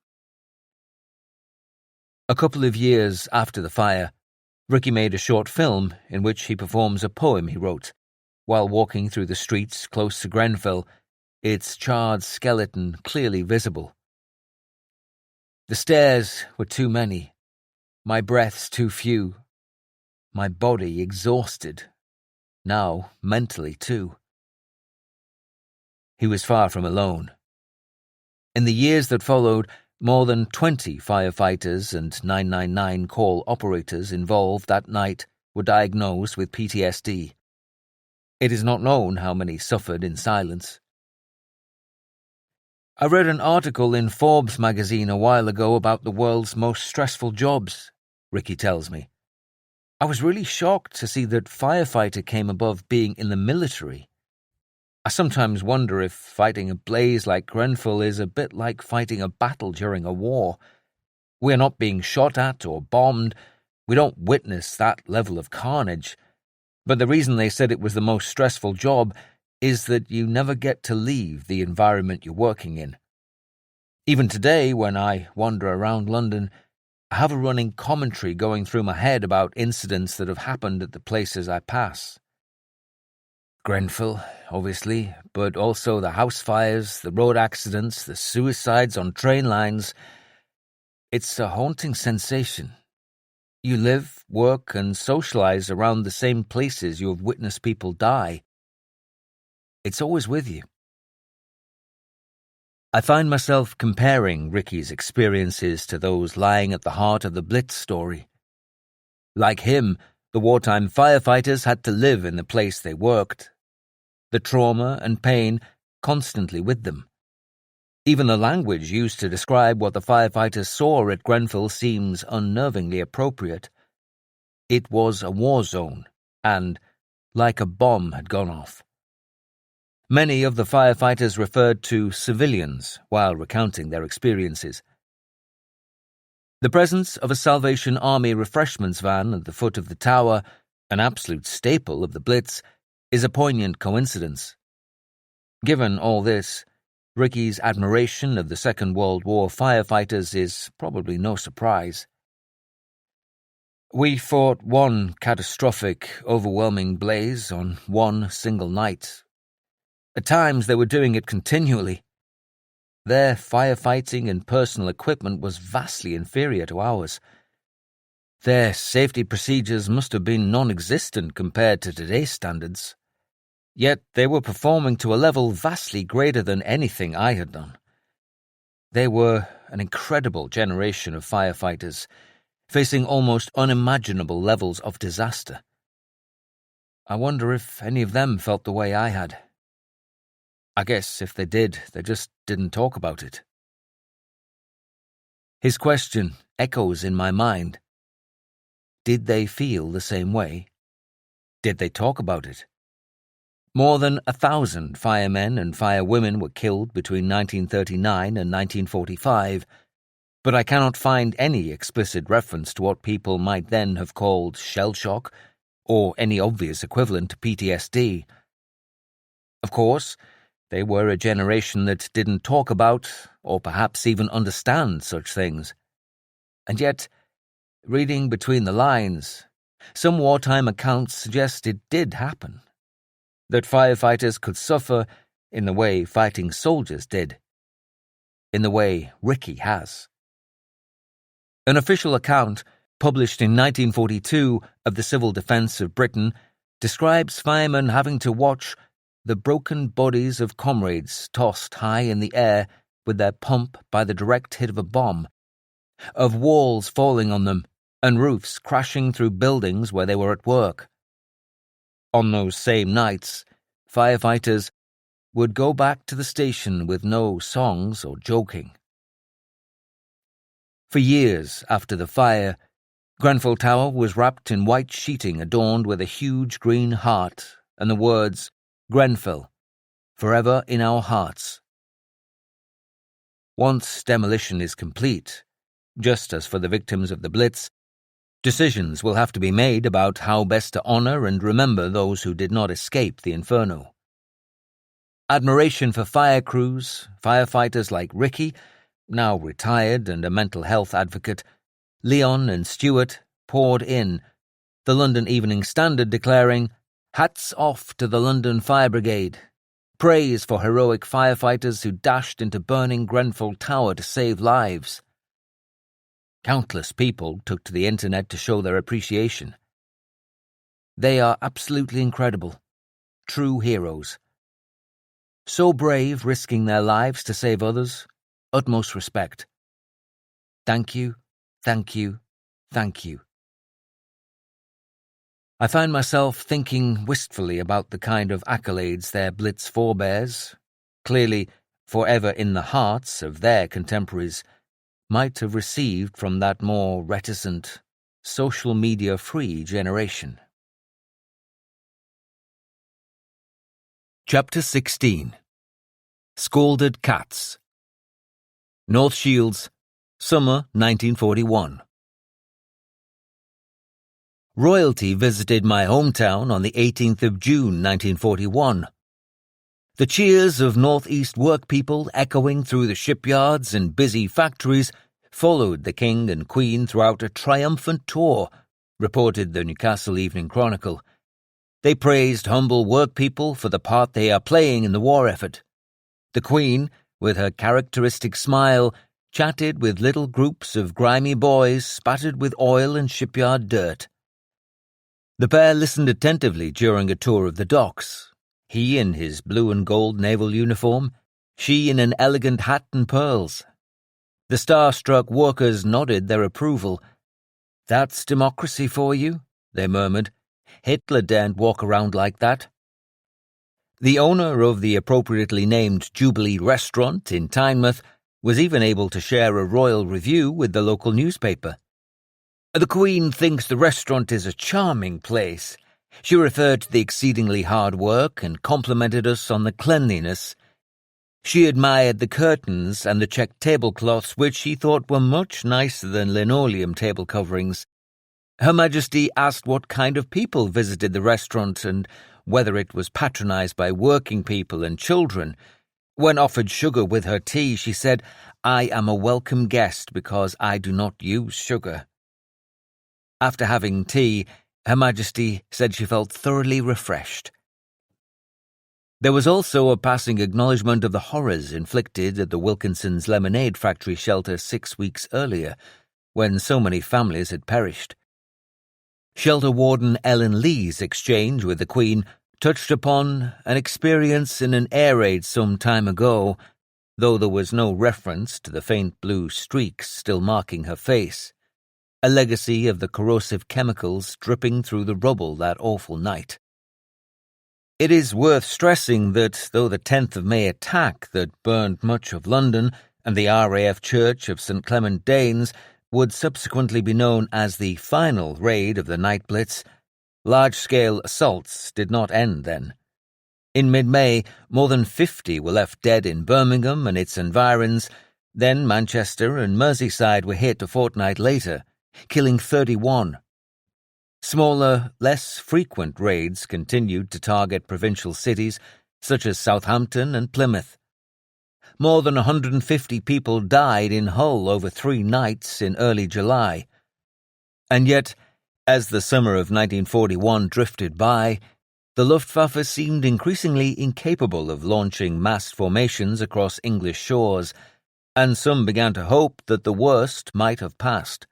A couple of years after the fire, Ricky made a short film in which he performs a poem he wrote while walking through the streets close to Grenfell, its charred skeleton clearly visible. The stairs were too many, my breaths too few, my body exhausted, now mentally too. He was far from alone. In the years that followed, more than 20 firefighters and 999 call operators involved that night were diagnosed with PTSD. It is not known how many suffered in silence. I read an article in Forbes magazine a while ago about the world's most stressful jobs, Ricky tells me. I was really shocked to see that firefighter came above being in the military. I sometimes wonder if fighting a blaze like Grenfell is a bit like fighting a battle during a war. We're not being shot at or bombed. We don't witness that level of carnage. But the reason they said it was the most stressful job is that you never get to leave the environment you're working in. Even today, when I wander around London, I have a running commentary going through my head about incidents that have happened at the places I pass. Grenfell, obviously, but also the house fires, the road accidents, the suicides on train lines. It's a haunting sensation. You live, work, and socialize around the same places you have witnessed people die. It's always with you. I find myself comparing Ricky's experiences to those lying at the heart of the Blitz story. Like him, the wartime firefighters had to live in the place they worked. The trauma and pain constantly with them. Even the language used to describe what the firefighters saw at Grenfell seems unnervingly appropriate. It was a war zone, and like a bomb had gone off. Many of the firefighters referred to civilians while recounting their experiences. The presence of a Salvation Army refreshments van at the foot of the tower, an absolute staple of the Blitz, is a poignant coincidence. Given all this, Ricky's admiration of the Second World War firefighters is probably no surprise. We fought one catastrophic, overwhelming blaze on one single night. At times they were doing it continually. Their firefighting and personal equipment was vastly inferior to ours. Their safety procedures must have been non-existent compared to today's standards. Yet they were performing to a level vastly greater than anything I had done. They were an incredible generation of firefighters, facing almost unimaginable levels of disaster. I wonder if any of them felt the way I had. I guess if they did, they just didn't talk about it. His question echoes in my mind. Did they feel the same way? Did they talk about it? More than 1,000 firemen and firewomen were killed between 1939 and 1945, but I cannot find any explicit reference to what people might then have called shell shock or any obvious equivalent to PTSD. Of course, they were a generation that didn't talk about, or perhaps even understand, such things. And yet, reading between the lines, some wartime accounts suggest it did happen. That firefighters could suffer in the way fighting soldiers did. In the way Ricky has. An official account, published in 1942, of the Civil Defence of Britain, describes firemen having to watch the broken bodies of comrades tossed high in the air with their pump by the direct hit of a bomb, of walls falling on them and roofs crashing through buildings where they were at work. On those same nights, firefighters, would go back to the station with no songs or joking. For years after the fire, Grenfell Tower was wrapped in white sheeting adorned with a huge green heart and the words, "Grenfell, forever in our hearts." Once demolition is complete, just as for the victims of the Blitz, decisions will have to be made about how best to honor and remember those who did not escape the inferno. Admiration for fire crews, firefighters like Ricky, now retired and a mental health advocate, Leon and Stuart, poured in, the London Evening Standard declaring, "Hats off to the London Fire Brigade. Praise for heroic firefighters who dashed into burning Grenfell Tower to save lives." Countless people took to the internet to show their appreciation. They are absolutely incredible. True heroes. So brave, risking their lives to save others. Utmost respect. Thank you, thank you, thank you. I find myself thinking wistfully about the kind of accolades their Blitz forebears, clearly forever in the hearts of their contemporaries, might have received from that more reticent, social media-free generation. Chapter 16. Scalded Cats. North Shields, summer 1941. Royalty visited my hometown on the 18th of June 1941. The cheers of northeast workpeople echoing through the shipyards and busy factories followed the King and Queen throughout a triumphant tour, reported the Newcastle Evening Chronicle. They praised humble workpeople for the part they are playing in the war effort. The Queen, with her characteristic smile, chatted with little groups of grimy boys spattered with oil and shipyard dirt. The pair listened attentively during a tour of the docks. He in his blue and gold naval uniform, she in an elegant hat and pearls. The star-struck workers nodded their approval. "That's democracy for you," they murmured. "Hitler daren't walk around like that." The owner of the appropriately named Jubilee restaurant in Tynemouth was even able to share a royal review with the local newspaper. "The Queen thinks the restaurant is a charming place. She referred to the exceedingly hard work and complimented us on the cleanliness. She admired the curtains and the checked tablecloths, which she thought were much nicer than linoleum table coverings. Her Majesty asked what kind of people visited the restaurant and whether it was patronized by working people and children. When offered sugar with her tea, she said, 'I am a welcome guest because I do not use sugar.' After having tea, Her Majesty said she felt thoroughly refreshed." There was also a passing acknowledgement of the horrors inflicted at the Wilkinson's lemonade factory shelter 6 weeks earlier, when so many families had perished. Shelter warden Ellen Lee's exchange with the Queen touched upon an experience in an air raid some time ago, though there was no reference to the faint blue streaks still marking her face, a legacy of the corrosive chemicals dripping through the rubble that awful night. It is worth stressing that though the 10th of May attack that burned much of London and the RAF Church of St Clement Danes would subsequently be known as the final raid of the night blitz, large-scale assaults did not end then. In mid-May, more than 50 were left dead in Birmingham and its environs. Then Manchester and Merseyside were hit a fortnight later, killing 31. Smaller, less frequent raids continued to target provincial cities such as Southampton and Plymouth. More than 150 people died in Hull over 3 nights in early July. And yet, as the summer of 1941 drifted by, the Luftwaffe seemed increasingly incapable of launching massed formations across English shores, and some began to hope that the worst might have passed.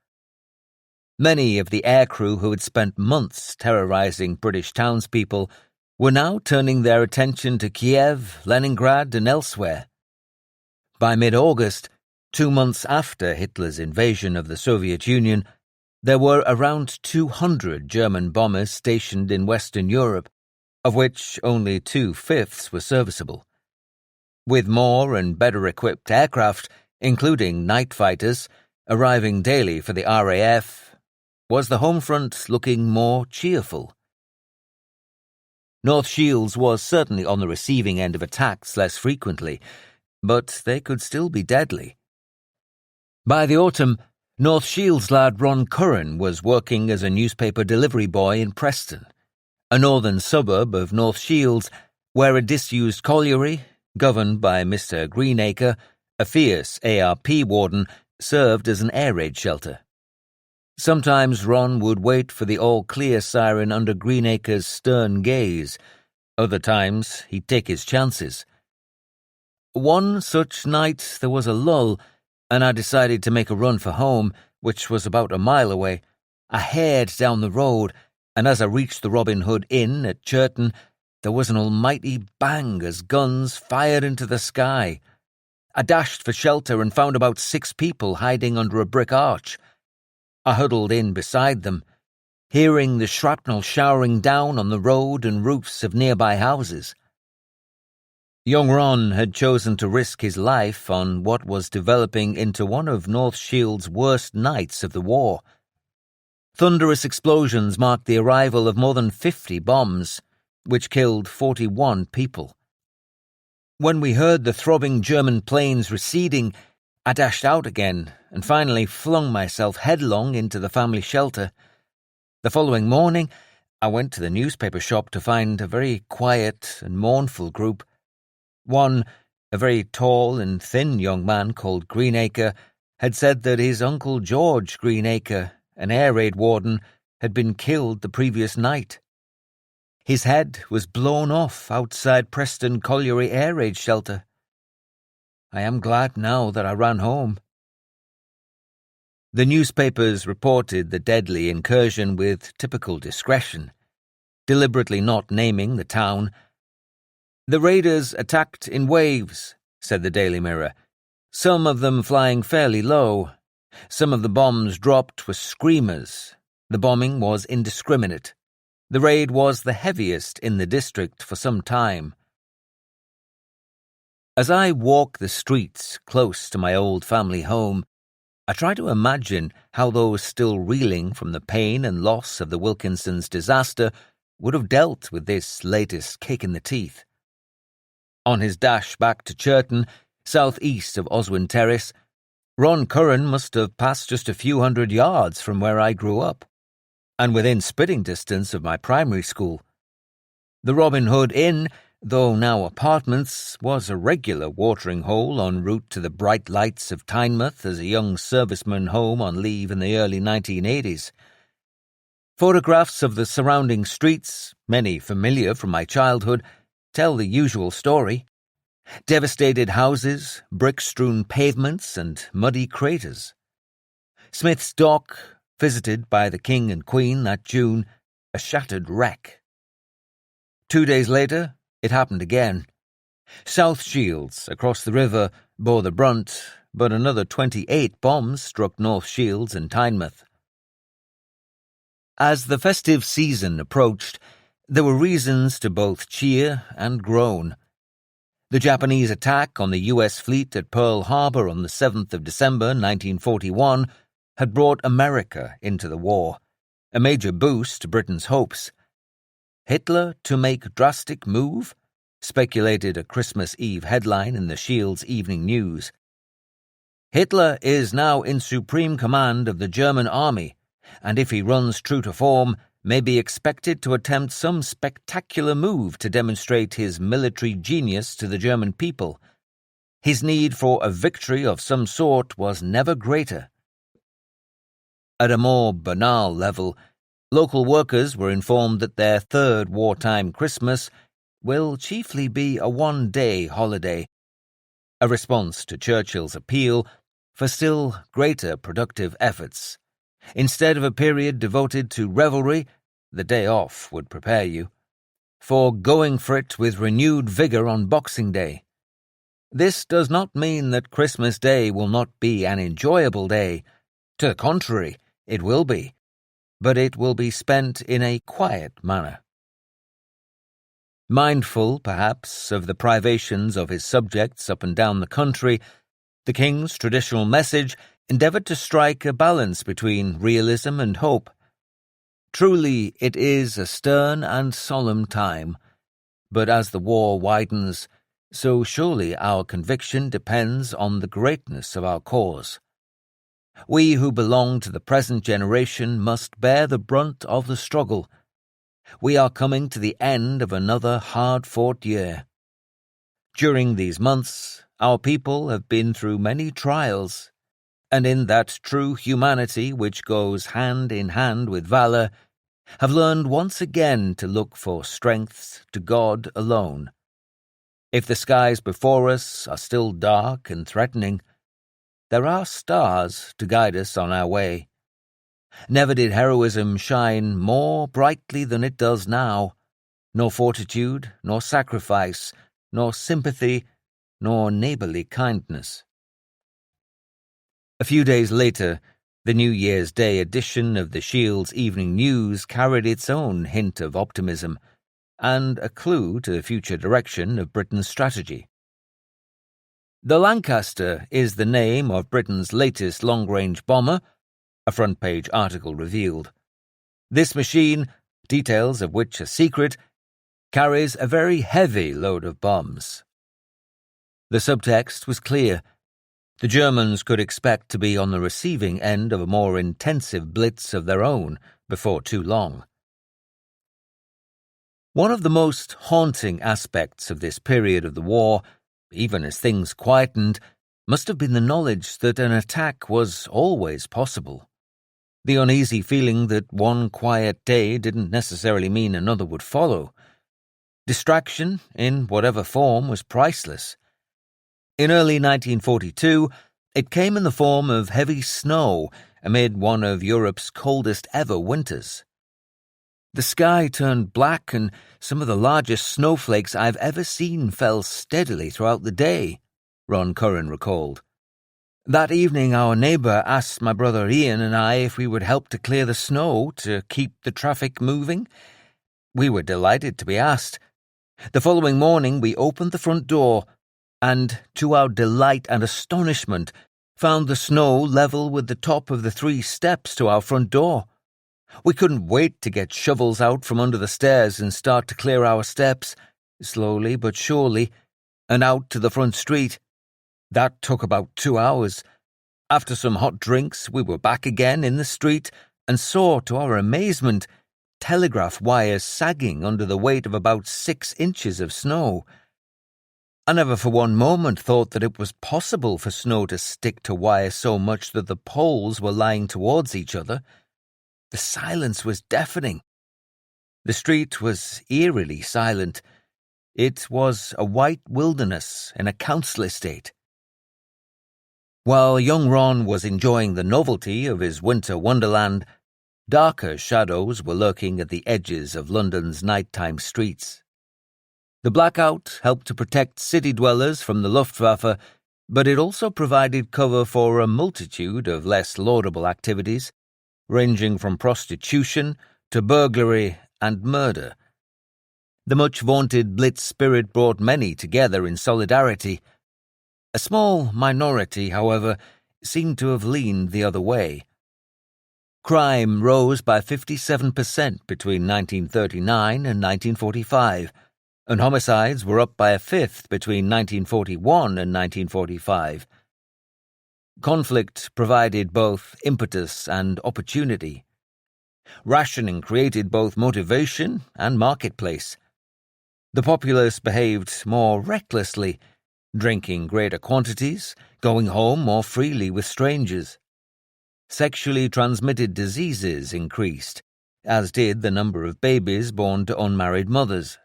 Many of the aircrew who had spent months terrorizing British townspeople were now turning their attention to Kiev, Leningrad, and elsewhere. By mid-August, 2 months after Hitler's invasion of the Soviet Union, there were around 200 German bombers stationed in Western Europe, of which only 2/5 were serviceable, With more and better equipped aircraft, including night fighters, arriving daily for the RAF, was the home front looking more cheerful. North Shields was certainly on the receiving end of attacks less frequently, but they could still be deadly. By the autumn, North Shields lad Ron Curran was working as a newspaper delivery boy in Preston, a northern suburb of North Shields, where a disused colliery, governed by Mr. Greenacre, a fierce ARP warden, served as an air raid shelter. Sometimes Ron would wait for the all-clear siren under Greenacre's stern gaze. Other times he'd take his chances. One such night there was a lull, and I decided to make a run for home, which was about a mile away. I hared down the road, and as I reached the Robin Hood Inn at Churton, there was an almighty bang as guns fired into the sky. I dashed for shelter and found about 6 people hiding under a brick arch. I huddled in beside them, hearing the shrapnel showering down on the road and roofs of nearby houses. Young Ron had chosen to risk his life on what was developing into one of North Shields' worst nights of the war. Thunderous explosions marked the arrival of more than 50 bombs, which killed 41 people. When we heard the throbbing German planes receding, I dashed out again and finally flung myself headlong into the family shelter. The following morning, I went to the newspaper shop to find a very quiet and mournful group. One, a very tall and thin young man called Greenacre, had said that his uncle George Greenacre, an air raid warden, had been killed the previous night. His head was blown off outside Preston Colliery air raid shelter. I am glad now that I ran home. The newspapers reported the deadly incursion with typical discretion, deliberately not naming the town. The raiders attacked in waves, said the Daily Mirror, some of them flying fairly low. Some of the bombs dropped were screamers. The bombing was indiscriminate. The raid was the heaviest in the district for some time. As I walk the streets close to my old family home, I try to imagine how those still reeling from the pain and loss of the Wilkinsons' disaster would have dealt with this latest kick in the teeth. On his dash back to Churton, southeast of Oswin Terrace, Ron Curran must have passed just a few hundred yards from where I grew up, and within spitting distance of my primary school. The Robin Hood Inn, though now apartments, was a regular watering hole en route to the bright lights of Tynemouth as a young serviceman home on leave in the early 1980s. Photographs of the surrounding streets, many familiar from my childhood, tell the usual story. Devastated houses, brick-strewn pavements, and muddy craters. Smith's Dock, visited by the King and Queen that June, a shattered wreck. 2 days later, it happened again. South Shields, across the river, bore the brunt, but another 28 bombs struck North Shields and Tynemouth. As the festive season approached, there were reasons to both cheer and groan. The Japanese attack on the U.S. fleet at Pearl Harbor on the 7th of December 1941 had brought America into the war, a major boost to Britain's hopes. Hitler to make drastic move? Speculated a Christmas Eve headline in the Shields Evening News. Hitler is now in supreme command of the German army, and if he runs true to form, may be expected to attempt some spectacular move to demonstrate his military genius to the German people. His need for a victory of some sort was never greater. At a more banal level, local workers were informed that their third wartime Christmas will chiefly be a one-day holiday, a response to Churchill's appeal for still greater productive efforts. Instead of a period devoted to revelry, the day off would prepare you for going for it with renewed vigour on Boxing Day. This does not mean that Christmas Day will not be an enjoyable day. To the contrary, it will be, but it will be spent in a quiet manner. Mindful, perhaps, of the privations of his subjects up and down the country, the king's traditional message endeavoured to strike a balance between realism and hope. Truly, it is a stern and solemn time, but as the war widens, so surely our conviction depends on the greatness of our cause. We who belong to the present generation must bear the brunt of the struggle. We are coming to the end of another hard-fought year. During these months, our people have been through many trials, and in that true humanity which goes hand in hand with valour, have learned once again to look for strength to God alone. If the skies before us are still dark and threatening, there are stars to guide us on our way. Never did heroism shine more brightly than it does now, nor fortitude, nor sacrifice, nor sympathy, nor neighbourly kindness. A few days later, the New Year's Day edition of the Shield's Evening News carried its own hint of optimism and a clue to the future direction of Britain's strategy. The Lancaster is the name of Britain's latest long-range bomber, a front-page article revealed. This machine, details of which are secret, carries a very heavy load of bombs. The subtext was clear. The Germans could expect to be on the receiving end of a more intensive blitz of their own before too long. One of the most haunting aspects of this period of the war, even as things quietened, must have been the knowledge that an attack was always possible. The uneasy feeling that one quiet day didn't necessarily mean another would follow. Distraction, in whatever form, was priceless. In early 1942, it came in the form of heavy snow amid one of Europe's coldest ever winters. The sky turned black and some of the largest snowflakes I've ever seen fell steadily throughout the day, Ron Curran recalled. That evening our neighbour asked my brother Ian and I if we would help to clear the snow to keep the traffic moving. We were delighted to be asked. The following morning we opened the front door and, to our delight and astonishment, found the snow level with the top of the 3 steps to our front door. We couldn't wait to get shovels out from under the stairs and start to clear our steps, slowly but surely, and out to the front street. That took about 2 hours. After some hot drinks, we were back again in the street and saw, to our amazement, telegraph wires sagging under the weight of about 6 inches of snow. I never for one moment thought that it was possible for snow to stick to wire so much that the poles were lying towards each other. The silence was deafening. The street was eerily silent. It was a white wilderness in a council estate. While young Ron was enjoying the novelty of his winter wonderland, darker shadows were lurking at the edges of London's nighttime streets. The blackout helped to protect city dwellers from the Luftwaffe, but it also provided cover for a multitude of less laudable activities, ranging from prostitution to burglary and murder. The much-vaunted Blitz spirit brought many together in solidarity. A small minority, however, seemed to have leaned the other way. Crime rose by 57% between 1939 and 1945, and homicides were up by a fifth between 1941 and 1945. Conflict provided both impetus and opportunity. Rationing created both motivation and marketplace. The populace behaved more recklessly, drinking greater quantities, going home more freely with strangers. Sexually transmitted diseases increased, as did the number of babies born to unmarried mothers.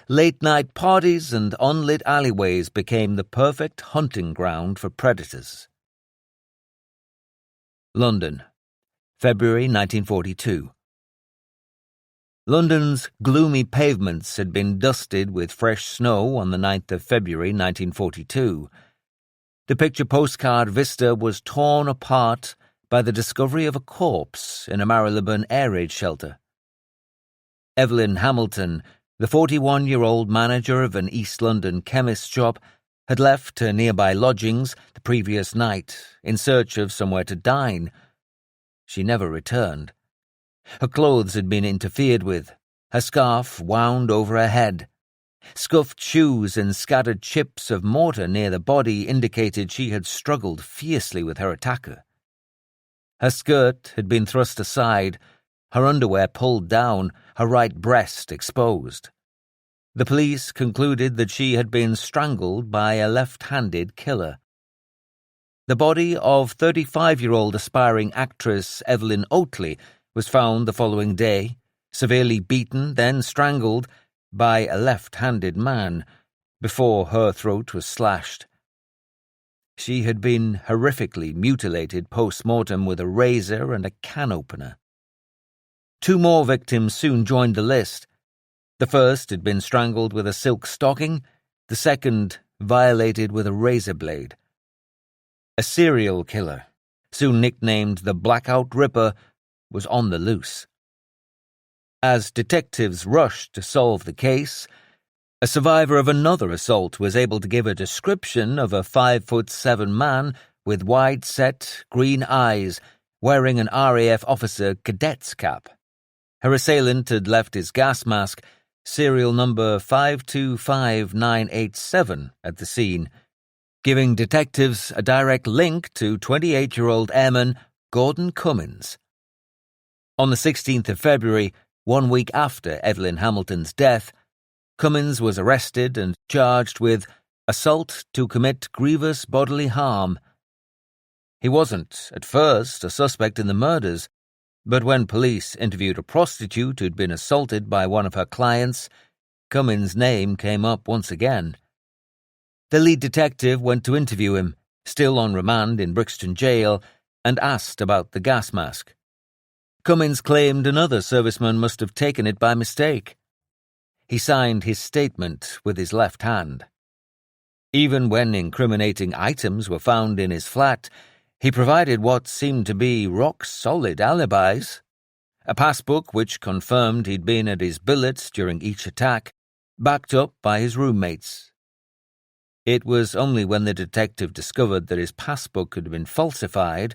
Late-night parties and unlit alleyways became the perfect hunting ground for predators. London, February 1942. London's gloomy pavements had been dusted with fresh snow on the 9th of February 1942. The picture postcard vista was torn apart by the discovery of a corpse in a Marylebone air raid shelter. Evelyn Hamilton, The 41-year-old manager of an East London chemist shop had left her nearby lodgings the previous night in search of somewhere to dine. She never returned. Her clothes had been interfered with, her scarf wound over her head. Scuffed shoes and scattered chips of mortar near the body indicated she had struggled fiercely with her attacker. Her skirt had been thrust aside, her underwear pulled down, her right breast exposed. The police concluded that she had been strangled by a left-handed killer. The body of 35-year-old aspiring actress Evelyn Oatley was found the following day, severely beaten, then strangled by a left-handed man, before her throat was slashed. She had been horrifically mutilated post-mortem with a razor and a can opener. 2 more victims soon joined the list. The first had been strangled with a silk stocking, the second violated with a razor blade. A serial killer, soon nicknamed the Blackout Ripper, was on the loose. As detectives rushed to solve the case, a survivor of another assault was able to give a description of a 5'7" man with wide-set, green eyes, wearing an RAF officer cadet's cap. Her assailant had left his gas mask, serial number 525987, at the scene, giving detectives a direct link to 28-year-old airman Gordon Cummins. On the 16th of February, 1 week after Evelyn Hamilton's death, Cummins was arrested and charged with assault to commit grievous bodily harm. He wasn't, at first, a suspect in the murders, but when police interviewed a prostitute who'd been assaulted by one of her clients, Cummins' name came up once again. The lead detective went to interview him, still on remand in Brixton Jail, and asked about the gas mask. Cummins claimed another serviceman must have taken it by mistake. He signed his statement with his left hand. Even when incriminating items were found in his flat, he provided what seemed to be rock-solid alibis. A passbook which confirmed he'd been at his billets during each attack, backed up by his roommates. It was only when the detective discovered that his passbook had been falsified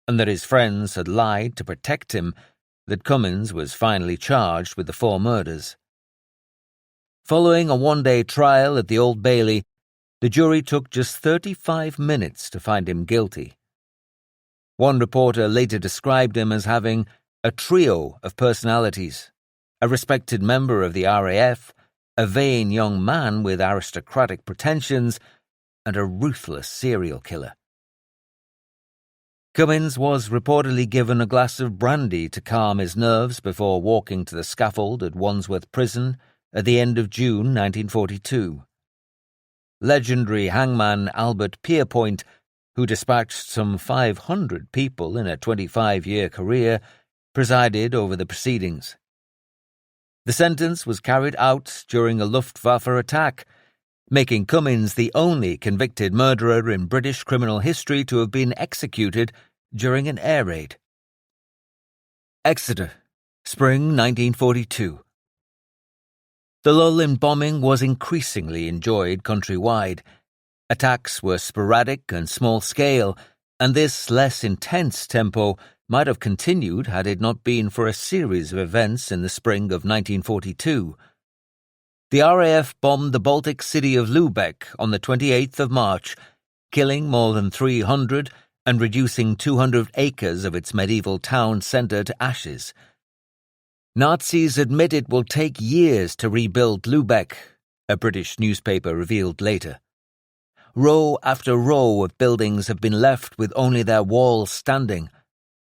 and that his friends had lied to protect him that Cummins was finally charged with the 4 murders. Following a 1-day trial at the Old Bailey, the jury took just 35 minutes to find him guilty. One reporter later described him as having a trio of personalities: a respected member of the RAF, a vain young man with aristocratic pretensions, and a ruthless serial killer. Cummins was reportedly given a glass of brandy to calm his nerves before walking to the scaffold at Wandsworth Prison at the end of June 1942. Legendary hangman Albert Pierpoint, who dispatched some 500 people in a 25-year career, presided over the proceedings. The sentence was carried out during a Luftwaffe attack, making Cummins the only convicted murderer in British criminal history to have been executed during an air raid. Exeter, spring 1942. The lull in bombing was increasingly enjoyed countrywide. Attacks were sporadic and small-scale, and this less intense tempo might have continued had it not been for a series of events in the spring of 1942. The RAF bombed the Baltic city of Lübeck on the 28th of March, killing more than 300 and reducing 200 acres of its medieval town centre to ashes. Nazis admit it will take years to rebuild Lübeck, a British newspaper revealed later. Row after row of buildings have been left with only their walls standing.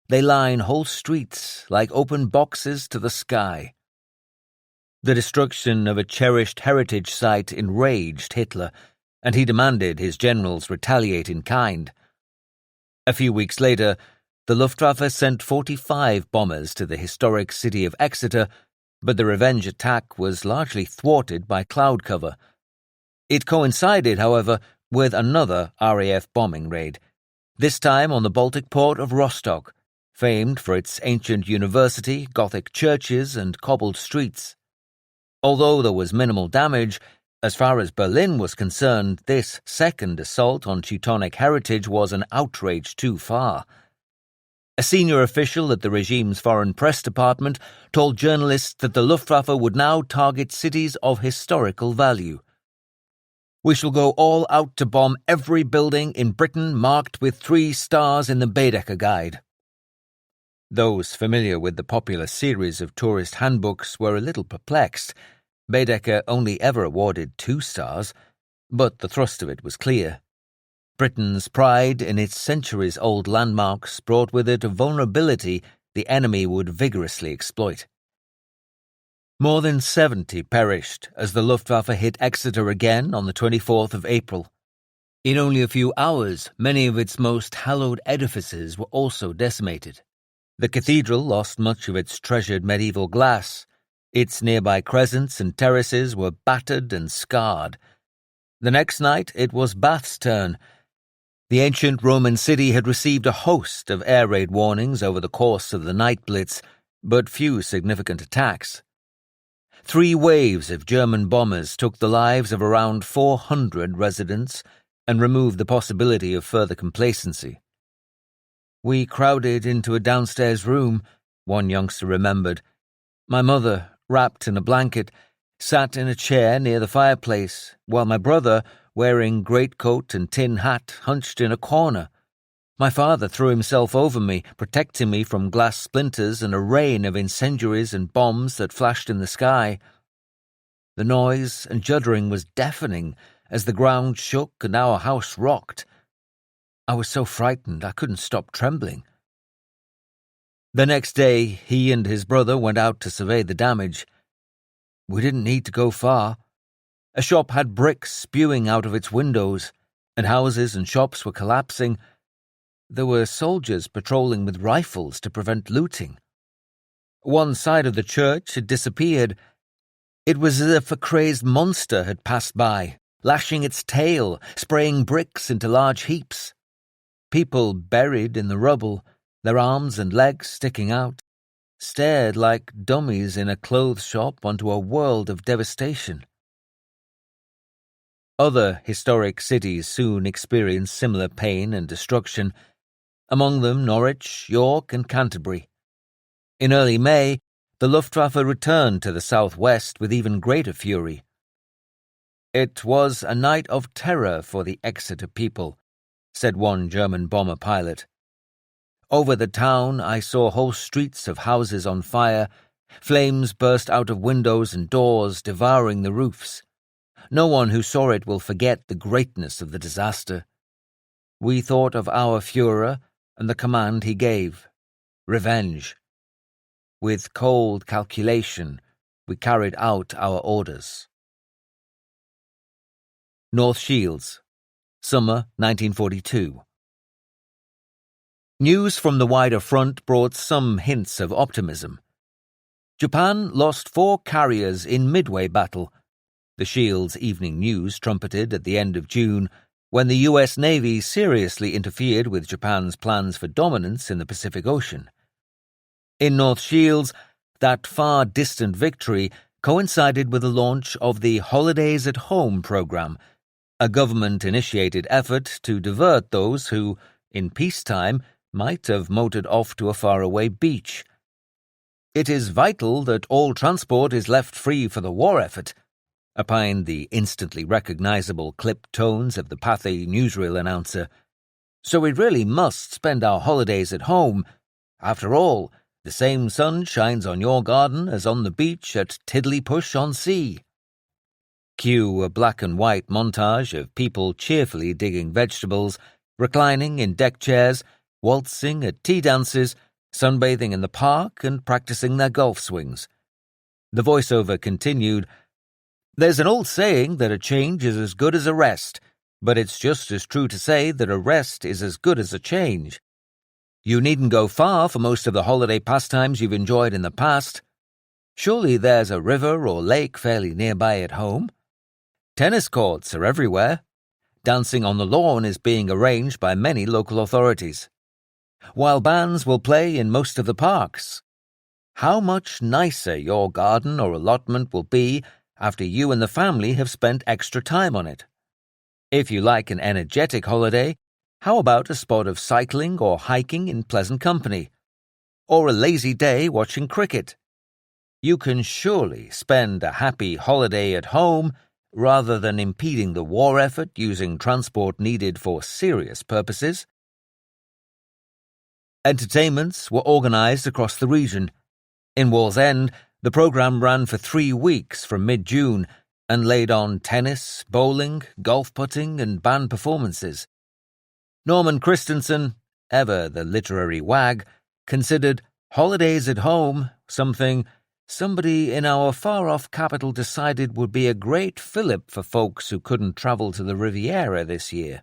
They line whole streets like open boxes to the sky. The destruction of a cherished heritage site enraged Hitler, and he demanded his generals retaliate in kind. A few weeks later, the Luftwaffe sent 45 bombers to the historic city of Exeter, but the revenge attack was largely thwarted by cloud cover. It coincided, however, with another RAF bombing raid, this time on the Baltic port of Rostock, famed for its ancient university, Gothic churches, and cobbled streets. Although there was minimal damage, as far as Berlin was concerned, this second assault on Teutonic heritage was an outrage too far. A senior official at the regime's foreign press department told journalists that the Luftwaffe would now target cities of historical value. "We shall go all out to bomb every building in Britain marked with 3 stars in the Baedeker Guide." Those familiar with the popular series of tourist handbooks were a little perplexed. Baedeker only ever awarded 2 stars, but the thrust of it was clear. Britain's pride in its centuries-old landmarks brought with it a vulnerability the enemy would vigorously exploit. More than 70 perished as the Luftwaffe hit Exeter again on the 24th of April. In only a few hours, many of its most hallowed edifices were also decimated. The cathedral lost much of its treasured medieval glass. Its nearby crescents and terraces were battered and scarred. The next night it was Bath's turn. The ancient Roman city had received a host of air raid warnings over the course of the night blitz, but few significant attacks. 3 waves of German bombers took the lives of around 400 residents and removed the possibility of further complacency. "We crowded into a downstairs room," one youngster remembered. "My mother, wrapped in a blanket, sat in a chair near the fireplace, while my brother, wearing greatcoat and tin hat, hunched in a corner. My father threw himself over me, protecting me from glass splinters and a rain of incendiaries and bombs that flashed in the sky. The noise and juddering was deafening as the ground shook and our house rocked. I was so frightened I couldn't stop trembling." The next day, he and his brother went out to survey the damage. "We didn't need to go far. A shop had bricks spewing out of its windows, and houses and shops were collapsing. There were soldiers patrolling with rifles to prevent looting. One side of the church had disappeared. It was as if a crazed monster had passed by, lashing its tail, spraying bricks into large heaps. People buried in the rubble, their arms and legs sticking out, stared like dummies in a clothes shop onto a world of devastation." Other historic cities soon experienced similar pain and destruction, among them Norwich, York, and Canterbury. In early May, the Luftwaffe returned to the southwest with even greater fury. "It was a night of terror for the Exeter people," said one German bomber pilot. "Over the town I saw whole streets of houses on fire. Flames burst out of windows and doors, devouring the roofs. No one who saw it will forget the greatness of the disaster. We thought of our Führer and the command he gave: revenge. With cold calculation, we carried out our orders." North Shields, summer 1942. News from the wider front brought some hints of optimism. Japan lost 4 carriers in Midway battle. The Shields Evening News trumpeted at the end of June, when the U.S. Navy seriously interfered with Japan's plans for dominance in the Pacific Ocean. In North Shields, that far-distant victory coincided with the launch of the Holidays at Home program, a government-initiated effort to divert those who, in peacetime, might have motored off to a faraway beach. "It is vital that all transport is left free for the war effort," opined the instantly recognizable clipped tones of the Pathé newsreel announcer. "So we really must spend our holidays at home. After all, the same sun shines on your garden as on the beach at Tiddly-Push-on-Sea." Cue a black-and-white montage of people cheerfully digging vegetables, reclining in deck chairs, waltzing at tea dances, sunbathing in the park, and practicing their golf swings. The voiceover continued, "There's an old saying that a change is as good as a rest, but it's just as true to say that a rest is as good as a change. You needn't go far for most of the holiday pastimes you've enjoyed in the past. Surely there's a river or lake fairly nearby at home. Tennis courts are everywhere. Dancing on the lawn is being arranged by many local authorities. While bands will play in most of the parks. how much nicer your garden or allotment will be after you and the family have spent extra time on it. If you like an energetic holiday, how about a spot of cycling or hiking in pleasant company? Or a lazy day watching cricket? You can surely spend a happy holiday at home rather than impeding the war effort using transport needed for serious purposes. Entertainments were organised across the region. In Wallsend, the programme ran for 3 weeks from mid-June and laid on tennis, bowling, golf putting and band performances. Norman Christensen, ever the literary wag, considered holidays at home something somebody in our far-off capital decided would be a great fillip for folks who couldn't travel to the Riviera this year.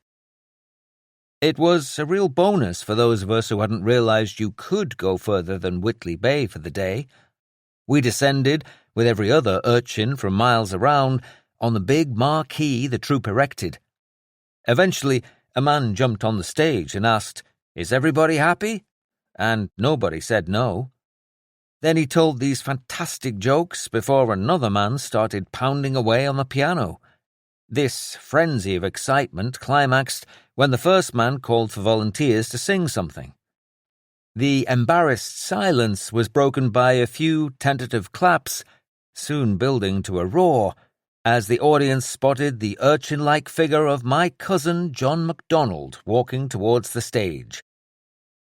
It was a real bonus for those of us who hadn't realised you could go further than Whitley Bay for the day. We descended, with every other urchin from miles around, on the big marquee the troupe erected. Eventually, a man jumped on the stage and asked, "Is everybody happy?" And nobody said no. Then he told these fantastic jokes before another man started pounding away on the piano. This frenzy of excitement climaxed when the first man called for volunteers to sing something. The embarrassed silence was broken by a few tentative claps, soon building to a roar, as the audience spotted the urchin-like figure of my cousin John MacDonald walking towards the stage.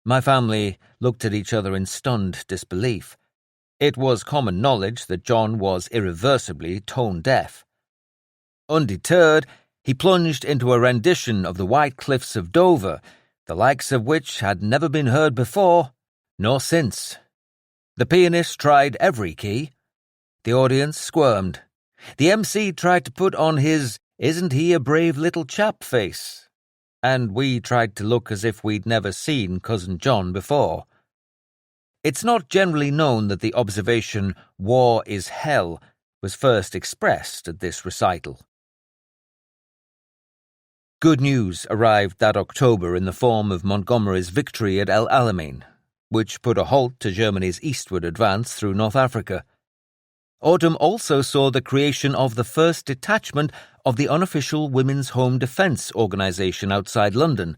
My family looked at each other in stunned disbelief. It was common knowledge that John was irreversibly tone-deaf. Undeterred, he plunged into a rendition of the White Cliffs of Dover, the likes of which had never been heard before, nor since. The pianist tried every key. The audience squirmed. The MC tried to put on his "isn't he a brave little chap" face, and we tried to look as if we'd never seen Cousin John before. It's not generally known that the observation "war is hell" was first expressed at this recital. Good news arrived that October in the form of Montgomery's victory at El Alamein, which put a halt to Germany's eastward advance through North Africa. Autumn also saw the creation of the first detachment of the unofficial Women's Home Defence Organisation outside London.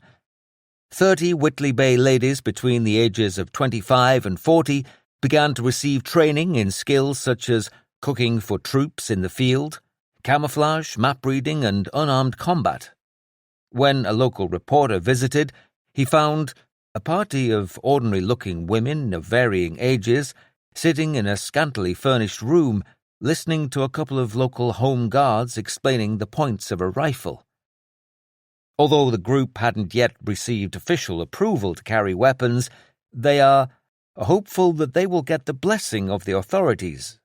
30 Whitley Bay ladies between the ages of 25 and 40 began to receive training in skills such as cooking for troops in the field, camouflage, map reading and unarmed combat. When a local reporter visited, he found a party of ordinary-looking women of varying ages sitting in a scantily furnished room, listening to a couple of local home guards explaining the points of a rifle. Although the group hadn't yet received official approval to carry weapons, they are hopeful that they will get the blessing of the authorities.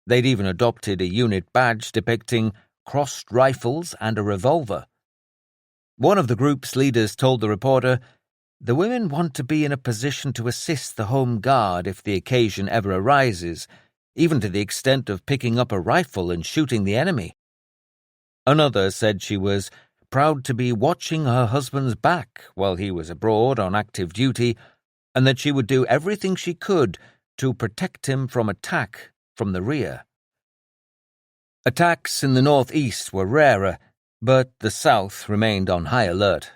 They'd even adopted a unit badge depicting crossed rifles and a revolver. One of the group's leaders told the reporter, "The women want to be in a position to assist the Home Guard if the occasion ever arises, even to the extent of picking up a rifle and shooting the enemy." Another said she was proud to be watching her husband's back while he was abroad on active duty, and that she would do everything she could to protect him from attack from the rear. Attacks in the northeast were rarer, but the south remained on high alert.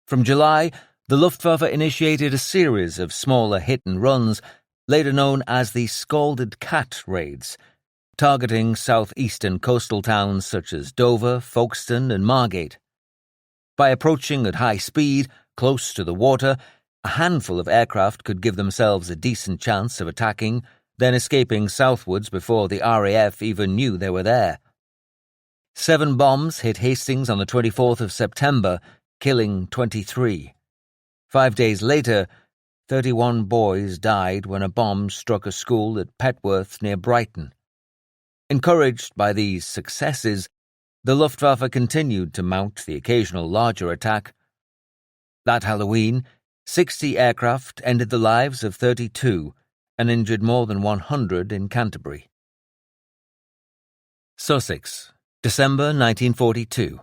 From July, the Luftwaffe initiated a series of smaller hit-and-runs, later known as the Scalded Cat raids, targeting southeastern coastal towns such as Dover, Folkestone and Margate. By approaching at high speed, close to the water, a handful of aircraft could give themselves a decent chance of attacking, then escaping southwards before the RAF even knew they were there. 7 bombs hit Hastings on the 24th of September, killing 23. 5 days later, 31 boys died when a bomb struck a school at Petworth near Brighton. Encouraged by these successes, the Luftwaffe continued to mount the occasional larger attack. That Halloween, 60 aircraft ended the lives of 32 and injured more than 100 in Canterbury. Sussex, December 1942.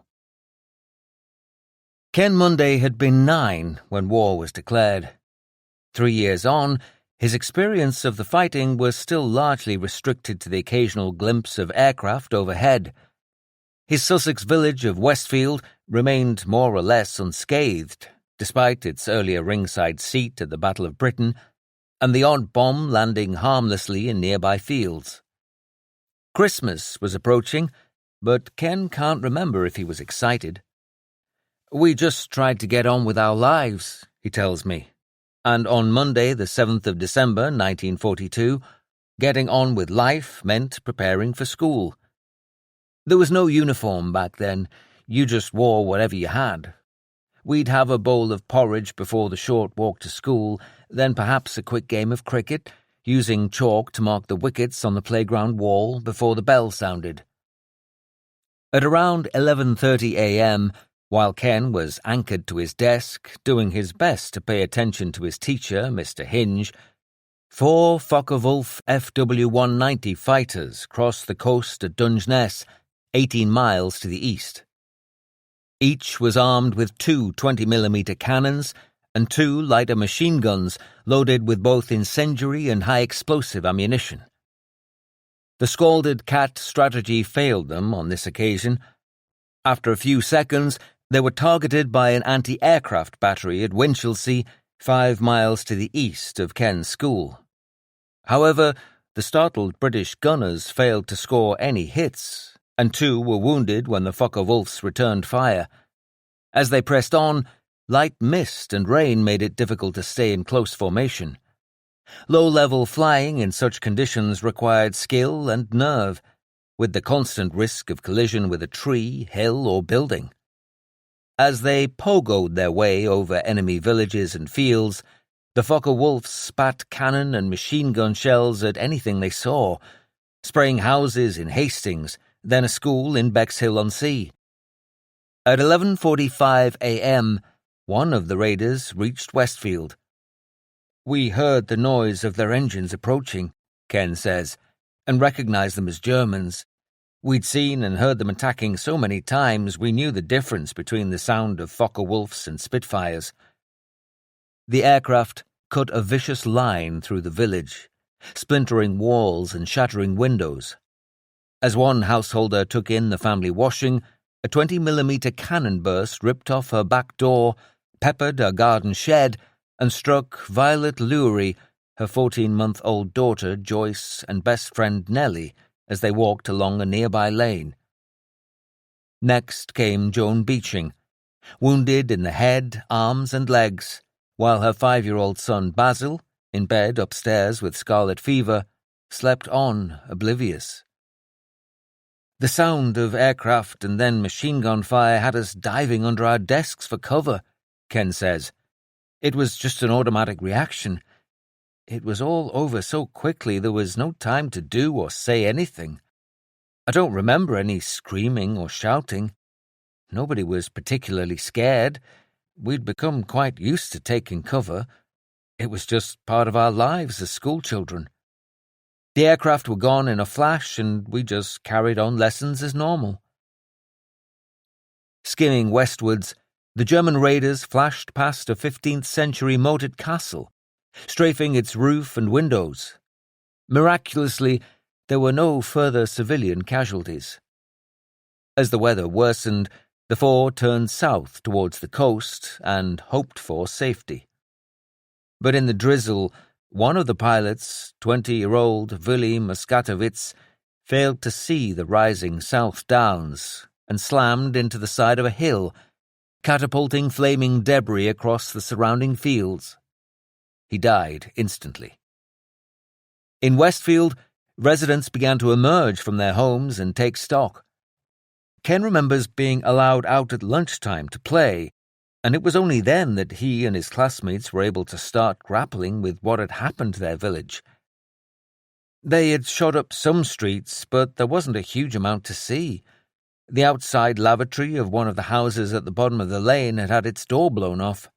Ken Munday had been 9 when war was declared. 3 years on, His experience of the fighting was still largely restricted to the occasional glimpse of aircraft overhead. His Sussex village of Westfield remained more or less unscathed, despite its earlier ringside seat at the Battle of Britain, and the odd bomb landing harmlessly in nearby fields. Christmas was approaching, but Ken can't remember if he was excited. "We just tried to get on with our lives," he tells me, and on Monday, the 7th of December, 1942, getting on with life meant preparing for school. There was no uniform back then, you just wore whatever you had. We'd have a bowl of porridge before the short walk to school, then perhaps a quick game of cricket, using chalk to mark the wickets on the playground wall before the bell sounded. At around 11:30 a.m., while Ken was anchored to his desk, doing his best to pay attention to his teacher, Mr. Hinge, 4 Focke-Wulf FW-190 fighters crossed the coast at Dungeness, 18 miles to the east. Each was armed with 2 20mm cannons and 2 lighter machine guns loaded with both incendiary and high-explosive ammunition. The scalded cat strategy failed them on this occasion. After a few seconds, they were targeted by an anti-aircraft battery at Winchelsea, 5 miles to the east of Ken's school. However, the startled British gunners failed to score any hits, and 2 were wounded when the Focke-Wulfs returned fire. As they pressed on, light mist and rain made it difficult to stay in close formation. Low-level flying in such conditions required skill and nerve, with the constant risk of collision with a tree, hill, or building. As they pogoed their way over enemy villages and fields, the Focke-Wulfs spat cannon and machine gun shells at anything they saw, spraying houses in Hastings, then a school in Bexhill-on-Sea. At 11:45 a.m., one of the raiders reached Westfield. "We heard the noise of their engines approaching," Ken says, "and recognized them as Germans. We'd seen and heard them attacking so many times we knew the difference between the sound of Focke-Wulfs and Spitfires." The aircraft cut a vicious line through the village, splintering walls and shattering windows. As one householder took in the family washing, a 20mm cannon burst ripped off her back door, peppered her garden shed, and struck Violet Lurie, her 14-month-old daughter Joyce, and best friend Nellie, as they walked along a nearby lane. Next came Joan Beeching, wounded in the head, arms, and legs, while her 5-year-old son Basil, in bed upstairs with scarlet fever, slept on, oblivious. "The sound of aircraft and then machine gun fire had us diving under our desks for cover," Ken says. "It was just an automatic reaction. It was all over so quickly there was no time to do or say anything. I don't remember any screaming or shouting. Nobody was particularly scared. We'd become quite used to taking cover. It was just part of our lives as schoolchildren. The aircraft were gone in a flash and we just carried on lessons as normal." Skimming westwards, the German raiders flashed past a 15th-century moated castle, strafing its roof and windows. Miraculously, there were no further civilian casualties. As the weather worsened, the 4 turned south towards the coast and hoped for safety. But in the drizzle, one of the pilots, 20-year-old Willy Muskatowicz, failed to see the rising South Downs and slammed into the side of a hill, catapulting flaming debris across the surrounding fields. He died instantly. In Westfield, residents began to emerge from their homes and take stock. Ken remembers being allowed out at lunchtime to play, and it was only then that he and his classmates were able to start grappling with what had happened to their village. They had shot up some streets, but there wasn't a huge amount to see. The outside lavatory of one of the houses at the bottom of the lane had had its door blown off.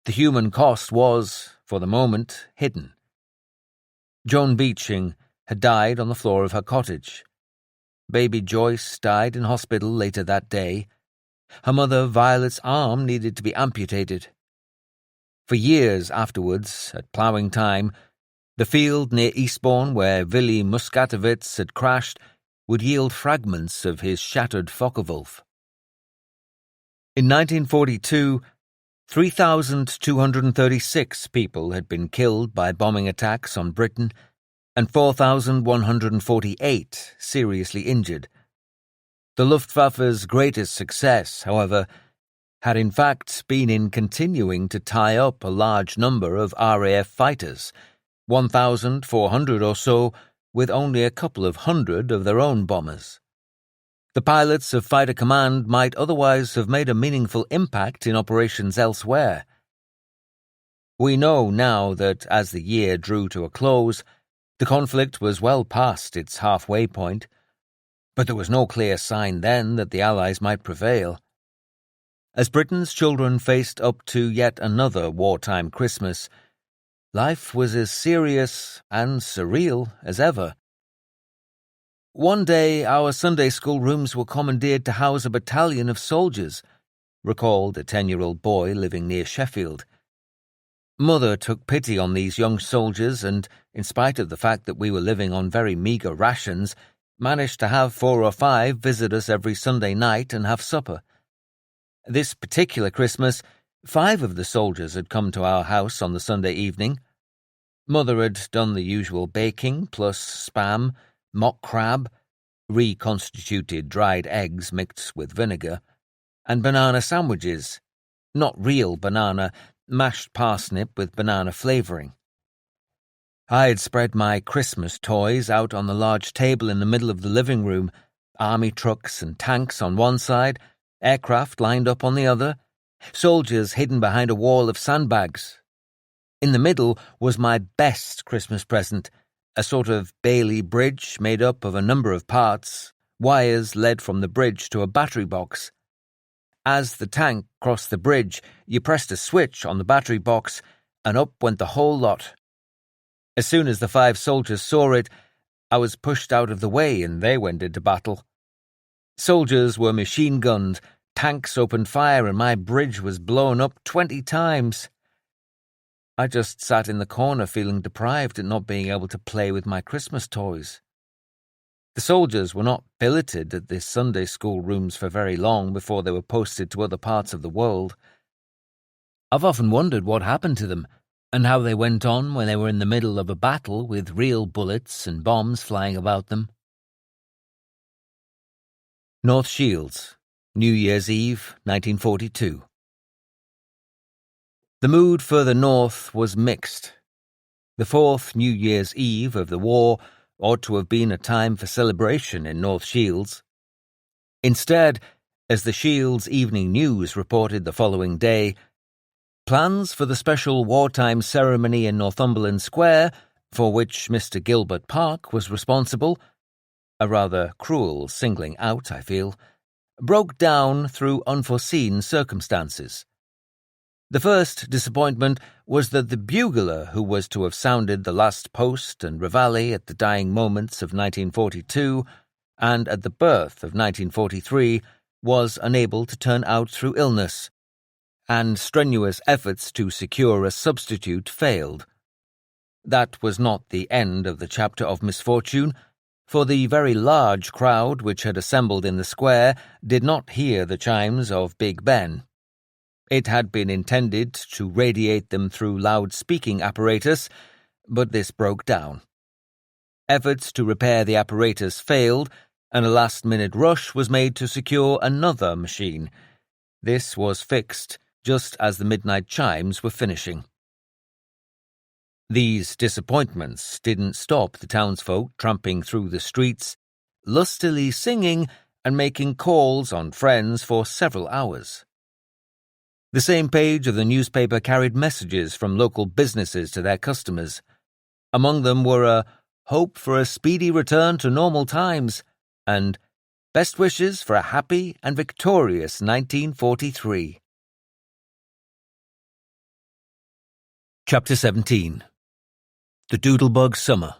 The human cost was, for the moment, hidden. Joan Beeching had died on the floor of her cottage. Baby Joyce died in hospital later that day. Her mother Violet's arm needed to be amputated. For years afterwards, at ploughing time, the field near Eastbourne where Willy Muskatowitz had crashed would yield fragments of his shattered Focke-Wulf. In 1942, 3,236 people had been killed by bombing attacks on Britain and 4,148 seriously injured. The Luftwaffe's greatest success, however, had in fact been in continuing to tie up a large number of RAF fighters, 1,400 or so, with only a couple of hundred of their own bombers. The pilots of Fighter Command might otherwise have made a meaningful impact in operations elsewhere. We know now that as the year drew to a close, the conflict was well past its halfway point, but there was no clear sign then that the Allies might prevail. As Britain's children faced up to yet another wartime Christmas, life was as serious and surreal as ever. One day our Sunday school rooms were commandeered to house a battalion of soldiers, recalled a 10-year-old boy living near Sheffield. Mother took pity on these young soldiers and, in spite of the fact that we were living on very meagre rations, managed to have 4 or 5 visit us every Sunday night and have supper. This particular Christmas, 5 of the soldiers had come to our house on the Sunday evening. Mother had done the usual baking, plus spam, mock crab, reconstituted dried eggs mixed with vinegar, and banana sandwiches, not real banana, mashed parsnip with banana flavouring. I had spread my Christmas toys out on the large table in the middle of the living room, army trucks and tanks on one side, aircraft lined up on the other, soldiers hidden behind a wall of sandbags. In the middle was my best Christmas present, a sort of Bailey bridge made up of a number of parts. Wires led from the bridge to a battery box. As the tank crossed the bridge, you pressed a switch on the battery box, and up went the whole lot. As soon as the 5 soldiers saw it, I was pushed out of the way and they went into battle. Soldiers were machine-gunned, tanks opened fire, and my bridge was blown up 20 times. I just sat in the corner feeling deprived at not being able to play with my Christmas toys. The soldiers were not billeted at the Sunday school rooms for very long before they were posted to other parts of the world. I've often wondered what happened to them, and how they went on when they were in the middle of a battle with real bullets and bombs flying about them. North Shields, New Year's Eve, 1942. The mood further north was mixed. The 4th New Year's Eve of the war ought to have been a time for celebration in North Shields. Instead, as the Shields Evening News reported the following day, plans for the special wartime ceremony in Northumberland Square, for which Mr. Gilbert Park was responsible, a rather cruel singling out, I feel, broke down through unforeseen circumstances. The first disappointment was that the bugler who was to have sounded the last post and reveille at the dying moments of 1942 and at the birth of 1943 was unable to turn out through illness, and strenuous efforts to secure a substitute failed. That was not the end of the chapter of misfortune, for the very large crowd which had assembled in the square did not hear the chimes of Big Ben. It had been intended to radiate them through loud-speaking apparatus, but this broke down. Efforts to repair the apparatus failed, and a last-minute rush was made to secure another machine. This was fixed just as the midnight chimes were finishing. These disappointments didn't stop the townsfolk tramping through the streets, lustily singing and making calls on friends for several hours. The same page of the newspaper carried messages from local businesses to their customers. Among them were a hope for a speedy return to normal times and best wishes for a happy and victorious 1943. Chapter 17. The Doodlebug Summer.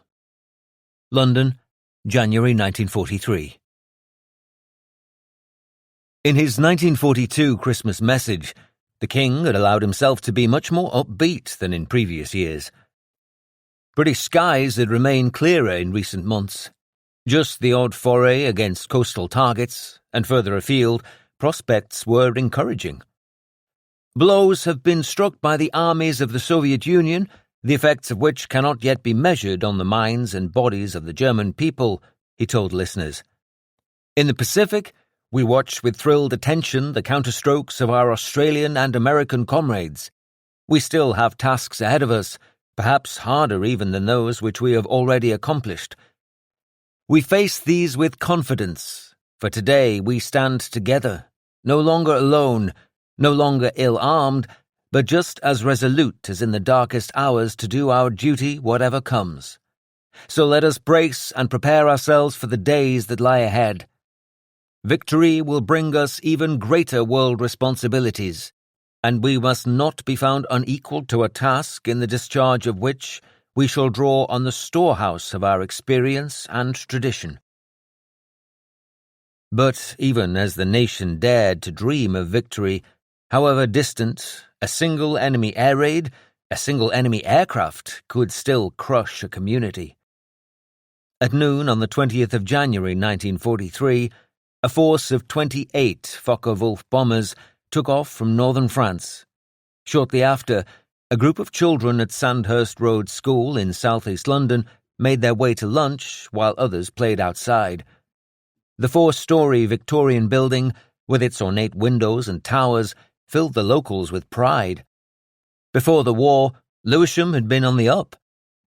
London, January 1943. In his 1942 Christmas message, The king had allowed himself to be much more upbeat than in previous years. British skies had remained clearer in recent months. Just the odd foray against coastal targets, and further afield, prospects were encouraging. Blows have been struck by the armies of the Soviet Union, the effects of which cannot yet be measured on the minds and bodies of the German people, he told listeners. In the Pacific, we watch with thrilled attention the counterstrokes of our Australian and American comrades. We still have tasks ahead of us, perhaps harder even than those which we have already accomplished. We face these with confidence, for today we stand together, no longer alone, no longer ill-armed, but just as resolute as in the darkest hours to do our duty whatever comes. So let us brace and prepare ourselves for the days that lie ahead. Victory will bring us even greater world responsibilities, and we must not be found unequal to a task in the discharge of which we shall draw on the storehouse of our experience and tradition. But even as the nation dared to dream of victory, however distant, a single enemy air raid, a single enemy aircraft could still crush a community. At noon on the 20th of January 1943, a force of 28 Focke-Wulf bombers took off from northern France. Shortly after, a group of children at Sandhurst Road School in southeast London made their way to lunch while others played outside. The four-storey Victorian building, with its ornate windows and towers, filled the locals with pride. Before the war, Lewisham had been on the up,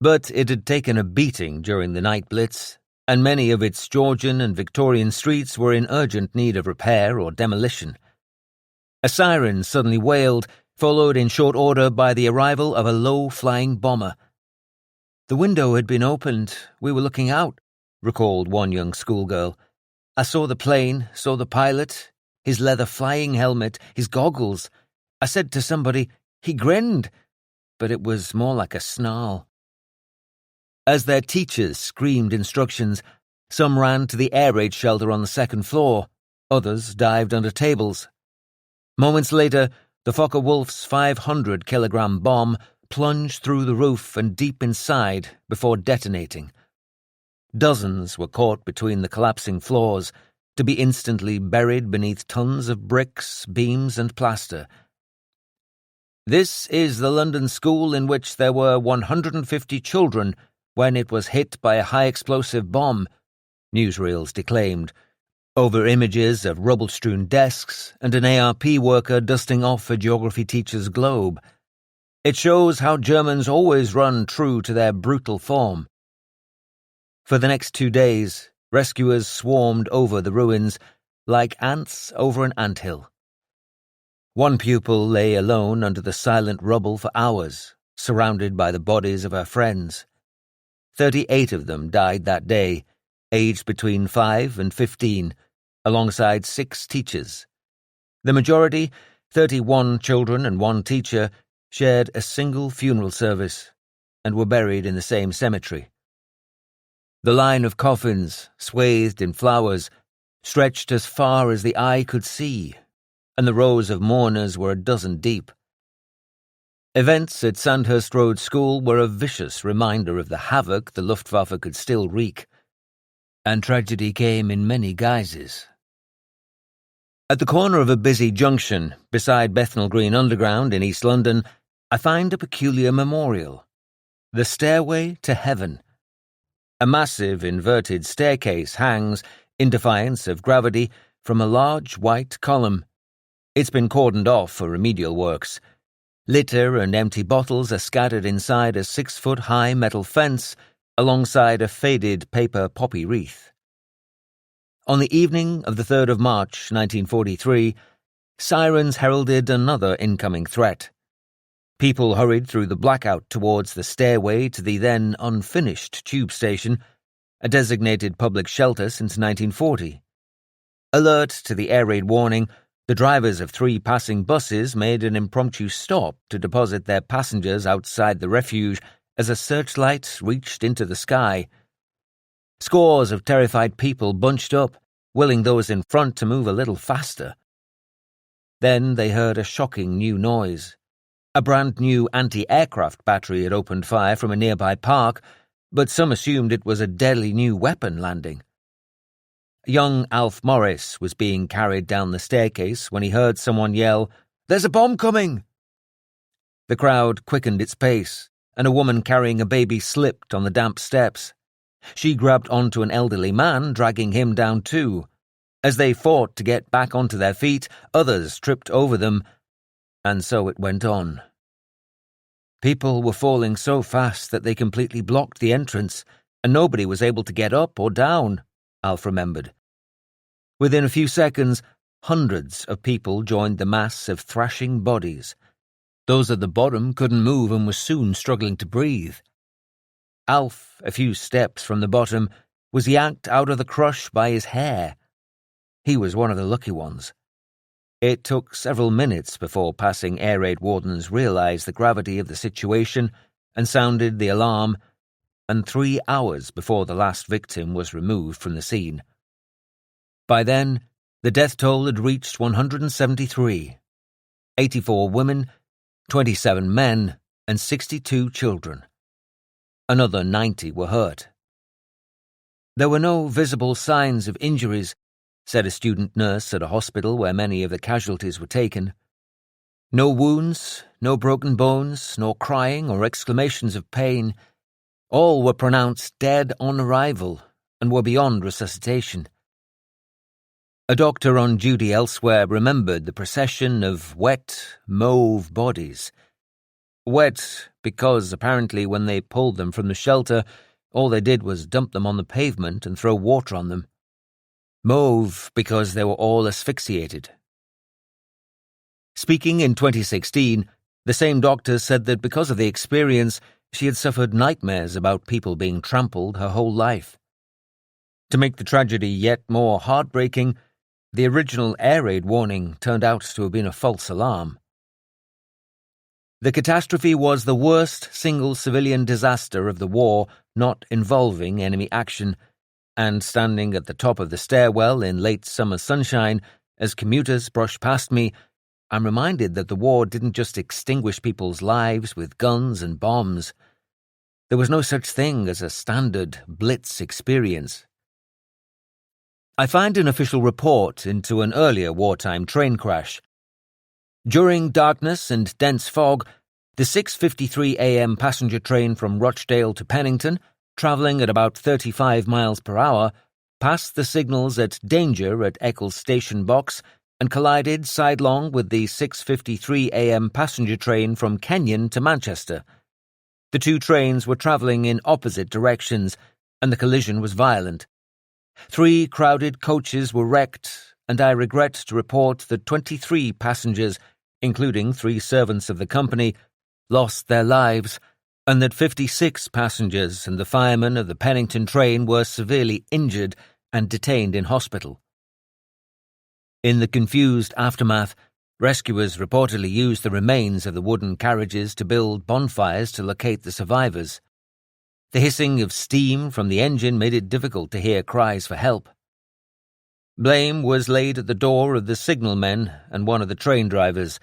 but it had taken a beating during the night Blitz, and many of its Georgian and Victorian streets were in urgent need of repair or demolition. A siren suddenly wailed, followed in short order by the arrival of a low-flying bomber. "The window had been opened. We were looking out," recalled one young schoolgirl. "I saw the plane, saw the pilot, his leather flying helmet, his goggles. I said to somebody, he grinned, but it was more like a snarl." As their teachers screamed instructions, some ran to the air raid shelter on the second floor, others dived under tables. Moments later, the Focke-Wulf's 500-kilogram bomb plunged through the roof and deep inside before detonating. Dozens were caught between the collapsing floors, to be instantly buried beneath tons of bricks, beams, and plaster. "This is the London school in which there were 150 children when it was hit by a high-explosive bomb," newsreels declaimed, over images of rubble-strewn desks and an ARP worker dusting off a geography teacher's globe. "It shows how Germans always run true to their brutal form." For the next 2 days, rescuers swarmed over the ruins like ants over an anthill. One pupil lay alone under the silent rubble for hours, surrounded by the bodies of her friends. 38 of them died that day, aged between 5 and 15, alongside 6 teachers. The majority, 31 children and 1 teacher, shared a single funeral service and were buried in the same cemetery. The line of coffins, swathed in flowers, stretched as far as the eye could see, and the rows of mourners were a dozen deep. Events at Sandhurst Road School were a vicious reminder of the havoc the Luftwaffe could still wreak, and tragedy came in many guises. At the corner of a busy junction, beside Bethnal Green Underground in East London, I find a peculiar memorial. The Stairway to Heaven. A massive inverted staircase hangs, in defiance of gravity, from a large white column. It's been cordoned off for remedial works. Litter and empty bottles are scattered inside a 6-foot-high metal fence alongside a faded paper poppy wreath. On the evening of the 3rd of March, 1943, sirens heralded another incoming threat. People hurried through the blackout towards the stairway to the then unfinished tube station, a designated public shelter since 1940. Alert to the air raid warning, the drivers of 3 passing buses made an impromptu stop to deposit their passengers outside the refuge as a searchlight reached into the sky. Scores of terrified people bunched up, willing those in front to move a little faster. Then they heard a shocking new noise. A brand-new anti-aircraft battery had opened fire from a nearby park, but some assumed it was a deadly new weapon landing. Young Alf Morris was being carried down the staircase when he heard someone yell, "There's a bomb coming!" The crowd quickened its pace, and a woman carrying a baby slipped on the damp steps. She grabbed onto an elderly man, dragging him down too. As they fought to get back onto their feet, others tripped over them, and so it went on. People were falling so fast that they completely blocked the entrance, and nobody was able to get up or down, Alf remembered. Within a few seconds, hundreds of people joined the mass of thrashing bodies. Those at the bottom couldn't move and were soon struggling to breathe. Alf, a few steps from the bottom, was yanked out of the crush by his hair. He was one of the lucky ones. It took several minutes before passing air raid wardens realized the gravity of the situation and sounded the alarm, and 3 hours before the last victim was removed from the scene. By then, the death toll had reached 173, 84 women, 27 men, and 62 children. Another 90 were hurt. There were no visible signs of injuries, said a student nurse at a hospital where many of the casualties were taken. No wounds, no broken bones, nor crying or exclamations of pain. All were pronounced dead on arrival and were beyond resuscitation. A doctor on duty elsewhere remembered the procession of wet, mauve bodies. Wet because apparently when they pulled them from the shelter, all they did was dump them on the pavement and throw water on them. Mauve because they were all asphyxiated. Speaking in 2016, the same doctor said that because of the experience, she had suffered nightmares about people being trampled her whole life. To make the tragedy yet more heartbreaking, the original air raid warning turned out to have been a false alarm. The catastrophe was the worst single civilian disaster of the war not involving enemy action, and standing at the top of the stairwell in late summer sunshine, as commuters brushed past me, I'm reminded that the war didn't just extinguish people's lives with guns and bombs. There was no such thing as a standard Blitz experience. I find an official report into an earlier wartime train crash. During darkness and dense fog, the 6:53 a.m. passenger train from Rochdale to Pennington, travelling at about 35 miles per hour, passed the signals at danger at Eccles Station Box and collided sidelong with the 6:53 a.m. passenger train from Kenyon to Manchester. The two trains were travelling in opposite directions, and the collision was violent. 3 crowded coaches were wrecked, and I regret to report that 23 passengers, including 3 servants of the company, lost their lives, and that 56 passengers and the fireman of the Pennington train were severely injured and detained in hospital. In the confused aftermath, rescuers reportedly used the remains of the wooden carriages to build bonfires to locate the survivors. The hissing of steam from the engine made it difficult to hear cries for help. Blame was laid at the door of the signalmen and one of the train drivers,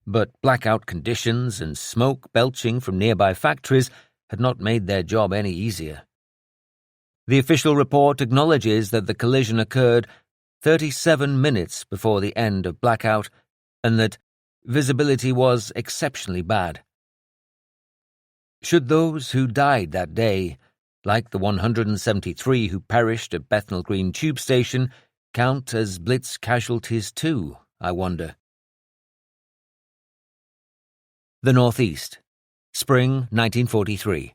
but blackout conditions and smoke belching from nearby factories had not made their job any easier. The official report acknowledges that the collision occurred 37 minutes before the end of blackout and that visibility was exceptionally bad. Should those who died that day, like the 173 who perished at Bethnal Green tube station, count as Blitz casualties too, I wonder? The Northeast, Spring 1943.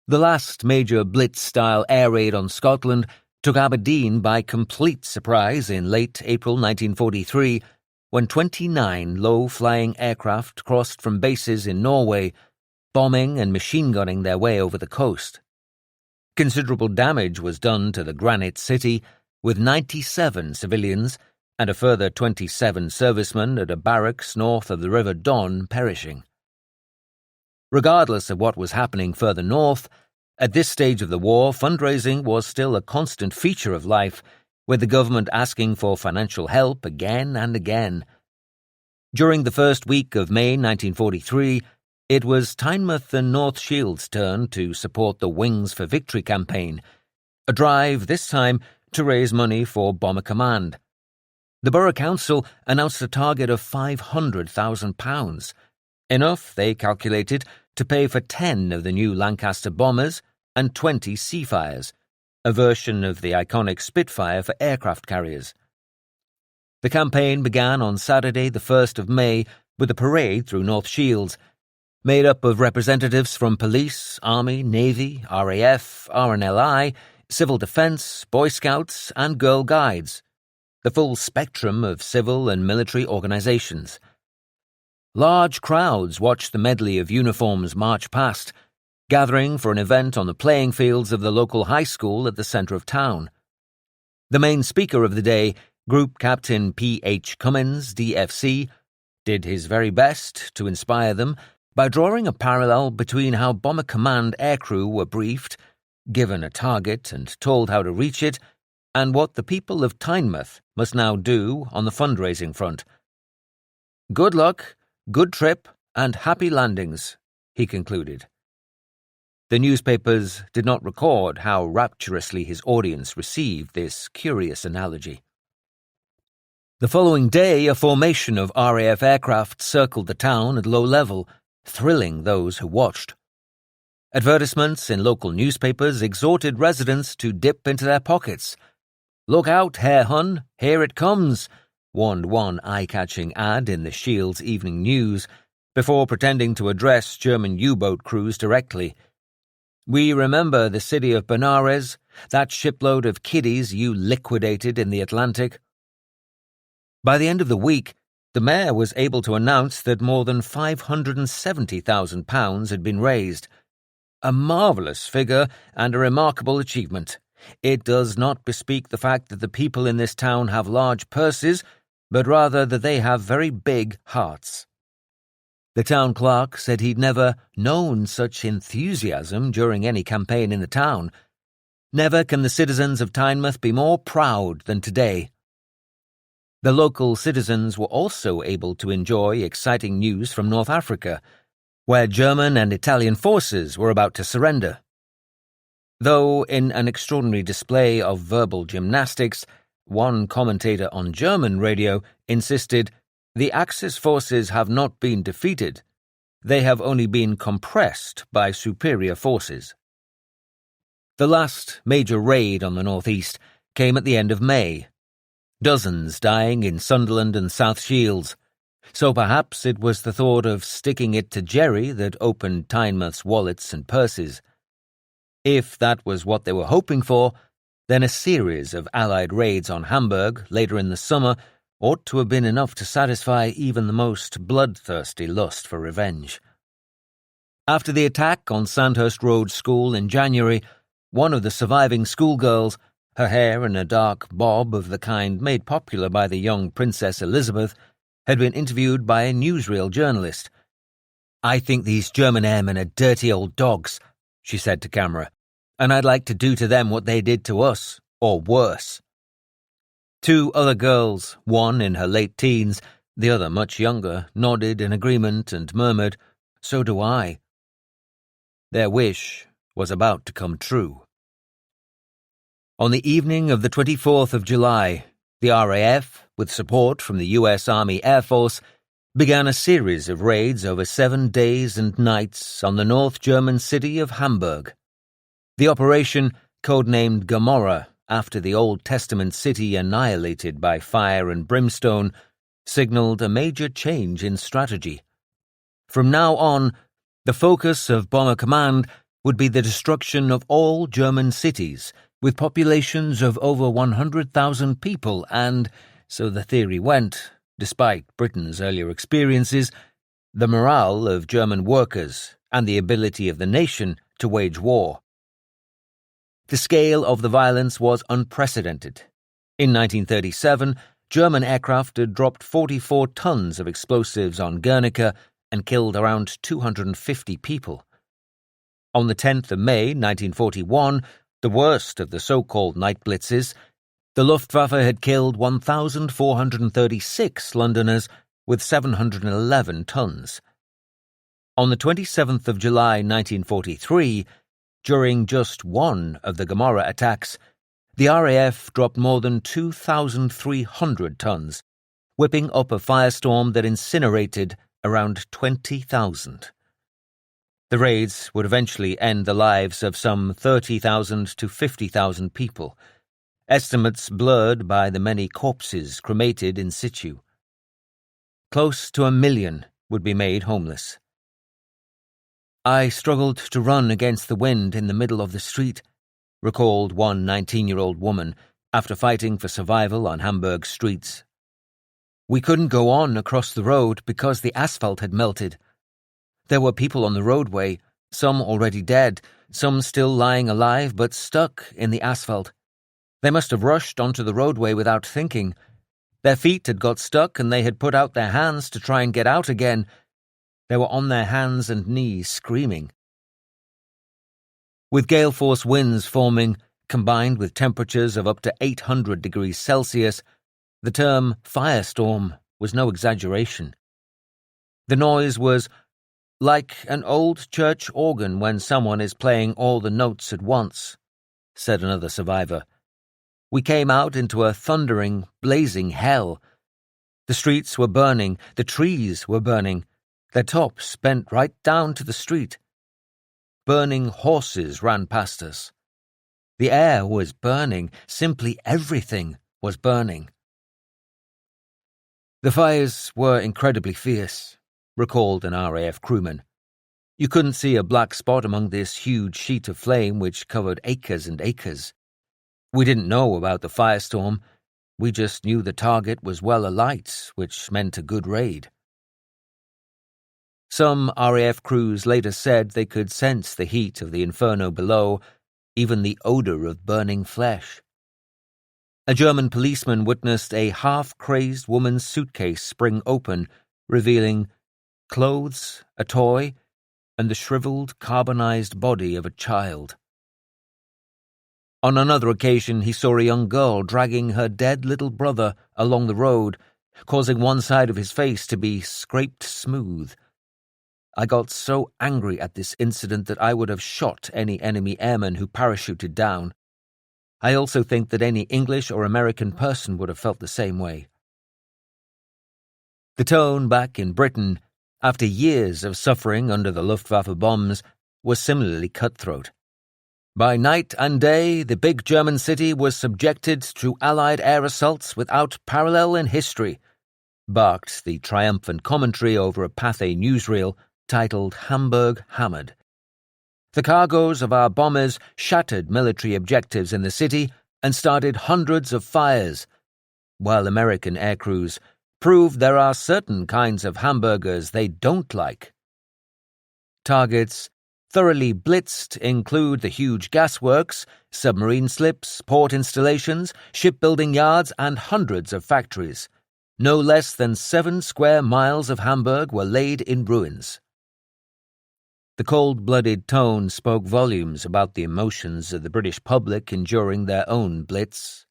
The last major Blitz-style air raid on Scotland took Aberdeen by complete surprise in late April 1943, when 29 low-flying aircraft crossed from bases in Norway, bombing and machine-gunning their way over the coast. Considerable damage was done to the Granite City, with 97 civilians and a further 27 servicemen at a barracks north of the River Don perishing. Regardless of what was happening further north, at this stage of the war, fundraising was still a constant feature of life, with the government asking for financial help again and again. During the first week of May 1943, it was Tynemouth and North Shields' turn to support the Wings for Victory campaign, a drive this time to raise money for Bomber Command. The Borough Council announced a target of £500,000, enough, they calculated, to pay for 10 of the new Lancaster bombers and 20 Seafires, a version of the iconic Spitfire for aircraft carriers. The campaign began on Saturday, the 1st of May, with a parade through North Shields, made up of representatives from police, army, navy, RAF, RNLI, civil defence, Boy Scouts and Girl Guides, the full spectrum of civil and military organisations. Large crowds watched the medley of uniforms march past, gathering for an event on the playing fields of the local high school at the centre of town. The main speaker of the day, Group Captain P.H. Cummins, DFC, did his very best to inspire them by drawing a parallel between how Bomber Command aircrew were briefed, given a target and told how to reach it, and what the people of Tynemouth must now do on the fundraising front. "Good luck, good trip, and happy landings," he concluded. The newspapers did not record how rapturously his audience received this curious analogy. The following day, a formation of RAF aircraft circled the town at low level, thrilling those who watched. Advertisements in local newspapers exhorted residents to dip into their pockets. "Look out, Herr Hun, here it comes," warned one eye-catching ad in the Shields Evening News, before pretending to address German U-boat crews directly. "We remember the city of Benares, that shipload of kiddies you liquidated in the Atlantic." By the end of the week, the mayor was able to announce that more than £570,000 had been raised. A marvellous figure and a remarkable achievement. It does not bespeak the fact that the people in this town have large purses, but rather that they have very big hearts. The town clerk said he'd never known such enthusiasm during any campaign in the town. Never can the citizens of Tynemouth be more proud than today. The local citizens were also able to enjoy exciting news from North Africa, where German and Italian forces were about to surrender. Though in an extraordinary display of verbal gymnastics, one commentator on German radio insisted, "The Axis forces have not been defeated. They have only been compressed by superior forces." The last major raid on the northeast came at the end of May. Dozens dying in Sunderland and South Shields. So perhaps it was the thought of sticking it to Jerry that opened Tynemouth's wallets and purses. If that was what they were hoping for, then a series of Allied raids on Hamburg later in the summer ought to have been enough to satisfy even the most bloodthirsty lust for revenge. After the attack on Sandhurst Road School in January, one of the surviving schoolgirls, her hair in a dark bob of the kind made popular by the young Princess Elizabeth, had been interviewed by a newsreel journalist. "I think these German airmen are dirty old dogs," she said to camera, "and I'd like to do to them what they did to us, or worse." Two other girls, one in her late teens, the other much younger, nodded in agreement and murmured, "So do I." Their wish was about to come true. On the evening of the 24th of July, the RAF, with support from the US Army Air Force, began a series of raids over 7 days and nights on the North German city of Hamburg. The operation, codenamed Gomorrah, after the Old Testament city annihilated by fire and brimstone, signaled a major change in strategy. From now on, the focus of Bomber Command would be the destruction of all German cities, with populations of over 100,000 people and, so the theory went, despite Britain's earlier experiences, the morale of German workers and the ability of the nation to wage war. The scale of the violence was unprecedented. In 1937, German aircraft had dropped 44 tons of explosives on Guernica and killed around 250 people. On the 10th of May 1941, the worst of the so-called night blitzes, The Luftwaffe had killed 1,436 Londoners with 711 tons. On the 27th of July 1943, during just one of the Gomorrah attacks, the RAF dropped more than 2,300 tons, whipping up a firestorm that incinerated around 20,000. The raids would eventually end the lives of some 30,000 to 50,000 people, estimates blurred by the many corpses cremated in situ. Close to 1 million would be made homeless. I struggled to run against the wind in the middle of the street, recalled one 19-year-old woman after fighting for survival on Hamburg's streets. We couldn't go on across the road because the asphalt had melted. There were people on the roadway, some already dead, some still lying alive but stuck in the asphalt. They must have rushed onto the roadway without thinking. Their feet had got stuck and they had put out their hands to try and get out again. They were on their hands and knees screaming. With gale force winds forming, combined with temperatures of up to 800 degrees Celsius, the term firestorm was no exaggeration. The noise was like an old church organ when someone is playing all the notes at once, said another survivor. We came out into a thundering, blazing hell. The streets were burning, the trees were burning, their tops bent right down to the street. Burning horses ran past us. The air was burning, simply everything was burning. The fires were incredibly fierce, recalled an RAF crewman. You couldn't see a black spot among this huge sheet of flame which covered acres and acres. We didn't know about the firestorm. We just knew the target was well alight, which meant a good raid. Some RAF crews later said they could sense the heat of the inferno below, even the odor of burning flesh. A German policeman witnessed a half-crazed woman's suitcase spring open, revealing clothes, a toy, and the shriveled, carbonized body of a child. On another occasion, he saw a young girl dragging her dead little brother along the road, causing one side of his face to be scraped smooth. I got so angry at this incident that I would have shot any enemy airman who parachuted down. I also think that any English or American person would have felt the same way. The tone back in Britain, after years of suffering under the Luftwaffe bombs, was similarly cutthroat. By night and day, the big German city was subjected to Allied air assaults without parallel in history, barked the triumphant commentary over a Pathé newsreel titled Hamburg Hammered. The cargoes of our bombers shattered military objectives in the city and started hundreds of fires, while American air crews proved there are certain kinds of hamburgers they don't like. Targets thoroughly blitzed include the huge gasworks, submarine slips, port installations, shipbuilding yards, and hundreds of factories. No less than 7 square miles of Hamburg were laid in ruins. The cold-blooded tone spoke volumes about the emotions of the British public enduring their own Blitz,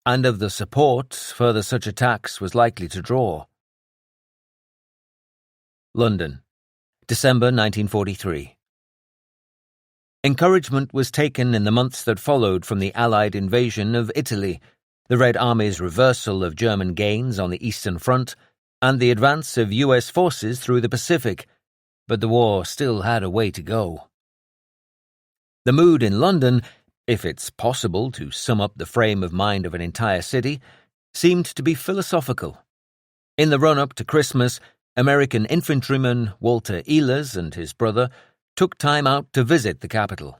and of the support further such attacks was likely to draw. London, December 1943. Encouragement was taken in the months that followed from the Allied invasion of Italy, the Red Army's reversal of German gains on the Eastern Front, and the advance of US forces through the Pacific, but the war still had a way to go. The mood in London, if it's possible to sum up the frame of mind of an entire city, seemed to be philosophical. In the run-up to Christmas, American infantryman Walter Ehlers and his brother took time out to visit the capital.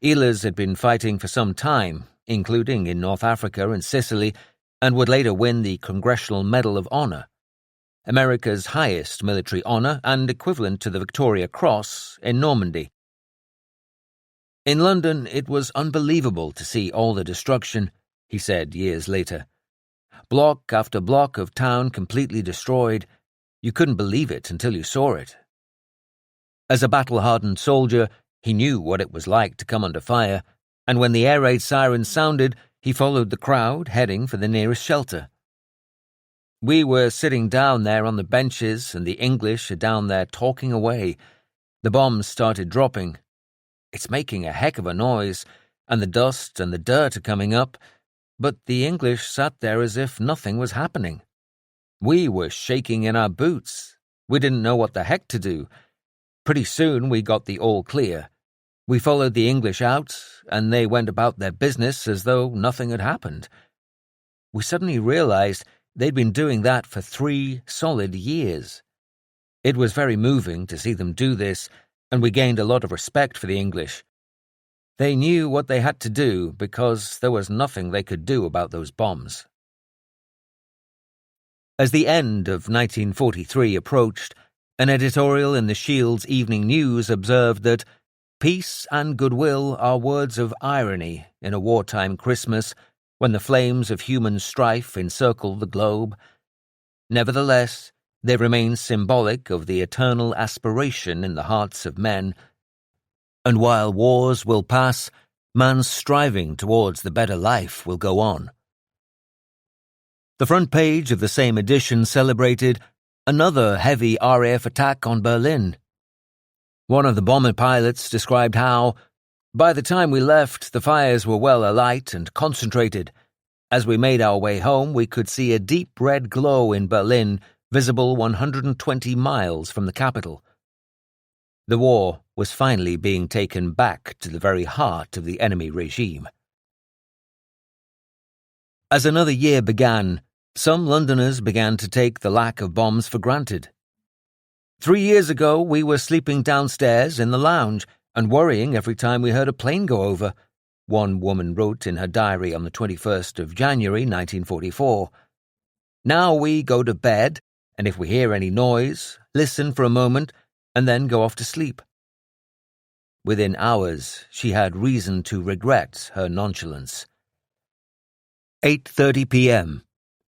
Ehlers had been fighting for some time, including in North Africa and Sicily, and would later win the Congressional Medal of Honor, America's highest military honor and equivalent to the Victoria Cross in Normandy. In London, it was unbelievable to see all the destruction, he said years later. Block after block of town completely destroyed. You couldn't believe it until you saw it. As a battle-hardened soldier, he knew what it was like to come under fire, and when the air raid siren sounded, he followed the crowd, heading for the nearest shelter. We were sitting down there on the benches, and the English are down there talking away. The bombs started dropping. It's making a heck of a noise, and the dust and the dirt are coming up, but the English sat there as if nothing was happening. We were shaking in our boots. We didn't know what the heck to do. Pretty soon we got the all clear. We followed the English out, and they went about their business as though nothing had happened. We suddenly realized they'd been doing that for 3 solid years. It was very moving to see them do this, and we gained a lot of respect for the English. They knew what they had to do because there was nothing they could do about those bombs. As the end of 1943 approached, an editorial in the Shield's Evening News observed that peace and goodwill are words of irony in a wartime Christmas when the flames of human strife encircle the globe. Nevertheless, they remain symbolic of the eternal aspiration in the hearts of men. And while wars will pass, man's striving towards the better life will go on. The front page of the same edition celebrated another heavy RAF attack on Berlin. One of the bomber pilots described how, by the time we left, the fires were well alight and concentrated. As we made our way home, we could see a deep red glow in Berlin, visible 120 miles from the capital. The war was finally being taken back to the very heart of the enemy regime. As another year began, some Londoners began to take the lack of bombs for granted. 3 years ago, we were sleeping downstairs in the lounge and worrying every time we heard a plane go over, one woman wrote in her diary on the 21st of January 1944. Now we go to bed, and if we hear any noise, listen for a moment, and then go off to sleep. Within hours, she had reason to regret her nonchalance. 8:30 p.m.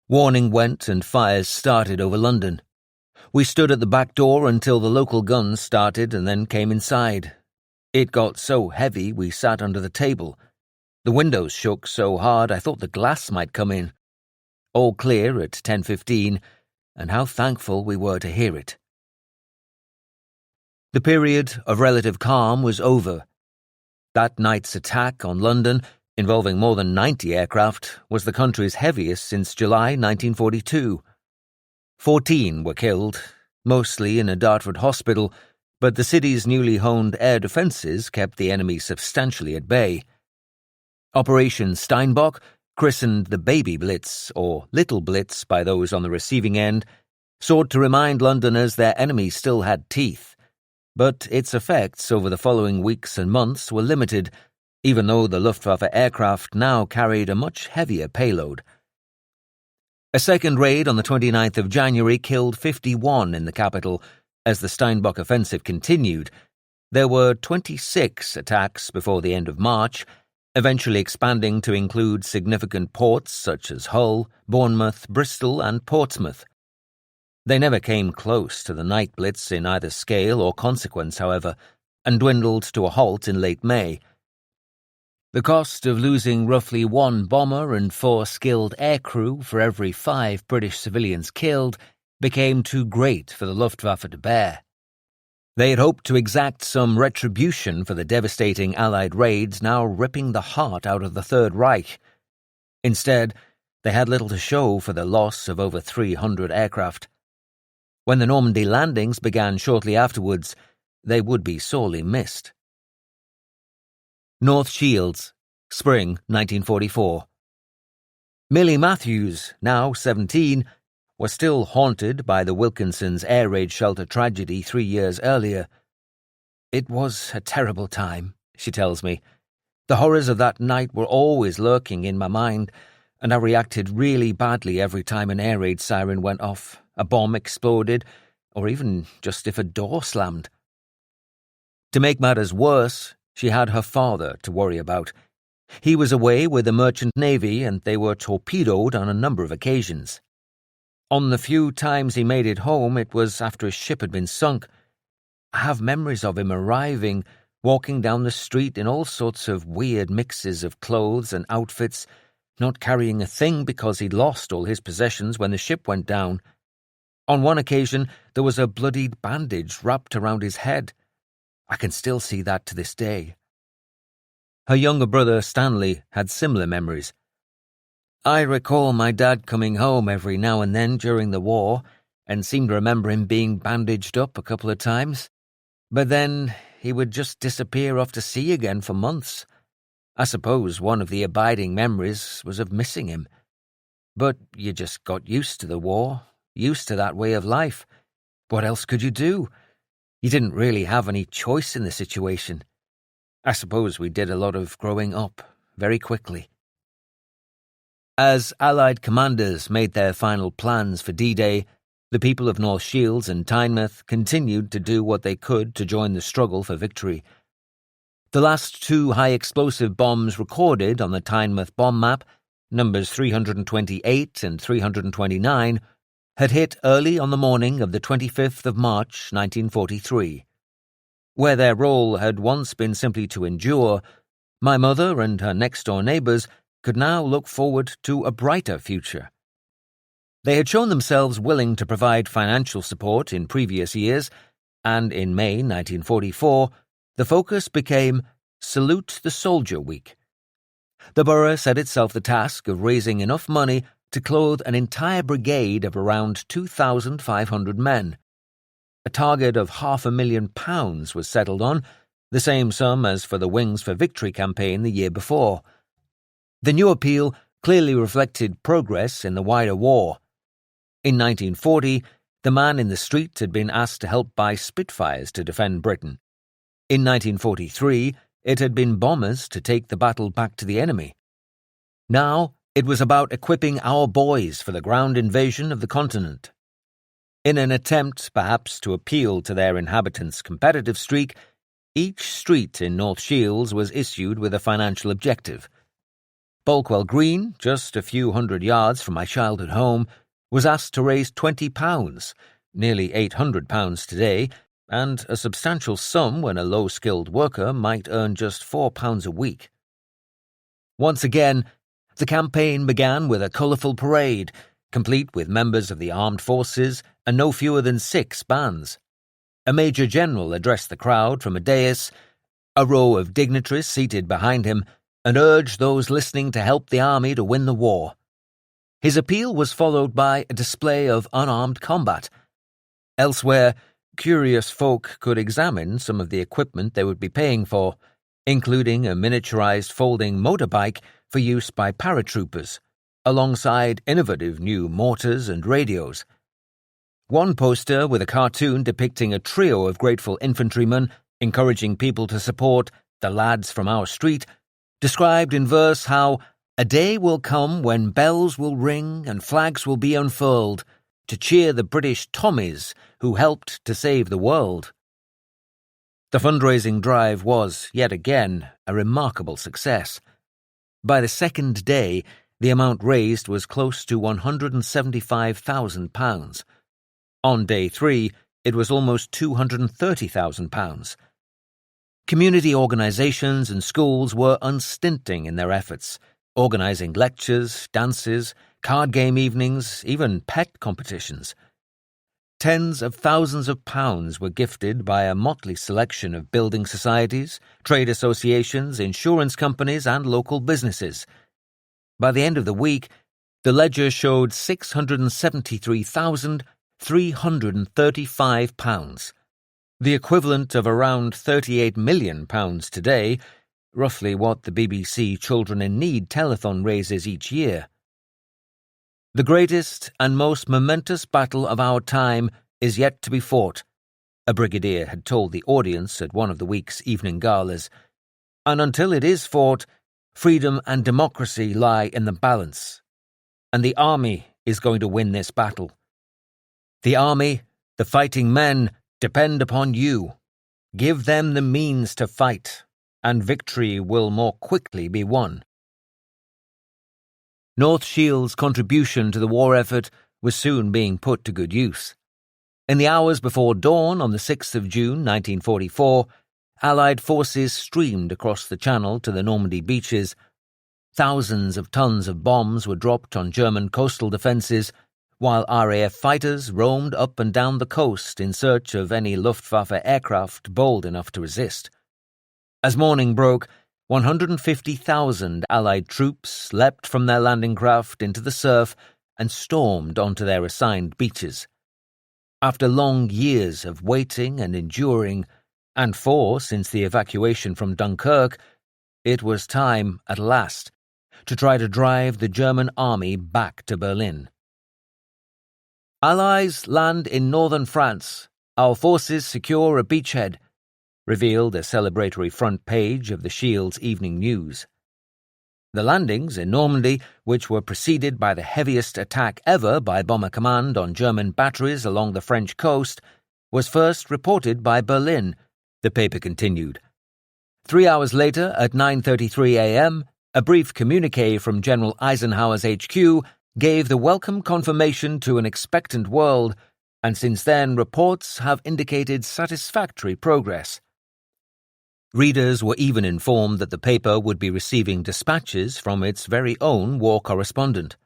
Warning went and fires started over London. We stood at the back door until the local guns started and then came inside. It got so heavy we sat under the table. The windows shook so hard I thought the glass might come in. All clear at 10:15, and how thankful we were to hear it. The period of relative calm was over. That night's attack on London, involving more than 90 aircraft, was the country's heaviest since July 1942. 14 were killed, mostly in a Dartford hospital, but the city's newly honed air defences kept the enemy substantially at bay. Operation Steinbock, christened the Baby Blitz, or Little Blitz by those on the receiving end, sought to remind Londoners their enemy still had teeth, but its effects over the following weeks and months were limited, even though the Luftwaffe aircraft now carried a much heavier payload. A second raid on the 29th of January killed 51 in the capital. As the Steinbock offensive continued, there were 26 attacks before the end of March, eventually expanding to include significant ports such as Hull, Bournemouth, Bristol and Portsmouth. They never came close to the night blitz in either scale or consequence, however, and dwindled to a halt in late May. The cost of losing roughly 1 bomber and 4 skilled aircrew for every 5 British civilians killed became too great for the Luftwaffe to bear. They had hoped to exact some retribution for the devastating Allied raids now ripping the heart out of the Third Reich. Instead, they had little to show for the loss of over 300 aircraft. When the Normandy landings began shortly afterwards, they would be sorely missed. North Shields, Spring 1944. Millie Matthews, now 17, was still haunted by the Wilkinson's air raid shelter tragedy 3 years earlier. It was a terrible time, she tells me. The horrors of that night were always lurking in my mind, and I reacted really badly every time an air raid siren went off, a bomb exploded, or even just if a door slammed. To make matters worse, she had her father to worry about. He was away with the Merchant Navy, and they were torpedoed on a number of occasions. On the few times he made it home, it was after a ship had been sunk. I have memories of him arriving, walking down the street in all sorts of weird mixes of clothes and outfits, not carrying a thing because he'd lost all his possessions when the ship went down. On one occasion, there was a bloodied bandage wrapped around his head. I can still see that to this day. Her younger brother, Stanley, had similar memories. I recall my dad coming home every now and then during the war and seem to remember him being bandaged up a couple of times. But then he would just disappear off to sea again for months. I suppose one of the abiding memories was of missing him. But you just got used to the war, used to that way of life. What else could you do? You didn't really have any choice in the situation. I suppose we did a lot of growing up very quickly. As Allied commanders made their final plans for D-Day, the people of North Shields and Tynemouth continued to do what they could to join the struggle for victory. The last 2 high-explosive bombs recorded on the Tynemouth bomb map, numbers 328 and 329, had hit early on the morning of the 25th of March, 1943. Where their role had once been simply to endure, my mother and her next-door neighbours could now look forward to a brighter future. They had shown themselves willing to provide financial support in previous years, and in May 1944, the focus became Salute the Soldier Week. The borough set itself the task of raising enough money to clothe an entire brigade of around 2,500 men. A target of £500,000 was settled on, the same sum as for the Wings for Victory campaign the year before. The new appeal clearly reflected progress in the wider war. In 1940, the man in the street had been asked to help buy Spitfires to defend Britain. In 1943, it had been bombers to take the battle back to the enemy. Now, it was about equipping our boys for the ground invasion of the continent. In an attempt, perhaps, to appeal to their inhabitants' competitive streak, each street in North Shields was issued with a financial objective. Bulkwell Green, just a few hundred yards from my childhood home, was asked to raise £20, nearly £800 today, and a substantial sum when a low-skilled worker might earn just £4 a week. Once again, the campaign began with a colourful parade, complete with members of the armed forces and no fewer than 6 bands. A major general addressed the crowd from a dais, a row of dignitaries seated behind him, and urged those listening to help the army to win the war. His appeal was followed by a display of unarmed combat. Elsewhere, curious folk could examine some of the equipment they would be paying for, including a miniaturized folding motorbike for use by paratroopers, alongside innovative new mortars and radios. One poster with a cartoon depicting a trio of grateful infantrymen encouraging people to support the lads from our street described in verse how a day will come when bells will ring and flags will be unfurled to cheer the British Tommies who helped to save the world. The fundraising drive was, yet again, a remarkable success. By the second day, the amount raised was close to £175,000. On day 3, it was almost £230,000. Community organisations and schools were unstinting in their efforts, organising lectures, dances, card game evenings, even pet competitions. Tens of thousands of pounds were gifted by a motley selection of building societies, trade associations, insurance companies and local businesses. By the end of the week, the ledger showed £673,335, the equivalent of around £38 million today, roughly what the BBC Children in Need telethon raises each year. The greatest and most momentous battle of our time is yet to be fought, a brigadier had told the audience at one of the week's evening galas, and until it is fought, freedom and democracy lie in the balance, and the army is going to win this battle. The army, the fighting men, depend upon you. Give them the means to fight, and victory will more quickly be won. North Shields' contribution to the war effort was soon being put to good use. In the hours before dawn on the 6th of June 1944, Allied forces streamed across the Channel to the Normandy beaches. Thousands of tons of bombs were dropped on German coastal defences, while RAF fighters roamed up and down the coast in search of any Luftwaffe aircraft bold enough to resist. As morning broke, 150,000 Allied troops leapt from their landing craft into the surf and stormed onto their assigned beaches. After long years of waiting and enduring, and since the evacuation from Dunkirk, it was time, at last, to try to drive the German army back to Berlin. Allies land in northern France. Our forces secure a beachhead, revealed a celebratory front page of the Shield's evening news. The landings in Normandy, which were preceded by the heaviest attack ever by Bomber Command on German batteries along the French coast, was first reported by Berlin, the paper continued. 3 hours later, at 9:33 a.m., a brief communiqué from General Eisenhower's HQ gave the welcome confirmation to an expectant world, and since then reports have indicated satisfactory progress. Readers were even informed that the paper would be receiving dispatches from its very own war correspondent.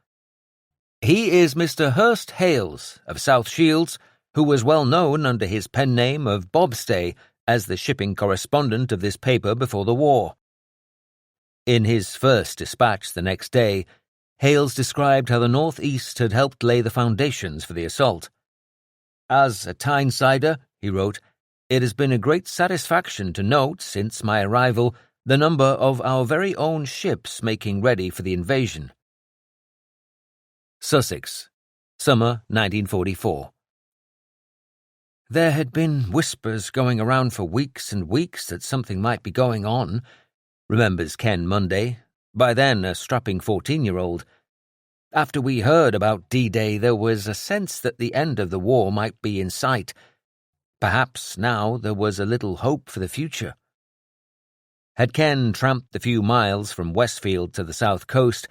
He is Mr. Hurst Hales of South Shields, who was well known under his pen name of Bobstay as the shipping correspondent of this paper before the war. In his first dispatch the next day, Hales described how the Northeast had helped lay the foundations for the assault. As a Tynesider, he wrote, "It has been a great satisfaction to note, since my arrival, the number of our very own ships making ready for the invasion." Sussex, summer 1944. There had been whispers going around for weeks and weeks that something might be going on, remembers Ken Munday, by then a strapping 14-year-old. After we heard about D-Day, there was a sense that the end of the war might be in sight. Perhaps now there was a little hope for the future. Had Ken tramped the few miles from Westfield to the south coast,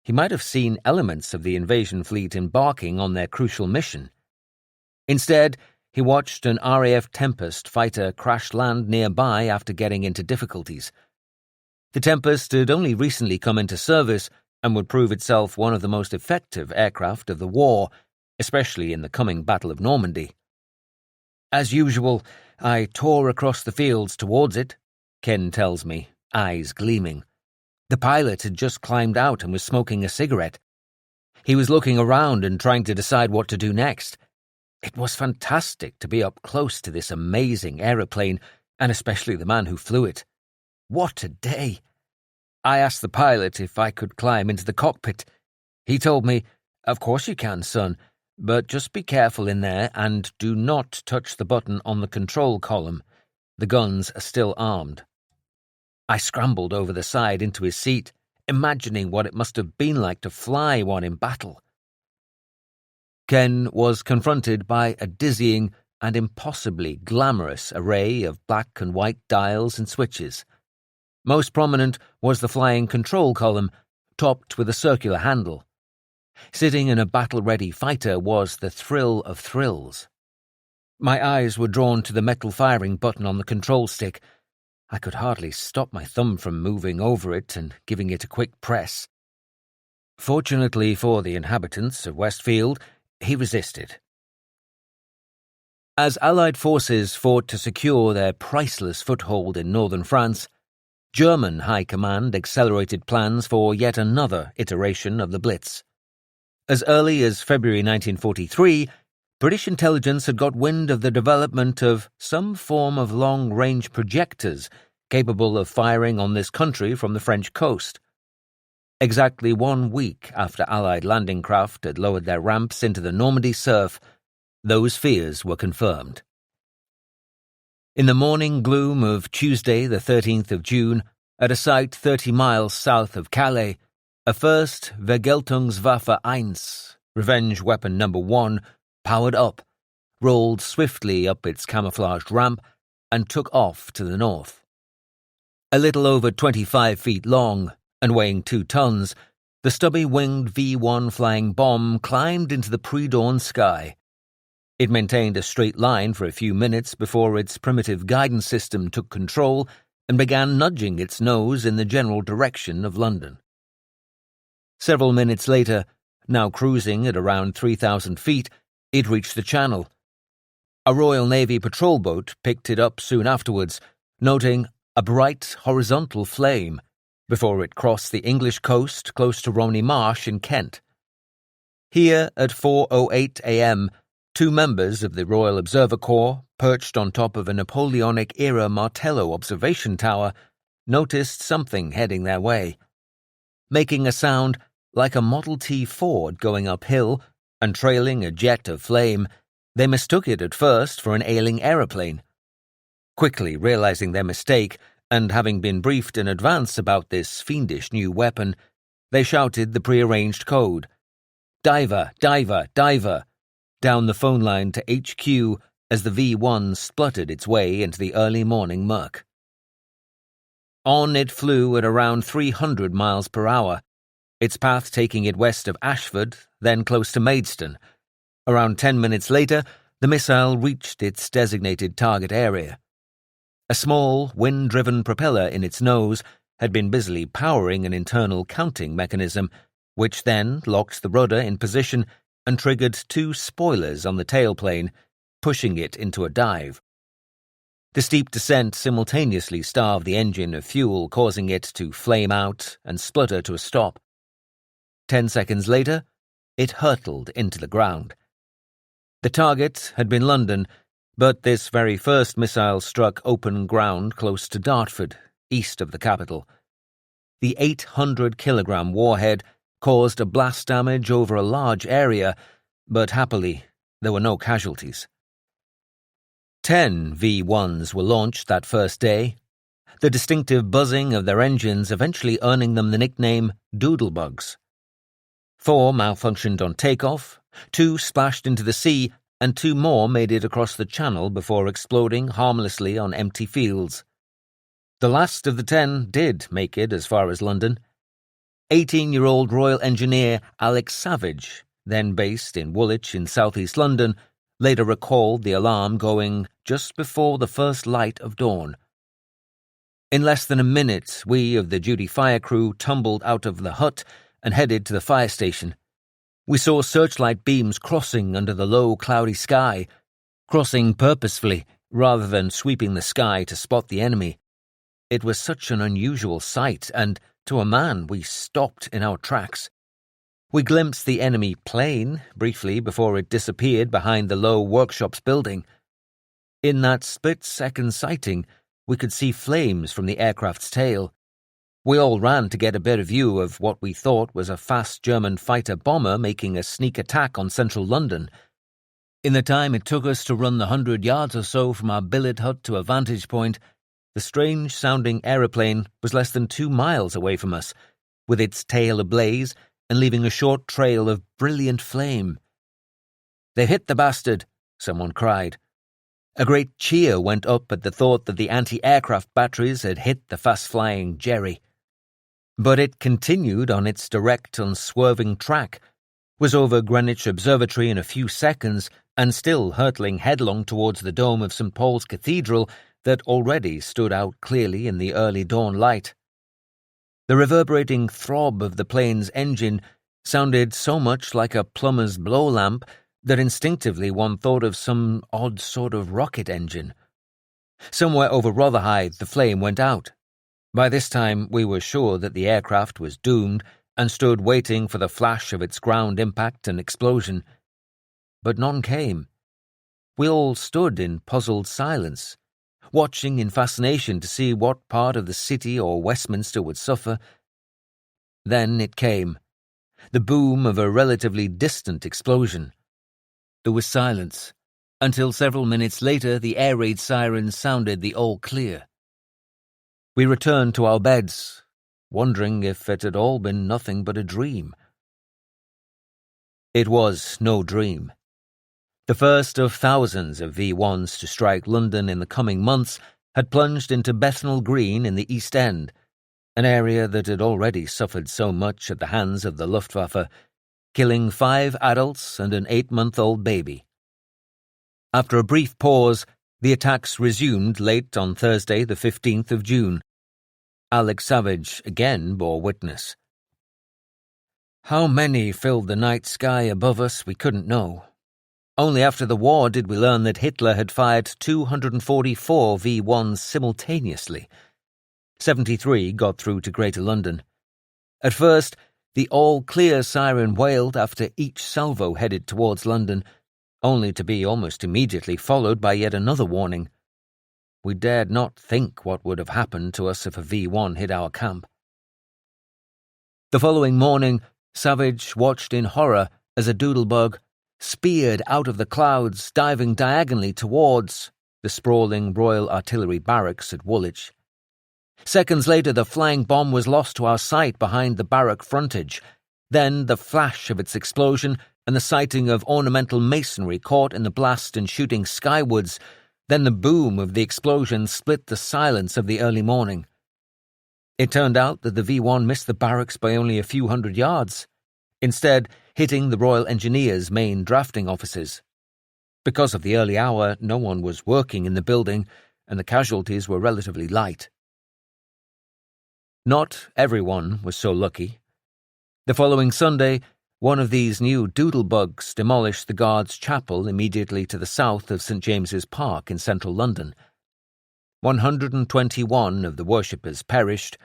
he might have seen elements of the invasion fleet embarking on their crucial mission. Instead, he watched an RAF Tempest fighter crash land nearby after getting into difficulties. The Tempest had only recently come into service and would prove itself one of the most effective aircraft of the war, especially in the coming Battle of Normandy. As usual, I tore across the fields towards it, Ken tells me, eyes gleaming. The pilot had just climbed out and was smoking a cigarette. He was looking around and trying to decide what to do next. It was fantastic to be up close to this amazing aeroplane, and especially the man who flew it. What a day! I asked the pilot if I could climb into the cockpit. He told me, "Of course you can, son, but just be careful in there and do not touch the button on the control column. The guns are still armed." I scrambled over the side into his seat, imagining what it must have been like to fly one in battle. Ken was confronted by a dizzying and impossibly glamorous array of black and white dials and switches. Most prominent was the flying control column, topped with a circular handle. Sitting in a battle-ready fighter was the thrill of thrills. My eyes were drawn to the metal firing button on the control stick. I could hardly stop my thumb from moving over it and giving it a quick press. Fortunately for the inhabitants of Westfield, he resisted. As Allied forces fought to secure their priceless foothold in northern France, German High Command accelerated plans for yet another iteration of the Blitz. As early as February 1943, British intelligence had got wind of the development of some form of long-range projectors capable of firing on this country from the French coast. Exactly 1 week after Allied landing craft had lowered their ramps into the Normandy surf, those fears were confirmed. In the morning gloom of Tuesday, the 13th of June, at a site 30 miles south of Calais, a first Vergeltungswaffe 1, revenge weapon number 1, powered up, rolled swiftly up its camouflaged ramp, and took off to the north. A little over 25 feet long, and weighing 2 tons, the stubby-winged V-1 flying bomb climbed into the pre-dawn sky. It maintained a straight line for a few minutes before its primitive guidance system took control and began nudging its nose in the general direction of London. Several minutes later, now cruising at around 3,000 feet, it reached the channel. A Royal Navy patrol boat picked it up soon afterwards, noting a bright horizontal flame before it crossed the English coast close to Romney Marsh in Kent. Here, at 4:08 a.m., two members of the Royal Observer Corps, perched on top of a Napoleonic-era Martello observation tower, noticed something heading their way. Making a sound like a Model T Ford going uphill and trailing a jet of flame, they mistook it at first for an ailing aeroplane. Quickly realizing their mistake, and having been briefed in advance about this fiendish new weapon, they shouted the prearranged code, "Diver, diver, diver," down the phone line to HQ as the V-1 spluttered its way into the early morning murk. On it flew at around 300 miles per hour, its path taking it west of Ashford, then close to Maidstone. Around 10 minutes later, the missile reached its designated target area. A small, wind-driven propeller in its nose had been busily powering an internal counting mechanism, which then locked the rudder in position and triggered two spoilers on the tailplane, pushing it into a dive. The steep descent simultaneously starved the engine of fuel, causing it to flame out and splutter to a stop. 10 seconds later, it hurtled into the ground. The target had been London, but this very first missile struck open ground close to Dartford, east of the capital. The 800-kilogram warhead caused a blast damage over a large area, but happily, there were no casualties. 10 V-1s were launched that first day, the distinctive buzzing of their engines eventually earning them the nickname Doodlebugs. 4 malfunctioned on takeoff, 2 splashed into the sea, and 2 more made it across the channel before exploding harmlessly on empty fields. The last of the 10 did make it as far as London. 18-year-old Royal Engineer Alex Savage, then based in Woolwich in southeast London, later recalled the alarm going just before the first light of dawn. In less than a minute, we of the duty fire crew tumbled out of the hut and headed to the fire station. We saw searchlight beams crossing under the low, cloudy sky, crossing purposefully rather than sweeping the sky to spot the enemy. It was such an unusual sight, and to a man we stopped in our tracks. We glimpsed the enemy plane briefly before it disappeared behind the low workshops building. In that split-second sighting, we could see flames from the aircraft's tail. We all ran to get a better view of what we thought was a fast German fighter-bomber making a sneak attack on central London. In the time it took us to run the 100 yards or so from our billet hut to a vantage point, the strange-sounding aeroplane was less than 2 miles away from us, with its tail ablaze and leaving a short trail of brilliant flame. "They've hit the bastard," someone cried. A great cheer went up at the thought that the anti-aircraft batteries had hit the fast-flying Jerry. But it continued on its direct, unswerving track, was over Greenwich Observatory in a few seconds, and still hurtling headlong towards the dome of St. Paul's Cathedral that already stood out clearly in the early dawn light. The reverberating throb of the plane's engine sounded so much like a plumber's blow lamp that instinctively one thought of some odd sort of rocket engine. Somewhere over Rotherhithe the flame went out. By this time we were sure that the aircraft was doomed and stood waiting for the flash of its ground impact and explosion. But none came. We all stood in puzzled silence, watching in fascination to see what part of the city or Westminster would suffer. Then it came, the boom of a relatively distant explosion. There was silence, until several minutes later the air raid sirens sounded the all clear. We returned to our beds, wondering if it had all been nothing but a dream. It was no dream. The first of thousands of V-1s to strike London in the coming months had plunged into Bethnal Green in the East End, an area that had already suffered so much at the hands of the Luftwaffe, killing 5 adults and an 8-month-old baby. After a brief pause, the attacks resumed late on Thursday, the 15th of June. Alex Savage again bore witness. How many filled the night sky above us we couldn't know. Only after the war did we learn that Hitler had fired 244 V-1s simultaneously. 73 got through to Greater London. At first, the all-clear siren wailed after each salvo headed towards London, only to be almost immediately followed by yet another warning. We dared not think what would have happened to us if a V-1 hit our camp. The following morning, Savage watched in horror as a doodlebug speared out of the clouds, diving diagonally towards the sprawling Royal Artillery barracks at Woolwich. Seconds later, the flying bomb was lost to our sight behind the barrack frontage. Then the flash of its explosion and the sighting of ornamental masonry caught in the blast and shooting skywards. Then the boom of the explosion split the silence of the early morning. It turned out that the V-1 missed the barracks by only a few hundred yards, instead hitting the Royal Engineers' main drafting offices. Because of the early hour, no one was working in the building, and the casualties were relatively light. Not everyone was so lucky. The following Sunday, one of these new doodlebugs demolished the Guards' Chapel immediately to the south of St. James's Park in central London. 121 of the worshippers perished,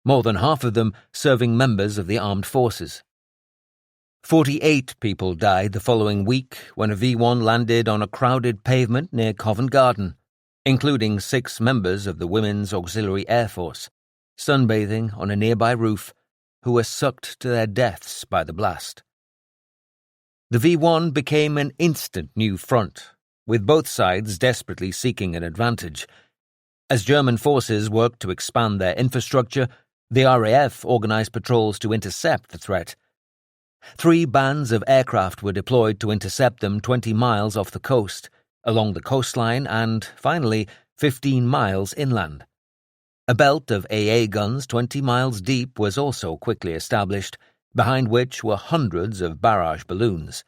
more than half of them serving members of the armed forces. 48 people died the following week when a V-1 landed on a crowded pavement near Covent Garden, including 6 members of the Women's Auxiliary Air Force, sunbathing on a nearby roof, who were sucked to their deaths by the blast. The V-1 became an instant new front, with both sides desperately seeking an advantage. As German forces worked to expand their infrastructure, the RAF organized patrols to intercept the threat. 3 bands of aircraft were deployed to intercept them 20 miles off the coast, along the coastline and, finally, 15 miles inland. A belt of AA guns 20 miles deep was also quickly established, behind which were hundreds of barrage balloons.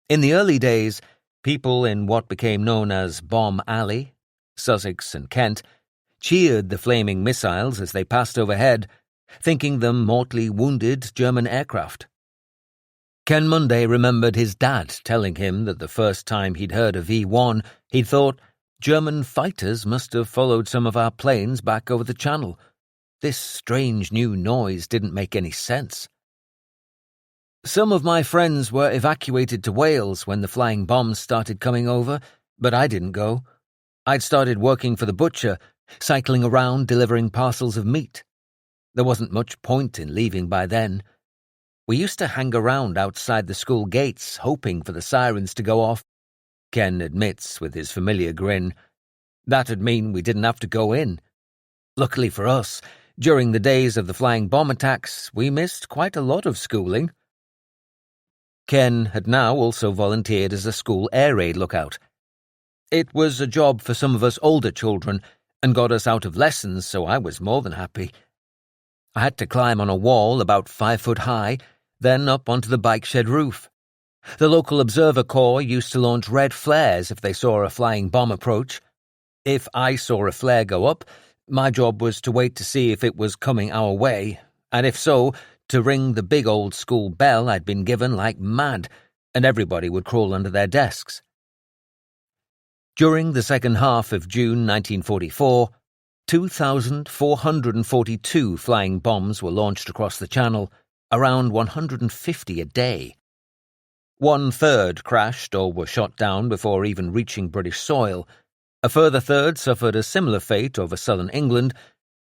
In the early days, people in what became known as Bomb Alley, Sussex and Kent, cheered the flaming missiles as they passed overhead, thinking them mortally wounded German aircraft. Ken Munday remembered his dad telling him that the first time he'd heard a V-1, he'd thought, German fighters must have followed some of our planes back over the channel. This strange new noise didn't make any sense. Some of my friends were evacuated to Wales when the flying bombs started coming over, but I didn't go. I'd started working for the butcher, cycling around delivering parcels of meat. There wasn't much point in leaving by then. We used to hang around outside the school gates, hoping for the sirens to go off. Ken admits with his familiar grin. That'd mean we didn't have to go in. Luckily for us, during the days of the flying bomb attacks, we missed quite a lot of schooling. Ken had now also volunteered as a school air raid lookout. It was a job for some of us older children and got us out of lessons, so I was more than happy. I had to climb on a wall about 5 foot high, then up onto the bike shed roof. The local observer corps used to launch red flares if they saw a flying bomb approach. If I saw a flare go up, my job was to wait to see if it was coming our way, and if so, to ring the big old school bell I'd been given like mad, and everybody would crawl under their desks. During the second half of June 1944, 2,442 flying bombs were launched across the Channel, around 150 a day. 1/3 crashed or were shot down before even reaching British soil. A further third suffered a similar fate over southern England,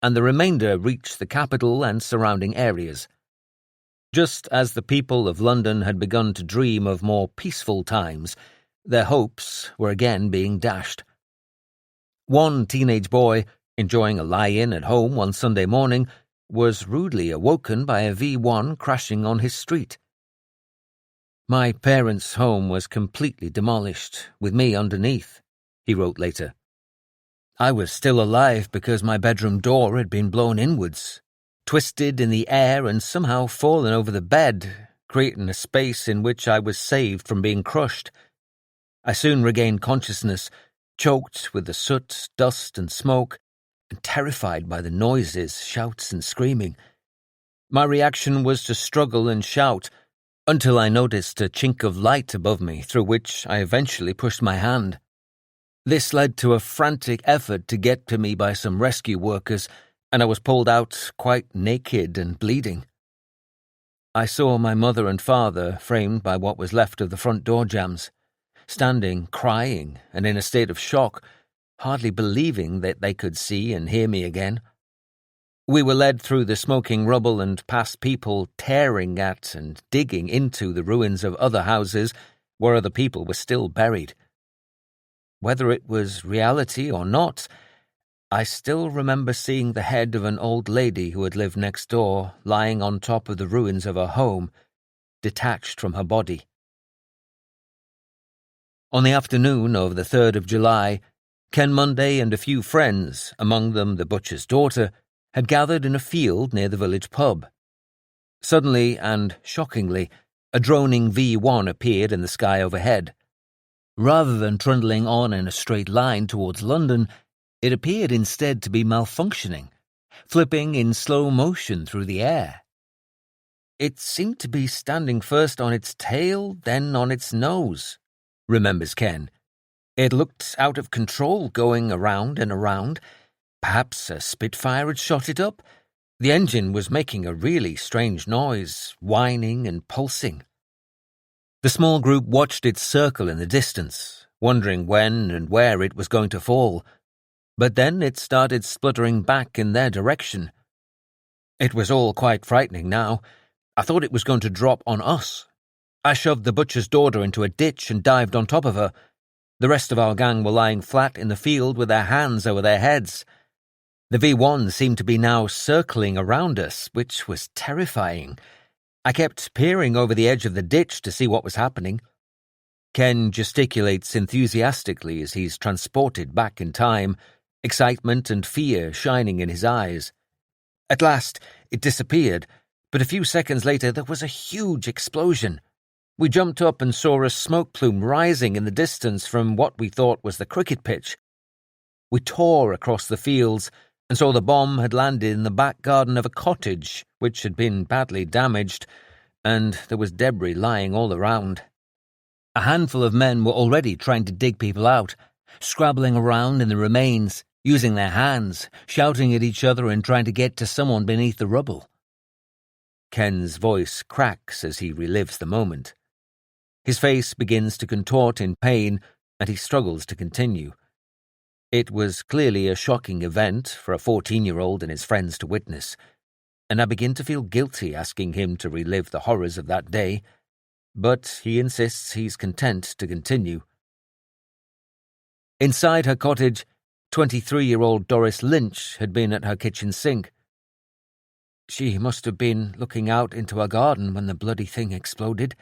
and the remainder reached the capital and surrounding areas. Just as the people of London had begun to dream of more peaceful times, their hopes were again being dashed. One teenage boy, enjoying a lie-in at home one Sunday morning, was rudely awoken by a V-1 crashing on his street. My parents' home was completely demolished, with me underneath, he wrote later. I was still alive because my bedroom door had been blown inwards, twisted in the air and somehow fallen over the bed, creating a space in which I was saved from being crushed. I soon regained consciousness, choked with the soot, dust and smoke, and terrified by the noises, shouts and screaming. My reaction was to struggle and shout, until I noticed a chink of light above me through which I eventually pushed my hand. This led to a frantic effort to get to me by some rescue workers, and I was pulled out quite naked and bleeding. I saw my mother and father framed by what was left of the front door jambs, standing, crying, and in a state of shock, hardly believing that they could see and hear me again. We were led through the smoking rubble and past people tearing at and digging into the ruins of other houses where other people were still buried. Whether it was reality or not, I still remember seeing the head of an old lady who had lived next door lying on top of the ruins of her home, detached from her body. On the afternoon of the 3rd of July, Ken Munday and a few friends, among them the butcher's daughter, had gathered in a field near the village pub. Suddenly and shockingly, a droning V1 appeared in the sky overhead. Rather than trundling on in a straight line towards London, it appeared instead to be malfunctioning, flipping in slow motion through the air. It seemed to be standing first on its tail, then on its nose, remembers Ken. It looked out of control, going around and around. Perhaps a Spitfire had shot it up. The engine was making a really strange noise, whining and pulsing. The small group watched it circle in the distance, wondering when and where it was going to fall. But then it started spluttering back in their direction. It was all quite frightening now. I thought it was going to drop on us. I shoved the butcher's daughter into a ditch and dived on top of her. The rest of our gang were lying flat in the field with their hands over their heads. The V1 seemed to be now circling around us, which was terrifying. I kept peering over the edge of the ditch to see what was happening. Ken gesticulates enthusiastically as he's transported back in time, excitement and fear shining in his eyes. At last, it disappeared, but a few seconds later there was a huge explosion. We jumped up and saw a smoke plume rising in the distance from what we thought was the cricket pitch. We tore across the fields and saw the bomb had landed in the back garden of a cottage, which had been badly damaged, and there was debris lying all around. A handful of men were already trying to dig people out, scrabbling around in the remains, using their hands, shouting at each other and trying to get to someone beneath the rubble. Ken's voice cracks as he relives the moment. His face begins to contort in pain, and he struggles to continue. It was clearly a shocking event for a 14-year-old and his friends to witness, and I begin to feel guilty asking him to relive the horrors of that day, but he insists he's content to continue. Inside her cottage, 23-year-old Doris Lynch had been at her kitchen sink. She must have been looking out into her garden when the bloody thing exploded.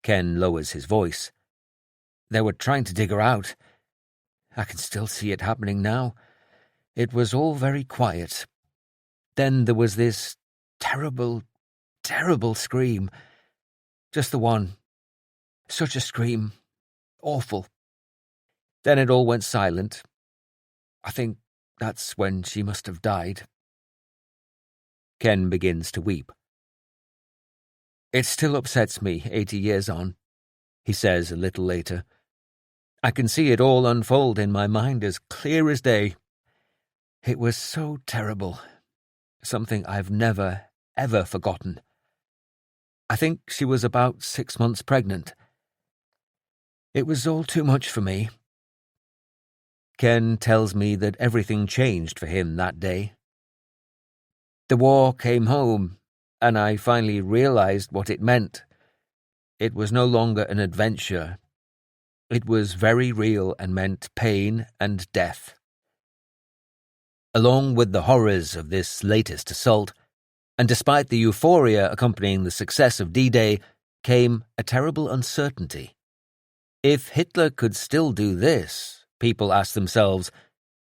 Ken lowers his voice. They were trying to dig her out. I can still see it happening now. It was all very quiet. Then there was this terrible, terrible scream. Just the one. Such a scream. Awful. Then it all went silent. I think that's when she must have died. Ken begins to weep. It still upsets me 80 years on, he says a little later. I can see it all unfold in my mind as clear as day. It was so terrible. Something I've never, ever forgotten. I think she was about 6 months pregnant. It was all too much for me. Ken tells me that everything changed for him that day. The war came home, and I finally realized what it meant. It was no longer an adventure. It was very real and meant pain and death. Along with the horrors of this latest assault, and despite the euphoria accompanying the success of D-Day, came a terrible uncertainty. If Hitler could still do this, people asked themselves,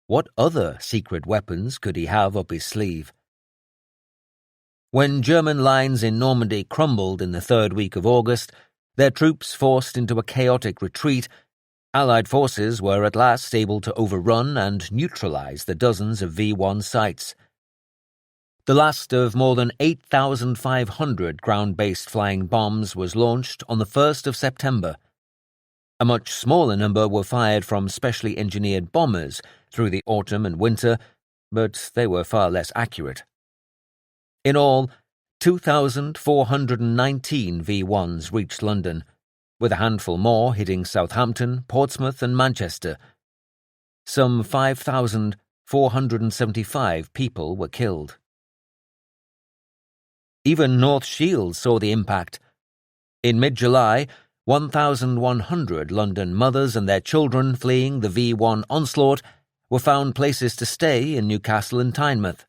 what other secret weapons could he have up his sleeve? When German lines in Normandy crumbled in the third week of August, their troops forced into a chaotic retreat, Allied forces were at last able to overrun and neutralize the dozens of V1 sites. The last of more than 8,500 ground-based flying bombs was launched on the 1st of September. A much smaller number were fired from specially engineered bombers through the autumn and winter, but they were far less accurate. In all, 2,419 V-1s reached London, with a handful more hitting Southampton, Portsmouth and Manchester. Some 5,475 people were killed. Even North Shields saw the impact. In mid-July, 1,100 London mothers and their children fleeing the V1 onslaught were found places to stay in Newcastle and Tynemouth.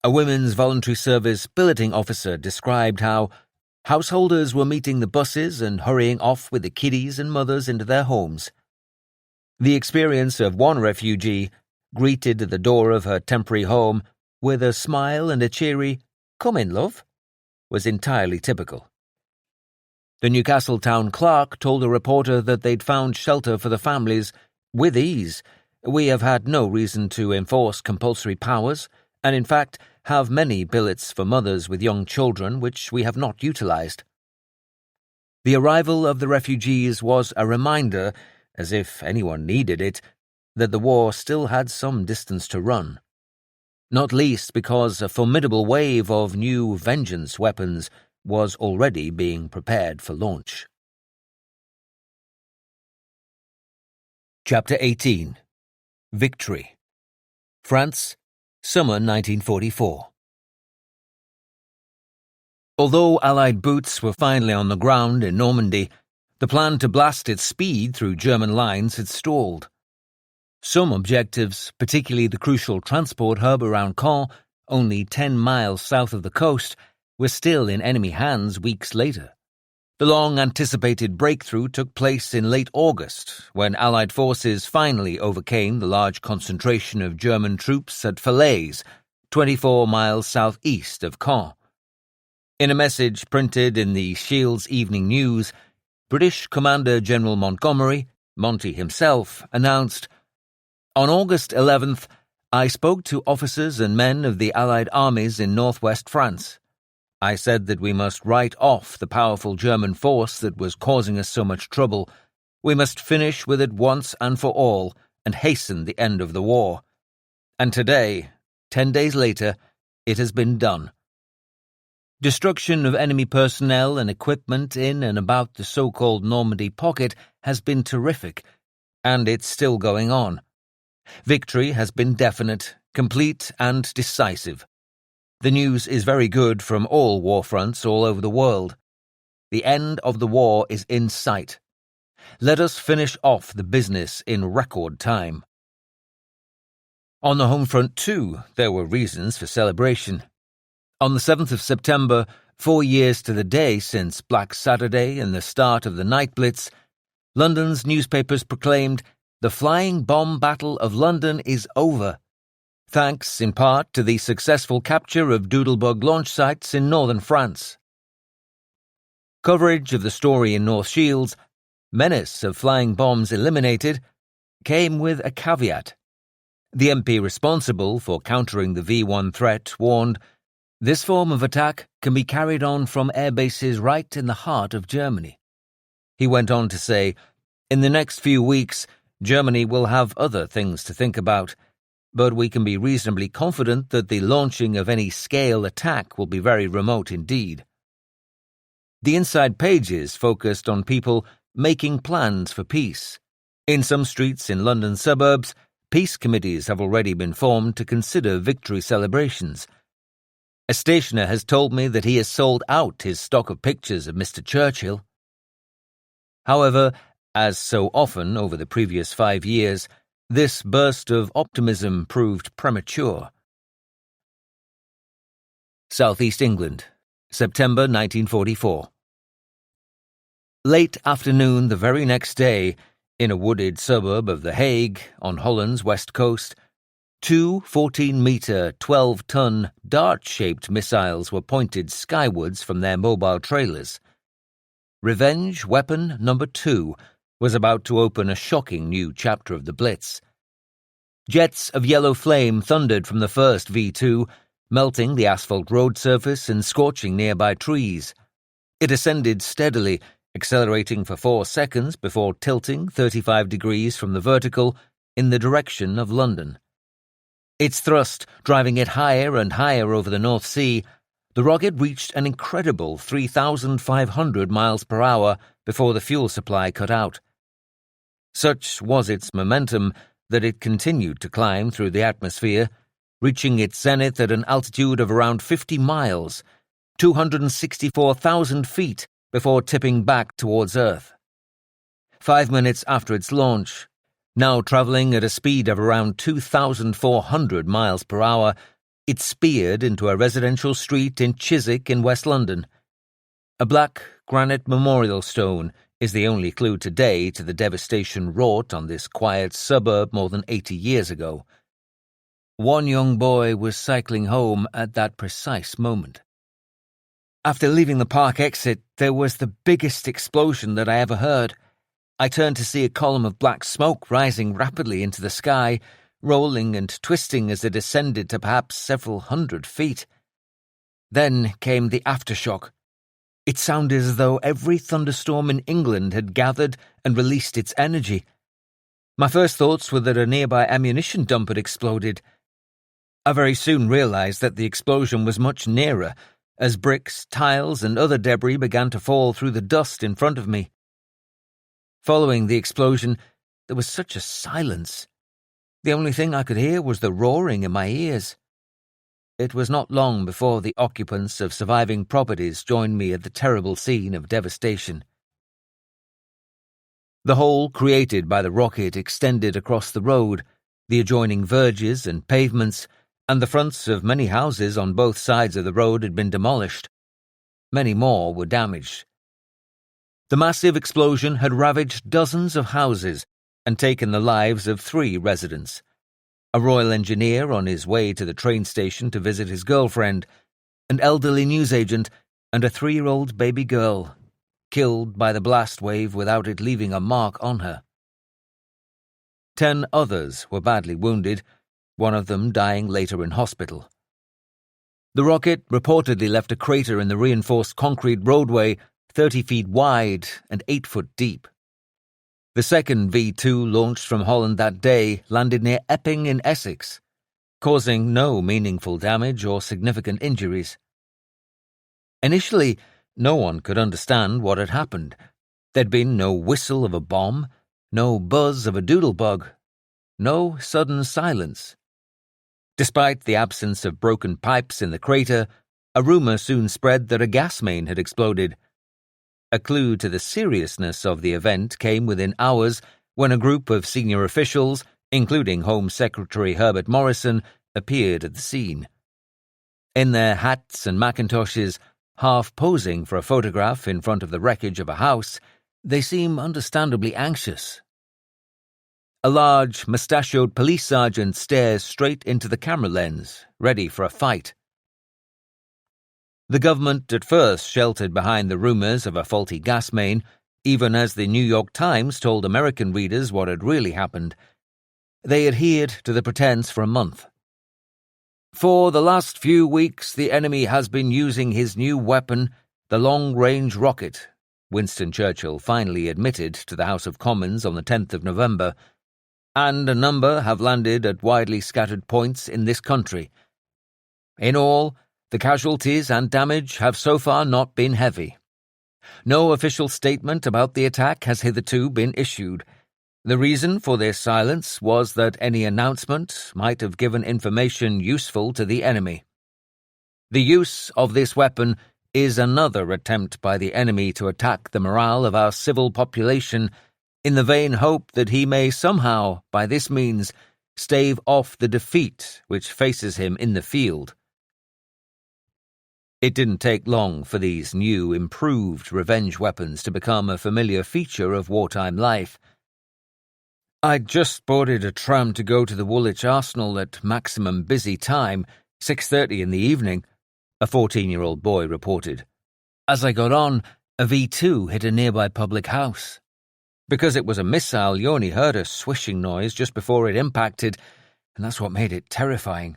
A Women's Voluntary Service billeting officer described how householders were meeting the buses and hurrying off with the kiddies and mothers into their homes. The experience of one refugee, greeted at the door of her temporary home with a smile and a cheery, "Come in, love," was entirely typical. The Newcastle town clerk told a reporter that they'd found shelter for the families with ease. "We have had no reason to enforce compulsory powers, and in fact have many billets for mothers with young children which we have not utilised." The arrival of the refugees was a reminder, as if anyone needed it, that the war still had some distance to run. Not least because a formidable wave of new vengeance weapons was already being prepared for launch. Chapter 18. Victory. France, summer 1944. Although Allied boots were finally on the ground in Normandy, the plan to blast its speed through German lines had stalled. Some objectives, particularly the crucial transport hub around Caen, only 10 miles south of the coast, were still in enemy hands weeks later. The long-anticipated breakthrough took place in late August, when Allied forces finally overcame the large concentration of German troops at Falaise, 24 miles southeast of Caen. In a message printed in the Shields Evening News, British Commander General Montgomery, Monty himself, announced, "On August 11th, I spoke to officers and men of the Allied armies in northwest France. I said that we must write off the powerful German force that was causing us so much trouble. We must finish with it once and for all and hasten the end of the war. And today, 10 days later, it has been done. Destruction of enemy personnel and equipment in and about the so-called Normandy pocket has been terrific, and it's still going on. Victory has been definite, complete and decisive. The news is very good from all war fronts all over the world. The end of the war is in sight. Let us finish off the business in record time." On the home front too, there were reasons for celebration. On the 7th of September, 4 years to the day since Black Saturday and the start of the night blitz, London's newspapers proclaimed, "The flying bomb battle of London is over," thanks in part to the successful capture of Doodlebug launch sites in northern France. Coverage of the story in North Shields, "Menace of flying bombs eliminated," came with a caveat. The MP responsible for countering the V1 threat warned, "This form of attack can be carried on from air bases right in the heart of Germany." He went on to say, "In the next few weeks, Germany will have other things to think about, but we can be reasonably confident that the launching of any scale attack will be very remote indeed." The inside pages focused on people making plans for peace. In some streets in London suburbs, peace committees have already been formed to consider victory celebrations. A stationer has told me that he has sold out his stock of pictures of Mr. Churchill. However, as so often over the previous 5 years, this burst of optimism proved premature. Southeast England, September 1944. Late afternoon the very next day, in a wooded suburb of The Hague, on Holland's west coast, 2 14-metre, 12-ton, dart-shaped missiles were pointed skywards from their mobile trailers. Revenge Weapon No. 2 was about to open a shocking new chapter of the Blitz. Jets of yellow flame thundered from the first V2, melting the asphalt road surface and scorching nearby trees. It ascended steadily, accelerating for 4 seconds before tilting 35 degrees from the vertical in the direction of London. Its thrust driving it higher and higher over the North Sea, the rocket reached an incredible 3,500 miles per hour before the fuel supply cut out. Such was its momentum that it continued to climb through the atmosphere, reaching its zenith at an altitude of around 50 miles, 264,000 feet, before tipping back towards Earth. 5 minutes after its launch, now travelling at a speed of around 2,400 miles per hour, it speared into a residential street in Chiswick in West London. A black granite memorial stone is the only clue today to the devastation wrought on this quiet suburb more than 80 years ago. One young boy was cycling home at that precise moment. After leaving the park exit, there was the biggest explosion that I ever heard. I turned to see a column of black smoke rising rapidly into the sky, rolling and twisting as it ascended to perhaps several hundred feet. Then came the aftershock. It sounded as though every thunderstorm in England had gathered and released its energy. My first thoughts were that a nearby ammunition dump had exploded. I very soon realized that the explosion was much nearer, as bricks, tiles, and other debris began to fall through the dust in front of me. Following the explosion, there was such a silence. The only thing I could hear was the roaring in my ears. It was not long before the occupants of surviving properties joined me at the terrible scene of devastation. The hole created by the rocket extended across the road, the adjoining verges and pavements, and the fronts of many houses on both sides of the road had been demolished. Many more were damaged. The massive explosion had ravaged dozens of houses and taken the lives of 3 residents: a royal engineer on his way to the train station to visit his girlfriend, an elderly newsagent, and a 3-year-old baby girl, killed by the blast wave without it leaving a mark on her. 10 others were badly wounded, one of them dying later in hospital. The rocket reportedly left a crater in the reinforced concrete roadway 30 feet wide and 8 foot deep. The second V-2 launched from Holland that day landed near Epping in Essex, causing no meaningful damage or significant injuries. Initially, no one could understand what had happened. There'd been no whistle of a bomb, no buzz of a doodlebug, no sudden silence. Despite the absence of broken pipes in the crater, a rumour soon spread that a gas main had exploded. A clue to the seriousness of the event came within hours when a group of senior officials, including Home Secretary Herbert Morrison, appeared at the scene. In their hats and macintoshes, half posing for a photograph in front of the wreckage of a house, they seem understandably anxious. A large, mustachioed police sergeant stares straight into the camera lens, ready for a fight. The government at first sheltered behind the rumours of a faulty gas main, even as the New York Times told American readers what had really happened. They adhered to the pretense for a month. For the last few weeks, the enemy has been using his new weapon, the long-range rocket, Winston Churchill finally admitted to the House of Commons on the 10th of November, and a number have landed at widely scattered points in this country. In all, the casualties and damage have so far not been heavy. No official statement about the attack has hitherto been issued. The reason for this silence was that any announcement might have given information useful to the enemy. The use of this weapon is another attempt by the enemy to attack the morale of our civil population in the vain hope that he may somehow, by this means, stave off the defeat which faces him in the field. It didn't take long for these new, improved revenge weapons to become a familiar feature of wartime life. I'd just boarded a tram to go to the Woolwich Arsenal at maximum busy time, 6:30 in the evening, a 14-year-old boy reported. As I got on, a V-2 hit a nearby public house. Because it was a missile, you only heard a swishing noise just before it impacted, and that's what made it terrifying.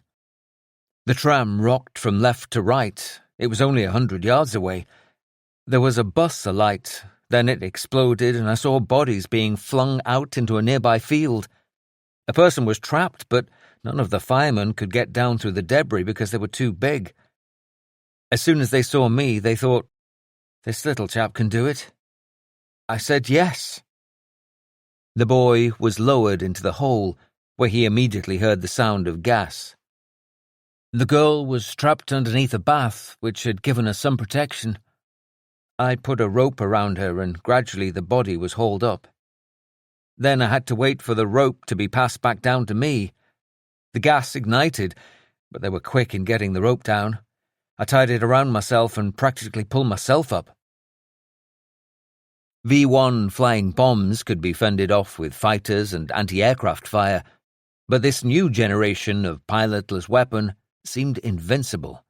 The tram rocked from left to right. It was only 100 yards away. There was a bus alight, then it exploded and I saw bodies being flung out into a nearby field. A person was trapped, but none of the firemen could get down through the debris because they were too big. As soon as they saw me, they thought, "This little chap can do it." I said yes. The boy was lowered into the hole, where he immediately heard the sound of gas. The girl was trapped underneath a bath, which had given her some protection. I put a rope around her and gradually the body was hauled up. Then I had to wait for the rope to be passed back down to me. The gas ignited, but they were quick in getting the rope down. I tied it around myself and practically pulled myself up. V-1 flying bombs could be fended off with fighters and anti-aircraft fire, but this new generation of pilotless weapon seemed invincible.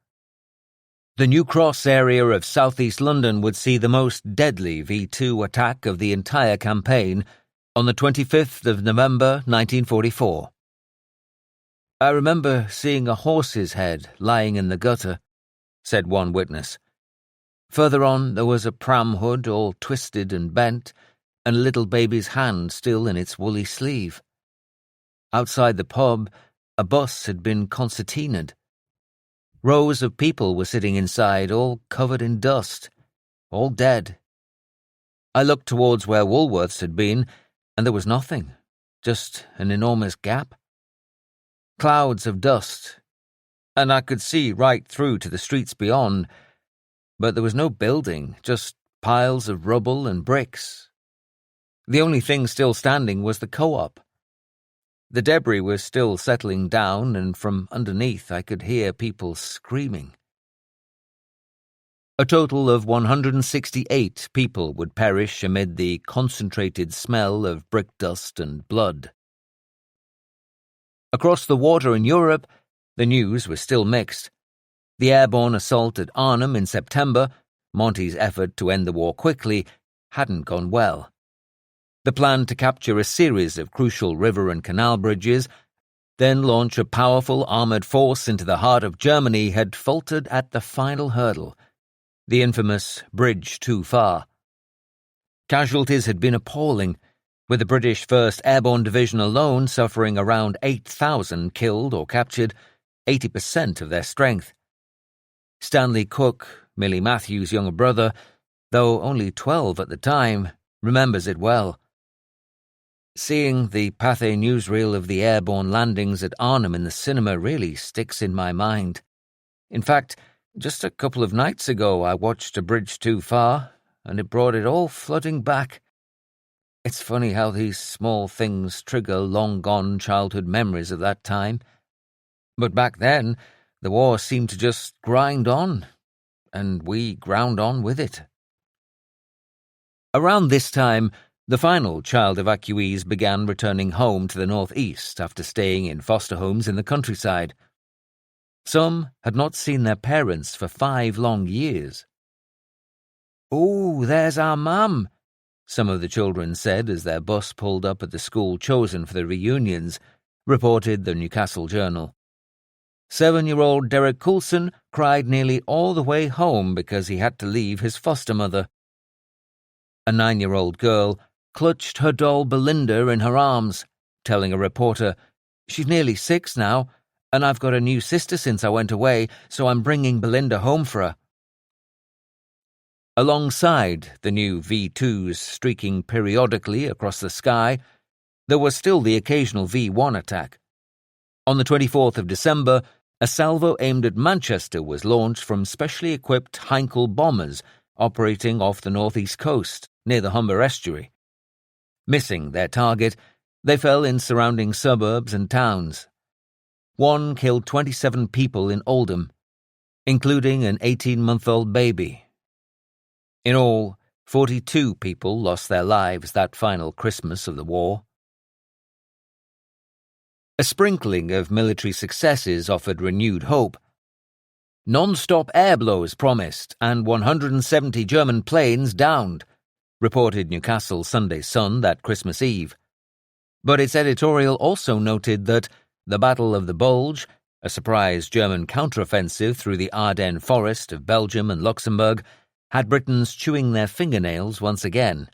The New Cross area of southeast London would see the most deadly V-2 attack of the entire campaign on the 25th of November 1944. I remember seeing a horse's head lying in the gutter, said one witness. Further on there was a pram hood all twisted and bent, and a little baby's hand still in its woolly sleeve. Outside the pub, a bus had been concertinaed. Rows of people were sitting inside, all covered in dust, all dead. I looked towards where Woolworths had been, and there was nothing, just an enormous gap. Clouds of dust, and I could see right through to the streets beyond, but there was no building, just piles of rubble and bricks. The only thing still standing was the co-op. The debris was still settling down, and from underneath I could hear people screaming. A total of 168 people would perish amid the concentrated smell of brick dust and blood. Across the water in Europe, the news was still mixed. The airborne assault at Arnhem in September, Monty's effort to end the war quickly, hadn't gone well. The plan to capture a series of crucial river and canal bridges, then launch a powerful armoured force into the heart of Germany, had faltered at the final hurdle, the infamous Bridge Too Far. Casualties had been appalling, with the British 1st Airborne Division alone suffering around 8,000 killed or captured, 80% of their strength. Stanley Cook, Millie Matthews' younger brother, though only 12 at the time, remembers it well. Seeing the Pathé newsreel of the airborne landings at Arnhem in the cinema really sticks in my mind. In fact, just a couple of nights ago I watched A Bridge Too Far, and it brought it all flooding back. It's funny how these small things trigger long-gone childhood memories of that time. But back then, the war seemed to just grind on, and we ground on with it. Around this time, the final child evacuees began returning home to the northeast after staying in foster homes in the countryside. Some had not seen their parents for 5 long years. "Oh, there's our mum," some of the children said as their bus pulled up at the school chosen for the reunions, reported the Newcastle Journal. 7-year-old Derek Coulson cried nearly all the way home because he had to leave his foster mother. A 9-year-old girl clutched her doll Belinda in her arms, telling a reporter, "She's nearly 6 now, and I've got a new sister since I went away, so I'm bringing Belinda home for her." Alongside the new V-2s streaking periodically across the sky, there was still the occasional V-1 attack. On the 24th of December, a salvo aimed at Manchester was launched from specially equipped Heinkel bombers operating off the northeast coast, near the Humber estuary. Missing their target, they fell in surrounding suburbs and towns. One killed 27 people in Oldham, including an 18-month-old baby. In all, 42 people lost their lives that final Christmas of the war. A sprinkling of military successes offered renewed hope. Non-stop air blows promised and 170 German planes downed, reported Newcastle Sunday Sun that Christmas Eve. But its editorial also noted that the Battle of the Bulge, A surprise German counteroffensive through the Ardennes forest of Belgium and Luxembourg had Britons chewing their fingernails once again.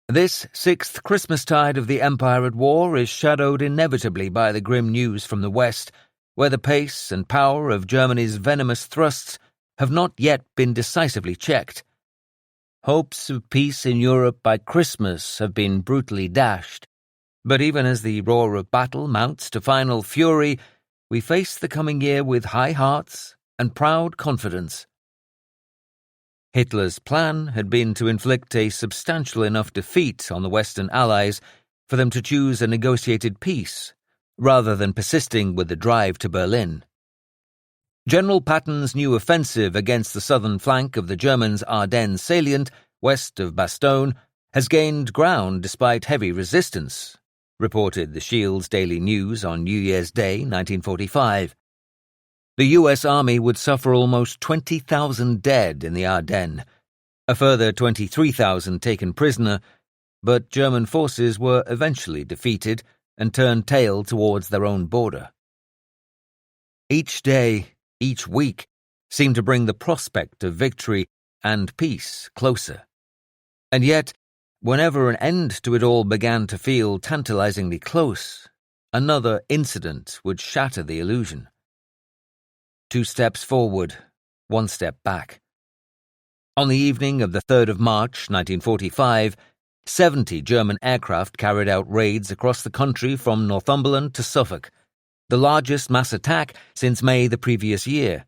This sixth Christmastide of the Empire at war is shadowed inevitably by the grim news from the West, where the pace and power of Germany's venomous thrusts have not yet been decisively checked. Hopes of peace in Europe by Christmas have been brutally dashed, but even as the roar of battle mounts to final fury, we face the coming year with high hearts and proud confidence. Hitler's plan had been to inflict a substantial enough defeat on the Western Allies for them to choose a negotiated peace, rather than persisting with the drive to Berlin. General Patton's new offensive against the southern flank of the Germans' Ardennes salient, west of Bastogne, has gained ground despite heavy resistance, reported the Shield's Daily News on New Year's Day, 1945. The U.S. Army would suffer almost 20,000 dead in the Ardennes, a further 23,000 taken prisoner, but German forces were eventually defeated and turned tail towards their own border. Each day, each week, seemed to bring the prospect of victory and peace closer. And yet, whenever an end to it all began to feel tantalizingly close, another incident would shatter the illusion. 2 steps forward, 1 step back. On the evening of the 3rd of March, 1945, 70 German aircraft carried out raids across the country from Northumberland to Suffolk, the largest mass attack since May the previous year.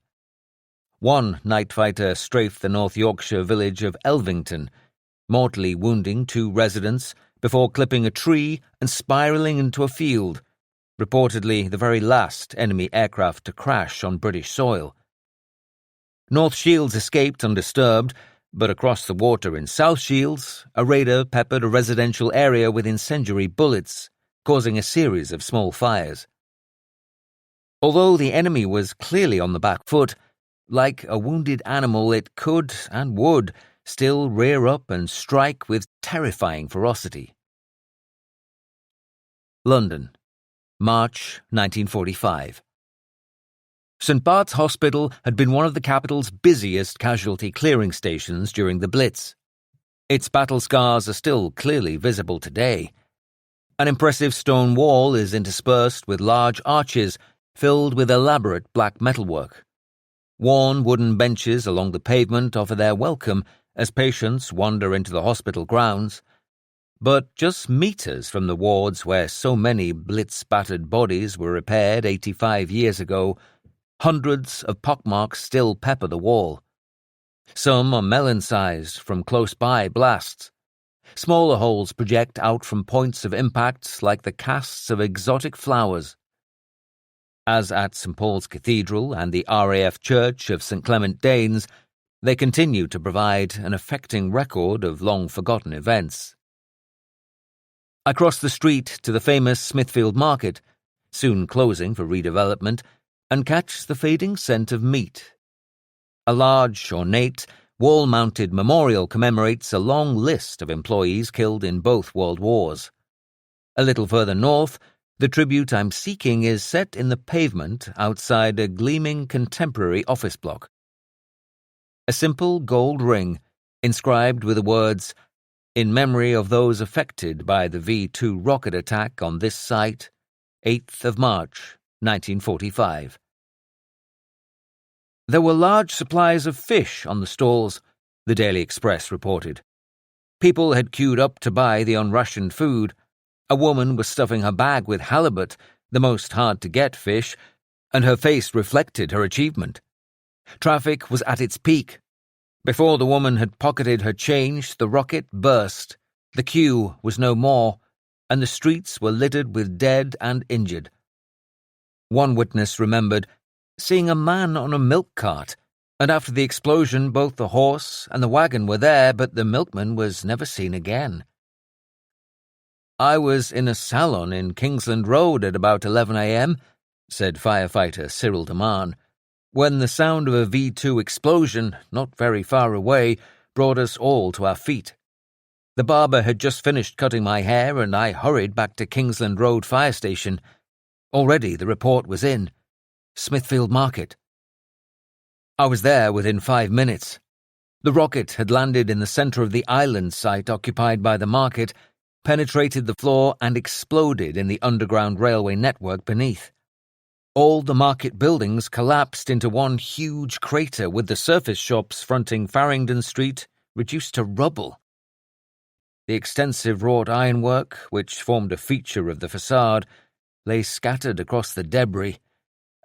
One night fighter strafed the North Yorkshire village of Elvington, mortally wounding 2 residents before clipping a tree and spiralling into a field, reportedly the very last enemy aircraft to crash on British soil. North Shields escaped undisturbed, but across the water in South Shields, a raider peppered a residential area with incendiary bullets, causing a series of small fires. Although the enemy was clearly on the back foot, like a wounded animal it could and would still rear up and strike with terrifying ferocity. London, March 1945. St. Bart's Hospital had been one of the capital's busiest casualty clearing stations during the Blitz. Its battle scars are still clearly visible today. An impressive stone wall is interspersed with large arches filled with elaborate black metalwork. Worn wooden benches along the pavement offer their welcome as patients wander into the hospital grounds. But just meters from the wards where so many Blitz-battered bodies were repaired 85 years ago, hundreds of pockmarks still pepper the wall. Some are melon-sized from close-by blasts. Smaller holes project out from points of impact like the casts of exotic flowers. As at St. Paul's Cathedral and the RAF Church of St. Clement Danes, they continue to provide an affecting record of long-forgotten events. I cross the street to the famous Smithfield Market, soon closing for redevelopment, and catch the fading scent of meat. A large, ornate, wall-mounted memorial commemorates a long list of employees killed in both World Wars. A little further north, the tribute I'm seeking is set in the pavement outside a gleaming contemporary office block. A simple gold ring, inscribed with the words, "In memory of those affected by the V-2 rocket attack on this site, 8th of March, 1945. There were large supplies of fish on the stalls, the Daily Express reported. People had queued up to buy the unrationed food. A woman was stuffing her bag with halibut, the most hard-to-get fish, and her face reflected her achievement. Traffic was at its peak. Before the woman had pocketed her change, the rocket burst. The queue was no more, and the streets were littered with dead and injured. One witness remembered seeing a man on a milk cart, and after the explosion both the horse and the wagon were there, but the milkman was never seen again. I was in a salon in Kingsland Road at about 11 a.m., said firefighter Cyril DeMarn, when the sound of a V-2 explosion, not very far away, brought us all to our feet. The barber had just finished cutting my hair, and I hurried back to Kingsland Road Fire Station. Already the report was in. Smithfield Market. I was there within 5 minutes. The rocket had landed in the centre of the island site occupied by the market, penetrated the floor and exploded in the underground railway network beneath. All the market buildings collapsed into one huge crater, with the surface shops fronting Farringdon Street reduced to rubble. The extensive wrought ironwork, which formed a feature of the facade, lay scattered across the debris,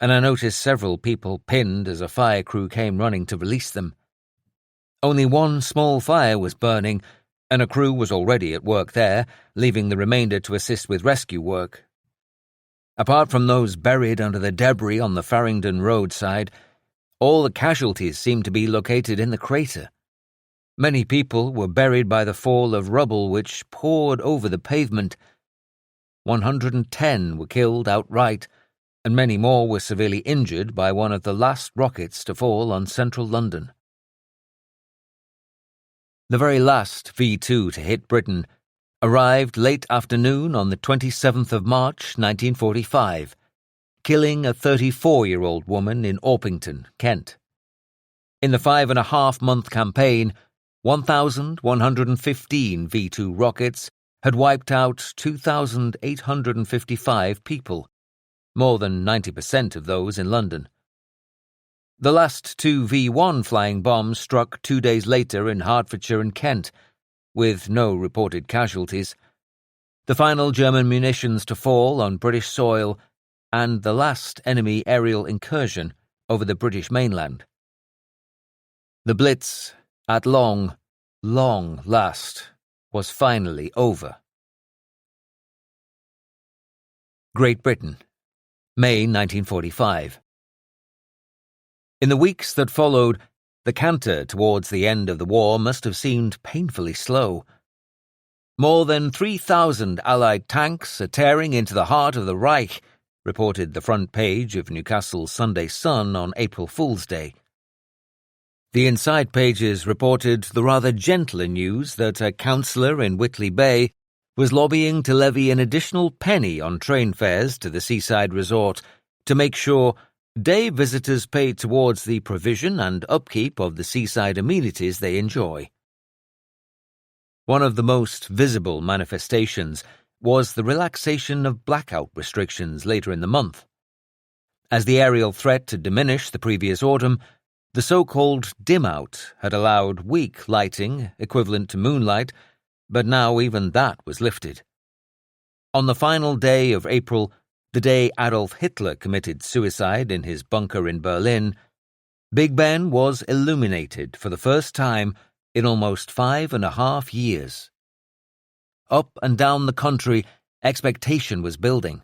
and I noticed several people pinned as a fire crew came running to release them. Only one small fire was burning, and a crew was already at work there, leaving the remainder to assist with rescue work. Apart from those buried under the debris on the Farringdon roadside, all the casualties seemed to be located in the crater. Many people were buried by the fall of rubble which poured over the pavement. 110 were killed outright, and many more were severely injured by one of the last rockets to fall on central London. The very last V2 to hit Britain arrived late afternoon on the 27th of March 1945, killing a 34-year-old woman in Orpington, Kent. In the 5.5-month campaign, 1,115 V2 rockets had wiped out 2,855 people, more than 90% of those in London. The last two V1 flying bombs struck 2 days later in Hertfordshire and Kent, with no reported casualties. The final German munitions to fall on British soil, and the last enemy aerial incursion over the British mainland. The Blitz, at long last, was finally over. Great Britain, May 1945. In the weeks that followed, the canter towards the end of the war must have seemed painfully slow. More than 3,000 Allied tanks are tearing into the heart of the Reich, reported the front page of Newcastle's Sunday Sun on April Fool's Day. The inside pages reported the rather gentler news that a councillor in Whitley Bay was lobbying to levy an additional penny on train fares to the seaside resort to make sure day visitors pay towards the provision and upkeep of the seaside amenities they enjoy. One of the most visible manifestations was the relaxation of blackout restrictions later in the month. As the aerial threat had diminished the previous autumn, the so-called dim-out had allowed weak lighting equivalent to moonlight, but now even that was lifted. On the final day of April, the day Adolf Hitler committed suicide in his bunker in Berlin, Big Ben was illuminated for the first time in almost 5.5 years. Up and down the country, expectation was building.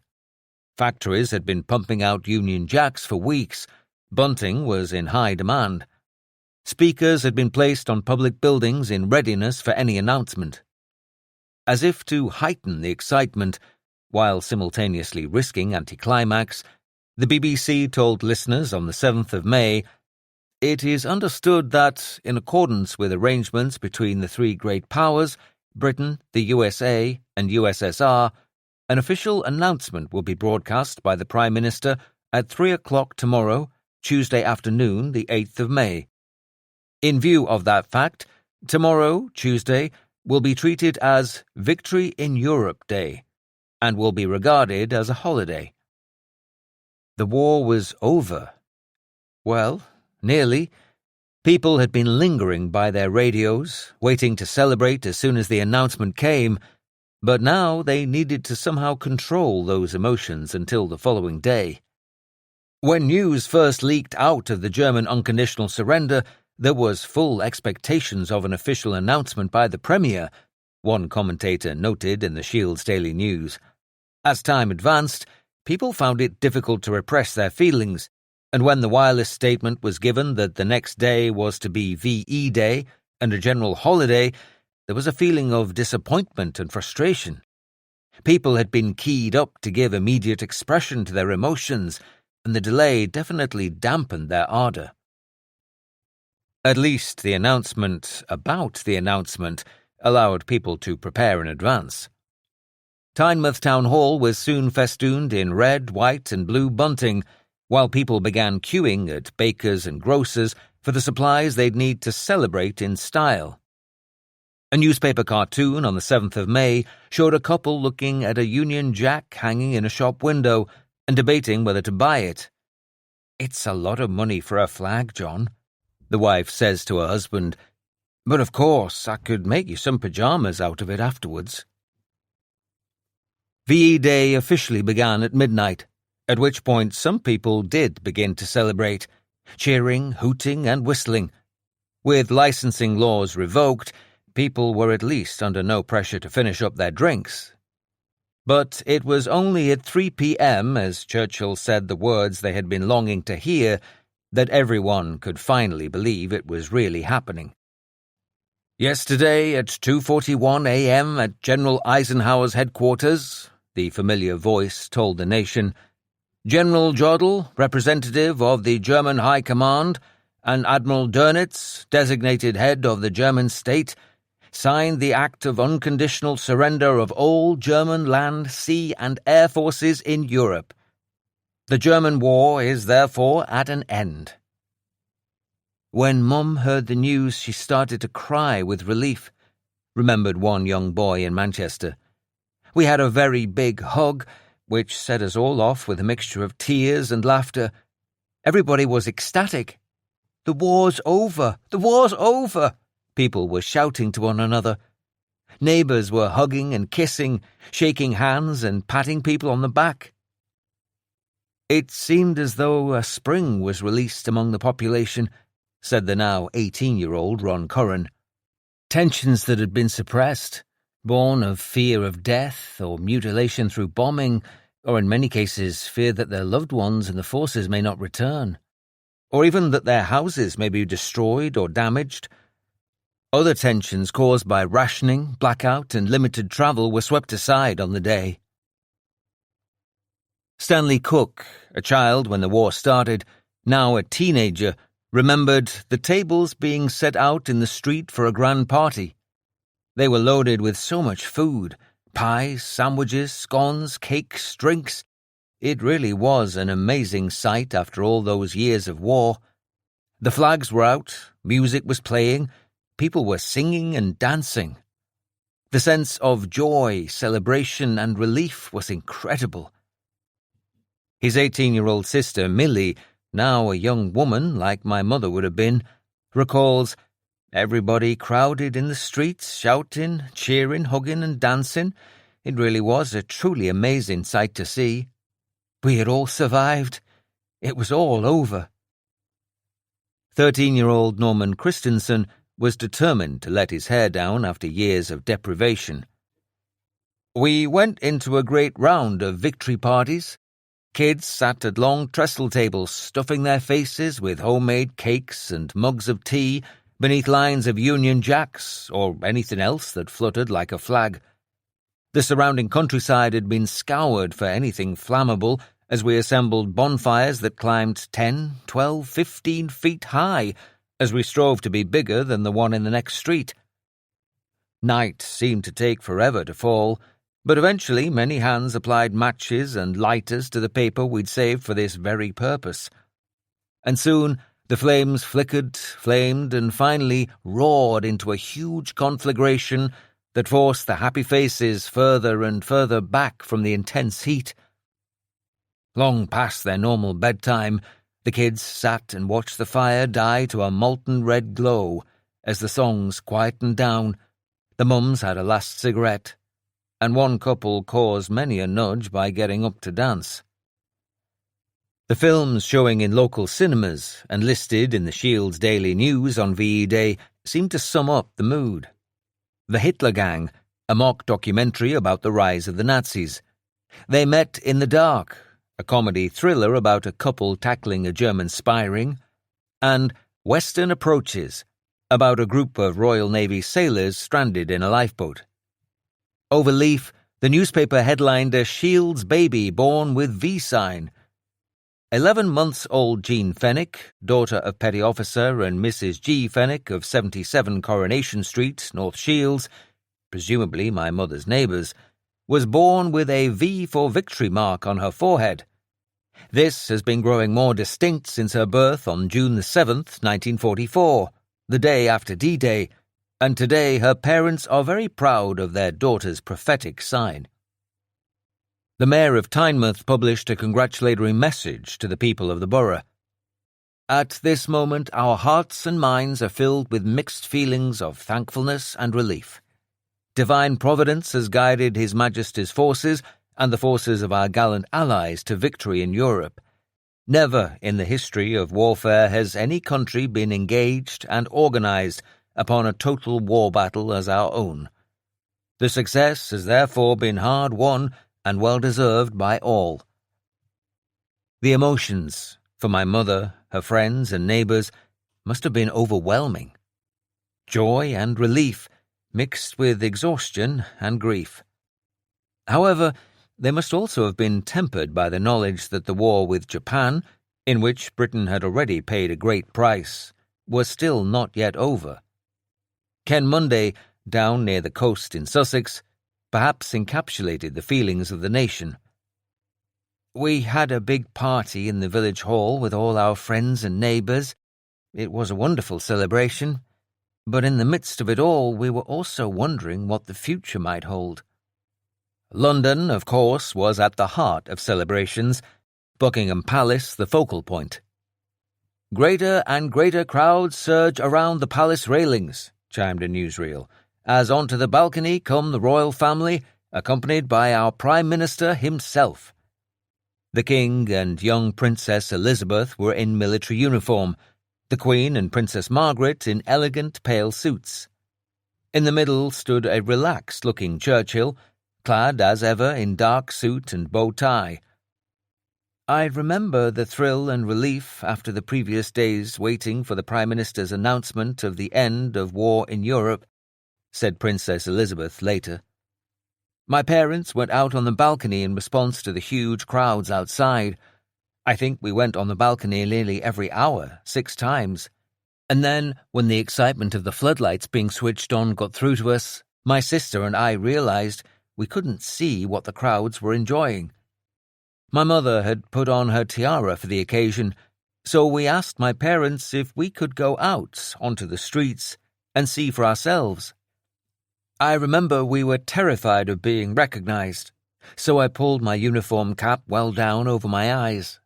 Factories had been pumping out Union Jacks for weeks. Bunting was in high demand. Speakers had been placed on public buildings in readiness for any announcement. As if to heighten the excitement, while simultaneously risking anticlimax, the BBC told listeners on the 7th of May, "It is understood that, in accordance with arrangements between the three great powers, Britain, the USA, and USSR, an official announcement will be broadcast by the Prime Minister at 3 o'clock tomorrow, Tuesday afternoon, the 8th of May. In view of that fact, tomorrow, Tuesday, will be treated as Victory in Europe Day, and will be regarded as a holiday." The war was over. Well, nearly. People had been lingering by their radios, waiting to celebrate as soon as the announcement came, but now they needed to somehow control those emotions until the following day. When news first leaked out of the German unconditional surrender, there was full expectations of an official announcement by the Premier, one commentator noted in the Shield's Daily News. As time advanced, people found it difficult to repress their feelings, and when the wireless statement was given that the next day was to be VE Day and a general holiday, there was a feeling of disappointment and frustration. People had been keyed up to give immediate expression to their emotions, and the delay definitely dampened their ardour. At least the announcement about the announcement allowed people to prepare in advance. Tynemouth Town Hall was soon festooned in red, white and blue bunting, while people began queuing at bakers and grocers for the supplies they'd need to celebrate in style. A newspaper cartoon on the 7th of May showed a couple looking at a Union Jack hanging in a shop window and debating whether to buy it. "It's a lot of money for a flag, John," the wife says to her husband, "but of course I could make you some pyjamas out of it afterwards." VE Day officially began at midnight, at which point some people did begin to celebrate, cheering, hooting and whistling. With licensing laws revoked, people were at least under no pressure to finish up their drinks. But it was only at 3 p.m., as Churchill said the words they had been longing to hear, that everyone could finally believe it was really happening. "Yesterday at 2:41 a.m. at General Eisenhower's headquarters," the familiar voice told the nation, "General Jodl, representative of the German High Command, and Admiral Dönitz, designated head of the German state, signed the Act of Unconditional Surrender of all German land, sea and air forces in Europe. The German war is therefore at an end." "When Mum heard the news, she started to cry with relief," remembered one young boy in Manchester. "We had a very big hug, which set us all off with a mixture of tears and laughter. Everybody was ecstatic. 'The war's over! The war's over!' people were shouting to one another. Neighbours were hugging and kissing, shaking hands and patting people on the back. It seemed as though a spring was released among the population, said the now 18-year-old Ron Curran. Tensions that had been suppressed, born of fear of death or mutilation through bombing, or in many cases fear that their loved ones in the forces may not return, or even that their houses may be destroyed or damaged. Other tensions caused by rationing, blackout, and limited travel were swept aside on the day. Stanley Cook, a child when the war started, now a teenager, remembered the tables being set out in the street for a grand party. They were loaded with so much food, pies, sandwiches, scones, cakes, drinks. It really was an amazing sight after all those years of war. The flags were out, music was playing, people were singing and dancing. The sense of joy, celebration, and relief was incredible. His 18-year-old sister, Millie, now a young woman like my mother would have been, recalls, "Everybody crowded in the streets, shouting, cheering, hugging, and dancing. It really was a truly amazing sight to see. We had all survived. It was all over." 13-year-old Norman Christensen was determined to let his hair down after years of deprivation. "We went into a great round of victory parties. Kids sat at long trestle tables, stuffing their faces with homemade cakes and mugs of tea beneath lines of Union Jacks or anything else that fluttered like a flag. The surrounding countryside had been scoured for anything flammable as we assembled bonfires that climbed 10, 12, 15 feet high as we strove to be bigger than the one in the next street. Night seemed to take forever to fall, but eventually many hands applied matches and lighters to the paper we'd saved for this very purpose. And soon the flames flickered, flamed, and finally roared into a huge conflagration that forced the happy faces further and further back from the intense heat. Long past their normal bedtime, the kids sat and watched the fire die to a molten red glow as the songs quietened down. The mums had a last cigarette, and one couple caused many a nudge by getting up to dance. The films showing in local cinemas and listed in the Shield's Daily News on VE Day seemed to sum up the mood. The Hitler Gang, a mock documentary about the rise of the Nazis. They Met in the Dark, a comedy thriller about a couple tackling a German spy ring, and Western Approaches, about a group of Royal Navy sailors stranded in a lifeboat. Over leaf, the newspaper headlined a Shield's baby born with V sign. 11-month-old Jean Fenwick, daughter of Petty Officer and Mrs. G. Fenwick of 77 Coronation Street, North Shields, presumably my mother's neighbours, was born with a V for Victory mark on her forehead. This has been growing more distinct since her birth on June the 7th, 1944, the day after D-Day, and today her parents are very proud of their daughter's prophetic sign. The Mayor of Tynemouth published a congratulatory message to the people of the borough. At this moment, our hearts and minds are filled with mixed feelings of thankfulness and relief. Divine Providence has guided His Majesty's forces and the forces of our gallant allies to victory in Europe. Never in the history of warfare has any country been engaged and organized upon a total war battle as our own. The success has therefore been hard won and well-deserved by all. The emotions, for my mother, her friends and neighbours, must have been overwhelming. Joy and relief, mixed with exhaustion and grief. However, they must also have been tempered by the knowledge that the war with Japan, in which Britain had already paid a great price, was still not yet over. Ken Munday, down near the coast in Sussex, perhaps encapsulated the feelings of the nation. We had a big party in the village hall with all our friends and neighbours. It was a wonderful celebration, but in the midst of it all we were also wondering what the future might hold. London, of course, was at the heart of celebrations, Buckingham Palace the focal point. Greater and greater crowds surge around the palace railings, chimed a newsreel, as onto the balcony come the royal family, accompanied by our Prime Minister himself. The King and young Princess Elizabeth were in military uniform, the Queen and Princess Margaret in elegant pale suits. In the middle stood a relaxed-looking Churchill, clad as ever in dark suit and bow tie. I remember the thrill and relief after the previous days waiting for the Prime Minister's announcement of the end of war in Europe, said Princess Elizabeth later. My parents went out on the balcony in response to the huge crowds outside. I think we went on the balcony nearly every hour, 6 times. And then, when the excitement of the floodlights being switched on got through to us, my sister and I realized we couldn't see what the crowds were enjoying. My mother had put on her tiara for the occasion, so we asked my parents if we could go out onto the streets and see for ourselves. I remember we were terrified of being recognized, so I pulled my uniform cap well down over my eyes.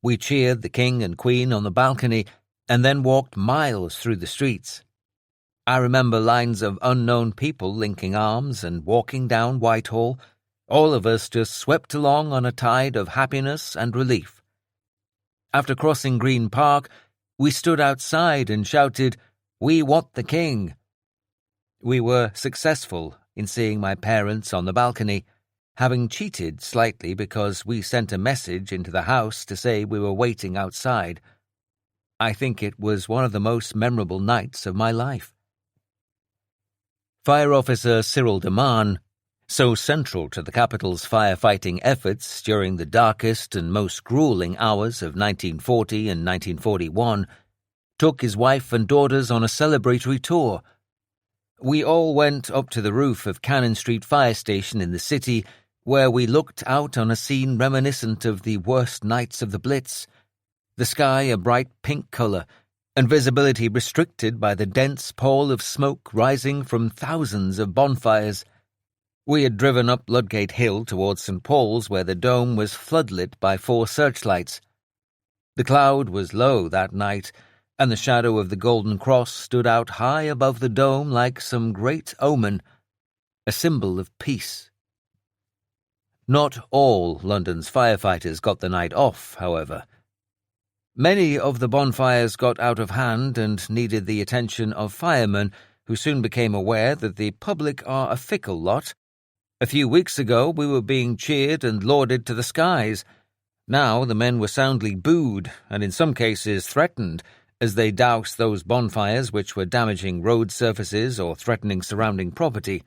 We cheered the King and Queen on the balcony and then walked miles through the streets. I remember lines of unknown people linking arms and walking down Whitehall, all of us just swept along on a tide of happiness and relief. After crossing Green Park, we stood outside and shouted, "We want the King!" We were successful in seeing my parents on the balcony, having cheated slightly because we sent a message into the house to say we were waiting outside. I think it was one of the most memorable nights of my life. Fire Officer Cyril Deman, so central to the capital's firefighting efforts during the darkest and most grueling hours of 1940 and 1941, took his wife and daughters on a celebratory tour. We all went up to the roof of Cannon Street Fire Station in the city, where we looked out on a scene reminiscent of the worst nights of the Blitz, the sky a bright pink colour, and visibility restricted by the dense pall of smoke rising from thousands of bonfires. We had driven up Ludgate Hill towards St. Paul's, where the dome was floodlit by 4 searchlights. The cloud was low that night, and the shadow of the Golden Cross stood out high above the dome like some great omen, a symbol of peace. Not all London's firefighters got the night off, however. Many of the bonfires got out of hand and needed the attention of firemen, who soon became aware that the public are a fickle lot. A few weeks ago we were being cheered and lauded to the skies. Now the men were soundly booed, and in some cases threatened, as they doused those bonfires which were damaging road surfaces or threatening surrounding property.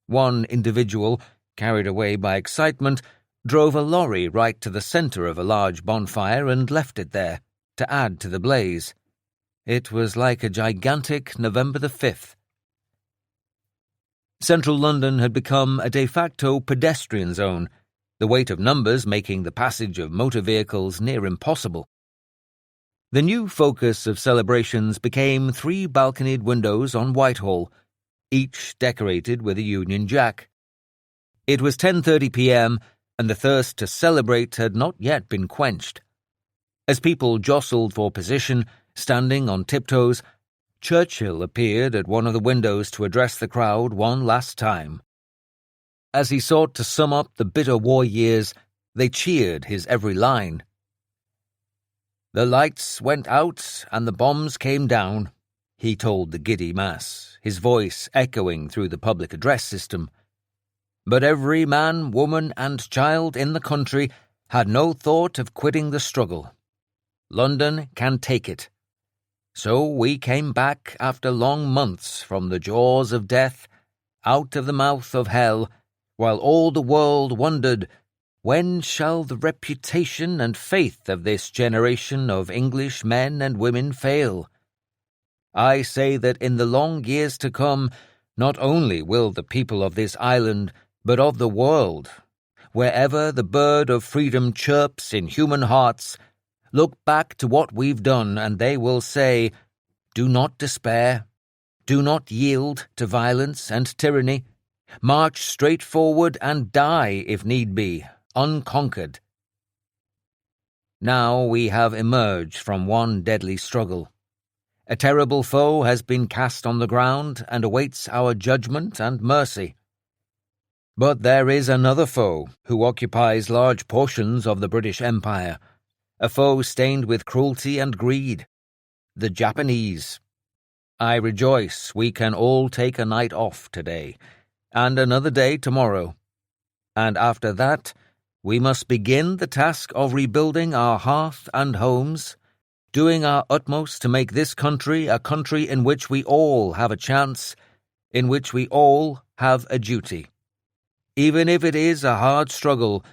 One individual, carried away by excitement, drove a lorry right to the centre of a large bonfire and left it there, to add to the blaze. It was like a gigantic November the 5th. Central London had become a de facto pedestrian zone. the weight of numbers making the passage of motor vehicles near impossible. The new focus of celebrations became 3 balconied windows on Whitehall, each decorated with a Union Jack. It was 10:30 p.m., and the thirst to celebrate had not yet been quenched. As people jostled for position, standing on tiptoes, Churchill appeared at one of the windows to address the crowd one last time. As he sought to sum up the bitter war years, they cheered his every line. "The lights went out and the bombs came down," he told the giddy mass, his voice echoing through the public address system. "But every man, woman, and child in the country had no thought of quitting the struggle. London can take it. So we came back after long months from the jaws of death, out of the mouth of hell, while all the world wondered, when shall the reputation and faith of this generation of English men and women fail? I say that in the long years to come, not only will the people of this island, but of the world, wherever the bird of freedom chirps in human hearts, look back to what we've done, and they will say, 'Do not despair. Do not yield to violence and tyranny. March straight forward and die, if need be, unconquered.' Now we have emerged from one deadly struggle. A terrible foe has been cast on the ground and awaits our judgment and mercy. But there is another foe who occupies large portions of the British Empire, a foe stained with cruelty and greed, the Japanese. I rejoice we can all take a night off today, and another day tomorrow. And after that, we must begin the task of rebuilding our hearth and homes, doing our utmost to make this country a country in which we all have a chance, in which we all have a duty. Even if it is a hard struggle,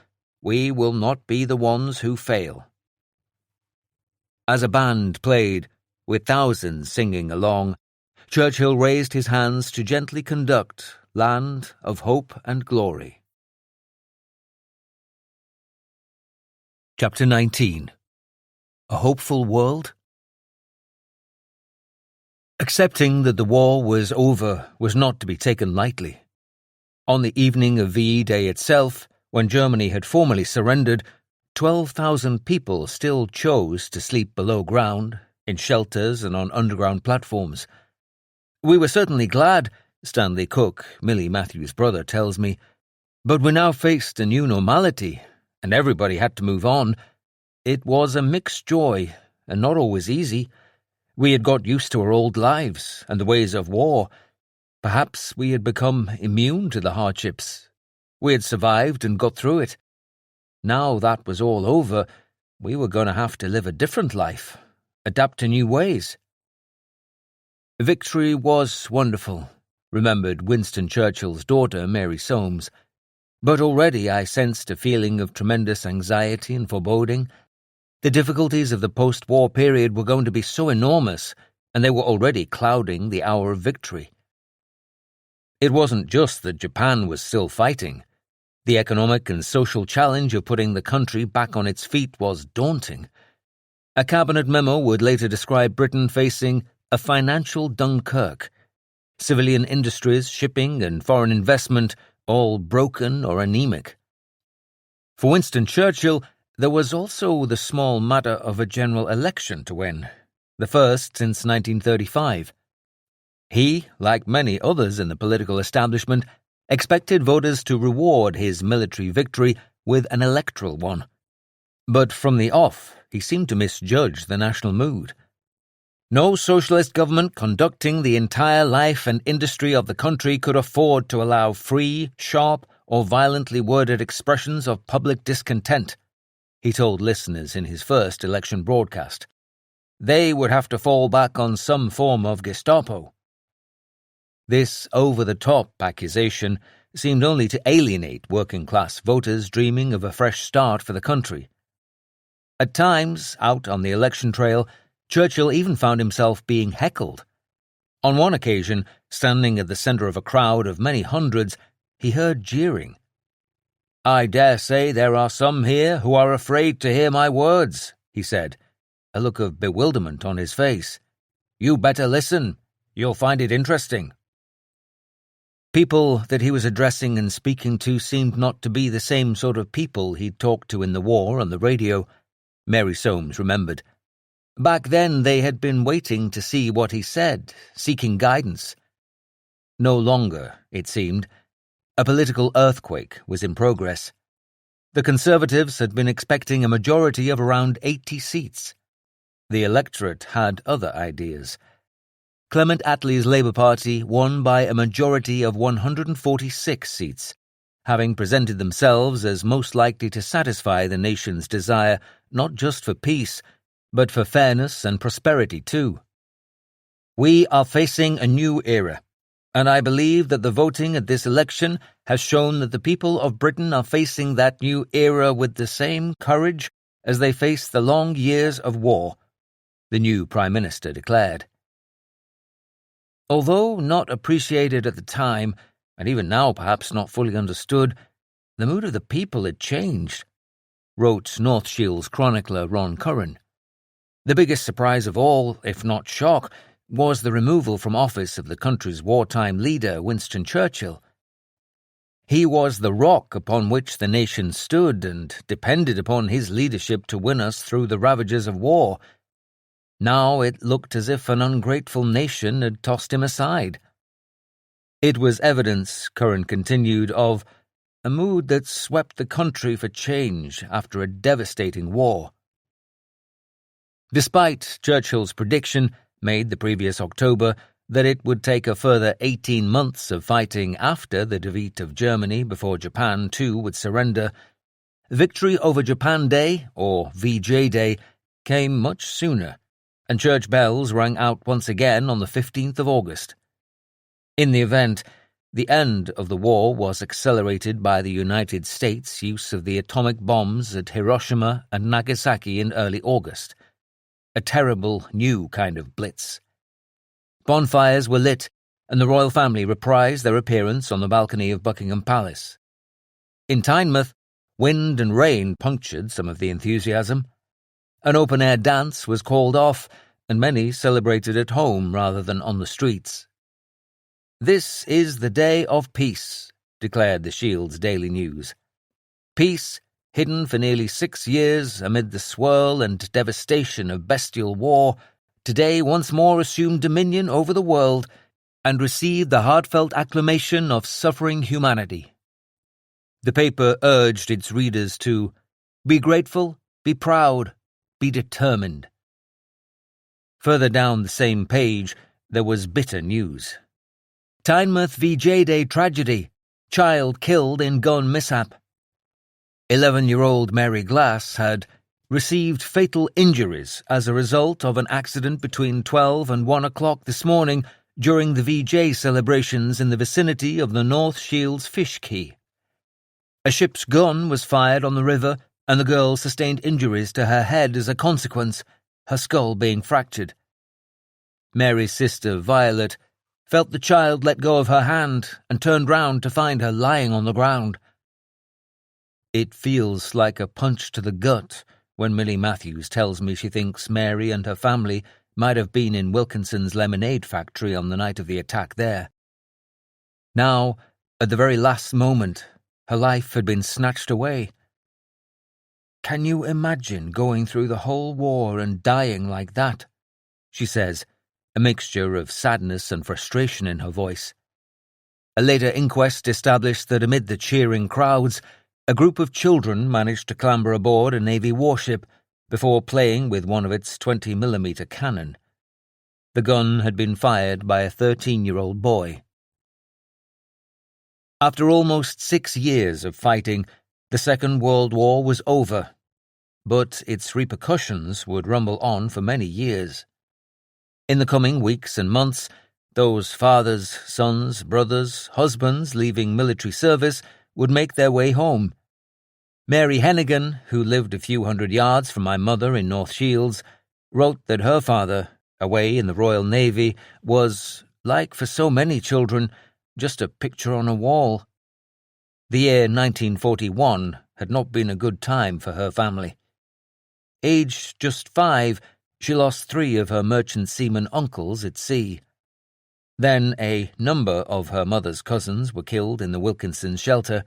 we will not be the ones who fail." As a band played, with thousands singing along, Churchill raised his hands to gently conduct Land of Hope and Glory. Chapter 19. A Hopeful World? Accepting that the war was over was not to be taken lightly. On the evening of VE Day itself, when Germany had formally surrendered, 12,000 people still chose to sleep below ground, in shelters and on underground platforms. "We were certainly glad," Stanley Cook, Millie Matthews' brother, tells me, "but we now faced a new normality, and everybody had to move on. It was a mixed joy, and not always easy. We had got used to our old lives and the ways of war. Perhaps we had become immune to the hardships. We had survived and got through it. Now that was all over, we were going to have to live a different life, adapt to new ways." Victory was wonderful, remembered Winston Churchill's daughter, Mary Soames. But already I sensed a feeling of tremendous anxiety and foreboding. The difficulties of the post-war period were going to be so enormous, and they were already clouding the hour of victory. It wasn't just that Japan was still fighting. The economic and social challenge of putting the country back on its feet was daunting. A cabinet memo would later describe Britain facing a financial Dunkirk, civilian industries, shipping, and foreign investment all broken or anemic. For Winston Churchill, there was also the small matter of a general election to win, the first since 1935. He, like many others in the political establishment, expected voters to reward his military victory with an electoral one. But from the off, he seemed to misjudge the national mood. No socialist government conducting the entire life and industry of the country could afford to allow free, sharp, or violently worded expressions of public discontent, he told listeners in his first election broadcast. They would have to fall back on some form of Gestapo. This over-the-top accusation seemed only to alienate working-class voters dreaming of a fresh start for the country. At times, out on the election trail, Churchill even found himself being heckled. On one occasion, standing at the centre of a crowd of many hundreds, he heard jeering. "I dare say there are some here who are afraid to hear my words," he said, a look of bewilderment on his face. "You better listen. You'll find it interesting." People that he was addressing and speaking to seemed not to be the same sort of people he'd talked to in the war on the radio, Mary Soames remembered. Back then they had been waiting to see what he said, seeking guidance. No longer, it seemed. A political earthquake was in progress. The Conservatives had been expecting a majority of around 80 seats. The electorate had other ideas. Clement Attlee's Labour Party won by a majority of 146 seats, having presented themselves as most likely to satisfy the nation's desire not just for peace, but for fairness and prosperity too. "We are facing a new era, and I believe that the voting at this election has shown that the people of Britain are facing that new era with the same courage as they faced the long years of war," the new Prime Minister declared. Although not appreciated at the time, and even now perhaps not fully understood, the mood of the people had changed, wrote North Shields chronicler Ron Curran. The biggest surprise of all, if not shock, was the removal from office of the country's wartime leader, Winston Churchill. He was the rock upon which the nation stood and depended upon his leadership to win us through the ravages of war. Now it looked as if an ungrateful nation had tossed him aside. It was evidence, Curran continued, of a mood that swept the country for change after a devastating war. Despite Churchill's prediction, made the previous October, that it would take a further 18 months of fighting after the defeat of Germany before Japan too would surrender, victory over Japan Day, or VJ Day, came much sooner, and church bells rang out once again on the 15th of August. In the event, the end of the war was accelerated by the United States' use of the atomic bombs at Hiroshima and Nagasaki in early August. A terrible new kind of Blitz. Bonfires were lit, and the royal family reprised their appearance on the balcony of Buckingham Palace. In Tynemouth, wind and rain punctured some of the enthusiasm. An open-air dance was called off, and many celebrated at home rather than on the streets. "This is the day of peace," declared the Shields Daily News. Peace, hidden for nearly 6 years amid the swirl and devastation of bestial war, today once more assumed dominion over the world and received the heartfelt acclamation of suffering humanity. The paper urged its readers to be grateful, be proud, be determined. Further down the same page, there was bitter news. Tynemouth VJ Day tragedy. Child killed in gun mishap. 11-year-old Mary Glass had received fatal injuries as a result of an accident between 12 and 1 o'clock this morning during the VJ celebrations in the vicinity of the North Shields Fish Quay. A ship's gun was fired on the river, and the girl sustained injuries to her head as a consequence, her skull being fractured. Mary's sister, Violet, felt the child let go of her hand and turned round to find her lying on the ground. It feels like a punch to the gut when Millie Matthews tells me she thinks Mary and her family might have been in Wilkinson's lemonade factory on the night of the attack there. Now, at the very last moment, her life had been snatched away. "Can you imagine going through the whole war and dying like that?" she says, a mixture of sadness and frustration in her voice. A later inquest established that amid the cheering crowds, a group of children managed to clamber aboard a Navy warship before playing with one of its 20mm cannon. The gun had been fired by a 13-year-old boy. After almost 6 years of fighting, the Second World War was over, but its repercussions would rumble on for many years. In the coming weeks and months, those fathers, sons, brothers, husbands leaving military service would make their way home. Mary Hennigan, who lived a few hundred yards from my mother in North Shields, wrote that her father, away in the Royal Navy, was, like for so many children, just a picture on a wall. The year 1941 had not been a good time for her family. Aged just 5, she lost 3 of her merchant seaman uncles at sea. Then a number of her mother's cousins were killed in the Wilkinson shelter.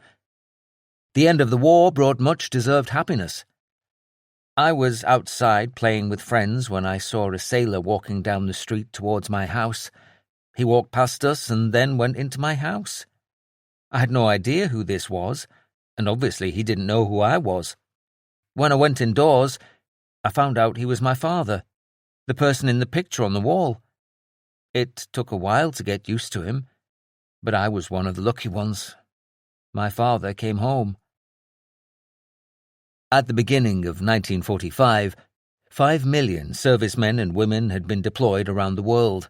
The end of the war brought much-deserved happiness. I was outside playing with friends when I saw a sailor walking down the street towards my house. He walked past us and then went into my house. I had no idea who this was, and obviously he didn't know who I was. When I went indoors, I found out he was my father, the person in the picture on the wall. It took a while to get used to him, but I was one of the lucky ones. My father came home. At the beginning of 1945, 5 million servicemen and women had been deployed around the world.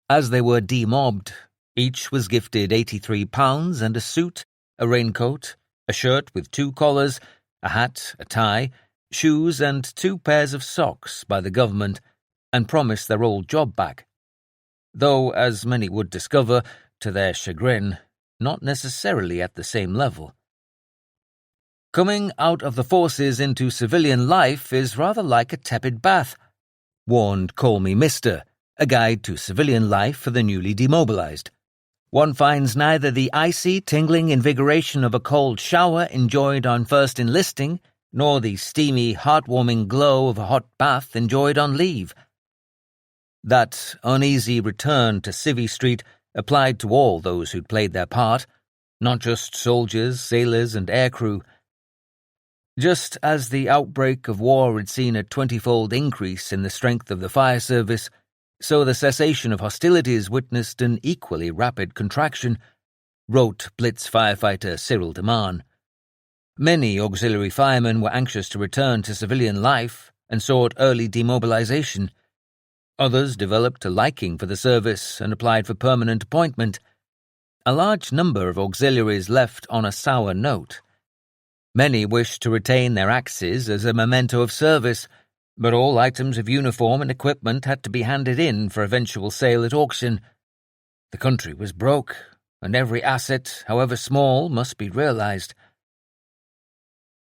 As they were demobbed, each was gifted £83 and a suit, a raincoat, a shirt with 2 collars, a hat, a tie, shoes and 2 pairs of socks by the government, and promised their old job back. Though, as many would discover, to their chagrin, not necessarily at the same level. Coming out of the forces into civilian life is rather like a tepid bath, warned Call Me Mister, a guide to civilian life for the newly demobilized. One finds neither the icy, tingling invigoration of a cold shower enjoyed on first enlisting, nor the steamy, heartwarming glow of a hot bath enjoyed on leave. That uneasy return to Civvy Street applied to all those who'd played their part, not just soldiers, sailors, and aircrew. Just as the outbreak of war had seen a 20-fold increase in the strength of the fire service, so the cessation of hostilities witnessed an equally rapid contraction, wrote Blitz firefighter Cyril DeMann. Many auxiliary firemen were anxious to return to civilian life and sought early demobilization. Others developed a liking for the service and applied for permanent appointment. A large number of auxiliaries left on a sour note. Many wished to retain their axes as a memento of service, but all items of uniform and equipment had to be handed in for eventual sale at auction. The country was broke, and every asset, however small, must be realized.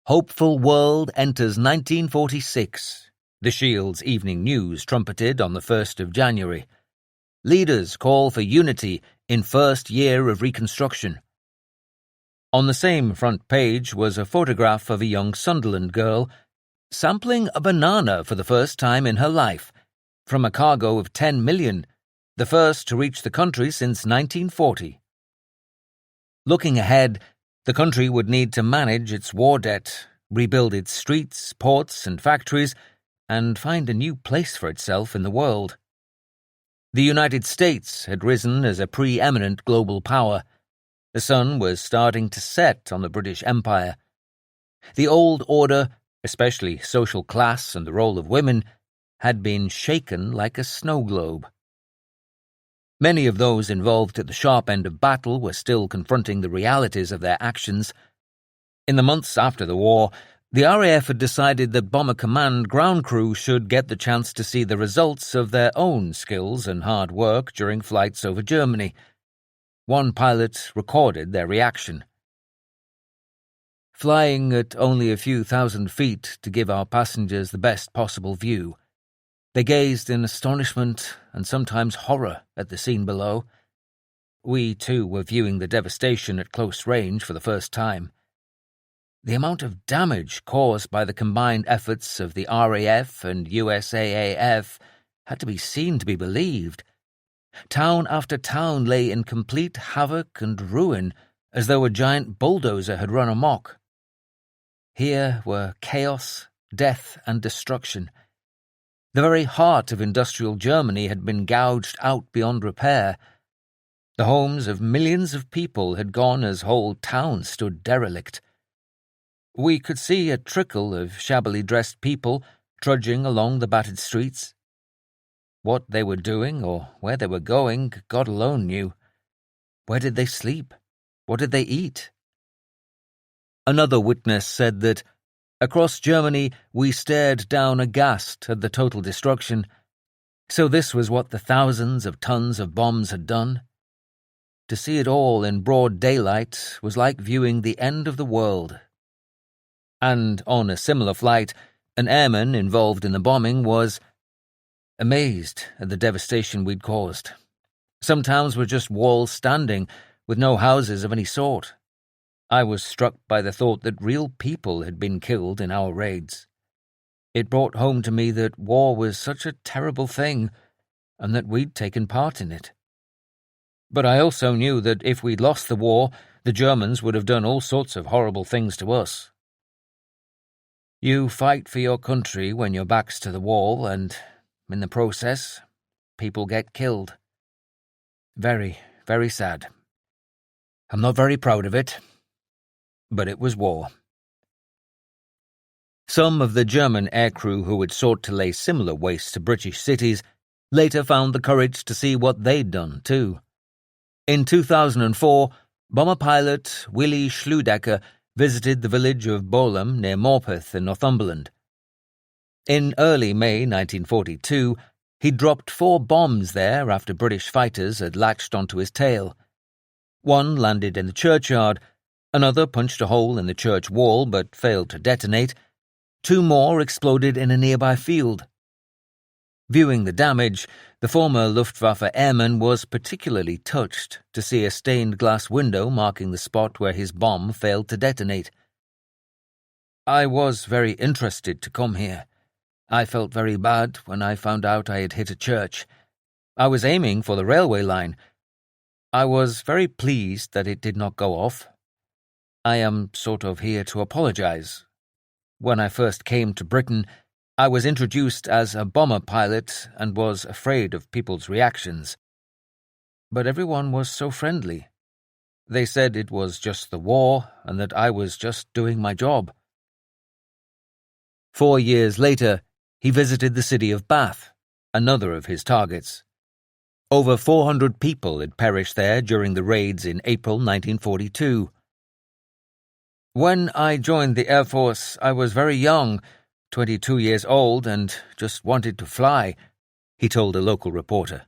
Hopeful world enters 1946. The Shield's evening news trumpeted on the 1st of January. Leaders call for unity in first year of Reconstruction. On the same front page was a photograph of a young Sunderland girl sampling a banana for the first time in her life, from a cargo of 10 million, the first to reach the country since 1940. Looking ahead, the country would need to manage its war debt, rebuild its streets, ports, and factories, and find a new place for itself in the world. The United States had risen as a preeminent global power. The sun was starting to set on the British Empire. The old order, especially social class and the role of women, had been shaken like a snow globe. Many of those involved at the sharp end of battle were still confronting the realities of their actions. In the months after the war, the RAF had decided that Bomber Command ground crew should get the chance to see the results of their own skills and hard work during flights over Germany. One pilot recorded their reaction. Flying at only a few thousand feet to give our passengers the best possible view, they gazed in astonishment and sometimes horror at the scene below. We, too, were viewing the devastation at close range for the first time. The amount of damage caused by the combined efforts of the RAF and USAAF had to be seen to be believed. Town after town lay in complete havoc and ruin, as though a giant bulldozer had run amok. Here were chaos, death, and destruction. The very heart of industrial Germany had been gouged out beyond repair. The homes of millions of people had gone as whole towns stood derelict. We could see a trickle of shabbily dressed people trudging along the battered streets. What they were doing or where they were going, God alone knew. Where did they sleep? What did they eat? Another witness said that, across Germany, we stared down aghast at the total destruction. So this was what the thousands of tons of bombs had done? To see it all in broad daylight was like viewing the end of the world. And on a similar flight, an airman involved in the bombing was amazed at the devastation we'd caused. Some towns were just walls standing, with no houses of any sort. I was struck by the thought that real people had been killed in our raids. It brought home to me that war was such a terrible thing, and that we'd taken part in it. But I also knew that if we'd lost the war, the Germans would have done all sorts of horrible things to us. You fight for your country when your back's to the wall, and, in the process, people get killed. Very, very sad. I'm not very proud of it, but it was war. Some of the German aircrew who had sought to lay similar waste to British cities later found the courage to see what they'd done, too. In 2004, bomber pilot Willy Schludecker visited the village of Bolham near Morpeth in Northumberland. In early May 1942, he dropped 4 bombs there after British fighters had latched onto his tail. One landed in the churchyard, another punched a hole in the church wall but failed to detonate. 2 more exploded in a nearby field. Viewing the damage, the former Luftwaffe airman was particularly touched to see a stained glass window marking the spot where his bomb failed to detonate. I was very interested to come here. I felt very bad when I found out I had hit a church. I was aiming for the railway line. I was very pleased that it did not go off. I am sort of here to apologize. When I first came to Britain, I was introduced as a bomber pilot and was afraid of people's reactions. But everyone was so friendly. They said it was just the war and that I was just doing my job. 4 years later, he visited the city of Bath, another of his targets. Over 400 people had perished there during the raids in April 1942. When I joined the Air Force, I was very young, 22 years old, and just wanted to fly, he told a local reporter.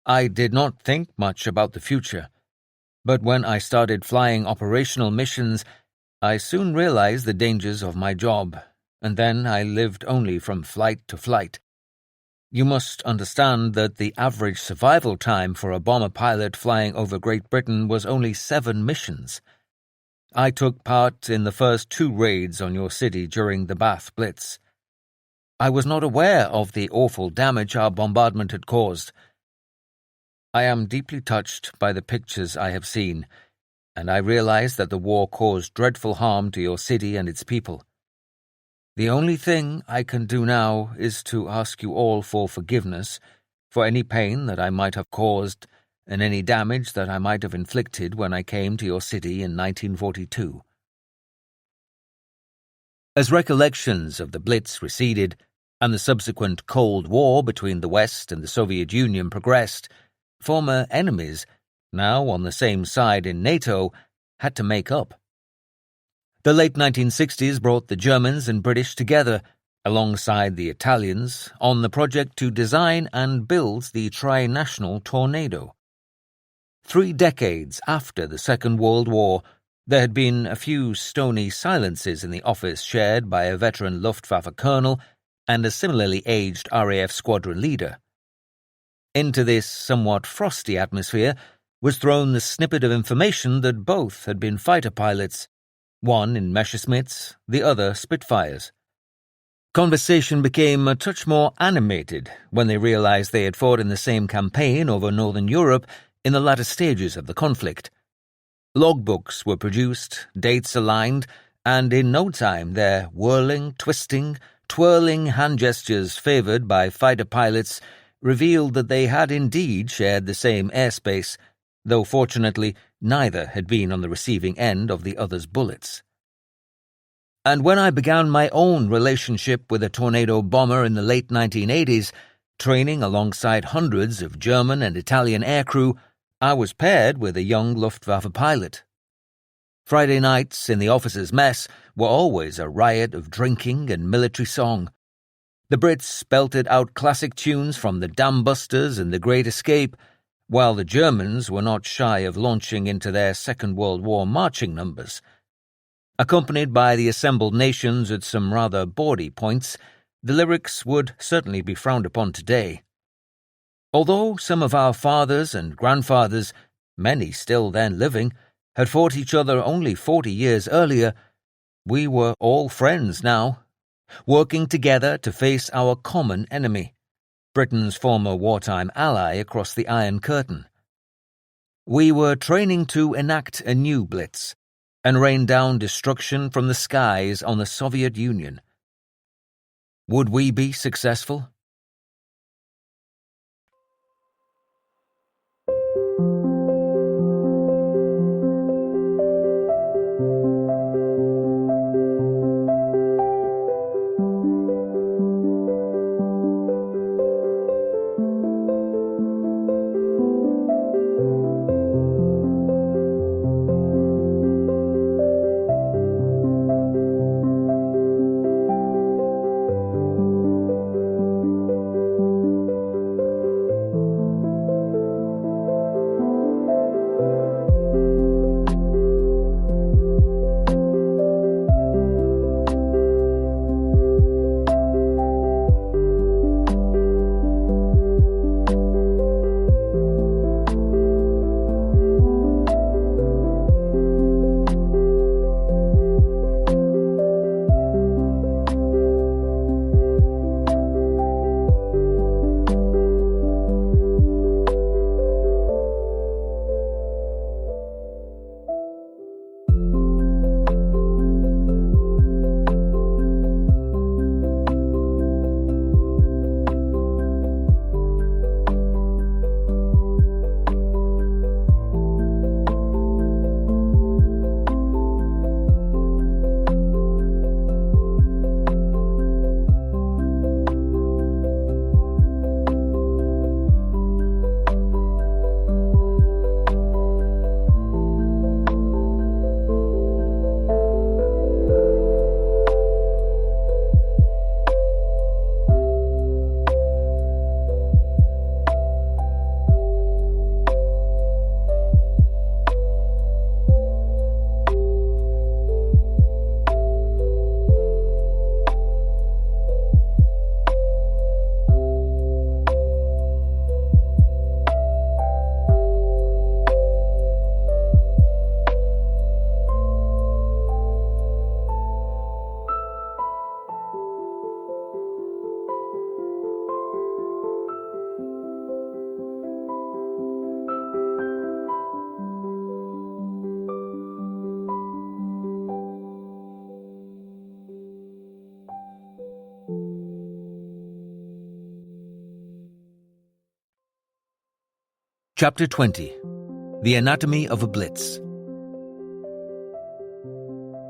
I did not think much about the future, but when I started flying operational missions, I soon realized the dangers of my job, and then I lived only from flight to flight. You must understand that the average survival time for a bomber pilot flying over Great Britain was only 7 missions. I took part in the first 2 raids on your city during the Bath Blitz. I was not aware of the awful damage our bombardment had caused. I am deeply touched by the pictures I have seen, and I realize that the war caused dreadful harm to your city and its people. The only thing I can do now is to ask you all for forgiveness for any pain that I might have caused and any damage that I might have inflicted when I came to your city in 1942. As recollections of the Blitz receded and the subsequent Cold War between the West and the Soviet Union progressed, former enemies, now on the same side in NATO, had to make up. The late 1960s brought the Germans and British together, alongside the Italians, on the project to design and build the tri-national Tornado. 3 decades after the Second World War, there had been a few stony silences in the office shared by a veteran Luftwaffe colonel and a similarly aged RAF squadron leader. Into this somewhat frosty atmosphere was thrown the snippet of information that both had been fighter pilots, one in Messerschmitts, the other Spitfires. Conversation became a touch more animated when they realized they had fought in the same campaign over Northern Europe in the latter stages of the conflict. Logbooks were produced, dates aligned, and in no time their whirling, twisting, twirling hand gestures favoured by fighter pilots revealed that they had indeed shared the same airspace, though fortunately neither had been on the receiving end of the other's bullets. And when I began my own relationship with a Tornado bomber in the late 1980s, training alongside hundreds of German and Italian aircrew, I was paired with a young Luftwaffe pilot. Friday nights in the officers' mess were always a riot of drinking and military song. The Brits belted out classic tunes from the Dam Busters and The Great Escape, while the Germans were not shy of launching into their Second World War marching numbers. Accompanied by the assembled nations at some rather bawdy points, the lyrics would certainly be frowned upon today. Although some of our fathers and grandfathers, many still then living, had fought each other only 40 years earlier, we were all friends now, working together to face our common enemy, Britain's former wartime ally across the Iron Curtain. We were training to enact a new Blitz and rain down destruction from the skies on the Soviet Union. Would we be successful? Chapter 20. The Anatomy of a Blitz.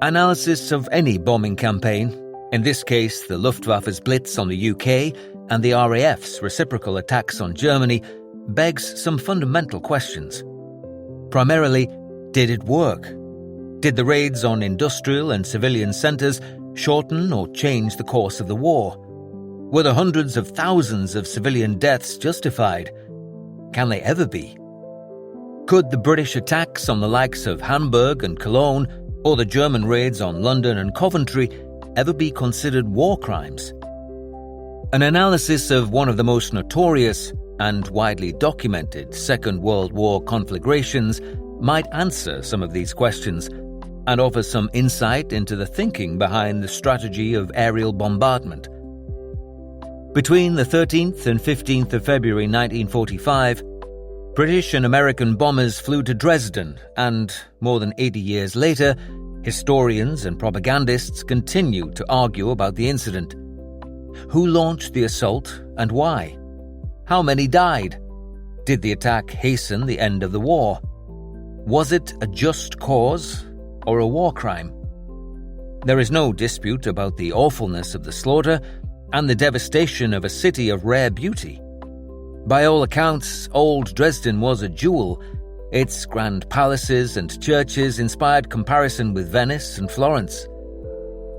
Analysis of any bombing campaign, in this case the Luftwaffe's Blitz on the UK and the RAF's reciprocal attacks on Germany, begs some fundamental questions. Primarily, did it work? Did the raids on industrial and civilian centres shorten or change the course of the war? Were the hundreds of thousands of civilian deaths justified? Can they ever be? Could the British attacks on the likes of Hamburg and Cologne, or the German raids on London and Coventry, ever be considered war crimes? An analysis of one of the most notorious and widely documented Second World War conflagrations might answer some of these questions and offer some insight into the thinking behind the strategy of aerial bombardment. Between the 13th and 15th of February 1945, British and American bombers flew to Dresden, and more than 80 years later, historians and propagandists continue to argue about the incident. Who launched the assault and why? How many died? Did the attack hasten the end of the war? Was it a just cause or a war crime? There is no dispute about the awfulness of the slaughter and the devastation of a city of rare beauty. By all accounts, old Dresden was a jewel. Its grand palaces and churches inspired comparison with Venice and Florence.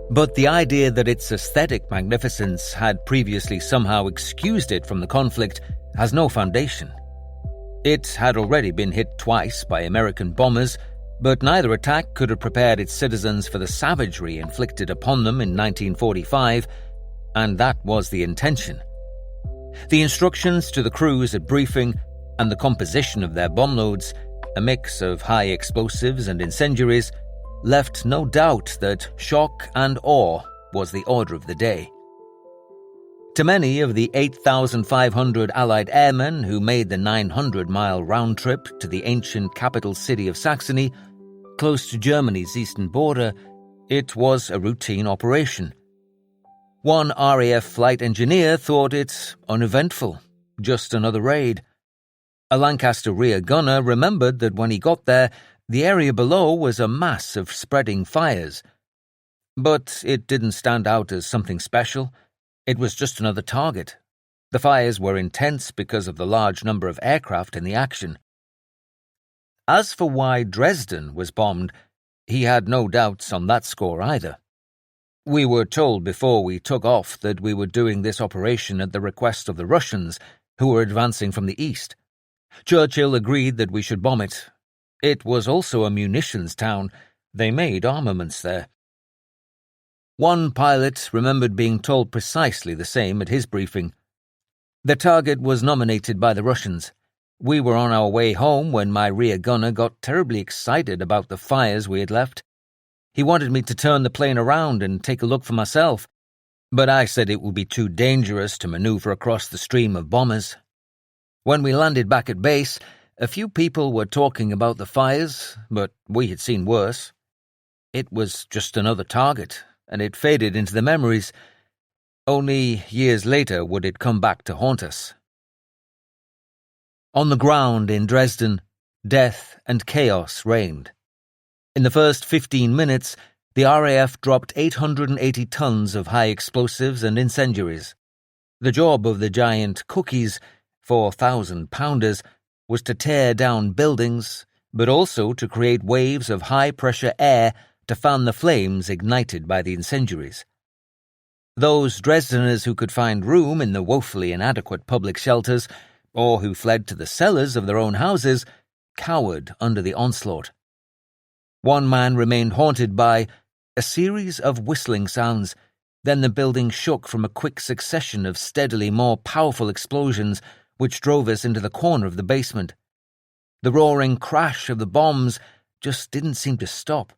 But the idea that its aesthetic magnificence had previously somehow excused it from the conflict has no foundation. It had already been hit twice by American bombers, but neither attack could have prepared its citizens for the savagery inflicted upon them in 1945, and that was the intention. The instructions to the crews at briefing and the composition of their bomb loads, a mix of high explosives and incendiaries, left no doubt that shock and awe was the order of the day. To many of the 8,500 Allied airmen who made the 900-mile round trip to the ancient capital city of Saxony, close to Germany's eastern border, it was a routine operation. One RAF flight engineer thought it uneventful, just another raid. A Lancaster rear gunner remembered that when he got there, the area below was a mass of spreading fires. But it didn't stand out as something special. It was just another target. The fires were intense because of the large number of aircraft in the action. As for why Dresden was bombed, he had no doubts on that score either. We were told before we took off that we were doing this operation at the request of the Russians, who were advancing from the east. Churchill agreed that we should bomb it. It was also a munitions town. They made armaments there. One pilot remembered being told precisely the same at his briefing. The target was nominated by the Russians. We were on our way home when my rear gunner got terribly excited about the fires we had left. He wanted me to turn the plane around and take a look for myself, but I said it would be too dangerous to maneuver across the stream of bombers. When we landed back at base, a few people were talking about the fires, but we had seen worse. It was just another target, and it faded into the memories. Only years later would it come back to haunt us. On the ground in Dresden, death and chaos reigned. In the first 15 minutes, the RAF dropped 880 tons of high explosives and incendiaries. The job of the giant cookies, 4,000-pounders, was to tear down buildings, but also to create waves of high-pressure air to fan the flames ignited by the incendiaries. Those Dresdeners who could find room in the woefully inadequate public shelters, or who fled to the cellars of their own houses, cowered under the onslaught. One man remained haunted by a series of whistling sounds. Then the building shook from a quick succession of steadily more powerful explosions which drove us into the corner of the basement. The roaring crash of the bombs just didn't seem to stop.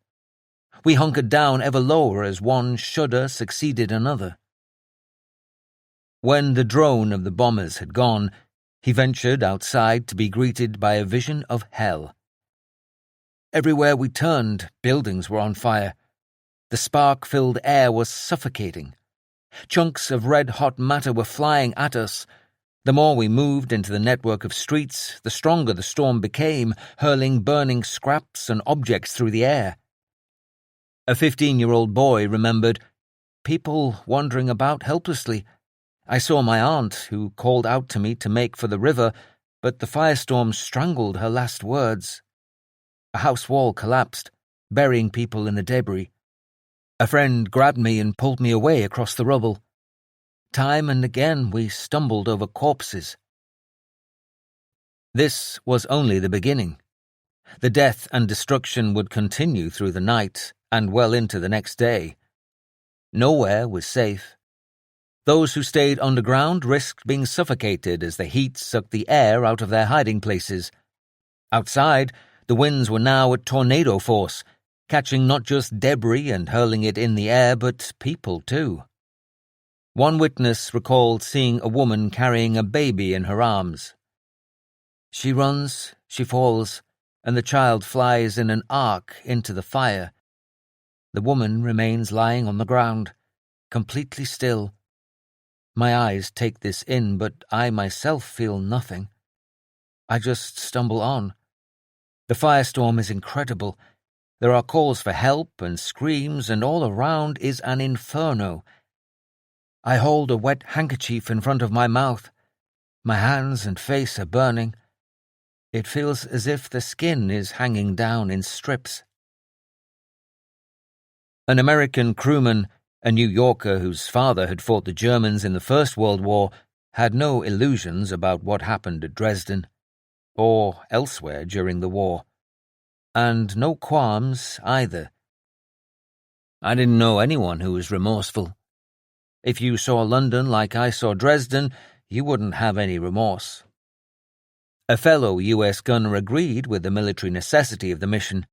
We hunkered down ever lower as one shudder succeeded another. When the drone of the bombers had gone, he ventured outside to be greeted by a vision of hell. Everywhere we turned, buildings were on fire. The spark-filled air was suffocating. Chunks of red-hot matter were flying at us. The more we moved into the network of streets, the stronger the storm became, hurling burning scraps and objects through the air. A 15-year-old boy remembered, people wandering about helplessly. I saw my aunt, who called out to me to make for the river, but the firestorm strangled her last words. A house wall collapsed, burying people in the debris. A friend grabbed me and pulled me away across the rubble. Time and again we stumbled over corpses. This was only the beginning. The death and destruction would continue through the night and well into the next day. Nowhere was safe. Those who stayed underground risked being suffocated as the heat sucked the air out of their hiding places. Outside, the winds were now at tornado force, catching not just debris and hurling it in the air, but people too. One witness recalled seeing a woman carrying a baby in her arms. She runs, she falls, and the child flies in an arc into the fire. The woman remains lying on the ground, completely still. My eyes take this in, but I myself feel nothing. I just stumble on. The firestorm is incredible. There are calls for help and screams, and all around is an inferno. I hold a wet handkerchief in front of my mouth. My hands and face are burning. It feels as if the skin is hanging down in strips. An American crewman, a New Yorker whose father had fought the Germans in the First World War, had no illusions about what happened at Dresden. or elsewhere during the war. And no qualms either. I didn't know anyone who was remorseful. If you saw London like I saw Dresden, you wouldn't have any remorse. A fellow US gunner agreed with the military necessity of the mission.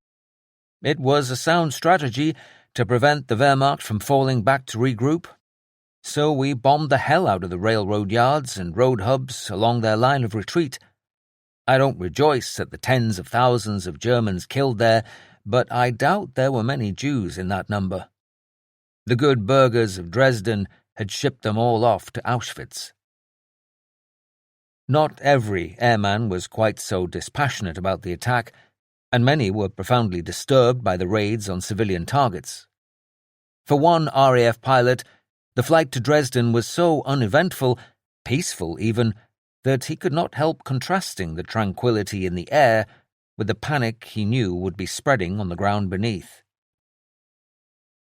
It was a sound strategy to prevent the Wehrmacht from falling back to regroup. So we bombed the hell out of the railroad yards and road hubs along their line of retreat. I don't rejoice at the tens of thousands of Germans killed there, but I doubt there were many Jews in that number. The good burghers of Dresden had shipped them all off to Auschwitz. Not every airman was quite so dispassionate about the attack, and many were profoundly disturbed by the raids on civilian targets. For one RAF pilot, the flight to Dresden was so uneventful, peaceful even, that he could not help contrasting the tranquility in the air with the panic he knew would be spreading on the ground beneath.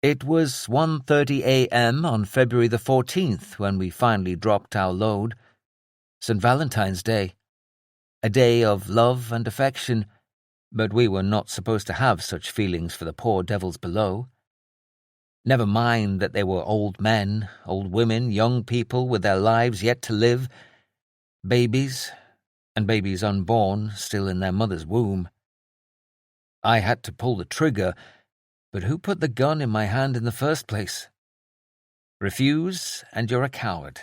It was 1:30 a.m. on February the 14th when we finally dropped our load. St. Valentine's Day. A day of love and affection, but we were not supposed to have such feelings for the poor devils below. Never mind that they were old men, old women, young people with their lives yet to live, babies, and babies unborn, still in their mother's womb. I had to pull the trigger, but who put the gun in my hand in the first place? Refuse, and you're a coward.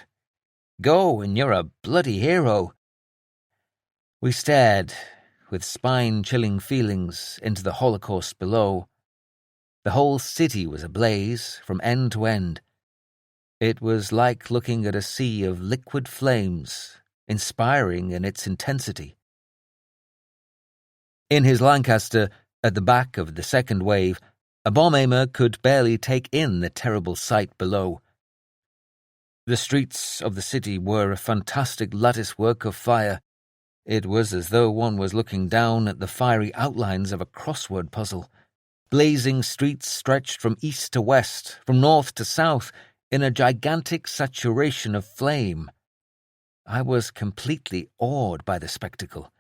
Go, and you're a bloody hero. We stared, with spine-chilling feelings, into the Holocaust below. The whole city was ablaze, from end to end. It was like looking at a sea of liquid flames, inspiring in its intensity. In his Lancaster, at the back of the second wave, a bomb-aimer could barely take in the terrible sight below. The streets of the city were a fantastic latticework of fire. It was as though one was looking down at the fiery outlines of a crossword puzzle. Blazing streets stretched from east to west, from north to south, in a gigantic saturation of flame. I was completely awed by the spectacle.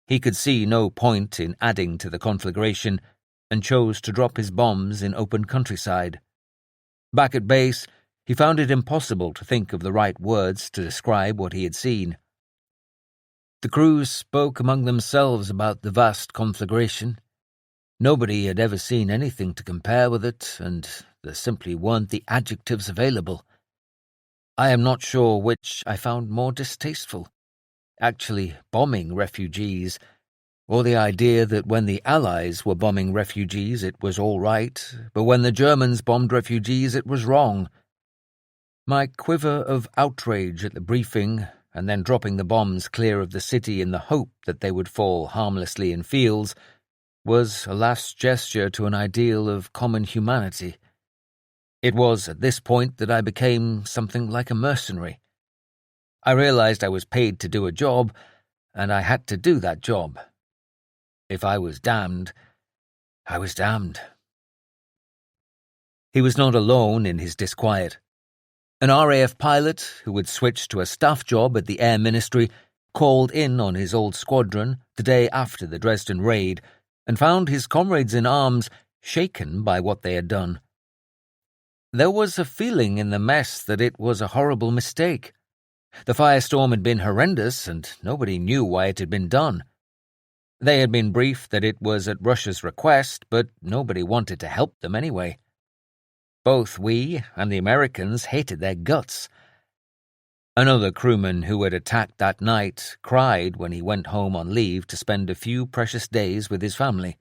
He could see no point in adding to the conflagration, and chose to drop his bombs in open countryside. Back at base, he found it impossible to think of the right words to describe what he had seen. The crews spoke among themselves about the vast conflagration. Nobody had ever seen anything to compare with it, and there simply weren't the adjectives available. I am not sure which I found more distasteful, actually bombing refugees, or the idea that when the Allies were bombing refugees it was all right, but when the Germans bombed refugees it was wrong. My quiver of outrage at the briefing, and then dropping the bombs clear of the city in the hope that they would fall harmlessly in fields, was a last gesture to an ideal of common humanity. It was at this point that I became something like a mercenary. I realized I was paid to do a job, and I had to do that job. If I was damned, I was damned. He was not alone in his disquiet. An RAF pilot, who had switched to a staff job at the Air Ministry, called in on his old squadron the day after the Dresden raid and found his comrades in arms shaken by what they had done. There was a feeling in the mess that it was a horrible mistake. The firestorm had been horrendous, and nobody knew why it had been done. They had been briefed that it was at Russia's request, but nobody wanted to help them anyway. Both we and the Americans hated their guts. Another crewman who had attacked that night cried when he went home on leave to spend a few precious days with his family.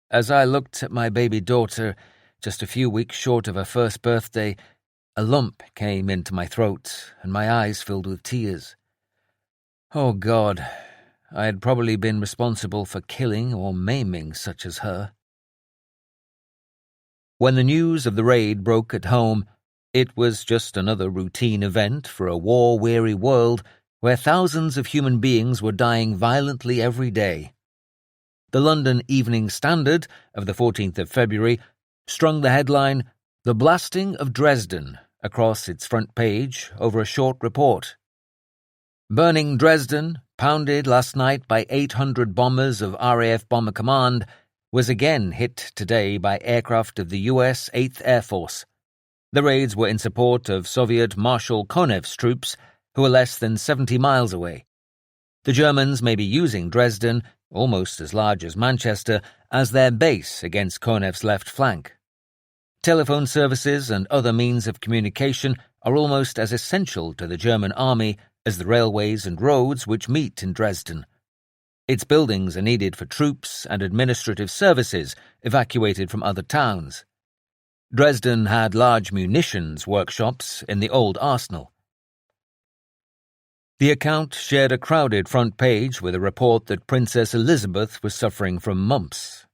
As I looked at my baby daughter, just a few weeks short of her first birthday, a lump came into my throat and my eyes filled with tears. Oh God, I had probably been responsible for killing or maiming such as her. When the news of the raid broke at home, it was just another routine event for a war-weary world where thousands of human beings were dying violently every day. The London Evening Standard of the 14th of February strung the headline, "The Blasting of Dresden," across its front page over a short report. Burning Dresden, pounded last night by 800 bombers of RAF Bomber Command, was again hit today by aircraft of the U.S. 8th Air Force. The raids were in support of Soviet Marshal Konev's troops, who are less than 70 miles away. The Germans may be using Dresden, almost as large as Manchester, as their base against Konev's left flank. Telephone services and other means of communication are almost as essential to the German army as the railways and roads which meet in Dresden. Its buildings are needed for troops and administrative services evacuated from other towns. Dresden had large munitions workshops in the old arsenal. The account shared a crowded front page with a report that Princess Elizabeth was suffering from mumps.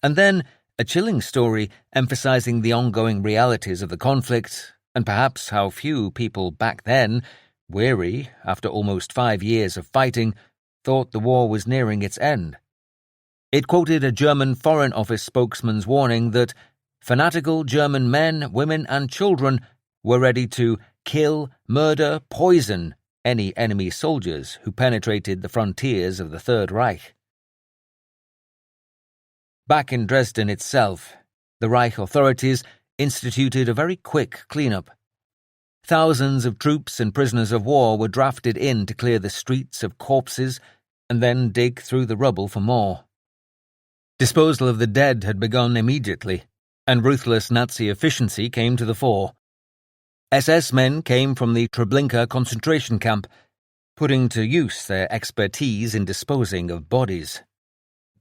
And then a chilling story emphasizing the ongoing realities of the conflict, and perhaps how few people back then, weary after almost 5 years of fighting, thought the war was nearing its end. It quoted a German Foreign Office spokesman's warning that fanatical German men, women, and children were ready to kill, murder, poison any enemy soldiers who penetrated the frontiers of the Third Reich. Back in Dresden itself, the Reich authorities instituted a very quick cleanup. Thousands of troops and prisoners of war were drafted in to clear the streets of corpses and then dig through the rubble for more. Disposal of the dead had begun immediately, and ruthless Nazi efficiency came to the fore. SS men came from the Treblinka concentration camp, putting to use their expertise in disposing of bodies.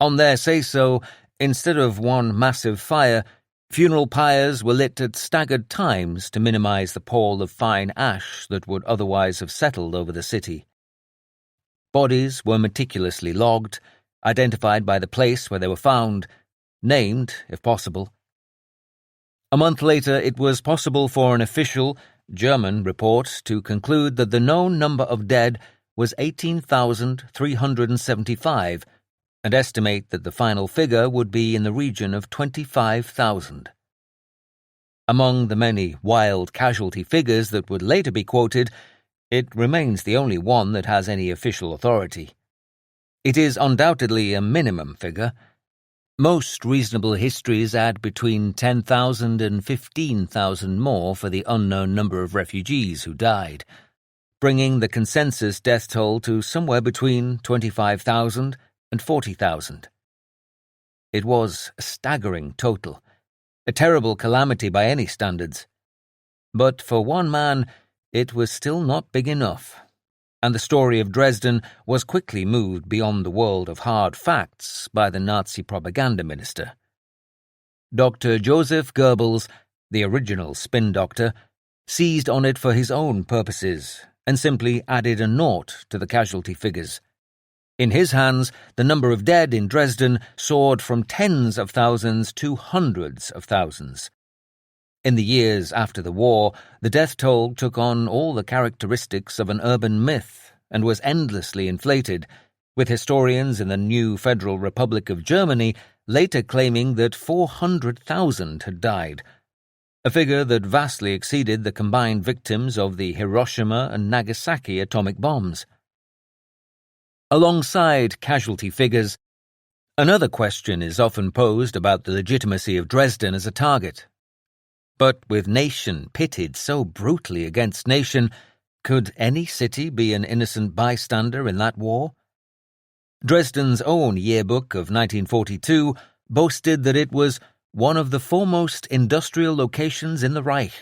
On their say-so, instead of one massive fire, funeral pyres were lit at staggered times to minimize the pall of fine ash that would otherwise have settled over the city. Bodies were meticulously logged, identified by the place where they were found, named, if possible. A month later, it was possible for an official German report to conclude that the known number of dead was 18,375, and estimate that the final figure would be in the region of 25,000. Among the many wild casualty figures that would later be quoted, it remains the only one that has any official authority. It is undoubtedly a minimum figure. Most reasonable histories add between 10,000 and 15,000 more for the unknown number of refugees who died, bringing the consensus death toll to somewhere between 25,000 and 40,000. It was a staggering total, a terrible calamity by any standards. But for one man, it was still not big enough, and the story of Dresden was quickly moved beyond the world of hard facts by the Nazi propaganda minister. Dr. Joseph Goebbels, the original spin doctor, seized on it for his own purposes and simply added a naught to the casualty figures. In his hands, the number of dead in Dresden soared from tens of thousands to hundreds of thousands. In the years after the war, the death toll took on all the characteristics of an urban myth and was endlessly inflated, with historians in the new Federal Republic of Germany later claiming that 400,000 had died, a figure that vastly exceeded the combined victims of the Hiroshima and Nagasaki atomic bombs. Alongside casualty figures, another question is often posed about the legitimacy of Dresden as a target. But with nation pitted so brutally against nation, could any city be an innocent bystander in that war? Dresden's own yearbook of 1942 boasted that it was one of the foremost industrial locations in the Reich.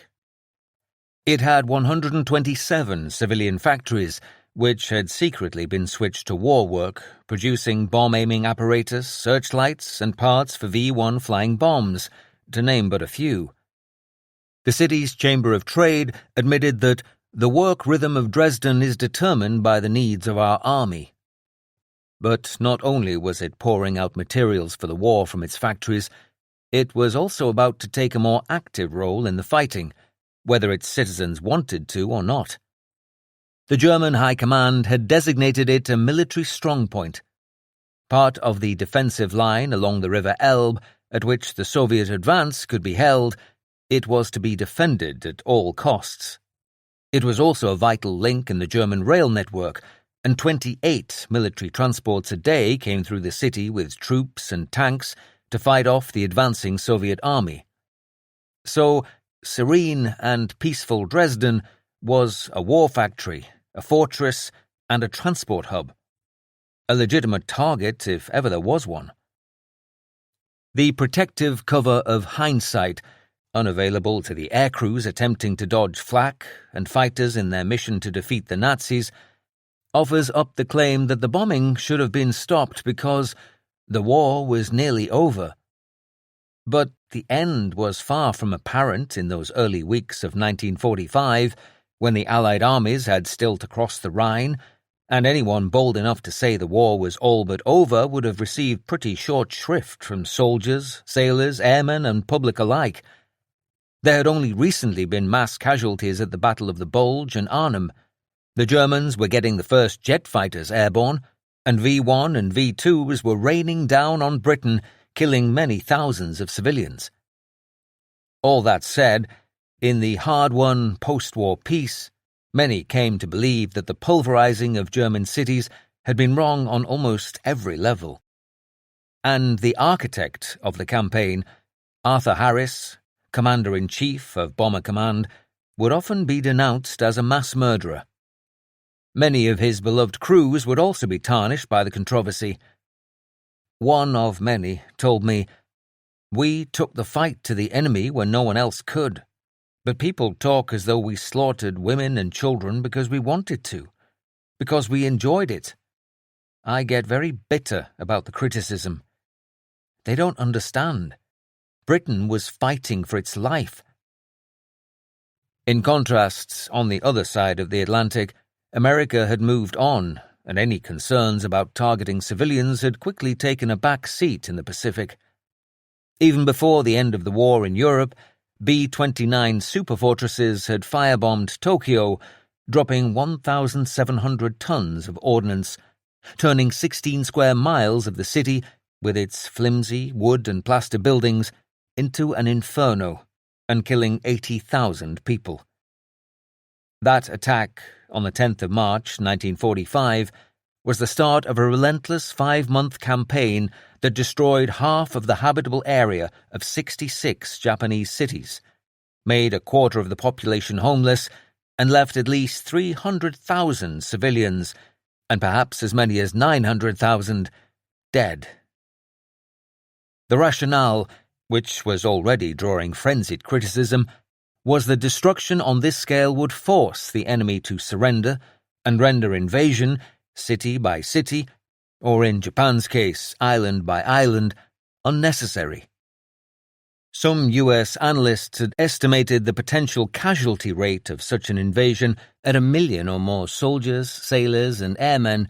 It had 127 civilian factories, which had secretly been switched to war work, producing bomb-aiming apparatus, searchlights, and parts for V-1 flying bombs, to name but a few. The city's Chamber of Trade admitted that the work rhythm of Dresden is determined by the needs of our army. But not only was it pouring out materials for the war from its factories, it was also about to take a more active role in the fighting, whether its citizens wanted to or not. The German High Command had designated it a military strongpoint, part of the defensive line along the River Elbe at which the Soviet advance could be held. It was to be defended at all costs. It was also a vital link in the German rail network, and 28 military transports a day came through the city with troops and tanks to fight off the advancing Soviet army. So, serene and peaceful Dresden was a war factory, a fortress, and a transport hub. A legitimate target if ever there was one. The protective cover of hindsight, unavailable to the air crews attempting to dodge flak and fighters in their mission to defeat the Nazis, offers up the claim that the bombing should have been stopped because the war was nearly over. But the end was far from apparent in those early weeks of 1945, when the Allied armies had still to cross the Rhine, and anyone bold enough to say the war was all but over would have received pretty short shrift from soldiers, sailors, airmen, and public alike. There had only recently been mass casualties at the Battle of the Bulge and Arnhem. The Germans were getting the first jet fighters airborne, and V-1 and V-2s were raining down on Britain, killing many thousands of civilians. All that said, in the hard-won post-war peace, many came to believe that the pulverizing of German cities had been wrong on almost every level. And the architect of the campaign, Arthur Harris, Commander-in-Chief of Bomber Command, would often be denounced as a mass murderer. Many of his beloved crews would also be tarnished by the controversy. One of many told me, "We took the fight to the enemy when no one else could, but people talk as though we slaughtered women and children because we wanted to, because we enjoyed it. I get very bitter about the criticism. They don't understand. Britain was fighting for its life." In contrast, on the other side of the Atlantic, America had moved on, and any concerns about targeting civilians had quickly taken a back seat in the Pacific. Even before the end of the war in Europe, B-29 superfortresses had firebombed Tokyo, dropping 1,700 tons of ordnance, turning 16 square miles of the city, with its flimsy wood and plaster buildings, into an inferno, and killing 80,000 people. That attack, on the 10th of March 1945, was the start of a relentless 5-month campaign that destroyed half of the habitable area of 66 Japanese cities, made a quarter of the population homeless, and left at least 300,000 civilians, and perhaps as many as 900,000, dead. The rationale, which was already drawing frenzied criticism, was that destruction on this scale would force the enemy to surrender and render invasion, city by city, or in Japan's case, island by island, unnecessary. Some US analysts had estimated the potential casualty rate of such an invasion at 1 million or more soldiers, sailors, and airmen,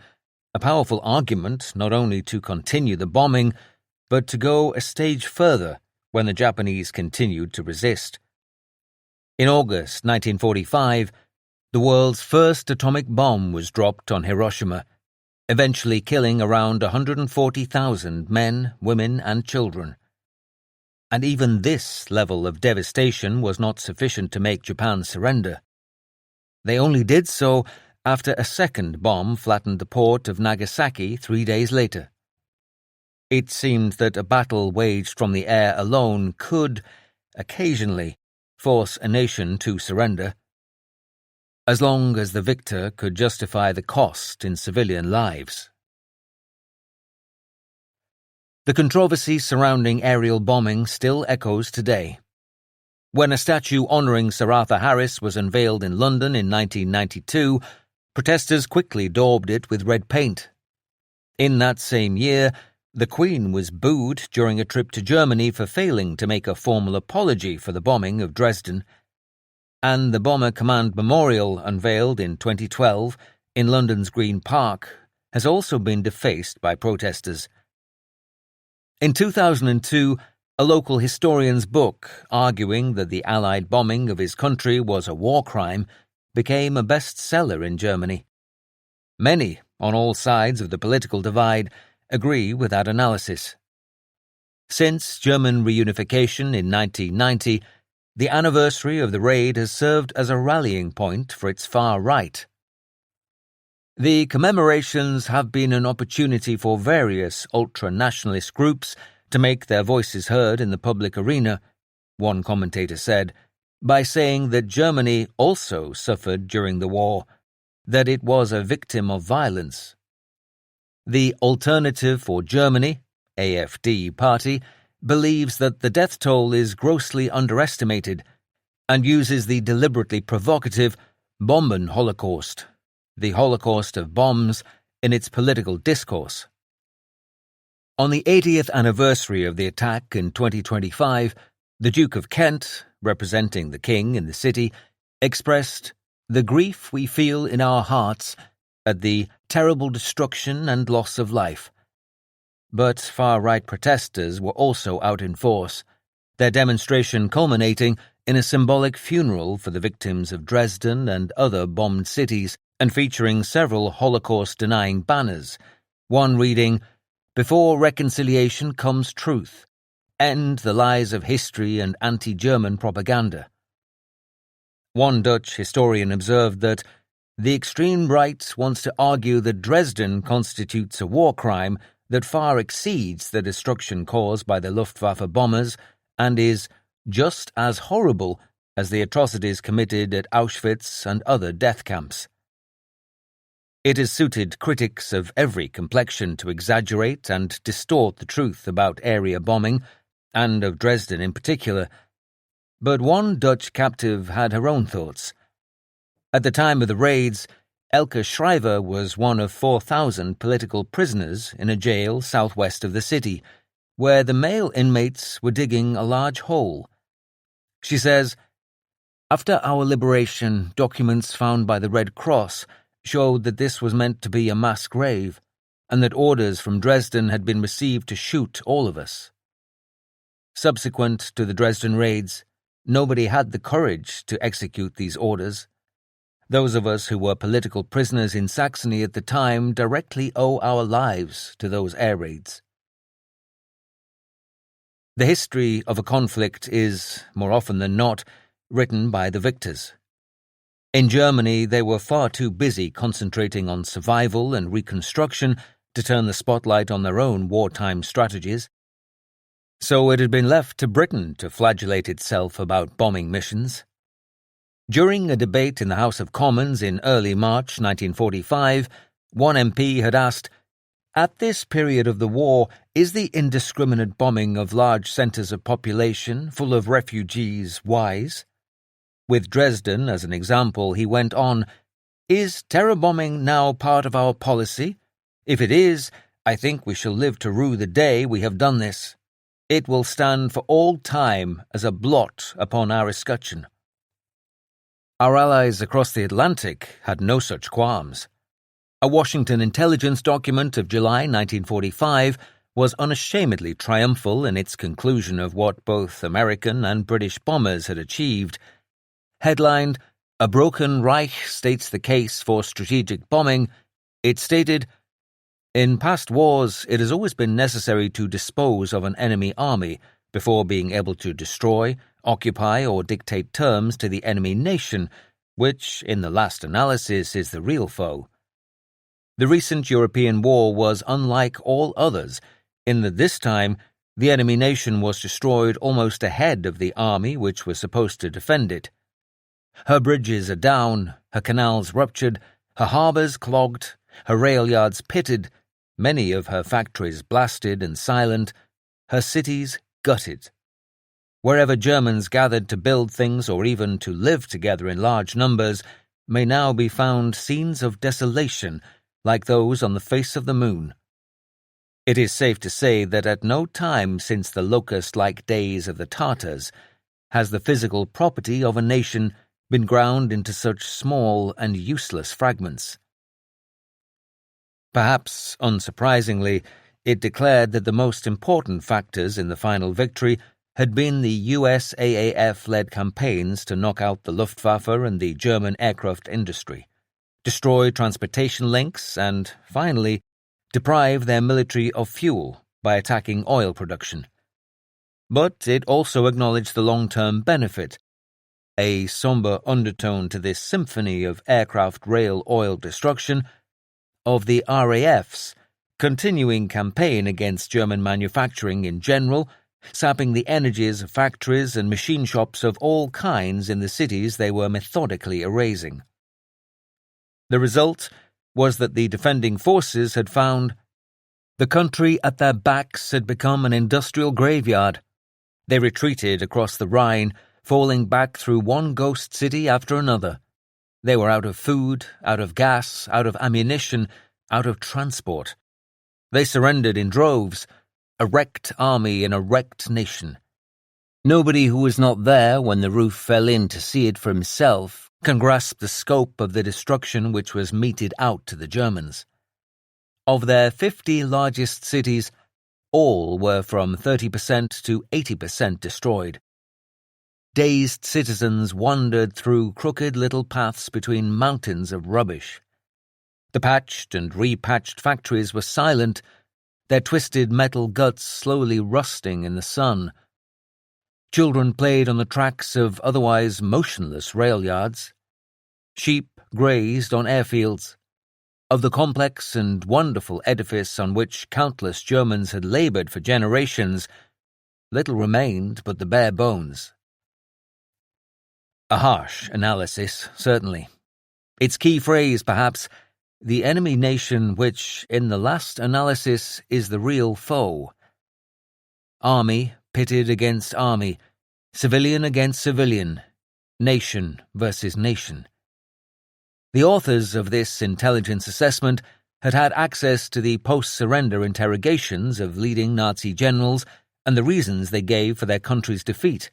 a powerful argument not only to continue the bombing, but to go a stage further when the Japanese continued to resist. In August 1945, the world's first atomic bomb was dropped on Hiroshima, eventually killing around 140,000 men, women, and children. And even this level of devastation was not sufficient to make Japan surrender. They only did so after a second bomb flattened the port of Nagasaki 3 days later. It seemed that a battle waged from the air alone could, occasionally, force a nation to surrender, as long as the victor could justify the cost in civilian lives. The controversy surrounding aerial bombing still echoes today. When a statue honouring Sir Arthur Harris was unveiled in London in 1992, protesters quickly daubed it with red paint. In that same year, the Queen was booed during a trip to Germany for failing to make a formal apology for the bombing of Dresden, and the Bomber Command Memorial, unveiled in 2012 in London's Green Park, has also been defaced by protesters. In 2002, a local historian's book arguing that the Allied bombing of his country was a war crime became a bestseller in Germany. Many, on all sides of the political divide, agree with that analysis. Since German reunification in 1990, the anniversary of the raid has served as a rallying point for its far right. The commemorations have been an opportunity for various ultra-nationalist groups to make their voices heard in the public arena, one commentator said, by saying that Germany also suffered during the war, that it was a victim of violence. The Alternative for Germany, AfD party, believes that the death toll is grossly underestimated and uses the deliberately provocative Bomben Holocaust, the Holocaust of bombs, in its political discourse. On the 80th anniversary of the attack in 2025, the Duke of Kent, representing the King in the city, expressed the grief we feel in our hearts at the terrible destruction and loss of life. But far-right protesters were also out in force, their demonstration culminating in a symbolic funeral for the victims of Dresden and other bombed cities, and featuring several Holocaust-denying banners, one reading, "Before reconciliation comes truth. End the lies of history and anti-German propaganda." One Dutch historian observed that the extreme right wants to argue that Dresden constitutes a war crime that far exceeds the destruction caused by the Luftwaffe bombers and is just as horrible as the atrocities committed at Auschwitz and other death camps. It has suited critics of every complexion to exaggerate and distort the truth about area bombing, and of Dresden in particular. But one Dutch captive had her own thoughts. At the time of the raids, Elke Schrijver was one of 4,000 political prisoners in a jail southwest of the city, where the male inmates were digging a large hole. She says, "After our liberation, documents found by the Red Cross showed that this was meant to be a mass grave, and that orders from Dresden had been received to shoot all of us." Subsequent to the Dresden raids, nobody had the courage to execute these orders. Those of us who were political prisoners in Saxony at the time directly owe our lives to those air raids. The history of a conflict is, more often than not, written by the victors. In Germany, they were far too busy concentrating on survival and reconstruction to turn the spotlight on their own wartime strategies. So it had been left to Britain to flagellate itself about bombing missions. During a debate in the House of Commons in early March 1945, one MP had asked, "At this period of the war, is the indiscriminate bombing of large centres of population full of refugees wise?" With Dresden as an example, he went on, "Is terror bombing now part of our policy? If it is, I think we shall live to rue the day we have done this. It will stand for all time as a blot upon our escutcheon." Our allies across the Atlantic had no such qualms. A Washington intelligence document of July 1945 was unashamedly triumphal in its conclusion of what both American and British bombers had achieved. Headlined, "A Broken Reich States the Case for Strategic Bombing," it stated, "In past wars, it has always been necessary to dispose of an enemy army before being able to destroy, occupy, or dictate terms to the enemy nation, which, in the last analysis, is the real foe. The recent European war was unlike all others, in that this time the enemy nation was destroyed almost ahead of the army which was supposed to defend it. Her bridges are down, her canals ruptured, her harbours clogged, her rail yards pitted, many of her factories blasted and silent, her cities gutted. Wherever Germans gathered to build things or even to live together in large numbers may now be found scenes of desolation like those on the face of the moon. It is safe to say that at no time since the locust-like days of the Tartars has the physical property of a nation been ground into such small and useless fragments. Perhaps, unsurprisingly, it declared that the most important factors in the final victory had been the USAAF-led campaigns to knock out the Luftwaffe and the German aircraft industry, destroy transportation links, and, finally, deprive their military of fuel by attacking oil production. But it also acknowledged the long-term benefit. A sombre undertone to this symphony of aircraft rail oil destruction of the RAF's continuing campaign against German manufacturing in general, sapping the energies of factories and machine shops of all kinds in the cities they were methodically erasing. The result was that the defending forces had found the country at their backs had become an industrial graveyard. They retreated across the Rhine, falling back through one ghost city after another. They were out of food, out of gas, out of ammunition, out of transport. They surrendered in droves, a wrecked army in a wrecked nation. Nobody who was not there when the roof fell in to see it for himself can grasp the scope of the destruction which was meted out to the Germans. Of their 50 largest cities, all were from 30% to 80% destroyed. Dazed citizens wandered through crooked little paths between mountains of rubbish. The patched and repatched factories were silent, their twisted metal guts slowly rusting in the sun. Children played on the tracks of otherwise motionless rail yards. Sheep grazed on airfields. Of the complex and wonderful edifice on which countless Germans had laboured for generations, little remained but the bare bones. A harsh analysis, certainly. Its key phrase, perhaps, the enemy nation which, in the last analysis, is the real foe. Army pitted against army, civilian against civilian, nation versus nation. The authors of this intelligence assessment had had access to the post-surrender interrogations of leading Nazi generals and the reasons they gave for their country's defeat.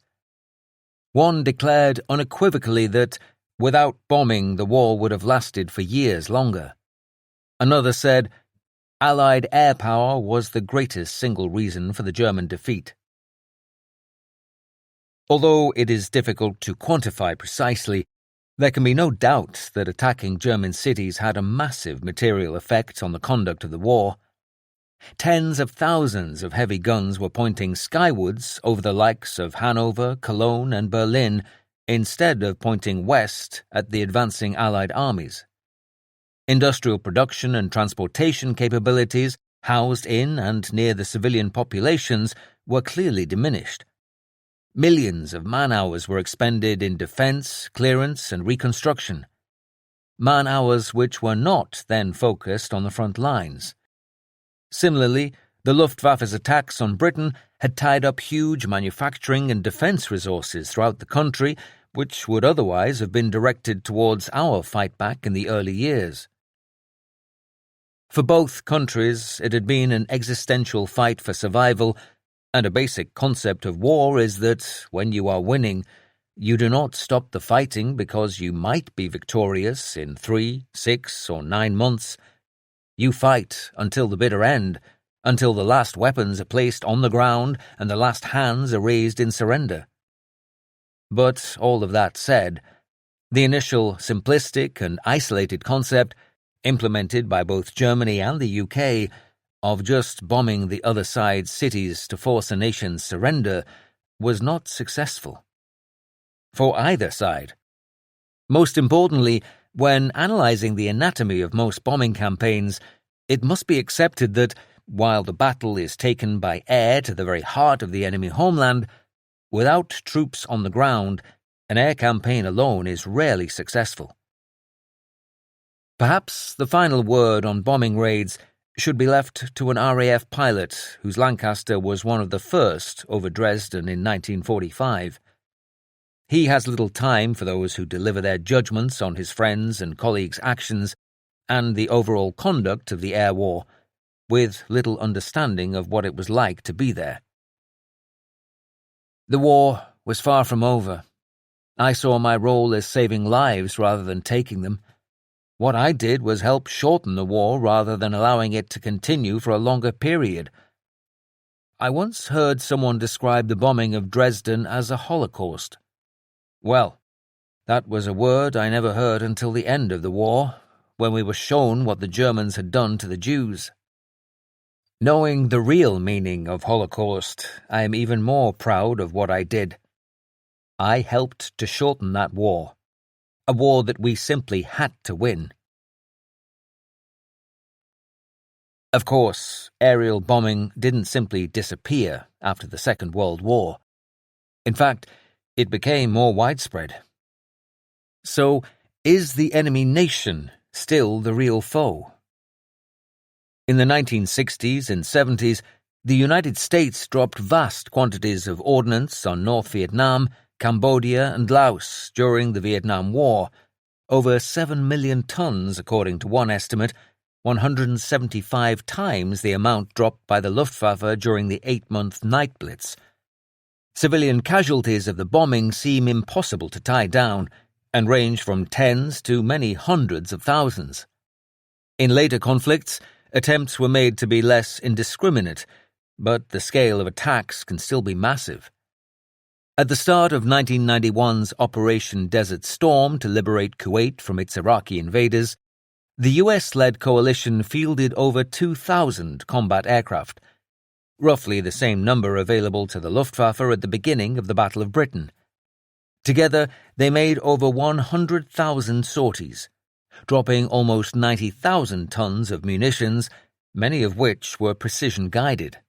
One declared unequivocally that, without bombing, the war would have lasted for years longer. Another said, Allied air power was the greatest single reason for the German defeat. Although it is difficult to quantify precisely, there can be no doubt that attacking German cities had a massive material effect on the conduct of the war. Tens of thousands of heavy guns were pointing skywards over the likes of Hanover, Cologne, and Berlin, instead of pointing west at the advancing Allied armies. Industrial production and transportation capabilities housed in and near the civilian populations were clearly diminished. Millions of man-hours were expended in defence, clearance, and reconstruction. Man-hours which were not then focused on the front lines. Similarly, the Luftwaffe's attacks on Britain had tied up huge manufacturing and defence resources throughout the country, which would otherwise have been directed towards our fight-back in the early years. For both countries, it had been an existential fight for survival, and a basic concept of war is that, when you are winning, you do not stop the fighting because you might be victorious in 3, 6, or 9 months. You fight until the bitter end, until the last weapons are placed on the ground and the last hands are raised in surrender. But, all of that said, the initial simplistic and isolated concept, implemented by both Germany and the UK, of just bombing the other side's cities to force a nation's surrender, was not successful. For either side. Most importantly, when analysing the anatomy of most bombing campaigns, it must be accepted that, while the battle is taken by air to the very heart of the enemy homeland, without troops on the ground, an air campaign alone is rarely successful. Perhaps the final word on bombing raids should be left to an RAF pilot whose Lancaster was one of the first over Dresden in 1945. He has little time for those who deliver their judgments on his friends' and colleagues' actions and the overall conduct of the air war, with little understanding of what it was like to be there. The war was far from over. I saw my role as saving lives rather than taking them. What I did was help shorten the war rather than allowing it to continue for a longer period. I once heard someone describe the bombing of Dresden as a Holocaust. Well, that was a word I never heard until the end of the war, when we were shown what the Germans had done to the Jews. Knowing the real meaning of Holocaust, I am even more proud of what I did. I helped to shorten that war. A war that we simply had to win. Of course, aerial bombing didn't simply disappear after the Second World War. In fact, it became more widespread. So, is the enemy nation still the real foe? In the 1960s and 70s, the United States dropped vast quantities of ordnance on North Vietnam, Cambodia, and Laos during the Vietnam War, over 7 million tons according to one estimate, 175 times the amount dropped by the Luftwaffe during the 8-month night Blitz. Civilian casualties of the bombing seem impossible to tie down and range from tens to many hundreds of thousands. In later conflicts, attempts were made to be less indiscriminate, but the scale of attacks can still be massive. At the start of 1991's Operation Desert Storm to liberate Kuwait from its Iraqi invaders, the US-led coalition fielded over 2,000 combat aircraft, roughly the same number available to the Luftwaffe at the beginning of the Battle of Britain. Together, they made over 100,000 sorties, dropping almost 90,000 tons of munitions, many of which were precision-guided.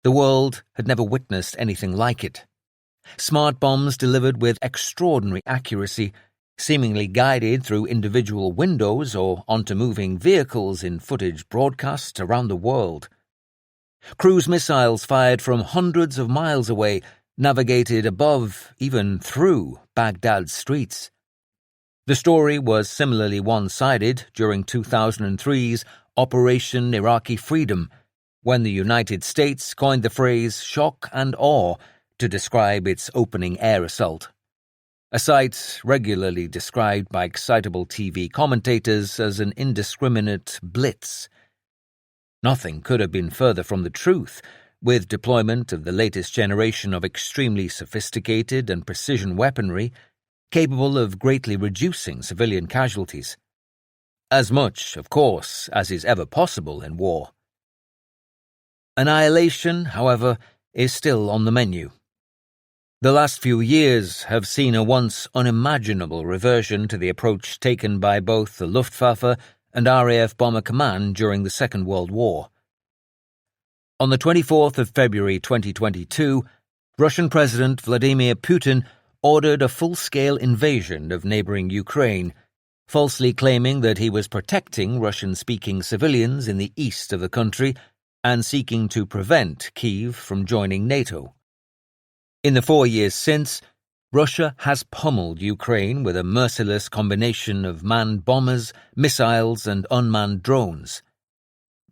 The world had never witnessed anything like it. Smart bombs delivered with extraordinary accuracy, seemingly guided through individual windows or onto moving vehicles in footage broadcast around the world. Cruise missiles fired from hundreds of miles away navigated above, even through, Baghdad's streets. The story was similarly one-sided during 2003's Operation Iraqi Freedom, when the United States coined the phrase shock and awe to describe its opening air assault, a sight regularly described by excitable TV commentators as an indiscriminate blitz. Nothing could have been further from the truth, with deployment of the latest generation of extremely sophisticated and precision weaponry capable of greatly reducing civilian casualties. As much, of course, as is ever possible in war. Annihilation, however, is still on the menu. The last few years have seen a once unimaginable reversion to the approach taken by both the Luftwaffe and RAF Bomber Command during the Second World War. On the 24th of February 2022, Russian President Vladimir Putin ordered a full-scale invasion of neighboring Ukraine, falsely claiming that he was protecting Russian-speaking civilians in the east of the country and seeking to prevent Kyiv from joining NATO. In the 4 years since, Russia has pummeled Ukraine with a merciless combination of manned bombers, missiles, and unmanned drones.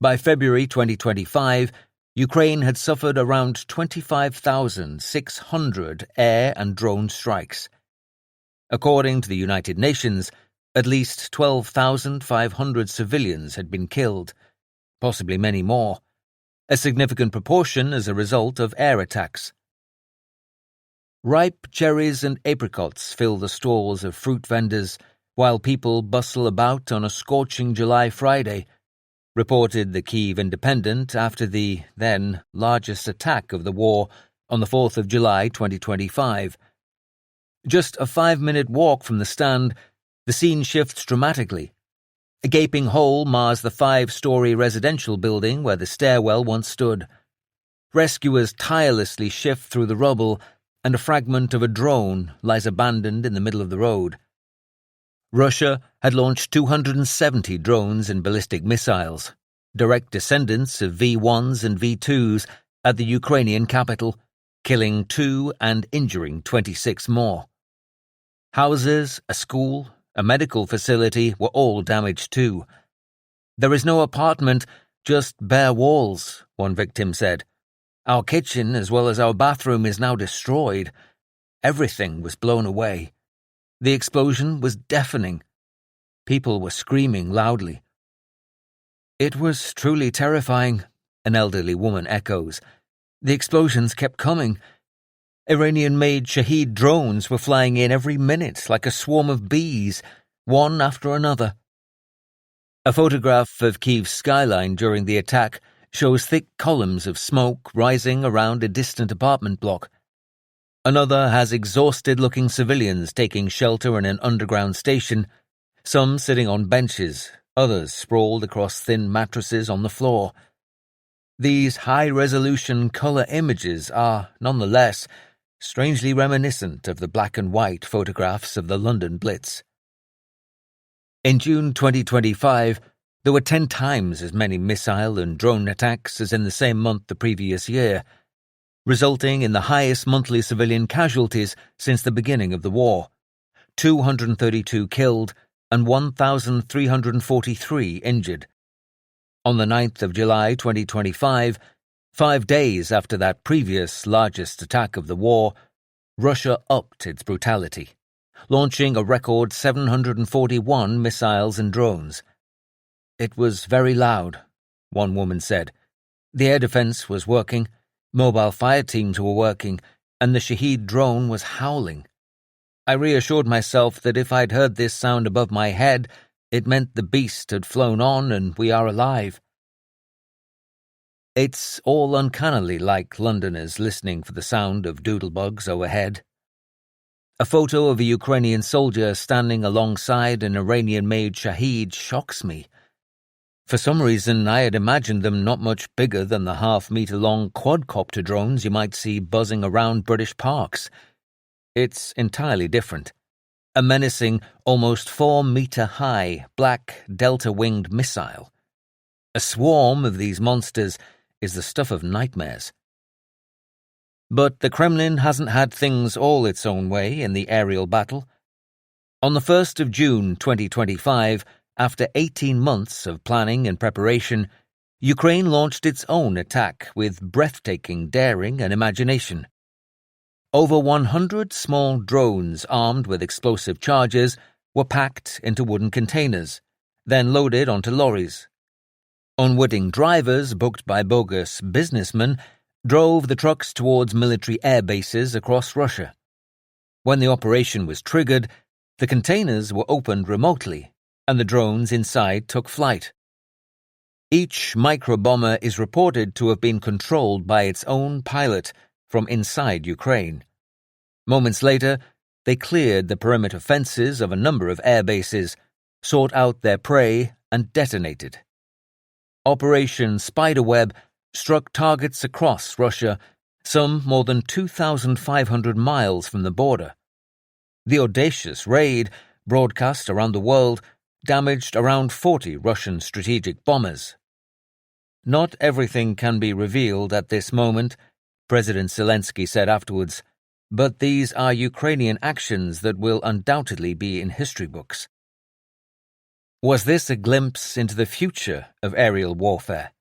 By February 2025, Ukraine had suffered around 25,600 air and drone strikes. According to the United Nations, at least 12,500 civilians had been killed, possibly many more, a significant proportion as a result of air attacks. Ripe cherries and apricots fill the stalls of fruit vendors while people bustle about on a scorching July Friday, reported the Kyiv Independent after the then largest attack of the war on the 4th of July 2025. Just a 5-minute walk from the stand, the scene shifts dramatically. A gaping hole mars the 5-story residential building where the stairwell once stood. Rescuers tirelessly shift through the rubble, and a fragment of a drone lies abandoned in the middle of the road. Russia had launched 270 drones and ballistic missiles, direct descendants of V-1s and V-2s, at the Ukrainian capital, killing 2 and injuring 26 more. Houses, a school, a medical facility were all damaged too. "There is no apartment, just bare walls," one victim said. "Our kitchen as well as our bathroom is now destroyed. Everything was blown away. The explosion was deafening. People were screaming loudly." "It was truly terrifying," an elderly woman echoes. "The explosions kept coming. Iranian-made Shahed drones were flying in every minute like a swarm of bees, one after another." A photograph of Kyiv's skyline during the attack shows thick columns of smoke rising around a distant apartment block. Another has exhausted-looking civilians taking shelter in an underground station, some sitting on benches, Others sprawled across thin mattresses on the floor. These high-resolution colour images are, nonetheless, strangely reminiscent of the black-and-white photographs of the London Blitz. In June 2025, there were 10 times as many missile and drone attacks as in the same month the previous year, resulting in the highest monthly civilian casualties since the beginning of the war: 232 killed and 1,343 injured. On the 9th of July 2025, 5 days after that previous largest attack of the war, Russia upped its brutality, launching a record 741 missiles and drones. "It was very loud," one woman said. "The air defense was working, mobile fire teams were working, and the Shahed drone was howling. I reassured myself that if I'd heard this sound above my head, it meant the beast had flown on and we are alive." It's all uncannily like Londoners listening for the sound of doodlebugs overhead. A photo of a Ukrainian soldier standing alongside an Iranian-made Shahed shocks me. For some reason, I had imagined them not much bigger than the half-metre-long quadcopter drones you might see buzzing around British parks. It's entirely different. A menacing, almost 4-metre-high, black delta-winged missile. A swarm of these monsters is the stuff of nightmares. But the Kremlin hasn't had things all its own way in the aerial battle. On the 1st of June 2025, after 18 months of planning and preparation, Ukraine launched its own attack with breathtaking daring and imagination. Over 100 small drones armed with explosive charges were packed into wooden containers, then loaded onto lorries. Unwitting drivers booked by bogus businessmen drove the trucks towards military air bases across Russia. When the operation was triggered, the containers were opened remotely, and the drones inside took flight. Each microbomber is reported to have been controlled by its own pilot from inside Ukraine. Moments later, they cleared the perimeter fences of a number of air bases, sought out their prey, and detonated. Operation Spiderweb struck targets across Russia, some more than 2,500 miles from the border. The audacious raid, broadcast around the world, damaged around 40 Russian strategic bombers. "Not everything can be revealed at this moment," President Zelensky said afterwards, "but these are Ukrainian actions that will undoubtedly be in history books." Was this a glimpse into the future of aerial warfare?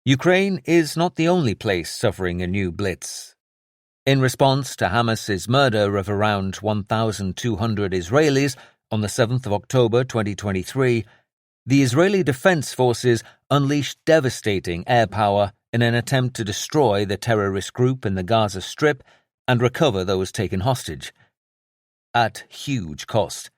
Ukraine is not the only place suffering a new blitz. In response to Hamas's murder of around 1,200 Israelis on the 7th of October 2023, the Israeli Defense Forces unleashed devastating air power in an attempt to destroy the terrorist group in the Gaza Strip and recover those taken hostage. At huge cost.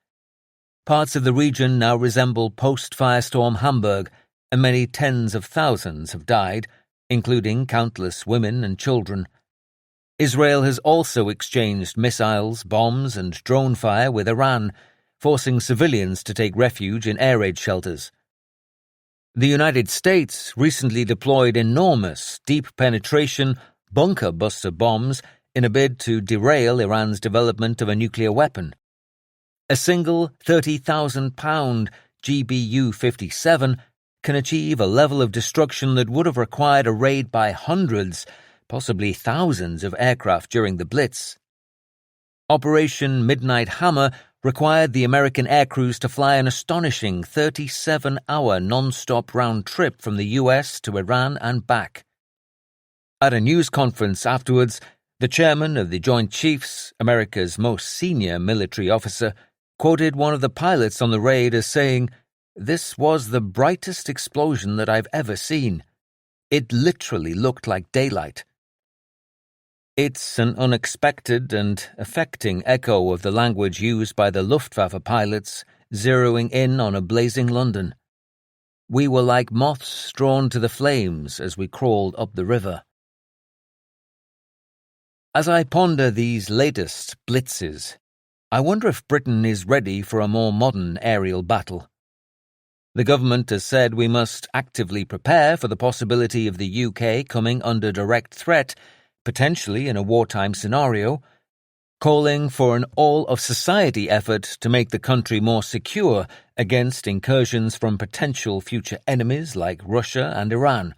Parts of the region now resemble post-firestorm Hamburg, and many tens of thousands have died, including countless women and children. Israel has also exchanged missiles, bombs, and drone fire with Iran, forcing civilians to take refuge in air raid shelters. The United States recently deployed enormous, deep-penetration, bunker-buster bombs in a bid to derail Iran's development of a nuclear weapon. A single 30,000-pound GBU-57 can achieve a level of destruction that would have required a raid by hundreds, possibly thousands of aircraft during the Blitz. Operation Midnight Hammer required the American air crews to fly an astonishing 37-hour non-stop round trip from the US to Iran and back. At a news conference afterwards, the chairman of the Joint Chiefs, America's most senior military officer, quoted one of the pilots on the raid as saying, "This was the brightest explosion that I've ever seen. It literally looked like daylight." It's an unexpected and affecting echo of the language used by the Luftwaffe pilots, zeroing in on a blazing London. "We were like moths drawn to the flames as we crawled up the river." As I ponder these latest blitzes, I wonder if Britain is ready for a more modern aerial battle. The government has said we must actively prepare for the possibility of the UK coming under direct threat, potentially in a wartime scenario, calling for an all-of-society effort to make the country more secure against incursions from potential future enemies like Russia and Iran.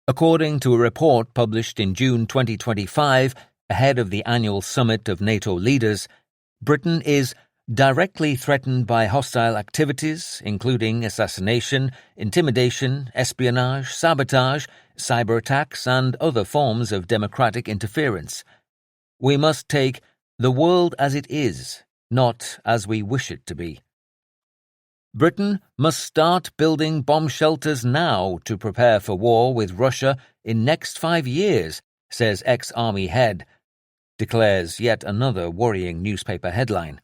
According to a report published in June 2025, ahead of the annual summit of NATO leaders, Britain is directly threatened by hostile activities, including assassination, intimidation, espionage, sabotage, cyber attacks, and other forms of democratic interference. We must take the world as it is, not as we wish it to be. Britain must start building bomb shelters now to prepare for war with Russia in next 5 years, says ex-army head, declares yet another worrying newspaper headline.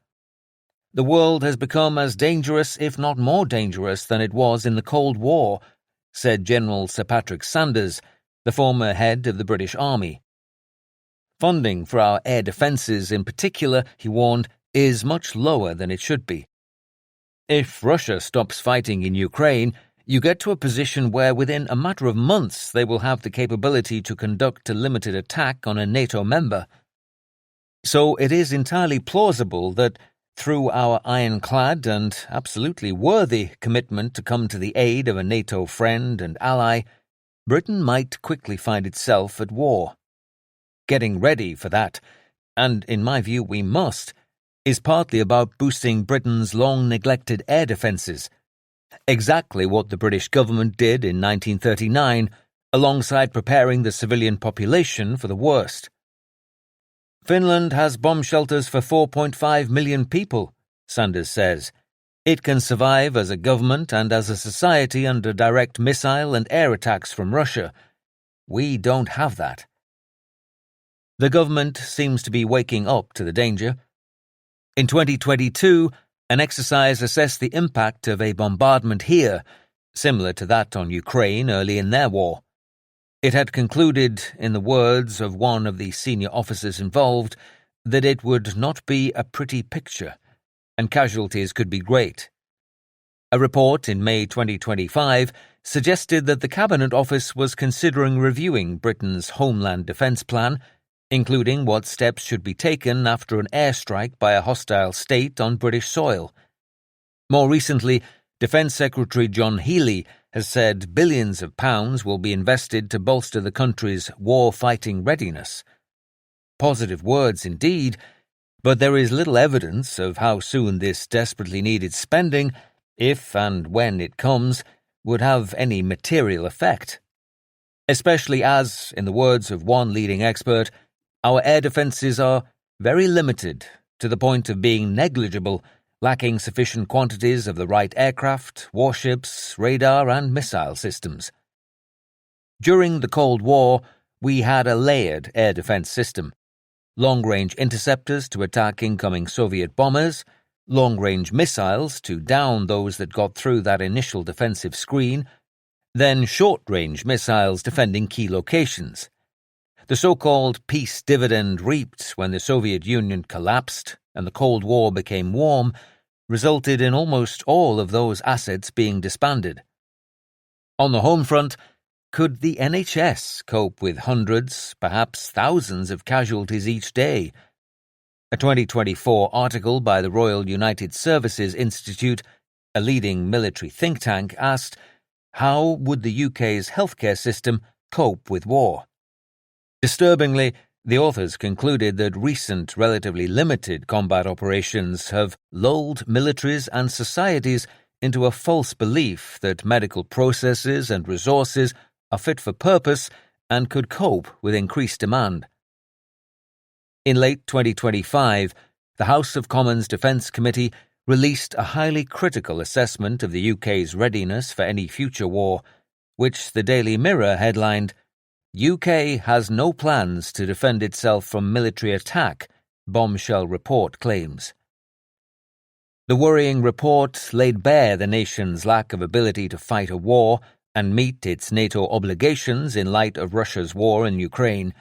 The world has become as dangerous, if not more dangerous, than it was in the Cold War, said General Sir Patrick Sanders, the former head of the British Army. Funding for our air defences in particular, he warned, is much lower than it should be. If Russia stops fighting in Ukraine, you get to a position where within a matter of months they will have the capability to conduct a limited attack on a NATO member. So it is entirely plausible that through our ironclad and absolutely worthy commitment to come to the aid of a NATO friend and ally, Britain might quickly find itself at war. Getting ready for that, and in my view we must, is partly about boosting Britain's long-neglected air defences, exactly what the British government did in 1939, alongside preparing the civilian population for the worst. Finland has bomb shelters for 4.5 million people, Sanders says. It can survive as a government and as a society under direct missile and air attacks from Russia. We don't have that. The government seems to be waking up to the danger. In 2022, an exercise assessed the impact of a bombardment here, similar to that on Ukraine early in their war. It had concluded, in the words of one of the senior officers involved, that it would not be a pretty picture, and casualties could be great. A report in May 2025 suggested that the Cabinet Office was considering reviewing Britain's Homeland Defence Plan, including what steps should be taken after an airstrike by a hostile state on British soil. More recently, Defence Secretary John Healey has said billions of pounds will be invested to bolster the country's war-fighting readiness. Positive words indeed, but there is little evidence of how soon this desperately needed spending, if and when it comes, would have any material effect. Especially as, in the words of one leading expert, our air defences are very limited, to the point of being negligible, lacking sufficient quantities of the right aircraft, warships, radar and missile systems. During the Cold War, we had a layered air defence system. Long-range interceptors to attack incoming Soviet bombers, long-range missiles to down those that got through that initial defensive screen, then short-range missiles defending key locations. The so-called peace dividend reaped when the Soviet Union collapsed and the Cold War became warm resulted in almost all of those assets being disbanded. On the home front, could the NHS cope with hundreds, perhaps thousands of casualties each day? A 2024 article by the Royal United Services Institute, a leading military think tank, asked, how would the UK's healthcare system cope with war? Disturbingly, the authors concluded that recent relatively limited combat operations have lulled militaries and societies into a false belief that medical processes and resources are fit for purpose and could cope with increased demand. In late 2025, the House of Commons Defence Committee released a highly critical assessment of the UK's readiness for any future war, which the Daily Mirror headlined, UK has no plans to defend itself from military attack, bombshell report claims. The worrying report laid bare the nation's lack of ability to fight a war and meet its NATO obligations in light of Russia's war in Ukraine,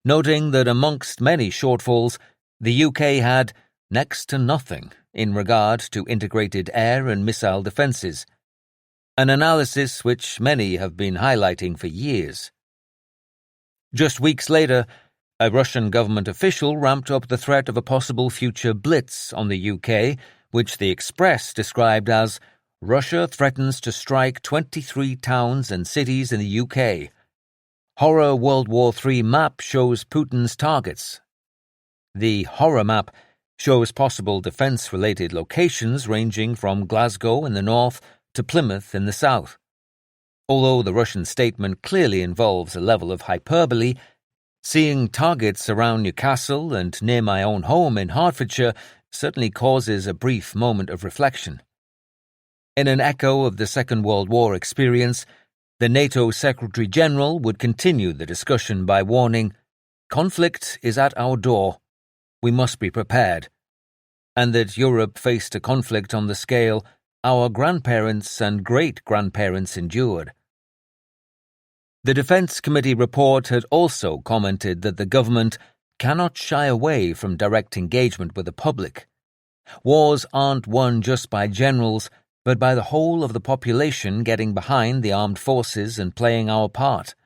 noting that amongst many shortfalls, the UK had next to nothing in regard to integrated air and missile defences, an analysis which many have been highlighting for years. Just weeks later, a Russian government official ramped up the threat of a possible future Blitz on the UK, which the Express described as Russia threatens to strike 23 towns and cities in the UK. Horror World War III map shows Putin's targets. The horror map shows possible defence-related locations ranging from Glasgow in the north to Plymouth in the south. Although the Russian statement clearly involves a level of hyperbole, seeing targets around Newcastle and near my own home in Hertfordshire certainly causes a brief moment of reflection. In an echo of the Second World War experience, the NATO Secretary-General would continue the discussion by warning, "Conflict is at our door. We must be prepared," and that Europe faced a conflict on the scale our grandparents and great-grandparents endured. The Defence Committee report had also commented that the government cannot shy away from direct engagement with the public. Wars aren't won just by generals, but by the whole of the population getting behind the armed forces and playing our part.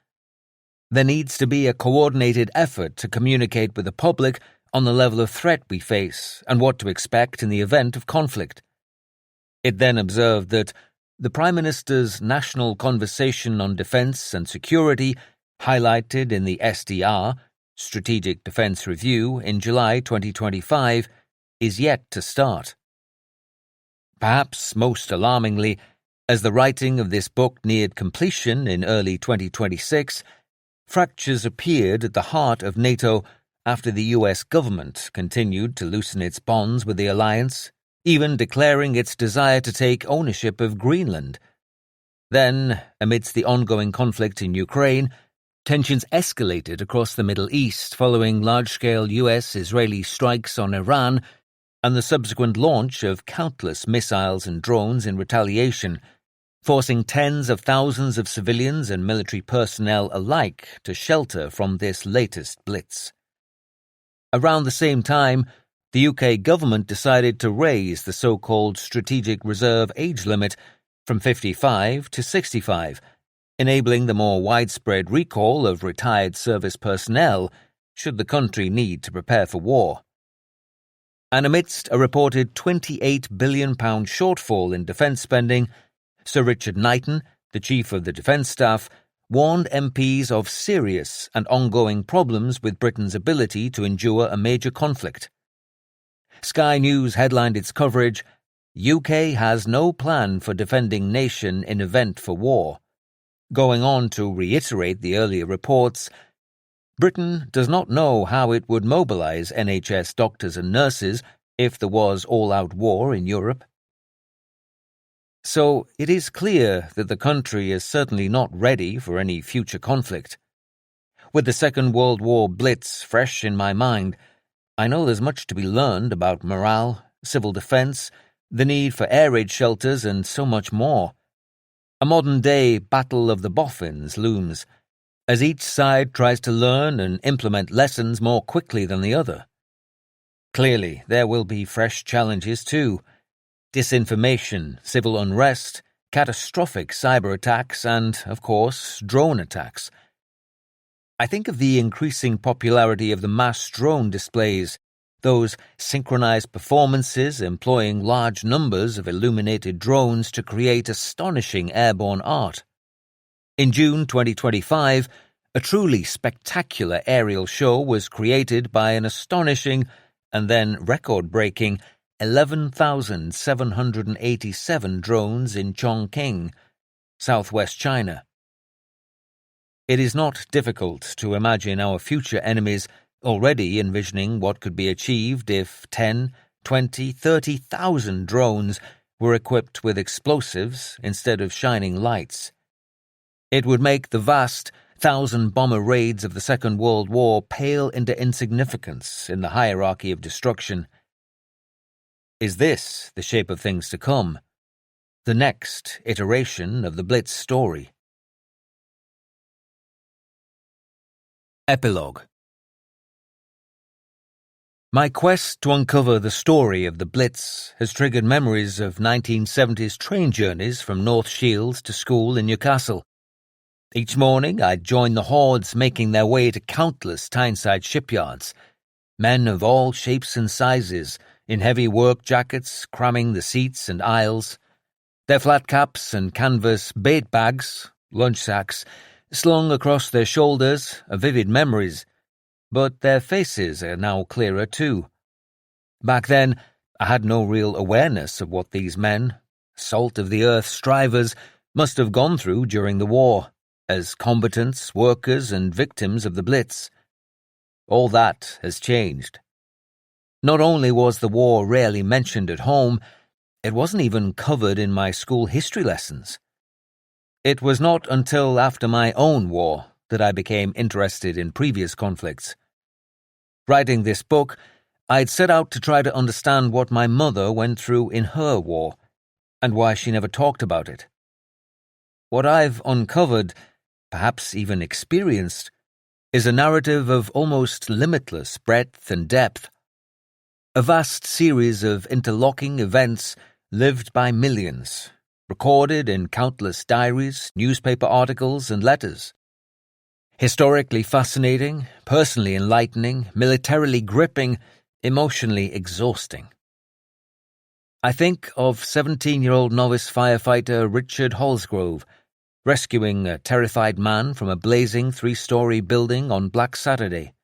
There needs to be a coordinated effort to communicate with the public on the level of threat we face and what to expect in the event of conflict. It then observed that the Prime Minister's National Conversation on Defence and Security, highlighted in the SDR, Strategic Defence Review, in July 2025, is yet to start. Perhaps most alarmingly, as the writing of this book neared completion in early 2026, fractures appeared at the heart of NATO after the US government continued to loosen its bonds with the alliance, even declaring its desire to take ownership of Greenland. Then, amidst the ongoing conflict in Ukraine, tensions escalated across the Middle East following large-scale US-Israeli strikes on Iran and the subsequent launch of countless missiles and drones in retaliation, forcing tens of thousands of civilians and military personnel alike to shelter from this latest blitz. Around the same time, the UK government decided to raise the so-called Strategic Reserve age limit from 55 to 65, enabling the more widespread recall of retired service personnel should the country need to prepare for war. And amidst a reported £28 billion shortfall in defence spending, Sir Richard Nichol, the Chief of the Defence Staff, warned MPs of serious and ongoing problems with Britain's ability to endure a major conflict. Sky News headlined its coverage, "UK has no plan for defending nation in event for war," going on to reiterate the earlier reports, Britain does not know how it would mobilise NHS doctors and nurses if there was all-out war in Europe. So it is clear that the country is certainly not ready for any future conflict. With the Second World War blitz fresh in my mind, I know there's much to be learned about morale, civil defence, the need for air raid shelters, and so much more. A modern-day Battle of the Boffins looms, as each side tries to learn and implement lessons more quickly than the other. Clearly, there will be fresh challenges too: disinformation, civil unrest, catastrophic cyber attacks, and, of course, drone attacks. I think of the increasing popularity of the mass drone displays, those synchronized performances employing large numbers of illuminated drones to create astonishing airborne art. In June 2025, a truly spectacular aerial show was created by an astonishing and then record-breaking 11,787 drones in Chongqing, southwest China. It is not difficult to imagine our future enemies already envisioning what could be achieved if 10, 20, 30,000 drones were equipped with explosives instead of shining lights. It would make the vast 1,000-bomber raids of the Second World War pale into insignificance in the hierarchy of destruction. Is this the shape of things to come? The next iteration of the Blitz story? Epilogue. My quest to uncover the story of the Blitz has triggered memories of 1970s train journeys from North Shields to school in Newcastle. Each morning I'd join the hordes making their way to countless Tyneside shipyards, men of all shapes and sizes, in heavy work jackets cramming the seats and aisles, their flat caps and canvas bait bags, lunch sacks, slung across their shoulders are vivid memories, but their faces are now clearer too. Back then, I had no real awareness of what these men, salt-of-the-earth strivers, must have gone through during the war, as combatants, workers, and victims of the Blitz. All that has changed. Not only was the war rarely mentioned at home, it wasn't even covered in my school history lessons. It was not until after my own war that I became interested in previous conflicts. Writing this book, I'd set out to try to understand what my mother went through in her war, and why she never talked about it. What I've uncovered, perhaps even experienced, is a narrative of almost limitless breadth and depth. A vast series of interlocking events lived by millions, recorded in countless diaries, newspaper articles, and letters. Historically fascinating, personally enlightening, militarily gripping, emotionally exhausting. I think of 17-year-old novice firefighter Richard Holsgrove rescuing a terrified man from a blazing 3-story building on Black Saturday.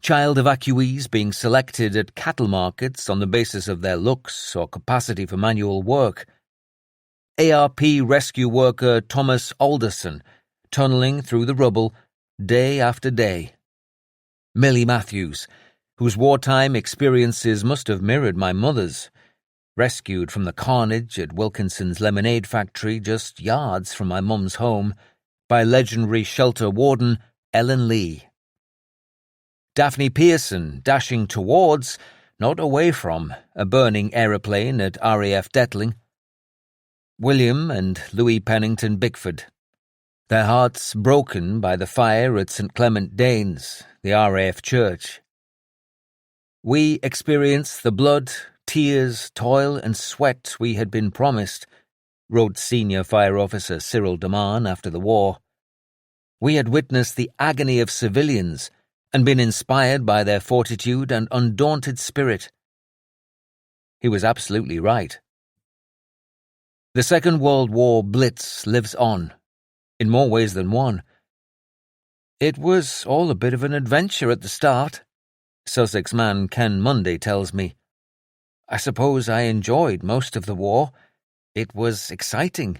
Child evacuees being selected at cattle markets on the basis of their looks or capacity for manual work. ARP rescue worker Thomas Alderson tunneling through the rubble day after day. Millie Matthews, whose wartime experiences must have mirrored my mother's, rescued from the carnage at Wilkinson's lemonade factory just yards from my mum's home by legendary shelter warden Ellen Lee. Daphne Pearson dashing towards, not away from, a burning aeroplane at RAF Detling. William and Louis Pennington Bickford, their hearts broken by the fire at St. Clement Danes, the RAF church. We experienced the blood, tears, toil, and sweat we had been promised, wrote Senior Fire Officer Cyril Deman after the war. We had witnessed the agony of civilians and been inspired by their fortitude and undaunted spirit. He was absolutely right. The Second World War Blitz lives on, in more ways than one. It was all a bit of an adventure at the start, Sussex man Ken Munday tells me. I suppose I enjoyed most of the war. It was exciting.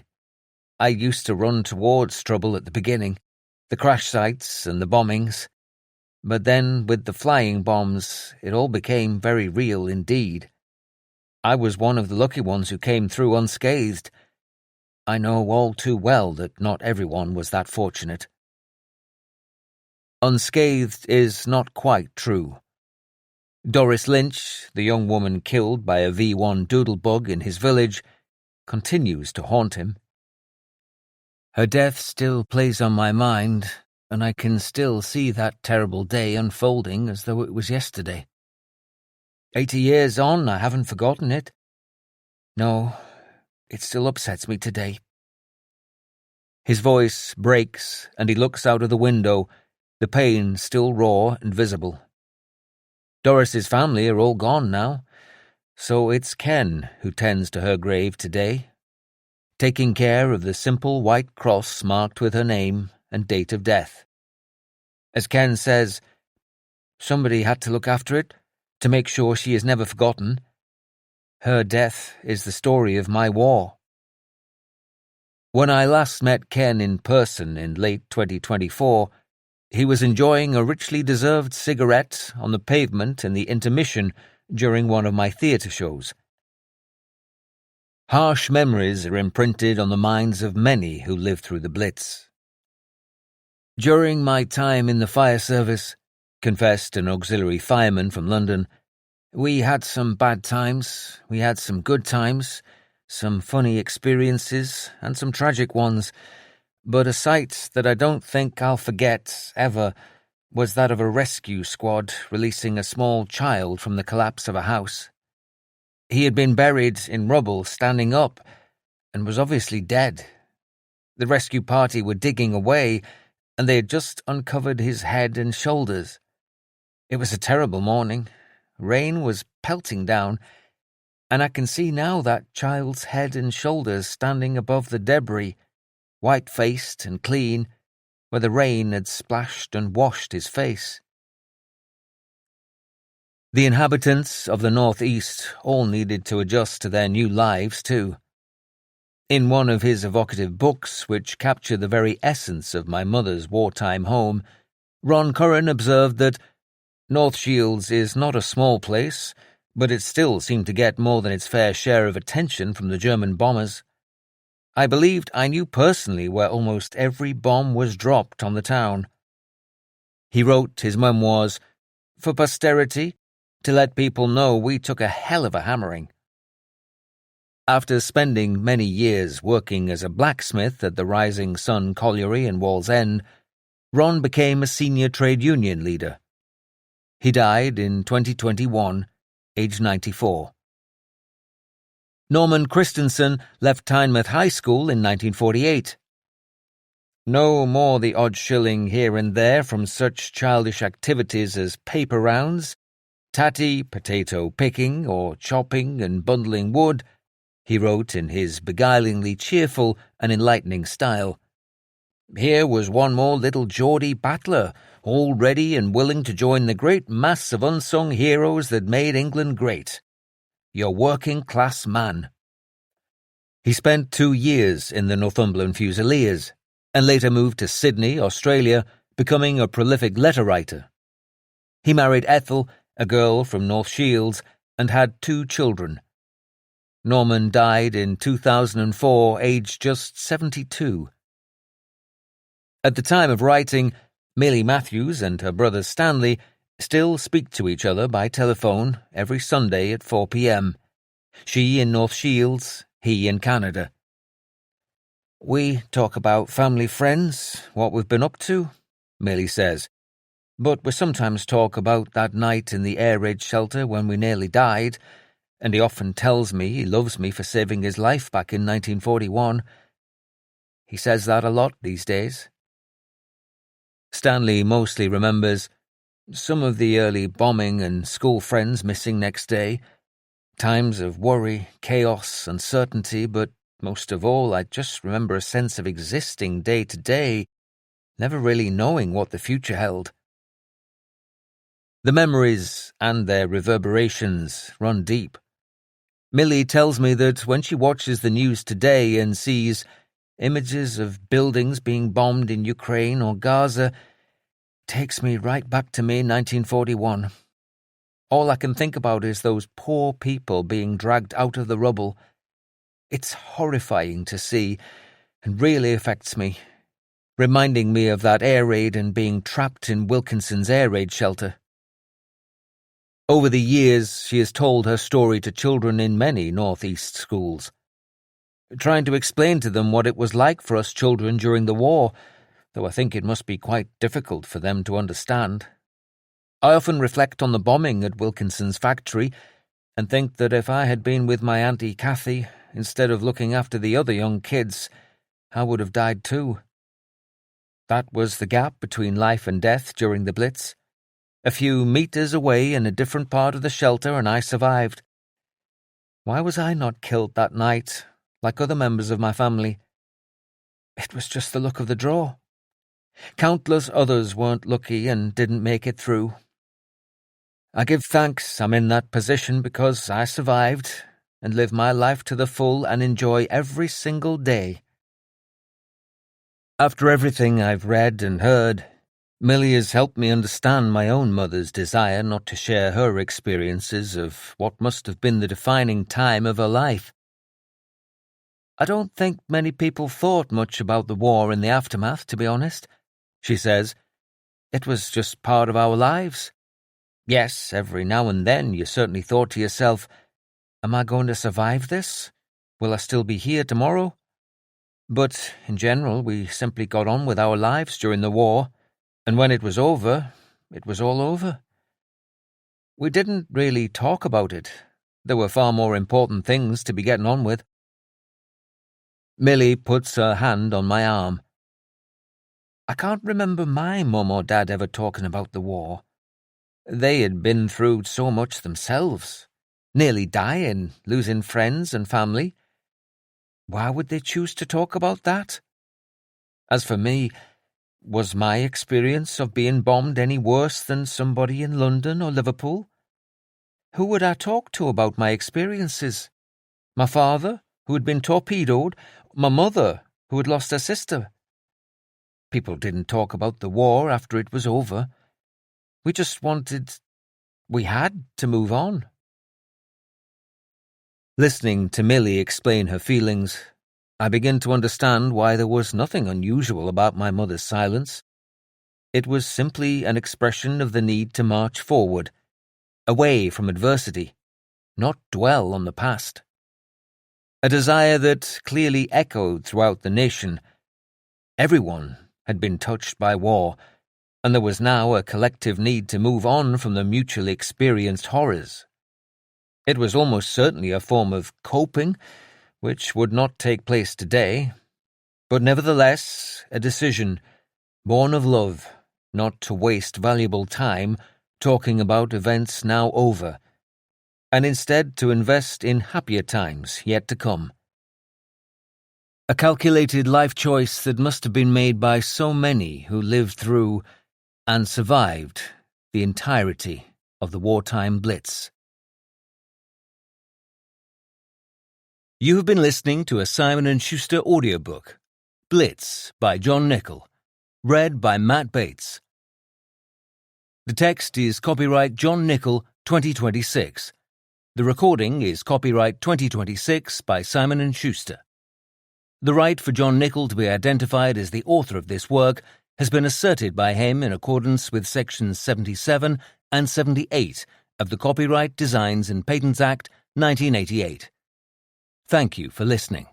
I used to run towards trouble at the beginning, the crash sites and the bombings. But then, with the flying bombs, it all became very real indeed. I was one of the lucky ones who came through unscathed. I know all too well that not everyone was that fortunate. Unscathed is not quite true. Doris Lynch, the young woman killed by a V1 doodlebug in his village, continues to haunt him. Her death still plays on my mind, and I can still see that terrible day unfolding as though it was yesterday. 80 years on, I haven't forgotten it. No, it still upsets me today. His voice breaks, and he looks out of the window, the pain still raw and visible. Doris's family are all gone now, so it's Ken who tends to her grave today, taking care of the simple white cross marked with her name and date of death. As Ken says, somebody had to look after it, to make sure she is never forgotten. Her death is the story of my war. When I last met Ken in person in late 2024, he was enjoying a richly deserved cigarette on the pavement in the intermission during one of my theatre shows. Harsh memories are imprinted on the minds of many who lived through the Blitz. During my time in the fire service, confessed an auxiliary fireman from London, we had some bad times, we had some good times, some funny experiences, and some tragic ones, but a sight that I don't think I'll forget ever was that of a rescue squad releasing a small child from the collapse of a house. He had been buried in rubble, standing up, and was obviously dead. The rescue party were digging away, and they had just uncovered his head and shoulders. It was a terrible morning. Rain was pelting down, and I can see now that child's head and shoulders standing above the debris, white-faced and clean, where the rain had splashed and washed his face. The inhabitants of the northeast all needed to adjust to their new lives too. In one of his evocative books, which capture the very essence of my mother's wartime home, Ron Curran observed that North Shields is not a small place, but it still seemed to get more than its fair share of attention from the German bombers. I believed I knew personally where almost every bomb was dropped on the town. He wrote his memoirs for posterity, to let people know we took a hell of a hammering. After spending many years working as a blacksmith at the Rising Sun Colliery in Wallsend, Ron became a senior trade union leader. He died in 2021, aged 94. Norman Christensen left Tynemouth High School in 1948. No more the odd shilling here and there from such childish activities as paper rounds, tatty potato picking, or chopping and bundling wood, he wrote in his beguilingly cheerful and enlightening style. Here was one more little Geordie battler, all ready and willing to join the great mass of unsung heroes that made England great. Your working-class man. He spent 2 years in the Northumberland Fusiliers, and later moved to Sydney, Australia, becoming a prolific letter writer. He married Ethel, a girl from North Shields, and had 2 children. Norman died in 2004, aged just 72. At the time of writing, Millie Matthews and her brother Stanley still speak to each other by telephone every Sunday at 4 p.m. She in North Shields, he in Canada. We talk about family, friends, what we've been up to, Millie says, but we sometimes talk about that night in the air raid shelter when we nearly died, and he often tells me he loves me for saving his life back in 1941. He says that a lot these days. Stanley mostly remembers some of the early bombing and school friends missing next day, times of worry, chaos, uncertainty, but most of all, I just remember a sense of existing day to day, never really knowing what the future held. The memories and their reverberations run deep. Millie tells me that when she watches the news today and sees images of buildings being bombed in Ukraine or Gaza, takes me right back to May 1941. All I can think about is those poor people being dragged out of the rubble. It's horrifying to see and really affects me, reminding me of that air raid and being trapped in Wilkinson's air raid shelter. Over the years, she has told her story to children in many northeast schools, trying to explain to them what it was like for us children during the war, though I think it must be quite difficult for them to understand. I often reflect on the bombing at Wilkinson's factory and think that if I had been with my Auntie Cathy, instead of looking after the other young kids, I would have died too. That was the gap between life and death during the Blitz. A few meters away in a different part of the shelter, and I survived. Why was I not killed that night, like other members of my family? It was just the luck of the draw. Countless others weren't lucky and didn't make it through. I give thanks I'm in that position because I survived and live my life to the full and enjoy every single day. After everything I've read and heard, Millie has helped me understand my own mother's desire not to share her experiences of what must have been the defining time of her life. I don't think many people thought much about the war and the aftermath, to be honest, she says. It was just part of our lives. Yes, every now and then you certainly thought to yourself, am I going to survive this? Will I still be here tomorrow? But in general, we simply got on with our lives during the war. And when it was over, it was all over. We didn't really talk about it. There were far more important things to be getting on with. Millie puts her hand on my arm. I can't remember my mum or dad ever talking about the war. They had been through so much themselves, nearly dying, losing friends and family. Why would they choose to talk about that? As for me, was my experience of being bombed any worse than somebody in London or Liverpool? Who would I talk to about my experiences? My father, who had been torpedoed? My mother, who had lost her sister? People didn't talk about the war after it was over. We had to move on. Listening to Millie explain her feelings, I begin to understand why there was nothing unusual about my mother's silence. It was simply an expression of the need to march forward, away from adversity, not dwell on the past. A desire that clearly echoed throughout the nation. Everyone had been touched by war, and there was now a collective need to move on from the mutually experienced horrors. It was almost certainly a form of coping, which would not take place today, but nevertheless a decision, born of love, not to waste valuable time talking about events now over, and instead to invest in happier times yet to come. A calculated life choice that must have been made by so many who lived through and survived the entirety of the wartime Blitz. You have been listening to a Simon & Schuster audiobook, Blitz by John Nichol, read by Matt Bates. The text is copyright John Nichol 2026. The recording is copyright 2026 by Simon & Schuster. The right for John Nichol to be identified as the author of this work has been asserted by him in accordance with Sections 77 and 78 of the Copyright Designs and Patents Act 1988. Thank you for listening.